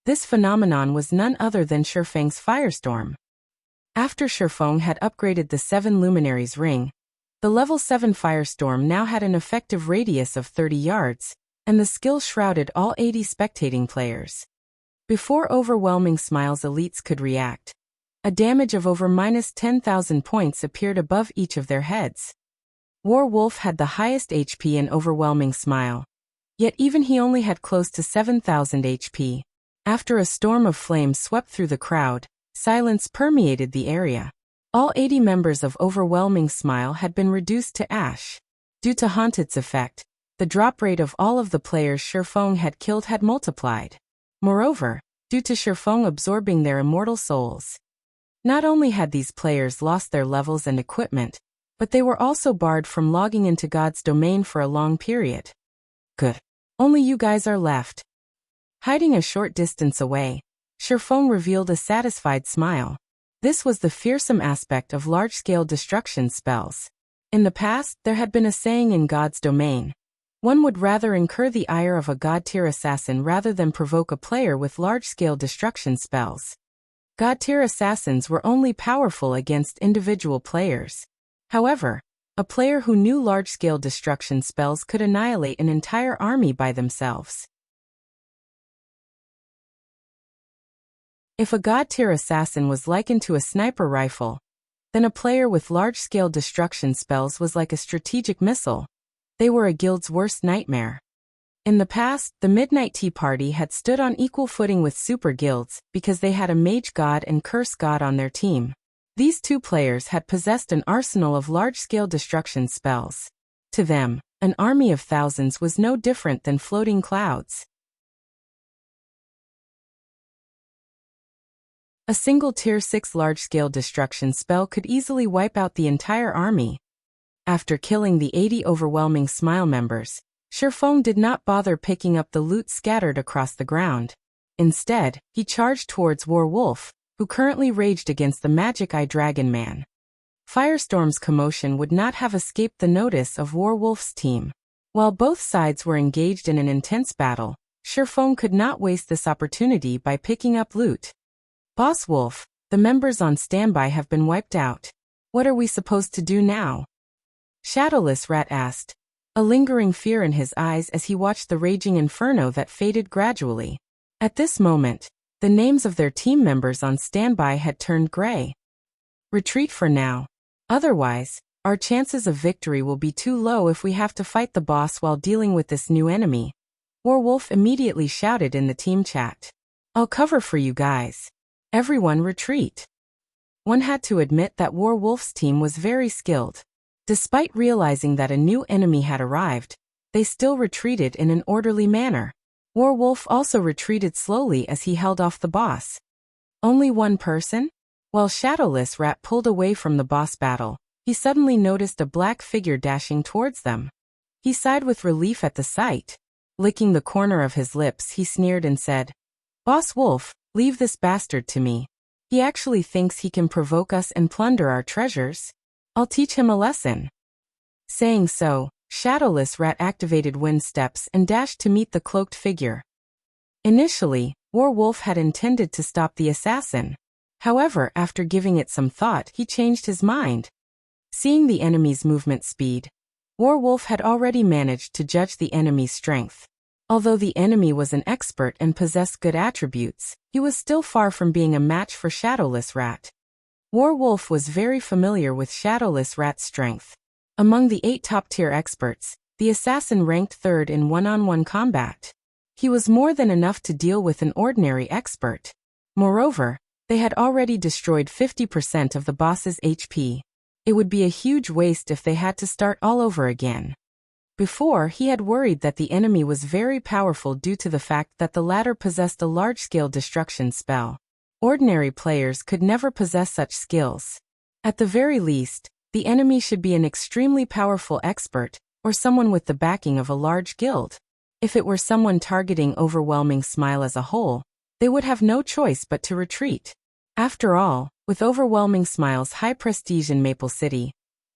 This phenomenon was none other than Shifeng's firestorm. After Shifeng had upgraded the 7 Luminaries ring, the level 7 firestorm now had an effective radius of 30 yards, and the skill shrouded all 80 spectating players. Before Overwhelming Smile's elites could react, a damage of over -10,000 points appeared above each of their heads. Werewolf had the highest HP in Overwhelming Smile, yet even he only had close to 7,000 HP. After a storm of flames swept through the crowd, silence permeated the area. All 80 members of Overwhelming Smile had been reduced to ash. Due to Haunted's effect, the drop rate of all of the players Shifeng had killed had multiplied. Moreover, due to Shifeng absorbing their immortal souls, not only had these players lost their levels and equipment, but they were also barred from logging into God's domain for a long period. Good. Only you guys are left. Hiding a short distance away, Shifeng revealed a satisfied smile. This was the fearsome aspect of large-scale destruction spells. In the past, there had been a saying in God's domain. One would rather incur the ire of a god-tier assassin rather than provoke a player with large-scale destruction spells. God-tier assassins were only powerful against individual players. However, a player who knew large-scale destruction spells could annihilate an entire army by themselves. If a god-tier assassin was likened to a sniper rifle, then a player with large-scale destruction spells was like a strategic missile. They were a guild's worst nightmare. In the past, the Midnight Tea Party had stood on equal footing with super guilds because they had a mage god and curse god on their team. These two players had possessed an arsenal of large-scale destruction spells. To them, an army of thousands was no different than floating clouds. A single Tier 6 large-scale destruction spell could easily wipe out the entire army. After killing the 80 Overwhelming Smile members, Shifeng did not bother picking up the loot scattered across the ground. Instead, he charged towards Werewolf, who currently raged against the Magic Eye Dragon Man. Firestorm's Commotion would not have escaped the notice of Werewolf's team. While both sides were engaged in an intense battle, Shifeng could not waste this opportunity by picking up loot. Boss Wolf, the members on standby have been wiped out. What are we supposed to do now? Shadowless Rat asked, a lingering fear in his eyes as he watched the raging inferno that faded gradually. At this moment, the names of their team members on standby had turned gray. Retreat for now. Otherwise, our chances of victory will be too low if we have to fight the boss while dealing with this new enemy. Werewolf immediately shouted in the team chat. I'll cover for you guys. Everyone retreat. One had to admit that Werewolf's team was very skilled. Despite realizing that a new enemy had arrived, they still retreated in an orderly manner. Werewolf also retreated slowly as he held off the boss. Only one person? While Shadowless Rat pulled away from the boss battle, he suddenly noticed a black figure dashing towards them. He sighed with relief at the sight. Licking the corner of his lips, he sneered and said, Boss Wolf, leave this bastard to me. He actually thinks he can provoke us and plunder our treasures. I'll teach him a lesson. Saying so, Shadowless Rat activated wind steps and dashed to meet the cloaked figure. Initially, Werewolf had intended to stop the assassin. However, after giving it some thought, he changed his mind. Seeing the enemy's movement speed, Werewolf had already managed to judge the enemy's strength. Although the enemy was an expert and possessed good attributes, he was still far from being a match for Shadowless Rat. Werewolf was very familiar with Shadowless Rat's strength. Among the 8 top-tier experts, the assassin ranked 3rd in one-on-one combat. He was more than enough to deal with an ordinary expert. Moreover, they had already destroyed 50% of the boss's HP. It would be a huge waste if they had to start all over again. Before, he had worried that the enemy was very powerful due to the fact that the latter possessed a large-scale destruction spell. Ordinary players could never possess such skills. At the very least, the enemy should be an extremely powerful expert, or someone with the backing of a large guild. If it were someone targeting Overwhelming Smile as a whole, they would have no choice but to retreat. After all, with Overwhelming Smile's high prestige in Maple City,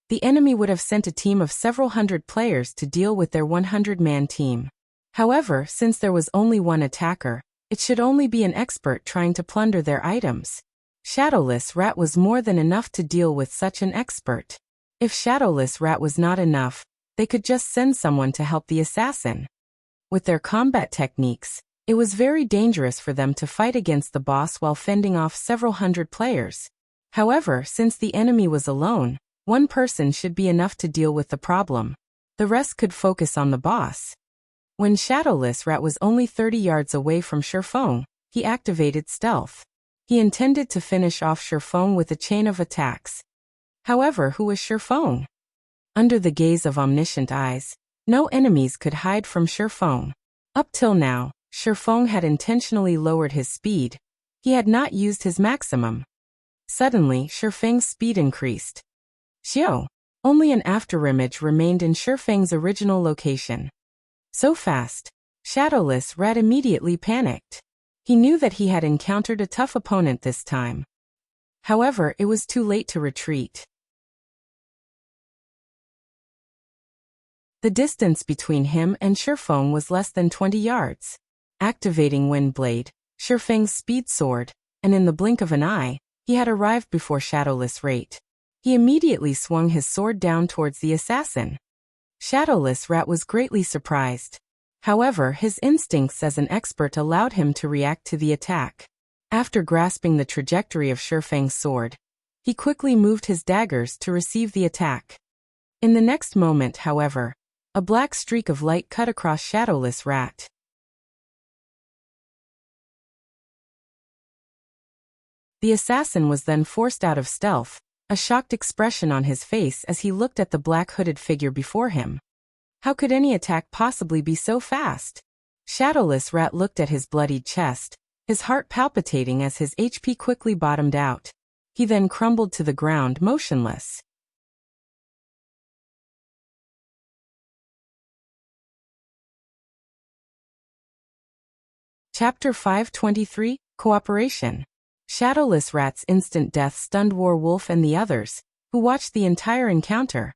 the enemy would have sent a team of several hundred players to deal with their 100-man team. However, since there was only one attacker, it should only be an expert trying to plunder their items. Shadowless Rat was more than enough to deal with such an expert. If Shadowless Rat was not enough, they could just send someone to help the assassin. With their combat techniques, it was very dangerous for them to fight against the boss while fending off several hundred players. However, since the enemy was alone, one person should be enough to deal with the problem. The rest could focus on the boss. When Shadowless Rat was only 30 yards away from Shifeng, he activated stealth. He intended to finish off Shifeng with a chain of attacks. However, who was Shifeng? Under the gaze of omniscient eyes, no enemies could hide from Shifeng. Up till now, Shifeng had intentionally lowered his speed. He had not used his maximum. Suddenly, Shifeng's speed increased. Xiao! Only an afterimage remained in Shifeng's original location. So fast, Shadowless Rat immediately panicked. He knew that he had encountered a tough opponent this time. However, it was too late to retreat. The distance between him and Shifeng was less than 20 yards. Activating Windblade, Shifeng's speed soared, and in the blink of an eye, he had arrived before Shadowless Rat. He immediately swung his sword down towards the assassin. Shadowless Rat was greatly surprised. However, his instincts as an expert allowed him to react to the attack. After grasping the trajectory of Shifeng's sword, he quickly moved his daggers to receive the attack. In the next moment, however, a black streak of light cut across Shadowless Rat. The assassin was then forced out of stealth, a shocked expression on his face as he looked at the black hooded figure before him. How could any attack possibly be so fast? Shadowless Rat looked at his bloodied chest, his heart palpitating as his HP quickly bottomed out. He then crumbled to the ground motionless. Chapter 523, Cooperation. Shadowless Rat's instant death stunned Werewolf and the others, who watched the entire encounter.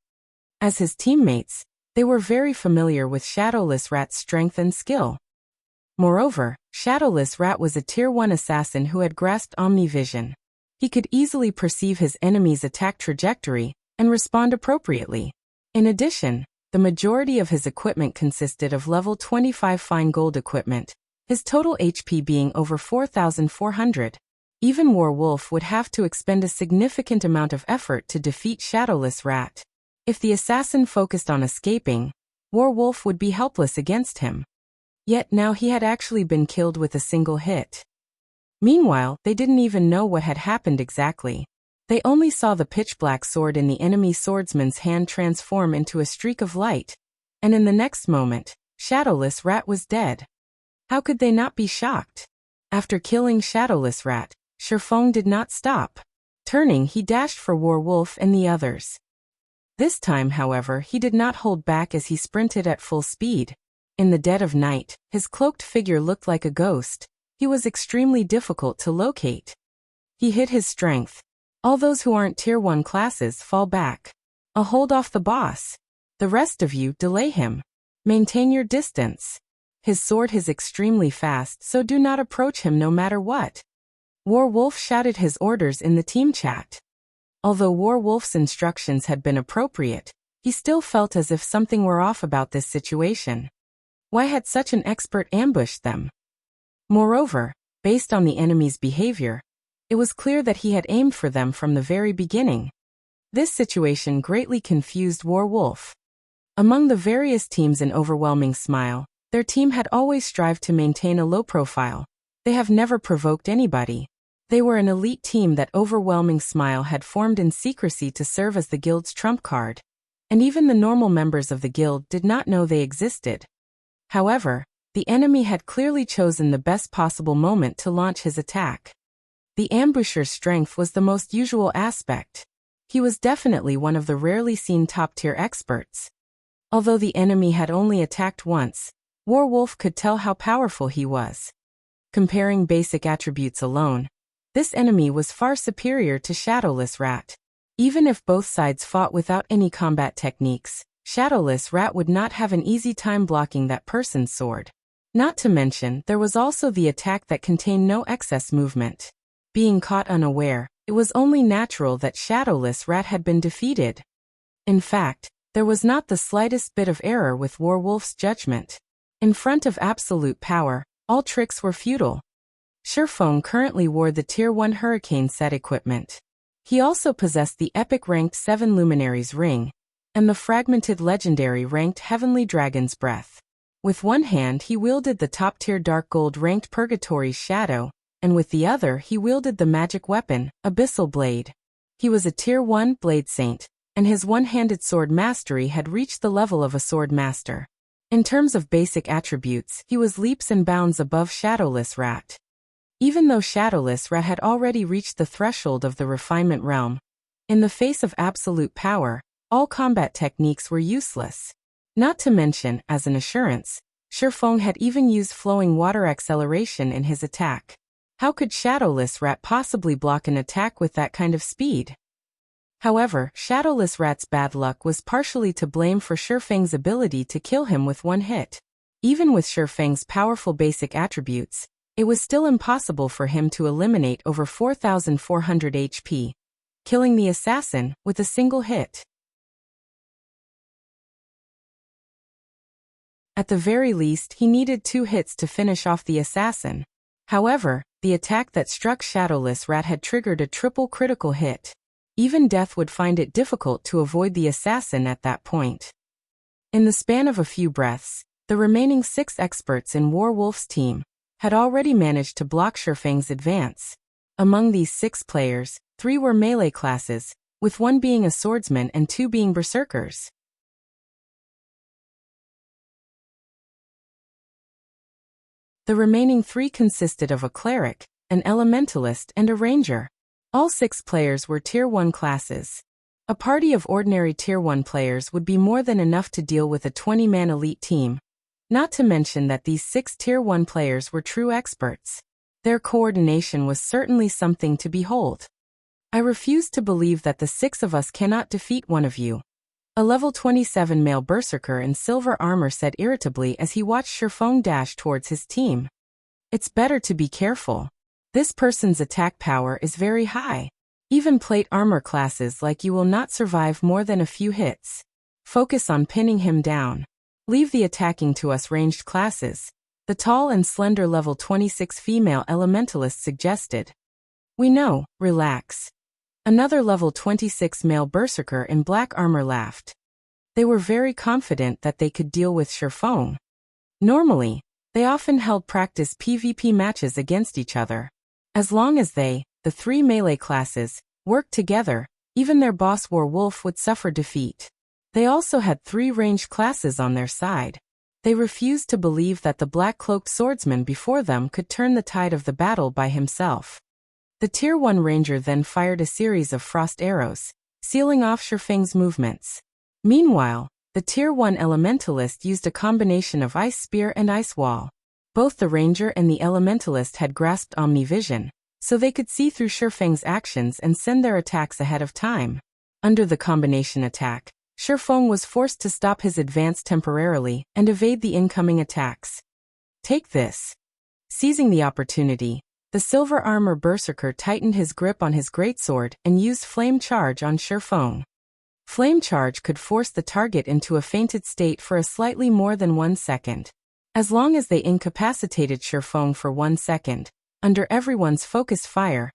As his teammates, they were very familiar with Shadowless Rat's strength and skill. Moreover, Shadowless Rat was a Tier 1 assassin who had grasped Omnivision. He could easily perceive his enemy's attack trajectory and respond appropriately. In addition, the majority of his equipment consisted of level 25 fine gold equipment, his total HP being over 4,400. Even Werewolf would have to expend a significant amount of effort to defeat Shadowless Rat. If the assassin focused on escaping, Werewolf would be helpless against him. Yet now he had actually been killed with a single hit. Meanwhile, they didn't even know what had happened exactly. They only saw the pitch-black sword in the enemy swordsman's hand transform into a streak of light, and in the next moment, Shadowless Rat was dead. How could they not be shocked? After killing Shadowless Rat, Shifeng did not stop. Turning, he dashed for Werewolf and the others. This time, however, he did not hold back as he sprinted at full speed. In the dead of night, his cloaked figure looked like a ghost. He was extremely difficult to locate. He hid his strength. All those who aren't Tier 1 classes fall back. I'll hold off the boss. The rest of you delay him. Maintain your distance. His sword is extremely fast, so do not approach him no matter what. Werewolf shouted his orders in the team chat. Although Werewolf's instructions had been appropriate, he still felt as if something were off about this situation. Why had such an expert ambushed them? Moreover, based on the enemy's behavior, it was clear that he had aimed for them from the very beginning. This situation greatly confused Werewolf. Among the various teams in Overwhelming Smile, their team had always strived to maintain a low profile. They have never provoked anybody. They were an elite team that Overwhelming Smile had formed in secrecy to serve as the guild's trump card, and even the normal members of the guild did not know they existed. However, the enemy had clearly chosen the best possible moment to launch his attack. The ambusher's strength was the most usual aspect. He was definitely one of the rarely seen top-tier experts. Although the enemy had only attacked once, Werewolf could tell how powerful he was. Comparing basic attributes alone, this enemy was far superior to Shadowless Rat. Even if both sides fought without any combat techniques, Shadowless Rat would not have an easy time blocking that person's sword. Not to mention, there was also the attack that contained no excess movement. Being caught unaware, it was only natural that Shadowless Rat had been defeated. In fact, there was not the slightest bit of error with Werewolf's judgment. In front of absolute power, all tricks were futile. Shifeng currently wore the Tier 1 Hurricane set equipment. He also possessed the epic ranked 7 Luminaries ring, and the fragmented legendary ranked Heavenly Dragon's Breath. With one hand he wielded the top-tier Dark Gold ranked Purgatory's Shadow, and with the other he wielded the magic weapon, Abyssal Blade. He was a Tier 1 Blade Saint, and his one-handed sword mastery had reached the level of a sword master. In terms of basic attributes, he was leaps and bounds above Shadowless Rat. Even though Shadowless Rat had already reached the threshold of the refinement realm, in the face of absolute power, all combat techniques were useless. Not to mention, as an assurance, Shifeng had even used flowing water acceleration in his attack. How could Shadowless Rat possibly block an attack with that kind of speed? However, Shadowless Rat's bad luck was partially to blame for Shifeng's ability to kill him with one hit. Even with Shifeng's powerful basic attributes, it was still impossible for him to eliminate over 4,400 HP, killing the assassin with a single hit. At the very least, he needed 2 hits to finish off the assassin. However, the attack that struck Shadowless Rat had triggered a triple critical hit. Even death would find it difficult to avoid the assassin at that point. In the span of a few breaths, the remaining 6 experts in Werewolf's team had already managed to block Shifeng's advance. Among these 6 players, 3 were melee classes, with 1 being a swordsman and 2 being berserkers. The remaining 3 consisted of a cleric, an elementalist, and a ranger. All 6 players were Tier 1 classes. A party of ordinary Tier 1 players would be more than enough to deal with a 20-man elite team. Not to mention that these 6 Tier 1 players were true experts. Their coordination was certainly something to behold. I refuse to believe that the 6 of us cannot defeat one of you. A level 27 male berserker in silver armor said irritably as he watched Shifeng dash towards his team. It's better to be careful. This person's attack power is very high. Even plate armor classes like you will not survive more than a few hits. Focus on pinning him down. Leave the attacking to us ranged classes, the tall and slender level 26 female elementalist suggested. We know, relax. Another level 26 male berserker in black armor laughed. They were very confident that they could deal with Shifeng. Normally, they often held practice PvP matches against each other. As long as they, the 3 melee classes, worked together, even their boss Werewolf would suffer defeat. They also had 3 ranged classes on their side. They refused to believe that the black-cloaked swordsman before them could turn the tide of the battle by himself. The Tier 1 ranger then fired a series of frost arrows, sealing off Shifeng's movements. Meanwhile, the Tier 1 elementalist used a combination of ice spear and ice wall. Both the ranger and the elementalist had grasped omnivision, so they could see through Shifeng's actions and send their attacks ahead of time. Under the combination attack, Shifeng was forced to stop his advance temporarily and evade the incoming attacks. Take this. Seizing the opportunity, the silver armor berserker tightened his grip on his greatsword and used flame charge on Shifeng. Flame charge could force the target into a fainted state for a slightly more than 1 second. As long as they incapacitated Shifeng for 1 second, under everyone's focused fire,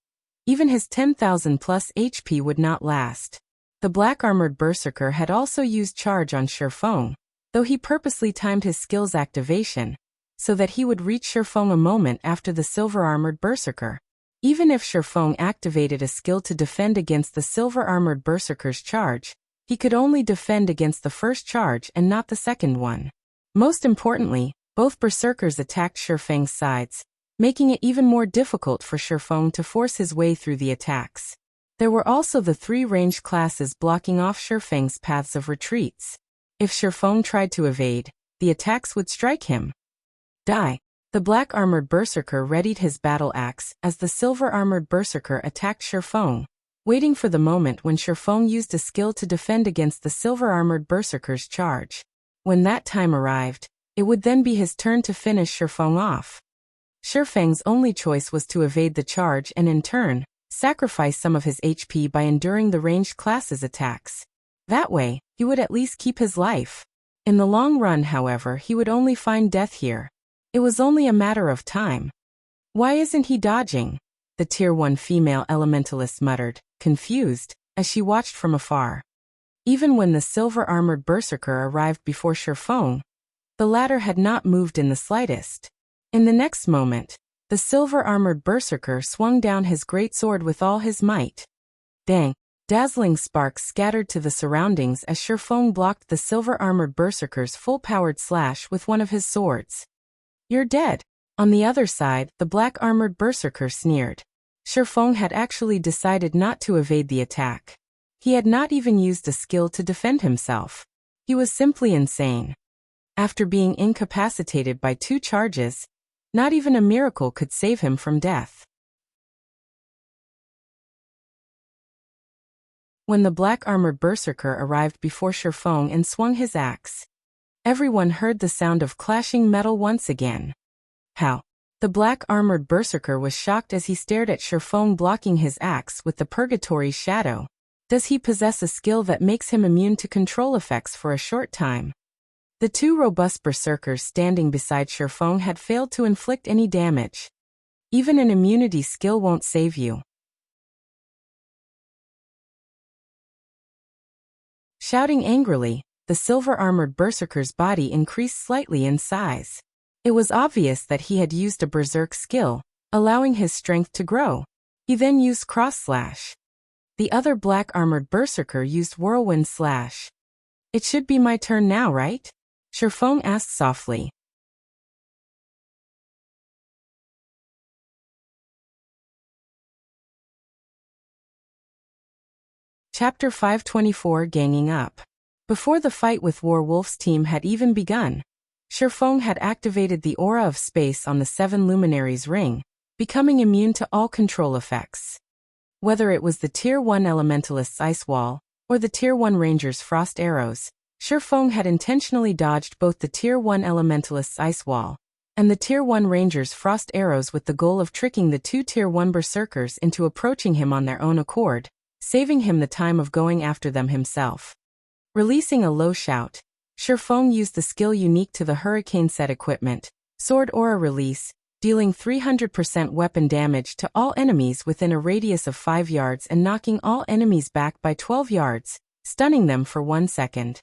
even his 10,000 plus HP would not last. The black-armored berserker had also used charge on Shifeng, though he purposely timed his skill's activation, so that he would reach Shifeng a moment after the silver-armored berserker. Even if Shifeng activated a skill to defend against the silver-armored berserker's charge, he could only defend against the first charge and not the second one. Most importantly, both berserkers attacked Shifeng's sides, making it even more difficult for Shifeng to force his way through the attacks. There were also the 3 ranged classes blocking off Shifeng's paths of retreats. If Shifeng tried to evade, the attacks would strike him. Die. The black-armored berserker readied his battle axe as the silver-armored berserker attacked Shifeng. waiting for the moment when Shifeng used a skill to defend against the silver-armored berserker's charge. When that time arrived, it would then be his turn to finish Shifeng off. Shifeng's only choice was to evade the charge and in turn, sacrifice some of his HP by enduring the ranged class's attacks. That way, he would at least keep his life. In the long run, however, he would only find death here. It was only a matter of time. Why isn't he dodging? The Tier 1 female elementalist muttered, confused, as she watched from afar. Even when the silver-armored berserker arrived before Shifeng, the latter had not moved in the slightest. In the next moment, the silver-armored berserker swung down his great sword with all his might. Dang! Dazzling sparks scattered to the surroundings as Shifeng blocked the silver-armored berserker's full-powered slash with one of his swords. You're dead. On the other side, the black-armored berserker sneered. Shifeng had actually decided not to evade the attack. He had not even used a skill to defend himself. He was simply insane. After being incapacitated by 2 charges, not even a miracle could save him from death. When the black-armored berserker arrived before Shifeng and swung his axe, everyone heard the sound of clashing metal once again. How? The black-armored berserker was shocked as he stared at Shifeng blocking his axe with the Purgatory Shadow. Does he possess a skill that makes him immune to control effects for a short time? The 2 robust berserkers standing beside Shifeng had failed to inflict any damage. Even an immunity skill won't save you. Shouting angrily, the silver-armored berserker's body increased slightly in size. It was obvious that he had used a berserk skill, allowing his strength to grow. He then used cross-slash. The other black-armored berserker used whirlwind slash. It should be my turn now, right? Shifeng asked softly. Chapter 524 Ganging Up. Before the fight with Werewolf's team had even begun, Shifeng had activated the aura of space on the 7 luminaries ring, becoming immune to all control effects. Whether it was the Tier 1 Elementalist's Ice Wall, or the Tier 1 Ranger's Frost Arrows, Shifeng had intentionally dodged both the Tier 1 Elementalist's Ice Wall and the Tier 1 Ranger's Frost Arrows with the goal of tricking the 2 Tier 1 Berserkers into approaching him on their own accord, saving him the time of going after them himself. Releasing a low shout, Shifeng used the skill unique to the Hurricane set equipment, Sword Aura Release, dealing 300% weapon damage to all enemies within a radius of 5 yards and knocking all enemies back by 12 yards, stunning them for 1 second.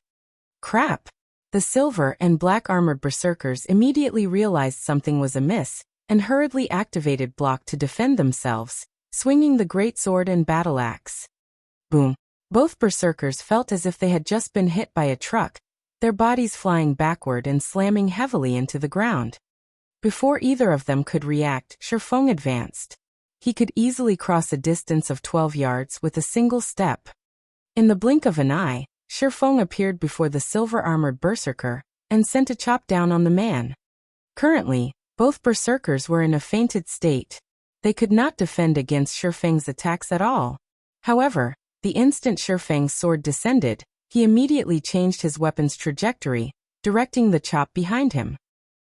Crap! The silver and black-armored berserkers immediately realized something was amiss, and hurriedly activated block to defend themselves, swinging the great sword and battle axe. Boom! Both berserkers felt as if they had just been hit by a truck, their bodies flying backward and slamming heavily into the ground. Before either of them could react, Shifeng advanced. He could easily cross a distance of 12 yards with a single step. In the blink of an eye, Shifeng appeared before the silver-armored berserker and sent a chop down on the man. Currently, both berserkers were in a fainted state. They could not defend against Shifeng's attacks at all. However, the instant Shifeng's sword descended, he immediately changed his weapon's trajectory, directing the chop behind him.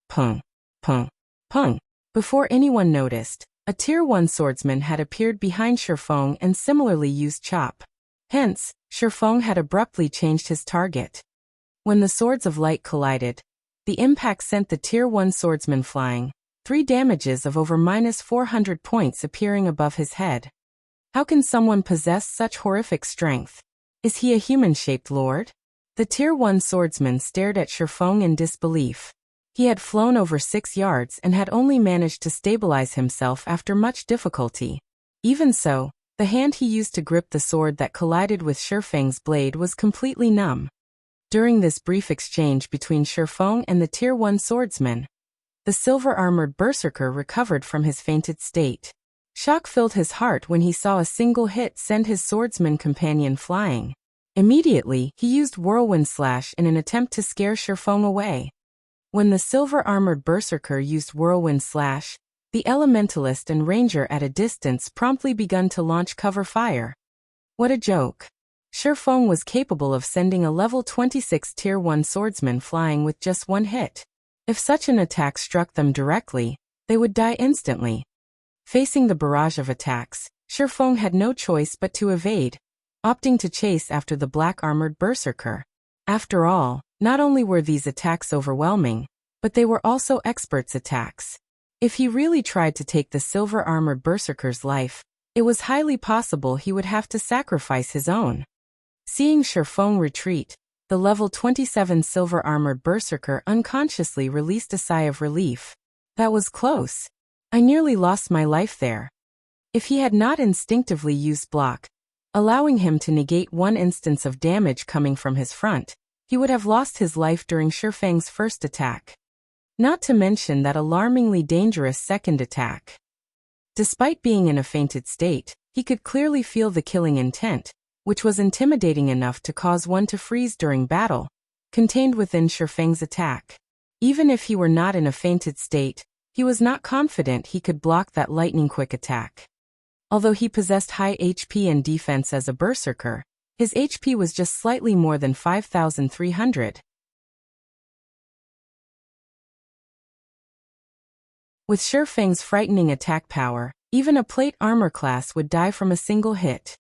Pung! Pung! Pung! Before anyone noticed, a Tier 1 swordsman had appeared behind Shifeng and similarly used chop. Hence, Shifeng had abruptly changed his target. When the swords of light collided, the impact sent the Tier 1 swordsman flying, 3 damages of over -400 points appearing above his head. How can someone possess such horrific strength? Is he a human-shaped lord? The Tier 1 swordsman stared at Shifeng in disbelief. He had flown over 6 yards and had only managed to stabilize himself after much difficulty. Even so, the hand he used to grip the sword that collided with Shifeng's blade was completely numb. During this brief exchange between Shifeng and the Tier 1 swordsman, the silver-armored berserker recovered from his fainted state. Shock filled his heart when he saw a single hit send his swordsman companion flying. Immediately, he used whirlwind slash in an attempt to scare Shifeng away. When the silver-armored berserker used whirlwind slash, the elementalist and ranger at a distance promptly begun to launch cover fire. What a joke. Shifeng was capable of sending a level 26 Tier 1 swordsman flying with just one hit. If such an attack struck them directly, they would die instantly. Facing the barrage of attacks, Shifeng had no choice but to evade, opting to chase after the black-armored berserker. After all, not only were these attacks overwhelming, but they were also experts' attacks. If he really tried to take the silver-armored berserker's life, it was highly possible he would have to sacrifice his own. Seeing Shifeng retreat, the level 27 silver-armored berserker unconsciously released a sigh of relief. That was close. I nearly lost my life there. If he had not instinctively used block, allowing him to negate one instance of damage coming from his front, he would have lost his life during Shifeng's first attack. Not to mention that alarmingly dangerous second attack. Despite being in a fainted state, he could clearly feel the killing intent, which was intimidating enough to cause one to freeze during battle, contained within Shifeng's attack. Even if he were not in a fainted state, he was not confident he could block that lightning-quick attack. Although he possessed high HP and defense as a berserker, his HP was just slightly more than 5,300. With Shifeng's frightening attack power, even a plate armor class would die from a single hit.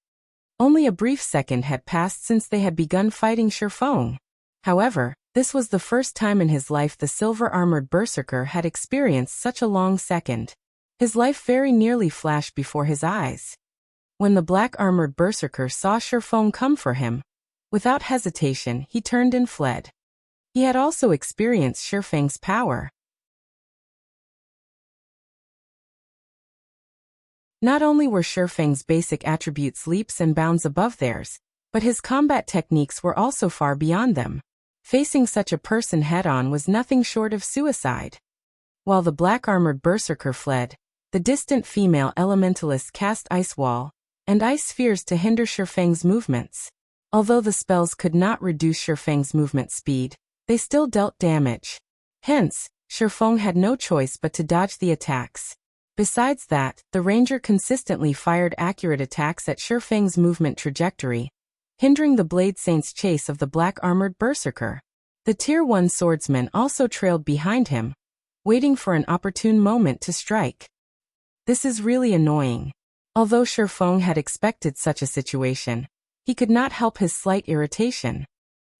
Only a brief second had passed since they had begun fighting Shifeng. However, this was the first time in his life the silver-armored berserker had experienced such a long second. His life very nearly flashed before his eyes. When the black-armored berserker saw Shifeng come for him, without hesitation he turned and fled. He had also experienced Shifeng's power. Not only were Shifeng's basic attributes leaps and bounds above theirs, but his combat techniques were also far beyond them. Facing such a person head-on was nothing short of suicide. While the black-armored berserker fled, the distant female elementalist cast ice wall and ice spheres to hinder Shifeng's movements. Although the spells could not reduce Shifeng's movement speed, they still dealt damage. Hence, Shifeng had no choice but to dodge the attacks. Besides that, the ranger consistently fired accurate attacks at Shifeng's movement trajectory, hindering the Blade Saint's chase of the black-armored berserker. The Tier 1 swordsman also trailed behind him, waiting for an opportune moment to strike. This is really annoying. Although Shifeng had expected such a situation, he could not help his slight irritation.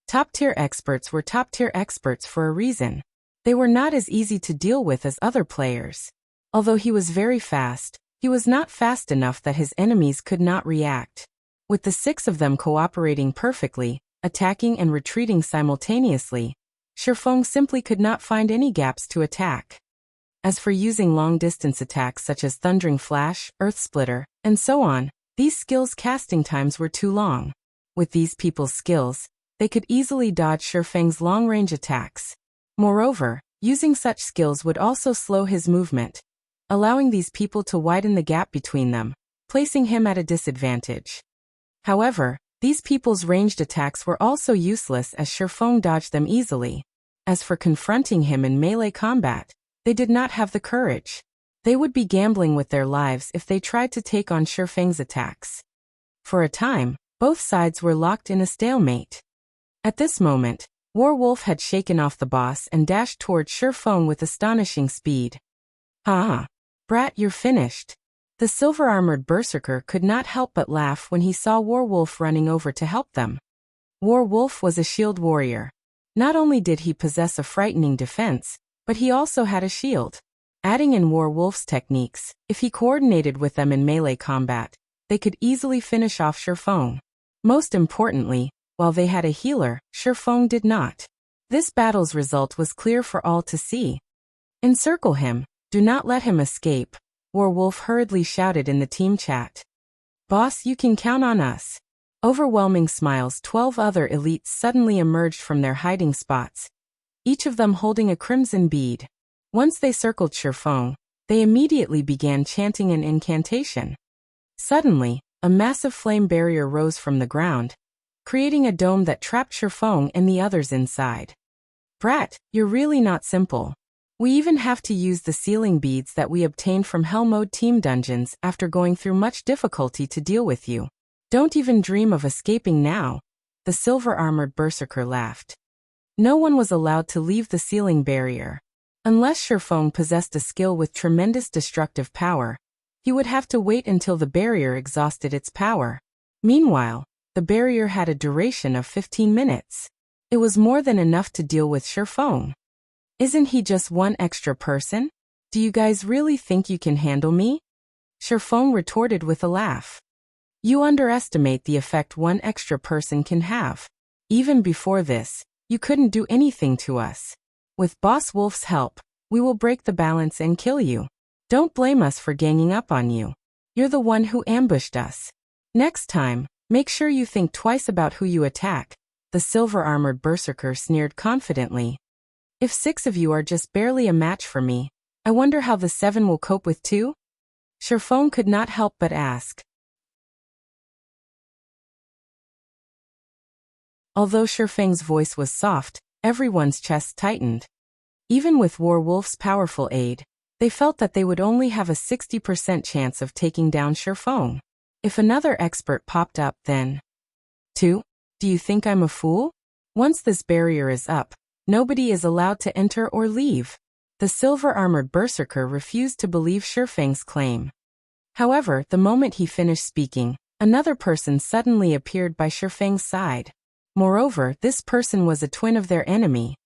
Top-tier experts were top-tier experts for a reason. They were not as easy to deal with as other players. Although he was very fast, he was not fast enough that his enemies could not react. With the 6 of them cooperating perfectly, attacking and retreating simultaneously, Shifeng simply could not find any gaps to attack. As for using long-distance attacks such as Thundering Flash, Earth Splitter, and so on, these skills' casting times were too long. With these people's skills, they could easily dodge Shifeng's long-range attacks. Moreover, using such skills would also slow his movement, allowing these people to widen the gap between them, placing him at a disadvantage. However, these people's ranged attacks were also useless as Shifeng dodged them easily. As for confronting him in melee combat, they did not have the courage. They would be gambling with their lives if they tried to take on Shifeng's attacks. For a time, both sides were locked in a stalemate. At this moment, Warwolf had shaken off the boss and dashed toward Shifeng with astonishing speed. "Ha! Brat, you're finished." The silver-armored berserker could not help but laugh when he saw Warwolf running over to help them. Warwolf was a shield warrior. Not only did he possess a frightening defense, but he also had a shield. Adding in Warwolf's techniques, if he coordinated with them in melee combat, they could easily finish off Shifeng. Most importantly, while they had a healer, Shifeng did not. This battle's result was clear for all to see. "Encircle him. Do not let him escape," Warwolf hurriedly shouted in the team chat. "Boss, you can count on us." Overwhelming smiles. 12 other elites suddenly emerged from their hiding spots, each of them holding a crimson bead. Once they circled Shifeng, they immediately began chanting an incantation. Suddenly, a massive flame barrier rose from the ground, creating a dome that trapped Shifeng and the others inside. "Brat, you're really not simple. We even have to use the sealing beads that we obtained from Hell Mode team dungeons after going through much difficulty to deal with you," Don't even dream of escaping now, the silver-armored berserker laughed. No one was allowed to leave the ceiling barrier. Unless Shifeng possessed a skill with tremendous destructive power, he would have to wait until the barrier exhausted its power. Meanwhile, the barrier had a duration of 15 minutes. It was more than enough to deal with Shifeng. Isn't he just one extra person? Do you guys really think you can handle me? Shifeng retorted with a laugh. You underestimate the effect one extra person can have. Even before this, you couldn't do anything to us. With Boss Wolf's help, we will break the balance and kill you. Don't blame us for ganging up on you. You're the one who ambushed us. Next time, make sure you think twice about who you attack, the silver-armored berserker sneered confidently. If 6 of you are just barely a match for me, I wonder how the 7 will cope with 2? Shifeng could not help but ask. Although Shifeng's voice was soft, everyone's chest tightened. Even with Warwolf's powerful aid, they felt that they would only have a 60% chance of taking down Shifeng. If another expert popped up, then... 2? Do you think I'm a fool? Once this barrier is up, nobody is allowed to enter or leave. The silver-armored berserker refused to believe Shifeng's claim. However, the moment he finished speaking, another person suddenly appeared by Shifeng's side. Moreover, this person was a twin of their enemy.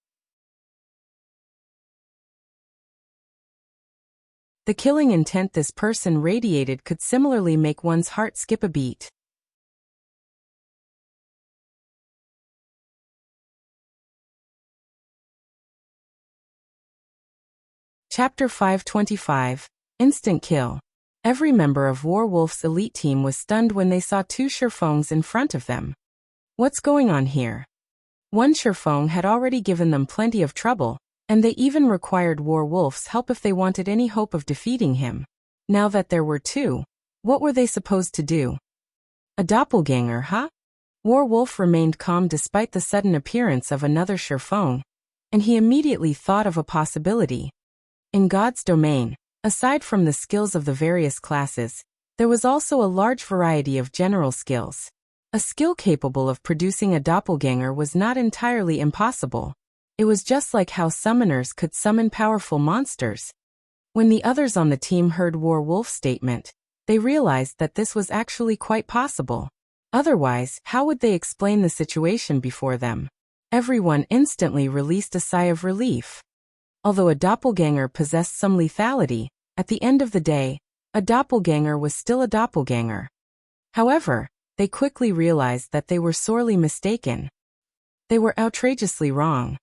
The killing intent this person radiated could similarly make one's heart skip a beat. Chapter 525, Instant Kill. Every member of Warwolf's elite team was stunned when they saw 2 Shifengs in front of them. What's going on here? One Shifeng had already given them plenty of trouble, and they even required Warwolf's help if they wanted any hope of defeating him. Now that there were 2, what were they supposed to do? A doppelganger, huh? Warwolf remained calm despite the sudden appearance of another Shifeng, and he immediately thought of a possibility. In God's domain, aside from the skills of the various classes, there was also a large variety of general skills. A skill capable of producing a doppelganger was not entirely impossible. It was just like how summoners could summon powerful monsters. When the others on the team heard Warwolf's statement, they realized that this was actually quite possible. Otherwise, how would they explain the situation before them? Everyone instantly released a sigh of relief. Although a doppelganger possessed some lethality, at the end of the day, a doppelganger was still a doppelganger. However, they quickly realized that they were sorely mistaken. They were outrageously wrong.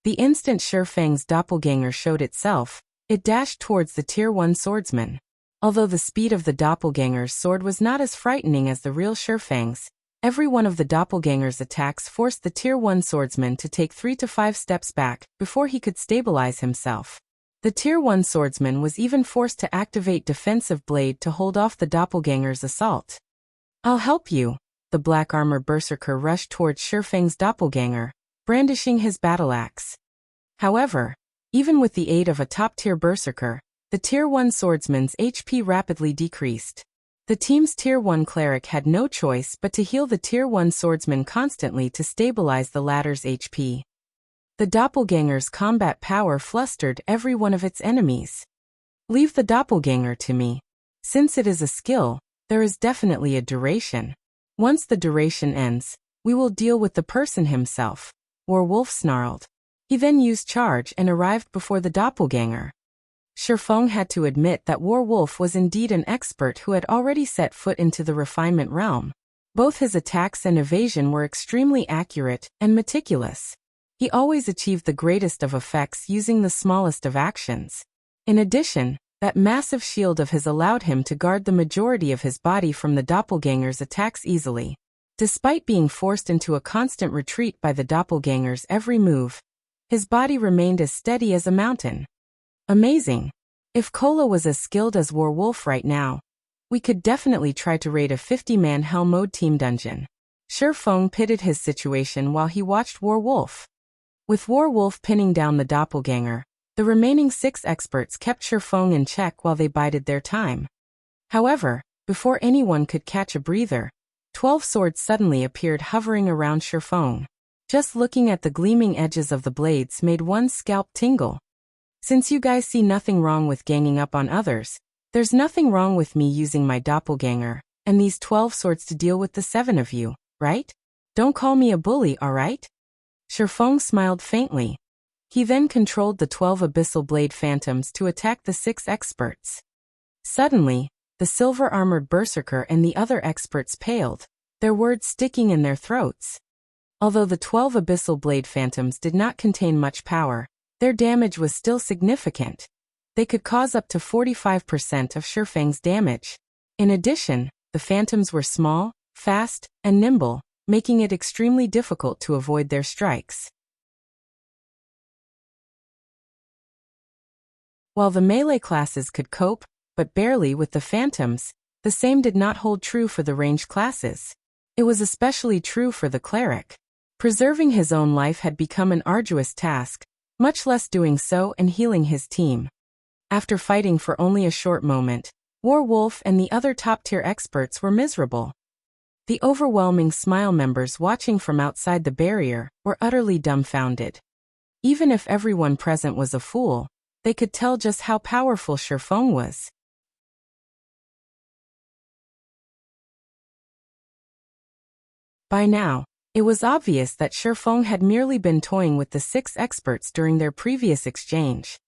The instant Shifeng's doppelganger showed itself, it dashed towards the Tier 1 swordsman. Although the speed of the doppelganger's sword was not as frightening as the real Shifeng's, every one of the doppelganger's attacks forced the Tier 1 swordsman to take 3 to 5 steps back before he could stabilize himself. The Tier 1 swordsman was even forced to activate defensive blade to hold off the doppelganger's assault. I'll help you. The black armor berserker rushed towards Shifeng's doppelganger, brandishing his battle axe. However, even with the aid of a top-tier berserker, the Tier 1 swordsman's HP rapidly decreased. The team's Tier 1 cleric had no choice but to heal the Tier 1 swordsman constantly to stabilize the latter's HP. The doppelganger's combat power flustered every one of its enemies. Leave the doppelganger to me. Since it is a skill, there is definitely a duration. Once the duration ends, we will deal with the person himself, Warwolf snarled. He then used charge and arrived before the doppelganger. Shifeng had to admit that Warwolf was indeed an expert who had already set foot into the refinement realm. Both his attacks and evasion were extremely accurate and meticulous. He always achieved the greatest of effects using the smallest of actions. In addition, that massive shield of his allowed him to guard the majority of his body from the doppelganger's attacks easily. Despite being forced into a constant retreat by the doppelganger's every move, his body remained as steady as a mountain. Amazing. If Kola was as skilled as Warwolf right now, we could definitely try to raid a 50-man Hell Mode team dungeon. Shifeng pitted his situation while he watched Warwolf. With Warwolf pinning down the doppelganger, the remaining 6 experts kept Shifeng in check while they bided their time. However, before anyone could catch a breather, 12 swords suddenly appeared hovering around Shifeng. Just looking at the gleaming edges of the blades made one's scalp tingle. Since you guys see nothing wrong with ganging up on others, there's nothing wrong with me using my doppelganger and these 12 swords to deal with the 7 of you, right? Don't call me a bully, alright? Shifeng smiled faintly. He then controlled the 12 abyssal blade phantoms to attack the 6 experts. Suddenly, the silver-armored berserker and the other experts paled, their words sticking in their throats. Although the 12 abyssal blade phantoms did not contain much power, their damage was still significant. They could cause up to 45% of Shifeng's damage. In addition, the phantoms were small, fast, and nimble, making it extremely difficult to avoid their strikes. While the melee classes could cope, but barely with the phantoms, the same did not hold true for the ranged classes. It was especially true for the cleric. Preserving his own life had become an arduous task, much less doing so and healing his team. After fighting for only a short moment, Werewolf and the other top-tier experts were miserable. The overwhelming Smile members watching from outside the barrier were utterly dumbfounded. Even if everyone present was a fool, they could tell just how powerful Shifeng was. By now, it was obvious that Shifeng had merely been toying with the 6 experts during their previous exchange.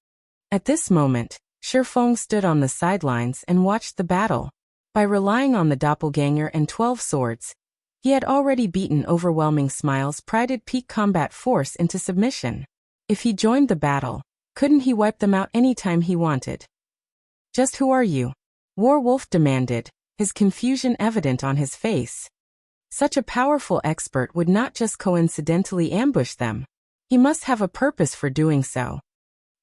At this moment, Shifeng stood on the sidelines and watched the battle. By relying on the doppelganger and 12 swords, he had already beaten overwhelming Smile's prided peak combat force into submission. If he joined the battle, couldn't he wipe them out anytime he wanted? Just who are you? Werewolf demanded, his confusion evident on his face. Such a powerful expert would not just coincidentally ambush them. He must have a purpose for doing so.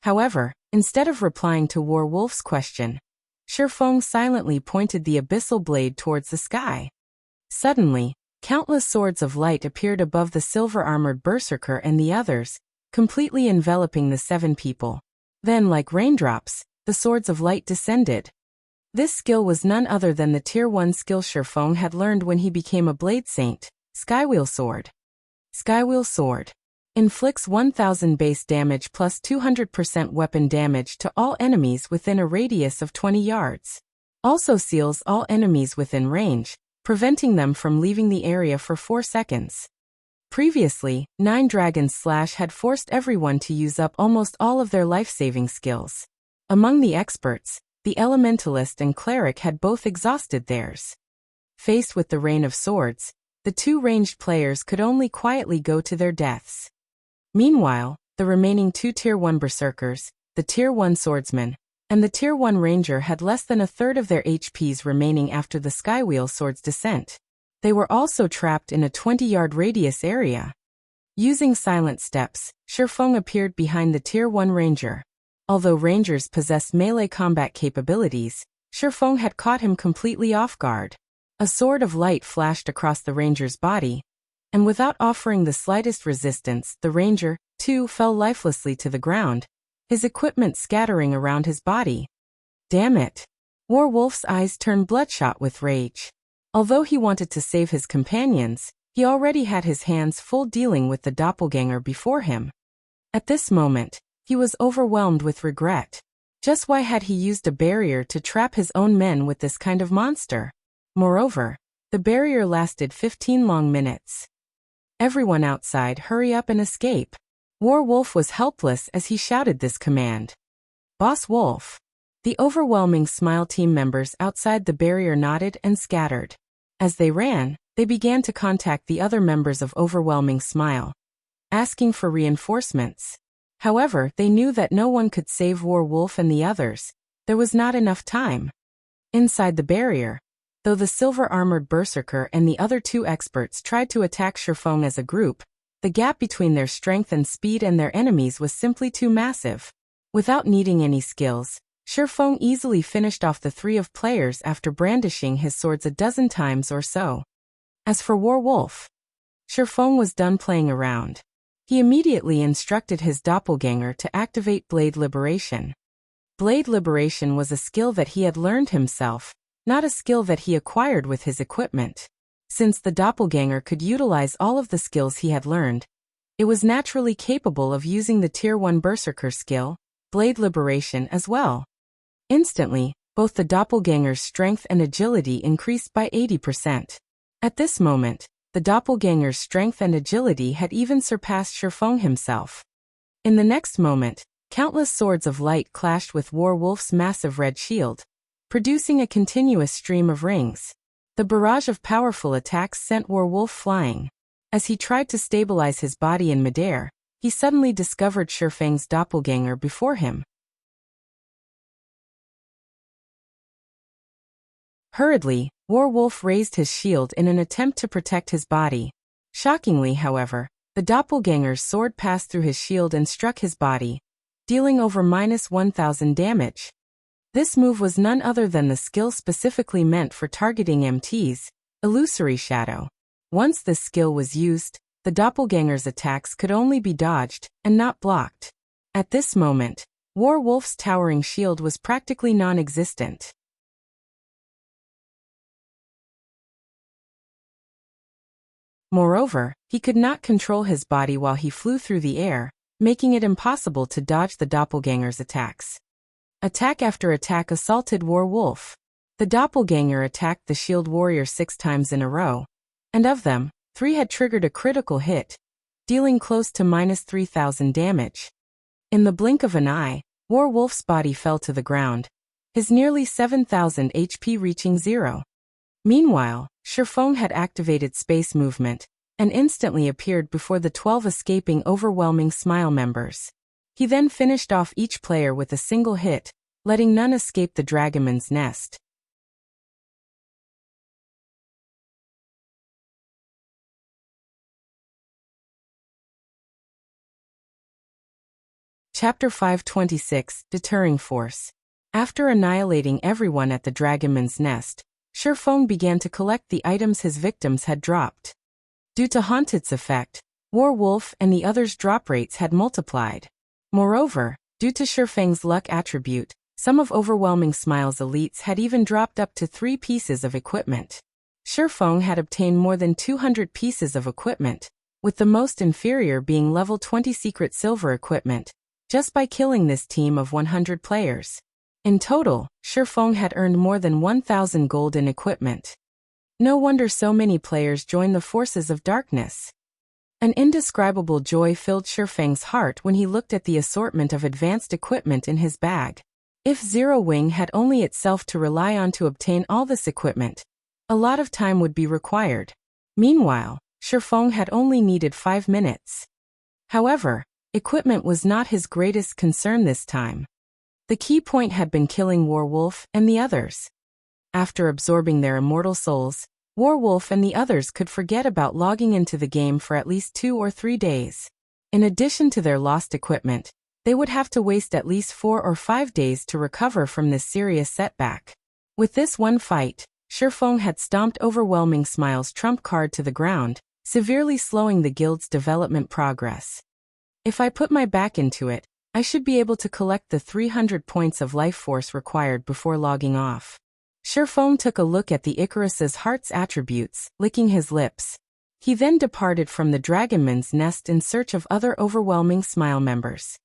However, instead of replying to Werewolf's question, Shifeng silently pointed the abyssal blade towards the sky. Suddenly, countless swords of light appeared above the silver-armored berserker and the others, completely enveloping the 7 people. Then, like raindrops, the swords of light descended. This skill was none other than the Tier 1 skill Shifeng had learned when he became a Blade Saint, Skywheel Sword. Skywheel Sword inflicts 1000 base damage plus 200% weapon damage to all enemies within a radius of 20 yards. Also seals all enemies within range, preventing them from leaving the area for 4 seconds. Previously, 9 Dragon's Slash had forced everyone to use up almost all of their life-saving skills. Among the experts, the Elementalist and Cleric had both exhausted theirs. Faced with the Rain of Swords, the 2 ranged players could only quietly go to their deaths. Meanwhile, the remaining 2 Tier 1 Berserkers, the Tier 1 Swordsman, and the Tier 1 Ranger had less than a third of their HPs remaining after the Skywheel Sword's descent. They were also trapped in a 20-yard radius area. Using silent steps, Shifeng appeared behind the Tier 1 Ranger. Although Rangers possess melee combat capabilities, Shifeng had caught him completely off guard. A sword of light flashed across the Ranger's body, and without offering the slightest resistance, the Ranger, too, fell lifelessly to the ground, his equipment scattering around his body. Damn it! Werewolf's eyes turned bloodshot with rage. Although he wanted to save his companions, he already had his hands full dealing with the doppelganger before him. At this moment, he was overwhelmed with regret. Just why had he used a barrier to trap his own men with this kind of monster? Moreover, the barrier lasted 15 long minutes. Everyone outside, hurry up and escape. Werewolf was helpless as he shouted this command. Boss Wolf. The overwhelming Smile team members outside the barrier nodded and scattered. As they ran, they began to contact the other members of Overwhelming Smile, asking for reinforcements. However, they knew that no one could save Werewolf and the others. There was not enough time. Inside the barrier, though the silver-armored berserker and the other 2 experts tried to attack Shifeng as a group, the gap between their strength and speed and their enemies was simply too massive. Without needing any skills, Shifeng easily finished off the 3 of players after brandishing his swords a dozen times or so. As for Werewolf, Shifeng was done playing around. He immediately instructed his doppelganger to activate Blade Liberation. Blade Liberation was a skill that he had learned himself, not a skill that he acquired with his equipment. Since the doppelganger could utilize all of the skills he had learned, it was naturally capable of using the Tier 1 Berserker skill, Blade Liberation, as well. Instantly, both the doppelganger's strength and agility increased by 80%. At this moment, the doppelganger's strength and agility had even surpassed Shifeng himself. In the next moment, countless swords of light clashed with Werewolf's massive red shield, producing a continuous stream of rings. The barrage of powerful attacks sent Werewolf flying. As he tried to stabilize his body in midair, he suddenly discovered Shifeng's doppelganger before him. Hurriedly, Werewolf raised his shield in an attempt to protect his body. Shockingly, however, the doppelganger's sword passed through his shield and struck his body, dealing over -1000 damage. This move was none other than the skill specifically meant for targeting MTs, Illusory Shadow. Once this skill was used, the doppelganger's attacks could only be dodged, and not blocked. At this moment, Werewolf's towering shield was practically non-existent. Moreover, he could not control his body while he flew through the air, making it impossible to dodge the doppelganger's attacks. Attack after attack assaulted Werewolf. The doppelganger attacked the shield warrior 6 times in a row, and of them, 3 had triggered a critical hit, dealing close to -3000 damage. In the blink of an eye, Werewolf's body fell to the ground, his nearly 7000 HP reaching 0. Meanwhile, Shifeng had activated space movement, and instantly appeared before the 12 escaping Overwhelming Smile members. He then finished off each player with a single hit, letting none escape the Dragonman's nest. Chapter 526, Deterring Force. After annihilating everyone at the Dragonman's nest, Shifeng began to collect the items his victims had dropped. Due to Haunted's effect, Werewolf and the others' drop rates had multiplied. Moreover, due to Shifeng's luck attribute, some of Overwhelming Smile's elites had even dropped up to 3 pieces of equipment. Shifeng had obtained more than 200 pieces of equipment, with the most inferior being level 20 secret silver equipment, just by killing this team of 100 players. In total, Shifeng had earned more than 1000 gold in equipment. No wonder so many players joined the forces of darkness. An indescribable joy filled Shifeng's heart when he looked at the assortment of advanced equipment in his bag. If Zero Wing had only itself to rely on to obtain all this equipment, a lot of time would be required. Meanwhile, Shifeng had only needed 5 minutes. However, equipment was not his greatest concern this time. The key point had been killing Werewolf and the others. After absorbing their immortal souls, Werewolf and the others could forget about logging into the game for at least 2 or 3 days. In addition to their lost equipment, they would have to waste at least 4 or 5 days to recover from this serious setback. With this one fight, Shifeng had stomped Overwhelming Smile's trump card to the ground, severely slowing the guild's development progress. If I put my back into it, I should be able to collect the 300 points of life force required before logging off. Shifeng took a look at the Icarus's heart's attributes, licking his lips. He then departed from the Dragonman's nest in search of other Overwhelming Smile members.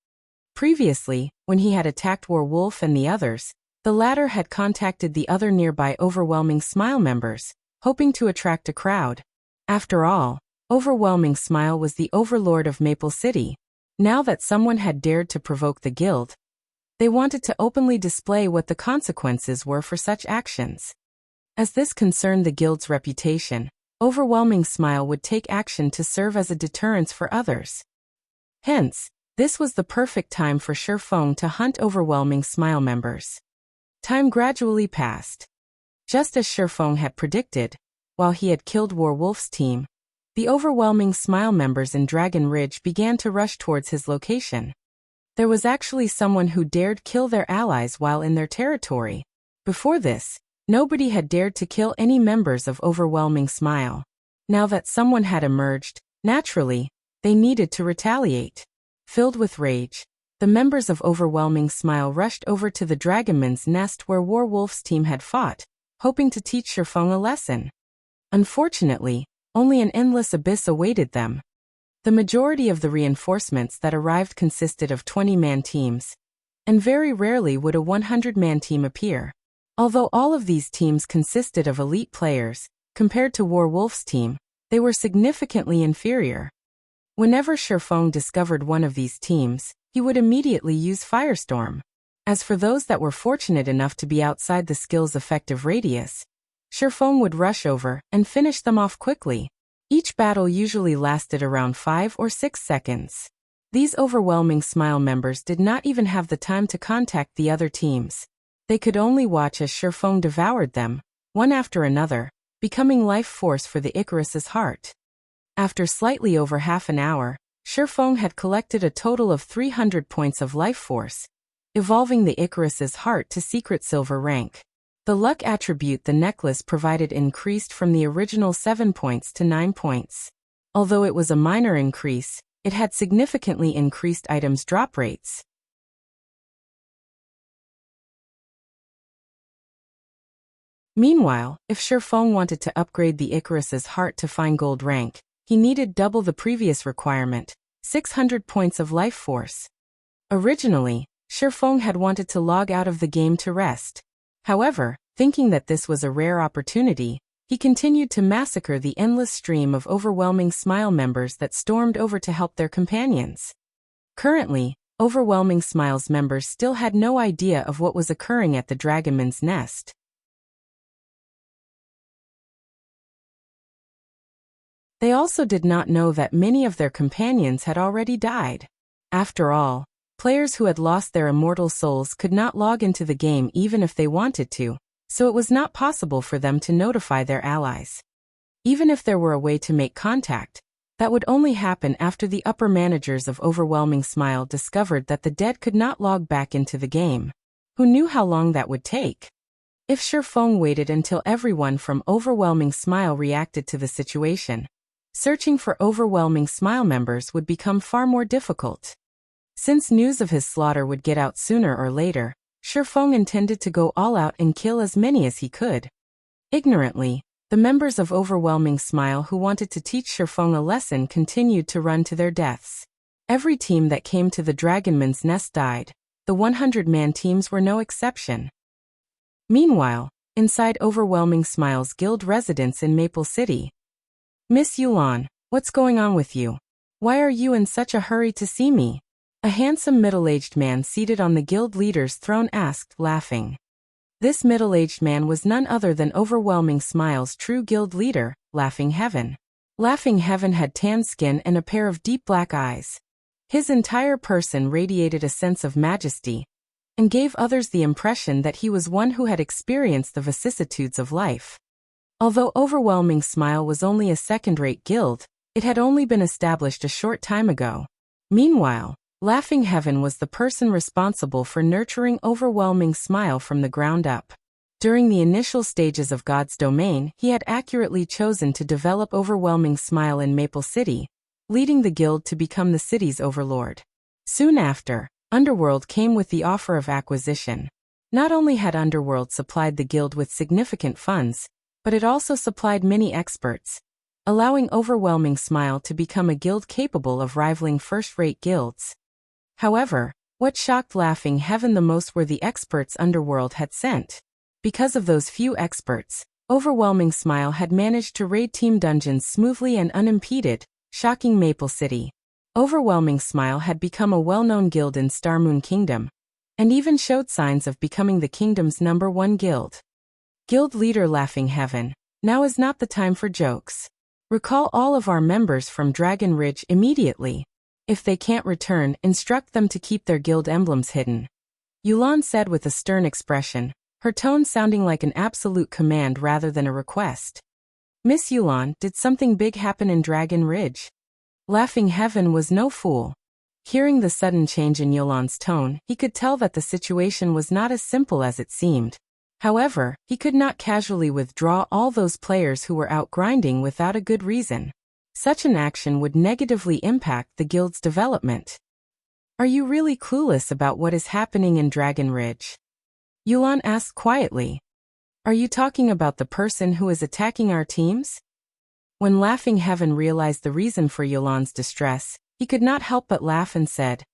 Previously, when he had attacked Werewolf and the others, the latter had contacted the other nearby Overwhelming Smile members, hoping to attract a crowd. After all, Overwhelming Smile was the overlord of Maple City. Now that someone had dared to provoke the guild, they wanted to openly display what the consequences were for such actions. As this concerned the guild's reputation, Overwhelming Smile would take action to serve as a deterrence for others. Hence, this was the perfect time for Shifeng to hunt Overwhelming Smile members. Time gradually passed. Just as Shifeng had predicted, while he had killed Werewolf's team, the Overwhelming Smile members in Dragon Ridge began to rush towards his location. There was actually someone who dared kill their allies while in their territory. Before this, nobody had dared to kill any members of Overwhelming Smile. Now that someone had emerged, naturally, they needed to retaliate. Filled with rage, the members of Overwhelming Smile rushed over to the Dragonman's nest where Werewolf's team had fought, hoping to teach Shifeng a lesson. Unfortunately, only an endless abyss awaited them. The majority of the reinforcements that arrived consisted of 20-man teams, and very rarely would a 100-man team appear. Although all of these teams consisted of elite players, compared to Werewolf's team, they were significantly inferior. Whenever Shifeng discovered one of these teams, he would immediately use Firestorm. As for those that were fortunate enough to be outside the skill's effective radius, Shifeng would rush over and finish them off quickly. Each battle usually lasted around 5 or 6 seconds. These overwhelming Smile members did not even have the time to contact the other teams. They could only watch as Shifeng devoured them, one after another, becoming life force for the Icarus's heart. After slightly over half an hour, Shifeng had collected a total of 300 points of life force, evolving the Icarus's heart to secret silver rank. The luck attribute the necklace provided increased from the original 7 points to 9 points. Although it was a minor increase, it had significantly increased items drop rates. Meanwhile, if Shifeng wanted to upgrade the Icarus's heart to fine gold rank, he needed double the previous requirement, 600 points of life force. Originally, Shifeng had wanted to log out of the game to rest. However, thinking that this was a rare opportunity, he continued to massacre the endless stream of overwhelming Smile members that stormed over to help their companions. Currently, overwhelming Smile's members still had no idea of what was occurring at the Dragonman's nest. They also did not know that many of their companions had already died. After all, players who had lost their immortal souls could not log into the game even if they wanted to, so it was not possible for them to notify their allies. Even if there were a way to make contact, that would only happen after the upper managers of Overwhelming Smile discovered that the dead could not log back into the game. Who knew how long that would take? If Shifeng waited until everyone from Overwhelming Smile reacted to the situation, searching for Overwhelming Smile members would become far more difficult. Since news of his slaughter would get out sooner or later, Shifeng intended to go all out and kill as many as he could. Ignorantly, the members of Overwhelming Smile who wanted to teach Shifeng a lesson continued to run to their deaths. Every team that came to the Dragonman's nest died. The 100-man teams were no exception. Meanwhile, inside Overwhelming Smile's guild residence in Maple City, "Miss Yulan, what's going on with you? Why are you in such a hurry to see me?" A handsome middle-aged man seated on the guild leader's throne asked, laughing. This middle-aged man was none other than Overwhelming Smile's true guild leader, Laughing Heaven. Laughing Heaven had tan skin and a pair of deep black eyes. His entire person radiated a sense of majesty, and gave others the impression that he was one who had experienced the vicissitudes of life. Although Overwhelming Smile was only a second-rate guild, it had only been established a short time ago. Meanwhile, Laughing Heaven was the person responsible for nurturing Overwhelming Smile from the ground up. During the initial stages of God's domain, he had accurately chosen to develop Overwhelming Smile in Maple City, leading the guild to become the city's overlord. Soon after, Underworld came with the offer of acquisition. Not only had Underworld supplied the guild with significant funds, but it also supplied many experts, allowing Overwhelming Smile to become a guild capable of rivaling first-rate guilds. However, what shocked Laughing Heaven the most were the experts Underworld had sent. Because of those few experts, Overwhelming Smile had managed to raid team dungeons smoothly and unimpeded, shocking Maple City. Overwhelming Smile had become a well-known guild in Starmoon Kingdom, and even showed signs of becoming the kingdom's #1 guild. Guild leader Laughing Heaven, now is not the time for jokes. Recall all of our members from Dragon Ridge immediately. If they can't return, instruct them to keep their guild emblems hidden. Yulan said with a stern expression, her tone sounding like an absolute command rather than a request. Miss Yulan, did something big happen in Dragon Ridge? Laughing Heaven was no fool. Hearing the sudden change in Yulan's tone, he could tell that the situation was not as simple as it seemed. However, he could not casually withdraw all those players who were out grinding without a good reason. Such an action would negatively impact the guild's development. Are you really clueless about what is happening in Dragon Ridge? Yulan asked quietly. Are you talking about the person who is attacking our teams? When Laughing Heaven realized the reason for Yulan's distress, he could not help but laugh and said,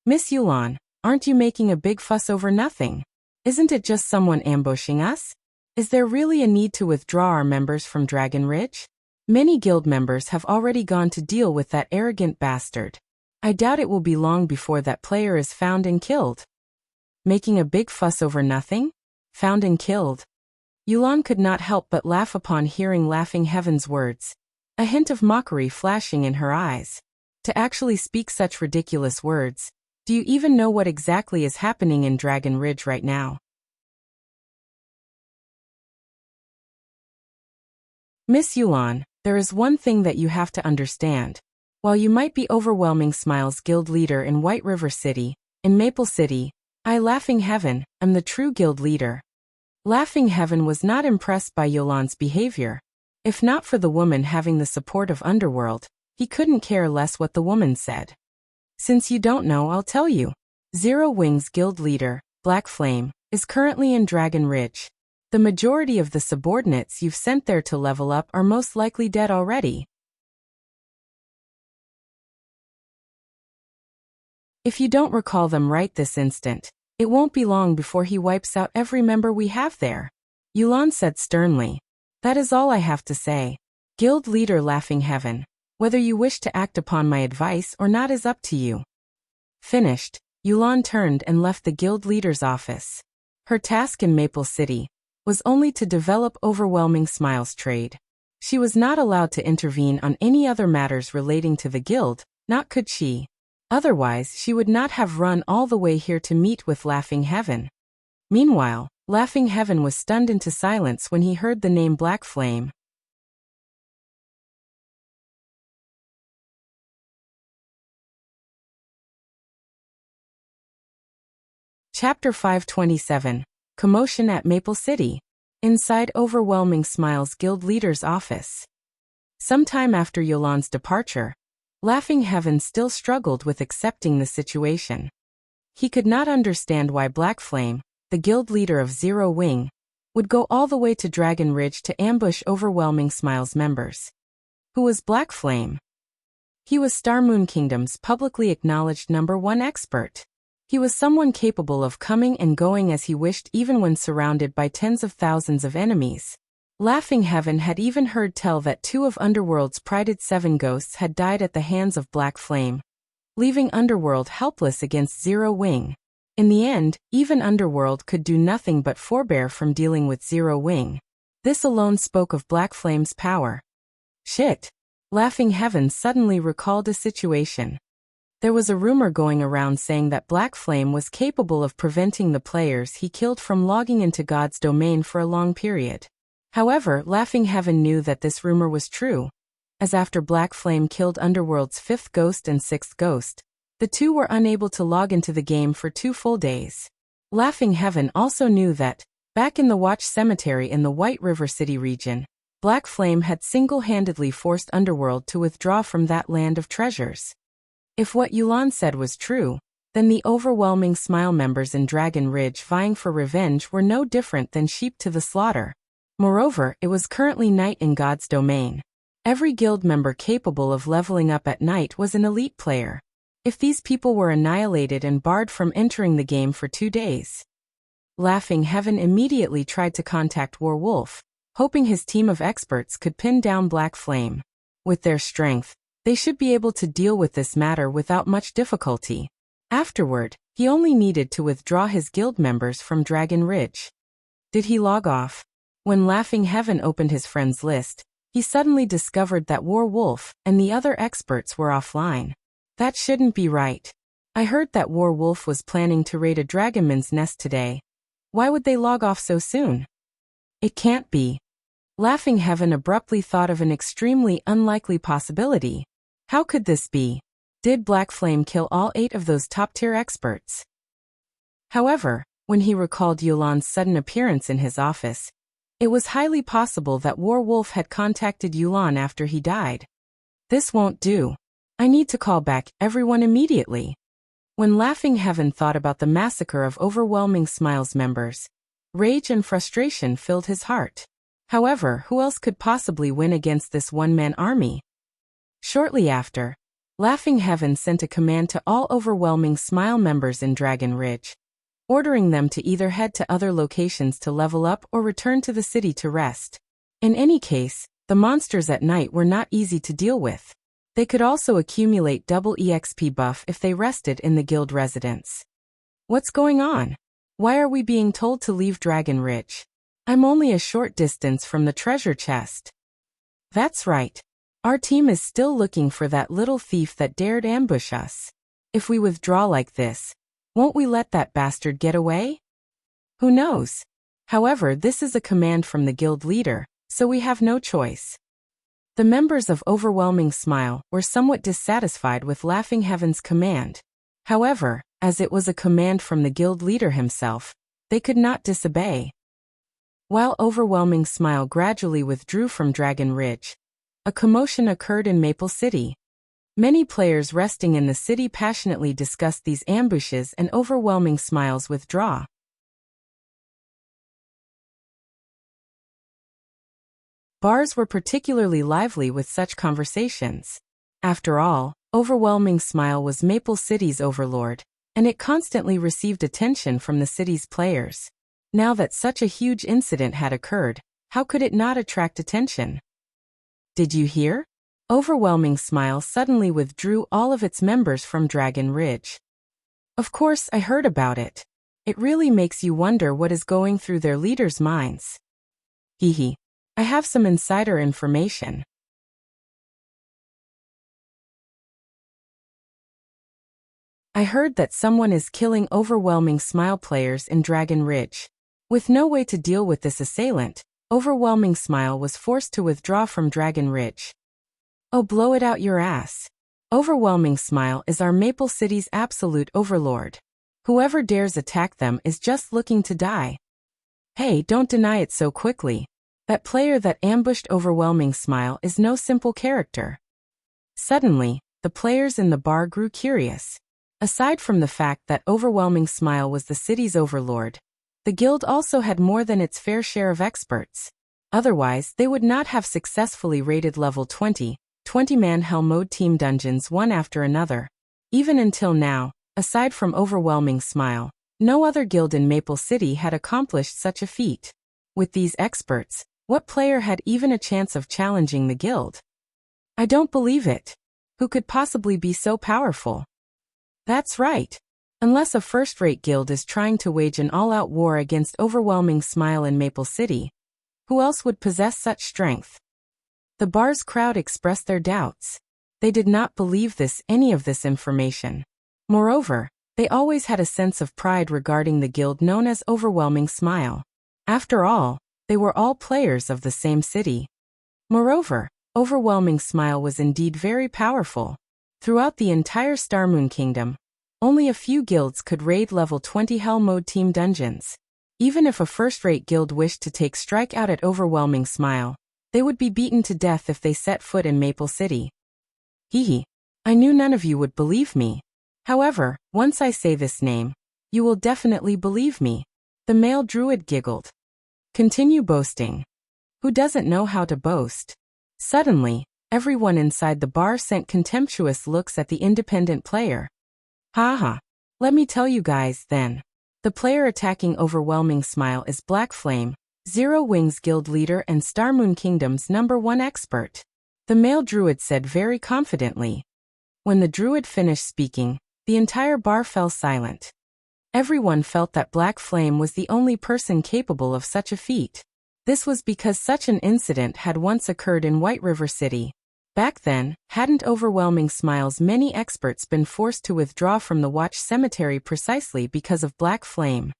"Miss Yulan, aren't you making a big fuss over nothing? Isn't it just someone ambushing us? Is there really a need to withdraw our members from Dragon Ridge? Many guild members have already gone to deal with that arrogant bastard. I doubt it will be long before that player is found and killed." Making a big fuss over nothing? Found and killed? Yulan could not help but laugh upon hearing Laughing Heaven's words, a hint of mockery flashing in her eyes. To actually speak such ridiculous words, do you even know what exactly is happening in Dragon Ridge right now? Miss Yulan, there is one thing that you have to understand. While you might be Overwhelming Smiles guild leader in White River City, in Maple City, I, Laughing Heaven, am the true guild leader. Laughing Heaven was not impressed by Yulan's behavior. If not for the woman having the support of Underworld, he couldn't care less what the woman said. Since you don't know, I'll tell you. Zero Wings guild leader, Black Flame, is currently in Dragon Ridge. The majority of the subordinates you've sent there to level up are most likely dead already. If you don't recall them right this instant, it won't be long before he wipes out every member we have there. Yulan said sternly. That is all I have to say. Guild leader Laughing Heaven, whether you wish to act upon my advice or not is up to you. Finished, Yulan turned and left the guild leader's office. Her task in Maple City was only to develop Overwhelming Smiles trade. She was not allowed to intervene on any other matters relating to the guild, not could she. Otherwise, she would not have run all the way here to meet with Laughing Heaven. Meanwhile, Laughing Heaven was stunned into silence when he heard the name Black Flame. Chapter 527, Commotion at Maple City. Inside Overwhelming Smiles guild leader's office. Sometime after Yulan's departure, Laughing Heaven still struggled with accepting the situation. He could not understand why Black Flame, the guild leader of Zero Wing, would go all the way to Dragon Ridge to ambush Overwhelming Smiles members. Who was Black Flame? He was Star Moon Kingdom's publicly acknowledged #1 expert. He was someone capable of coming and going as he wished even when surrounded by tens of thousands of enemies. Laughing Heaven had even heard tell that 2 of Underworld's prided 7 ghosts had died at the hands of Black Flame, leaving Underworld helpless against Zero Wing. In the end, even Underworld could do nothing but forbear from dealing with Zero Wing. This alone spoke of Black Flame's power. Shit! Laughing Heaven suddenly recalled a situation. There was a rumor going around saying that Black Flame was capable of preventing the players he killed from logging into God's domain for a long period. However, Laughing Heaven knew that this rumor was true, as after Black Flame killed Underworld's 5th ghost and 6th ghost, the 2 were unable to log into the game for 2 full days. Laughing Heaven also knew that, back in the Watch Cemetery in the White River City region, Black Flame had single-handedly forced Underworld to withdraw from that land of treasures. If what Yulan said was true, then the Overwhelming Smile members in Dragon Ridge vying for revenge were no different than sheep to the slaughter. Moreover, it was currently night in God's domain. Every guild member capable of leveling up at night was an elite player. If these people were annihilated and barred from entering the game for 2 days. Laughing Heaven immediately tried to contact Werewolf, hoping his team of experts could pin down Black Flame. With their strength, they should be able to deal with this matter without much difficulty. Afterward, he only needed to withdraw his guild members from Dragon Ridge. Did he log off? When Laughing Heaven opened his friends list, he suddenly discovered that Werewolf and the other experts were offline. That shouldn't be right. I heard that Werewolf was planning to raid a Dragonman's nest today. Why would they log off so soon? It can't be. Laughing Heaven abruptly thought of an extremely unlikely possibility. How could this be? Did Black Flame kill all 8 of those top-tier experts? However, when he recalled Yulan's sudden appearance in his office, it was highly possible that Werewolf had contacted Yulan after he died. This won't do. I need to call back everyone immediately. When Laughing Heaven thought about the massacre of Overwhelming Smiles members, rage and frustration filled his heart. However, who else could possibly win against this one-man army? Shortly after, Laughing Heaven sent a command to all Overwhelming Smile members in Dragon Ridge, ordering them to either head to other locations to level up or return to the city to rest. In any case, the monsters at night were not easy to deal with. They could also accumulate double EXP buff if they rested in the guild residence. What's going on? Why are we being told to leave Dragon Ridge? I'm only a short distance from the treasure chest. That's right. Our team is still looking for that little thief that dared ambush us. If we withdraw like this, won't we let that bastard get away? Who knows? However, this is a command from the guild leader, so we have no choice. The members of Overwhelming Smile were somewhat dissatisfied with Laughing Heaven's command. However, as it was a command from the guild leader himself, they could not disobey. While Overwhelming Smile gradually withdrew from Dragon Ridge, a commotion occurred in Maple City. Many players resting in the city passionately discussed these ambushes and Overwhelming Smile's withdrawal. Bars were particularly lively with such conversations. After all, Overwhelming Smile was Maple City's overlord, and it constantly received attention from the city's players. Now that such a huge incident had occurred, how could it not attract attention? Did you hear? Overwhelming Smile suddenly withdrew all of its members from Dragon Ridge. Of course, I heard about it. It really makes you wonder what is going through their leaders' minds. Hehe. I have some insider information. I heard that someone is killing Overwhelming Smile players in Dragon Ridge. With no way to deal with this assailant, Overwhelming Smile was forced to withdraw from Dragon Ridge. Oh, blow it out your ass. Overwhelming Smile is our Maple City's absolute overlord. Whoever dares attack them is just looking to die. Hey, don't deny it so quickly. That player that ambushed Overwhelming Smile is no simple character. Suddenly, the players in the bar grew curious. Aside from the fact that Overwhelming Smile was the city's overlord, the guild also had more than its fair share of experts. Otherwise, they would not have successfully raided level 20-man Hell Mode team dungeons one after another. Even until now, aside from Overwhelming Smile, no other guild in Maple City had accomplished such a feat. With these experts, what player had even a chance of challenging the guild? I don't believe it. Who could possibly be so powerful? That's right. Unless a first-rate guild is trying to wage an all-out war against Overwhelming Smile in Maple City, who else would possess such strength? The bar's crowd expressed their doubts. They did not believe any of this information. Moreover, they always had a sense of pride regarding the guild known as Overwhelming Smile. After all, they were all players of the same city. Moreover, Overwhelming Smile was indeed very powerful. Throughout the entire Starmoon Kingdom, only a few guilds could raid level 20 Hell Mode team dungeons. Even if a first-rate guild wished to take strike out at Overwhelming Smile, they would be beaten to death if they set foot in Maple City. Hehe. I knew none of you would believe me. However, once I say this name, you will definitely believe me. The male druid giggled. Continue boasting. Who doesn't know how to boast? Suddenly, everyone inside the bar sent contemptuous looks at the independent player. Haha. Let me tell you guys, then. The player attacking Overwhelming Smile is Black Flame, Zero Wings Guild leader and Starmoon Kingdom's #1 expert. The male druid said very confidently. When the druid finished speaking, the entire bar fell silent. Everyone felt that Black Flame was the only person capable of such a feat. This was because such an incident had once occurred in White River City. Back then, hadn't Overwhelming Smile's many experts been forced to withdraw from the Watch Cemetery precisely because of Black Flame?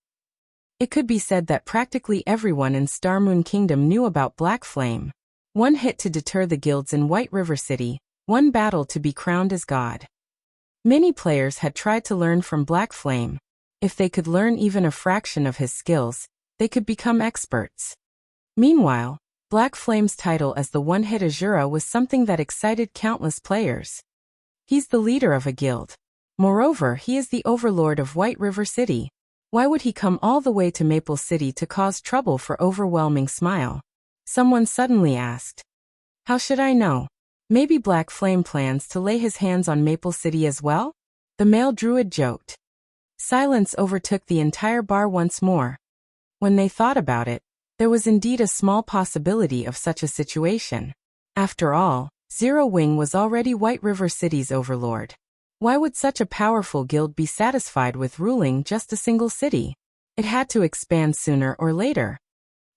It could be said that practically everyone in Starmoon Kingdom knew about Black Flame. One hit to deter the guilds in White River City, one battle to be crowned as god. Many players had tried to learn from Black Flame. If they could learn even a fraction of his skills, they could become experts. Meanwhile, Black Flame's title as the one-hit Azura was something that excited countless players. He's the leader of a guild. Moreover, he is the overlord of White River City. Why would he come all the way to Maple City to cause trouble for Overwhelming Smile? Someone suddenly asked. How should I know? Maybe Black Flame plans to lay his hands on Maple City as well? The male druid joked. Silence overtook the entire bar once more. When they thought about it, there was indeed a small possibility of such a situation. After all, Zero Wing was already White River City's overlord. Why would such a powerful guild be satisfied with ruling just a single city? It had to expand sooner or later.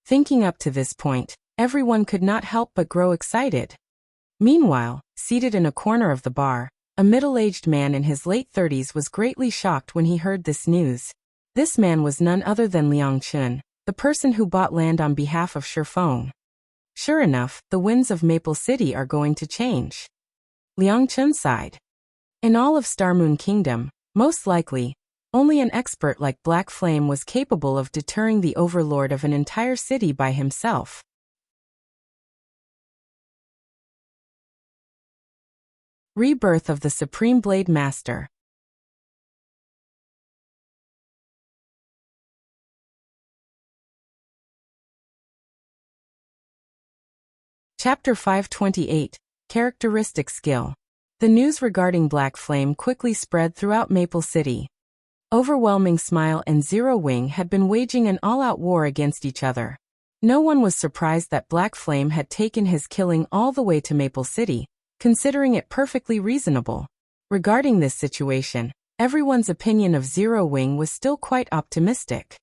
Thinking up to this point, everyone could not help but grow excited. Meanwhile, seated in a corner of the bar, a middle-aged man in his late 30s was greatly shocked when he heard this news. This man was none other than Liang Chun, the person who bought land on behalf of Shifeng. Sure enough, the winds of Maple City are going to change. Liang Chun sighed. In all of Starmoon Kingdom, most likely, only an expert like Black Flame was capable of deterring the overlord of an entire city by himself. Rebirth of the Supreme Blade Master. Chapter 528, Characteristic Skill. The news regarding Black Flame quickly spread throughout Maple City. Overwhelming Smile and Zero Wing had been waging an all-out war against each other. No one was surprised that Black Flame had taken his killing all the way to Maple City, considering it perfectly reasonable. Regarding this situation, everyone's opinion of Zero Wing was still quite optimistic.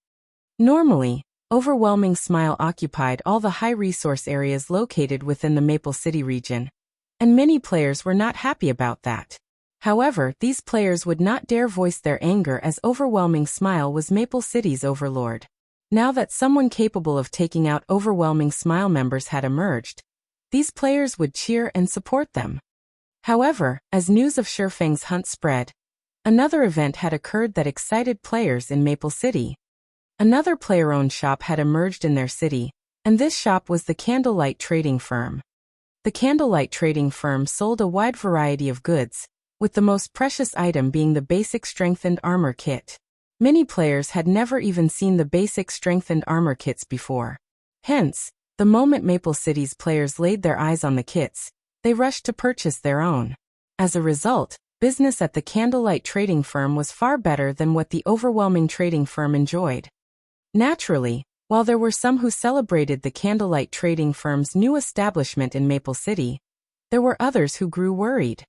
Normally, Overwhelming Smile occupied all the high-resource areas located within the Maple City region, and many players were not happy about that. However, these players would not dare voice their anger as Overwhelming Smile was Maple City's overlord. Now that someone capable of taking out Overwhelming Smile members had emerged, these players would cheer and support them. However, as news of Shifeng's hunt spread, another event had occurred that excited players in Maple City. Another player-owned shop had emerged in their city, and this shop was the Candlelight trading firm. The Candlelight trading firm sold a wide variety of goods, with the most precious item being the basic strengthened armor kit. Many players had never even seen the basic strengthened armor kits before. Hence, the moment Maple City's players laid their eyes on the kits, they rushed to purchase their own. As a result, business at the Candlelight trading firm was far better than what the Overwhelming trading firm enjoyed. Naturally, while there were some who celebrated the Candlelight trading firm's new establishment in Maple City, there were others who grew worried.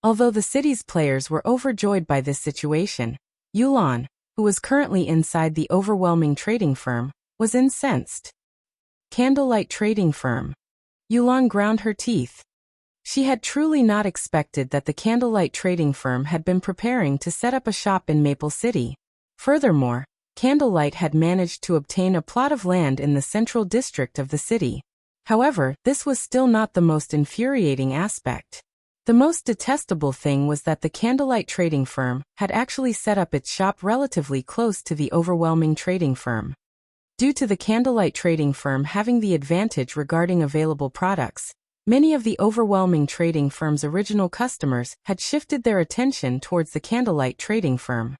Although the city's players were overjoyed by this situation, Yulan, who was currently inside the Overwhelming trading firm, was incensed. Candlelight trading firm. Yulan ground her teeth. She had truly not expected that the Candlelight trading firm had been preparing to set up a shop in Maple City. Furthermore, Candlelight had managed to obtain a plot of land in the central district of the city. However, this was still not the most infuriating aspect. The most detestable thing was that the Candlelight trading firm had actually set up its shop relatively close to the Overwhelming trading firm. Due to the Candlelight trading firm having the advantage regarding available products, many of the Overwhelming trading firm's original customers had shifted their attention towards the Candlelight trading firm.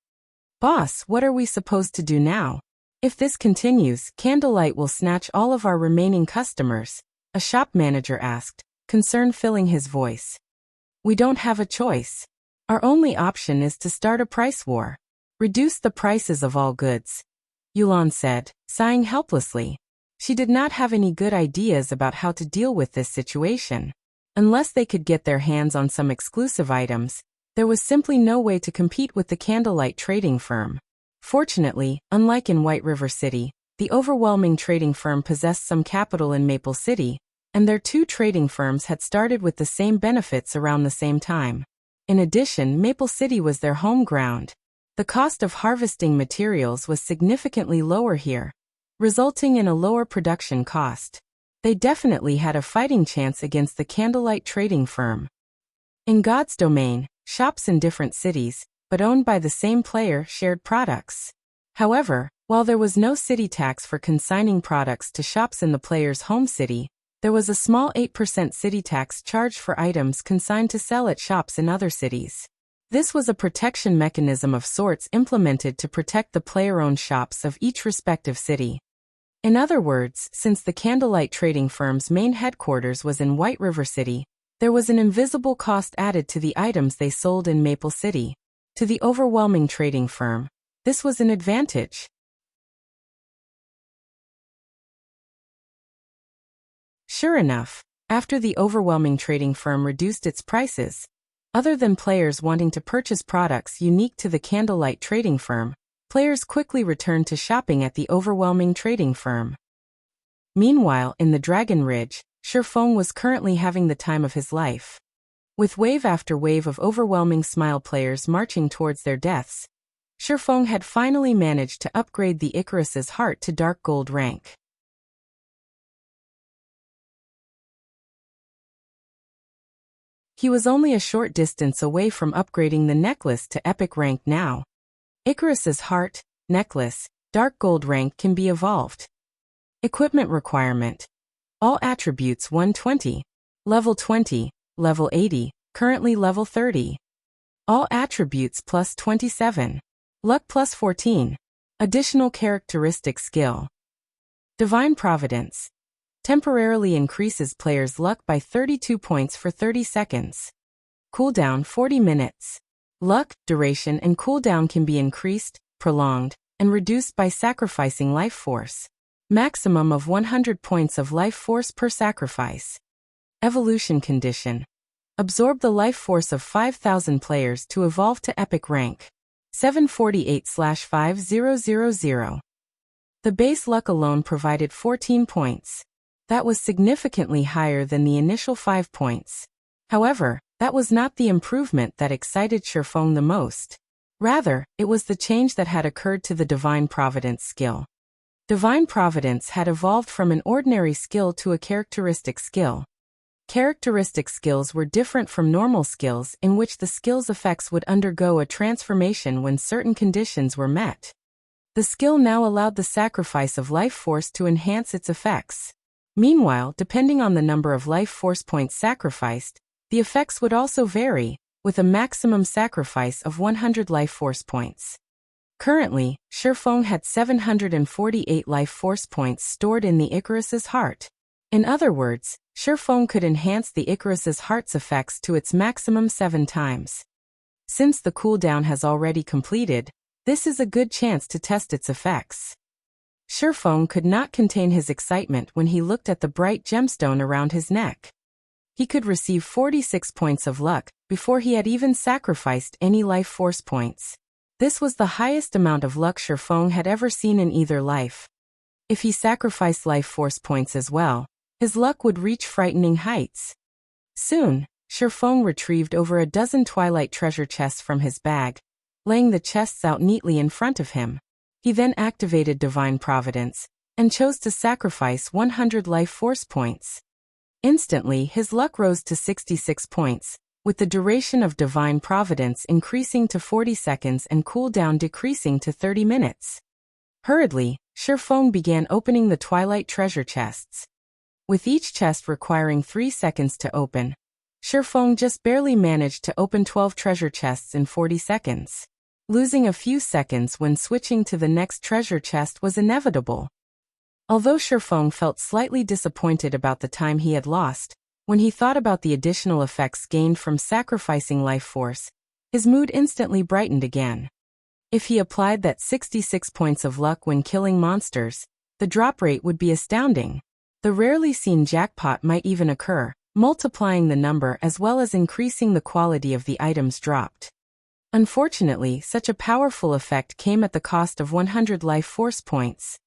Boss, what are we supposed to do now? If this continues, Candlelight will snatch all of our remaining customers, a shop manager asked, concern filling his voice. We don't have a choice. Our only option is to start a price war. Reduce the prices of all goods, Yulan said, sighing helplessly. She did not have any good ideas about how to deal with this situation. Unless they could get their hands on some exclusive items, there was simply no way to compete with the Candlelight trading firm. Fortunately, unlike in White River City, the Overwhelming trading firm possessed some capital in Maple City, and their two trading firms had started with the same benefits around the same time. In addition, Maple City was their home ground. The cost of harvesting materials was significantly lower here, resulting in a lower production cost. They definitely had a fighting chance against the Candlelight trading firm. In God's domain, shops in different cities, but owned by the same player, shared products. However, while there was no city tax for consigning products to shops in the player's home city, there was a small 8% city tax charged for items consigned to sell at shops in other cities. This was a protection mechanism of sorts implemented to protect the player-owned shops of each respective city. In other words, since the Candlelight trading firm's main headquarters was in White River City, there was an invisible cost added to the items they sold in Maple City. To the overwhelming trading firm, this was an advantage. Sure enough, after the overwhelming trading firm reduced its prices, other than players wanting to purchase products unique to the Candlelight trading firm, players quickly returned to shopping at the overwhelming trading firm. Meanwhile, in the Dragon Ridge, Shifeng was currently having the time of his life. With wave after wave of overwhelming smile players marching towards their deaths, Shifeng had finally managed to upgrade the Icarus's heart to dark gold rank. He was only a short distance away from upgrading the necklace to epic rank now. Icarus's heart, necklace, dark gold rank can be evolved. Equipment requirement. All attributes 120. Level 20, level 80, currently level 30. All attributes plus 27. Luck plus 14. Additional characteristic skill. Divine Providence. Temporarily increases player's luck by 32 points for 30 seconds. Cooldown 40 minutes. Luck, duration and cooldown can be increased, prolonged, and reduced by sacrificing life force. Maximum of 100 points of life force per sacrifice. Evolution condition. Absorb the life force of 5,000 players to evolve to epic rank. 748/5000. The base luck alone provided 14 points. That was significantly higher than the initial 5 points. However, that was not the improvement that excited Shifeng the most. Rather, it was the change that had occurred to the Divine Providence skill. Divine Providence had evolved from an ordinary skill to a characteristic skill. Characteristic skills were different from normal skills in which the skill's effects would undergo a transformation when certain conditions were met. The skill now allowed the sacrifice of life force to enhance its effects. Meanwhile, depending on the number of life force points sacrificed, the effects would also vary, with a maximum sacrifice of 100 life force points. Currently, Shifeng had 748 life force points stored in the Icarus's heart. In other words, Shifeng could enhance the Icarus's heart's effects to its maximum 7 times. Since the cooldown has already completed, this is a good chance to test its effects. Shifeng could not contain his excitement when he looked at the bright gemstone around his neck. He could receive 46 points of luck before he had even sacrificed any life force points. This was the highest amount of luck Shifeng had ever seen in either life. If he sacrificed life force points as well, his luck would reach frightening heights. Soon, Shifeng retrieved over a dozen Twilight treasure chests from his bag, laying the chests out neatly in front of him. He then activated Divine Providence and chose to sacrifice 100 life force points. Instantly, his luck rose to 66 points, with the duration of Divine Providence increasing to 40 seconds and cooldown decreasing to 30 minutes. Hurriedly, Shifeng began opening the Twilight treasure chests. With each chest requiring 3 seconds to open, Shifeng just barely managed to open 12 treasure chests in 40 seconds. Losing a few seconds when switching to the next treasure chest was inevitable. Although Shifeng felt slightly disappointed about the time he had lost, when he thought about the additional effects gained from sacrificing life force, his mood instantly brightened again. If he applied that 66 points of luck when killing monsters, the drop rate would be astounding. The rarely seen jackpot might even occur, multiplying the number as well as increasing the quality of the items dropped. Unfortunately, such a powerful effect came at the cost of 100 life force points.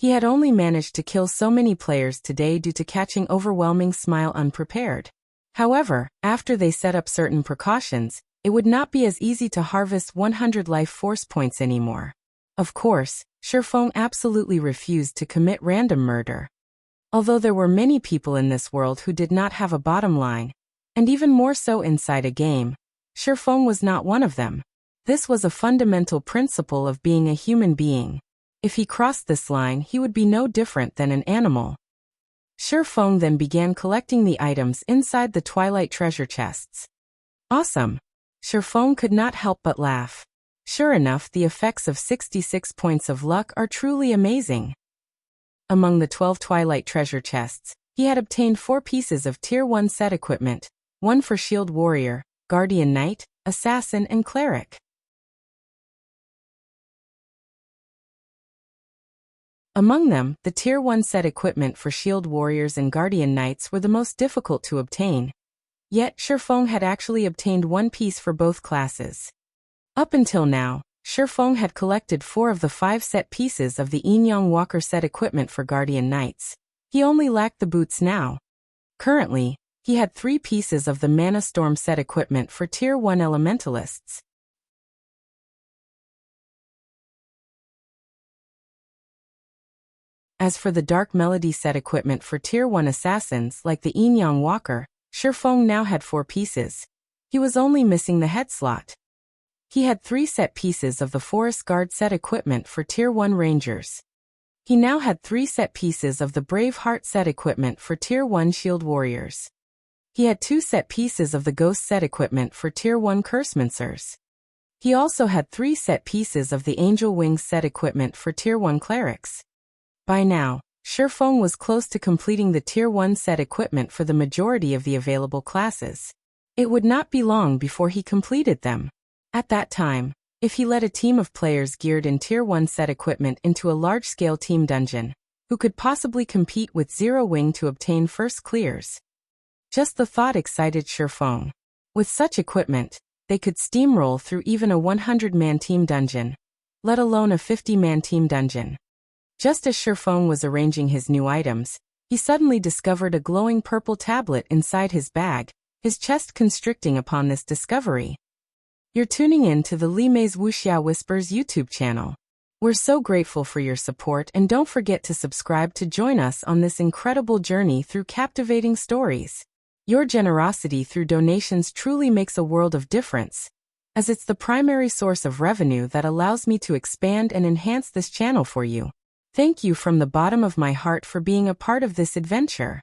He had only managed to kill so many players today due to catching overwhelming smile unprepared. However, after they set up certain precautions, it would not be as easy to harvest 100 life force points anymore. Of course, Shifeng absolutely refused to commit random murder. Although there were many people in this world who did not have a bottom line, and even more so inside a game, Shifeng was not one of them. This was a fundamental principle of being a human being. If he crossed this line, he would be no different than an animal. Shifeng then began collecting the items inside the Twilight treasure chests. Awesome! Shifeng could not help but laugh. Sure enough, the effects of 66 points of luck are truly amazing. Among the 12 Twilight treasure chests, he had obtained 4 pieces of Tier 1 set equipment, 1 for Shield Warrior, Guardian Knight, Assassin and Cleric. Among them, the Tier 1 set equipment for Shield Warriors and Guardian Knights were the most difficult to obtain. Yet, Shifeng had actually obtained 1 piece for both classes. Up until now, Shifeng had collected 4 of the 5 set pieces of the Yin-Yang Walker set equipment for Guardian Knights. He only lacked the boots now. Currently, he had 3 pieces of the Mana Storm set equipment for Tier 1 Elementalists. As for the Dark Melody set equipment for Tier 1 Assassins like the Yin-Yang Walker, Shifeng now had 4 pieces. He was only missing the head slot. He had 3 set pieces of the Forest Guard set equipment for Tier 1 Rangers. He now had 3 set pieces of the Brave Heart set equipment for Tier 1 Shield Warriors. He had 2 set pieces of the Ghost set equipment for Tier 1 Cursemancers. He also had 3 set pieces of the Angel Wings set equipment for Tier 1 Clerics. By now, Shifeng was close to completing the Tier 1 set equipment for the majority of the available classes. It would not be long before he completed them. At that time, if he led a team of players geared in Tier 1 set equipment into a large-scale team dungeon, who could possibly compete with Zero Wing to obtain first clears? Just the thought excited Shifeng. With such equipment, they could steamroll through even a 100-man team dungeon, let alone a 50-man team dungeon. Just as Shifeng was arranging his new items, he suddenly discovered a glowing purple tablet inside his bag, his chest constricting upon this discovery. You're tuning in to the Li Mei's Wuxia Whispers YouTube channel. We're so grateful for your support, and don't forget to subscribe to join us on this incredible journey through captivating stories. Your generosity through donations truly makes a world of difference, as it's the primary source of revenue that allows me to expand and enhance this channel for you. Thank you from the bottom of my heart for being a part of this adventure.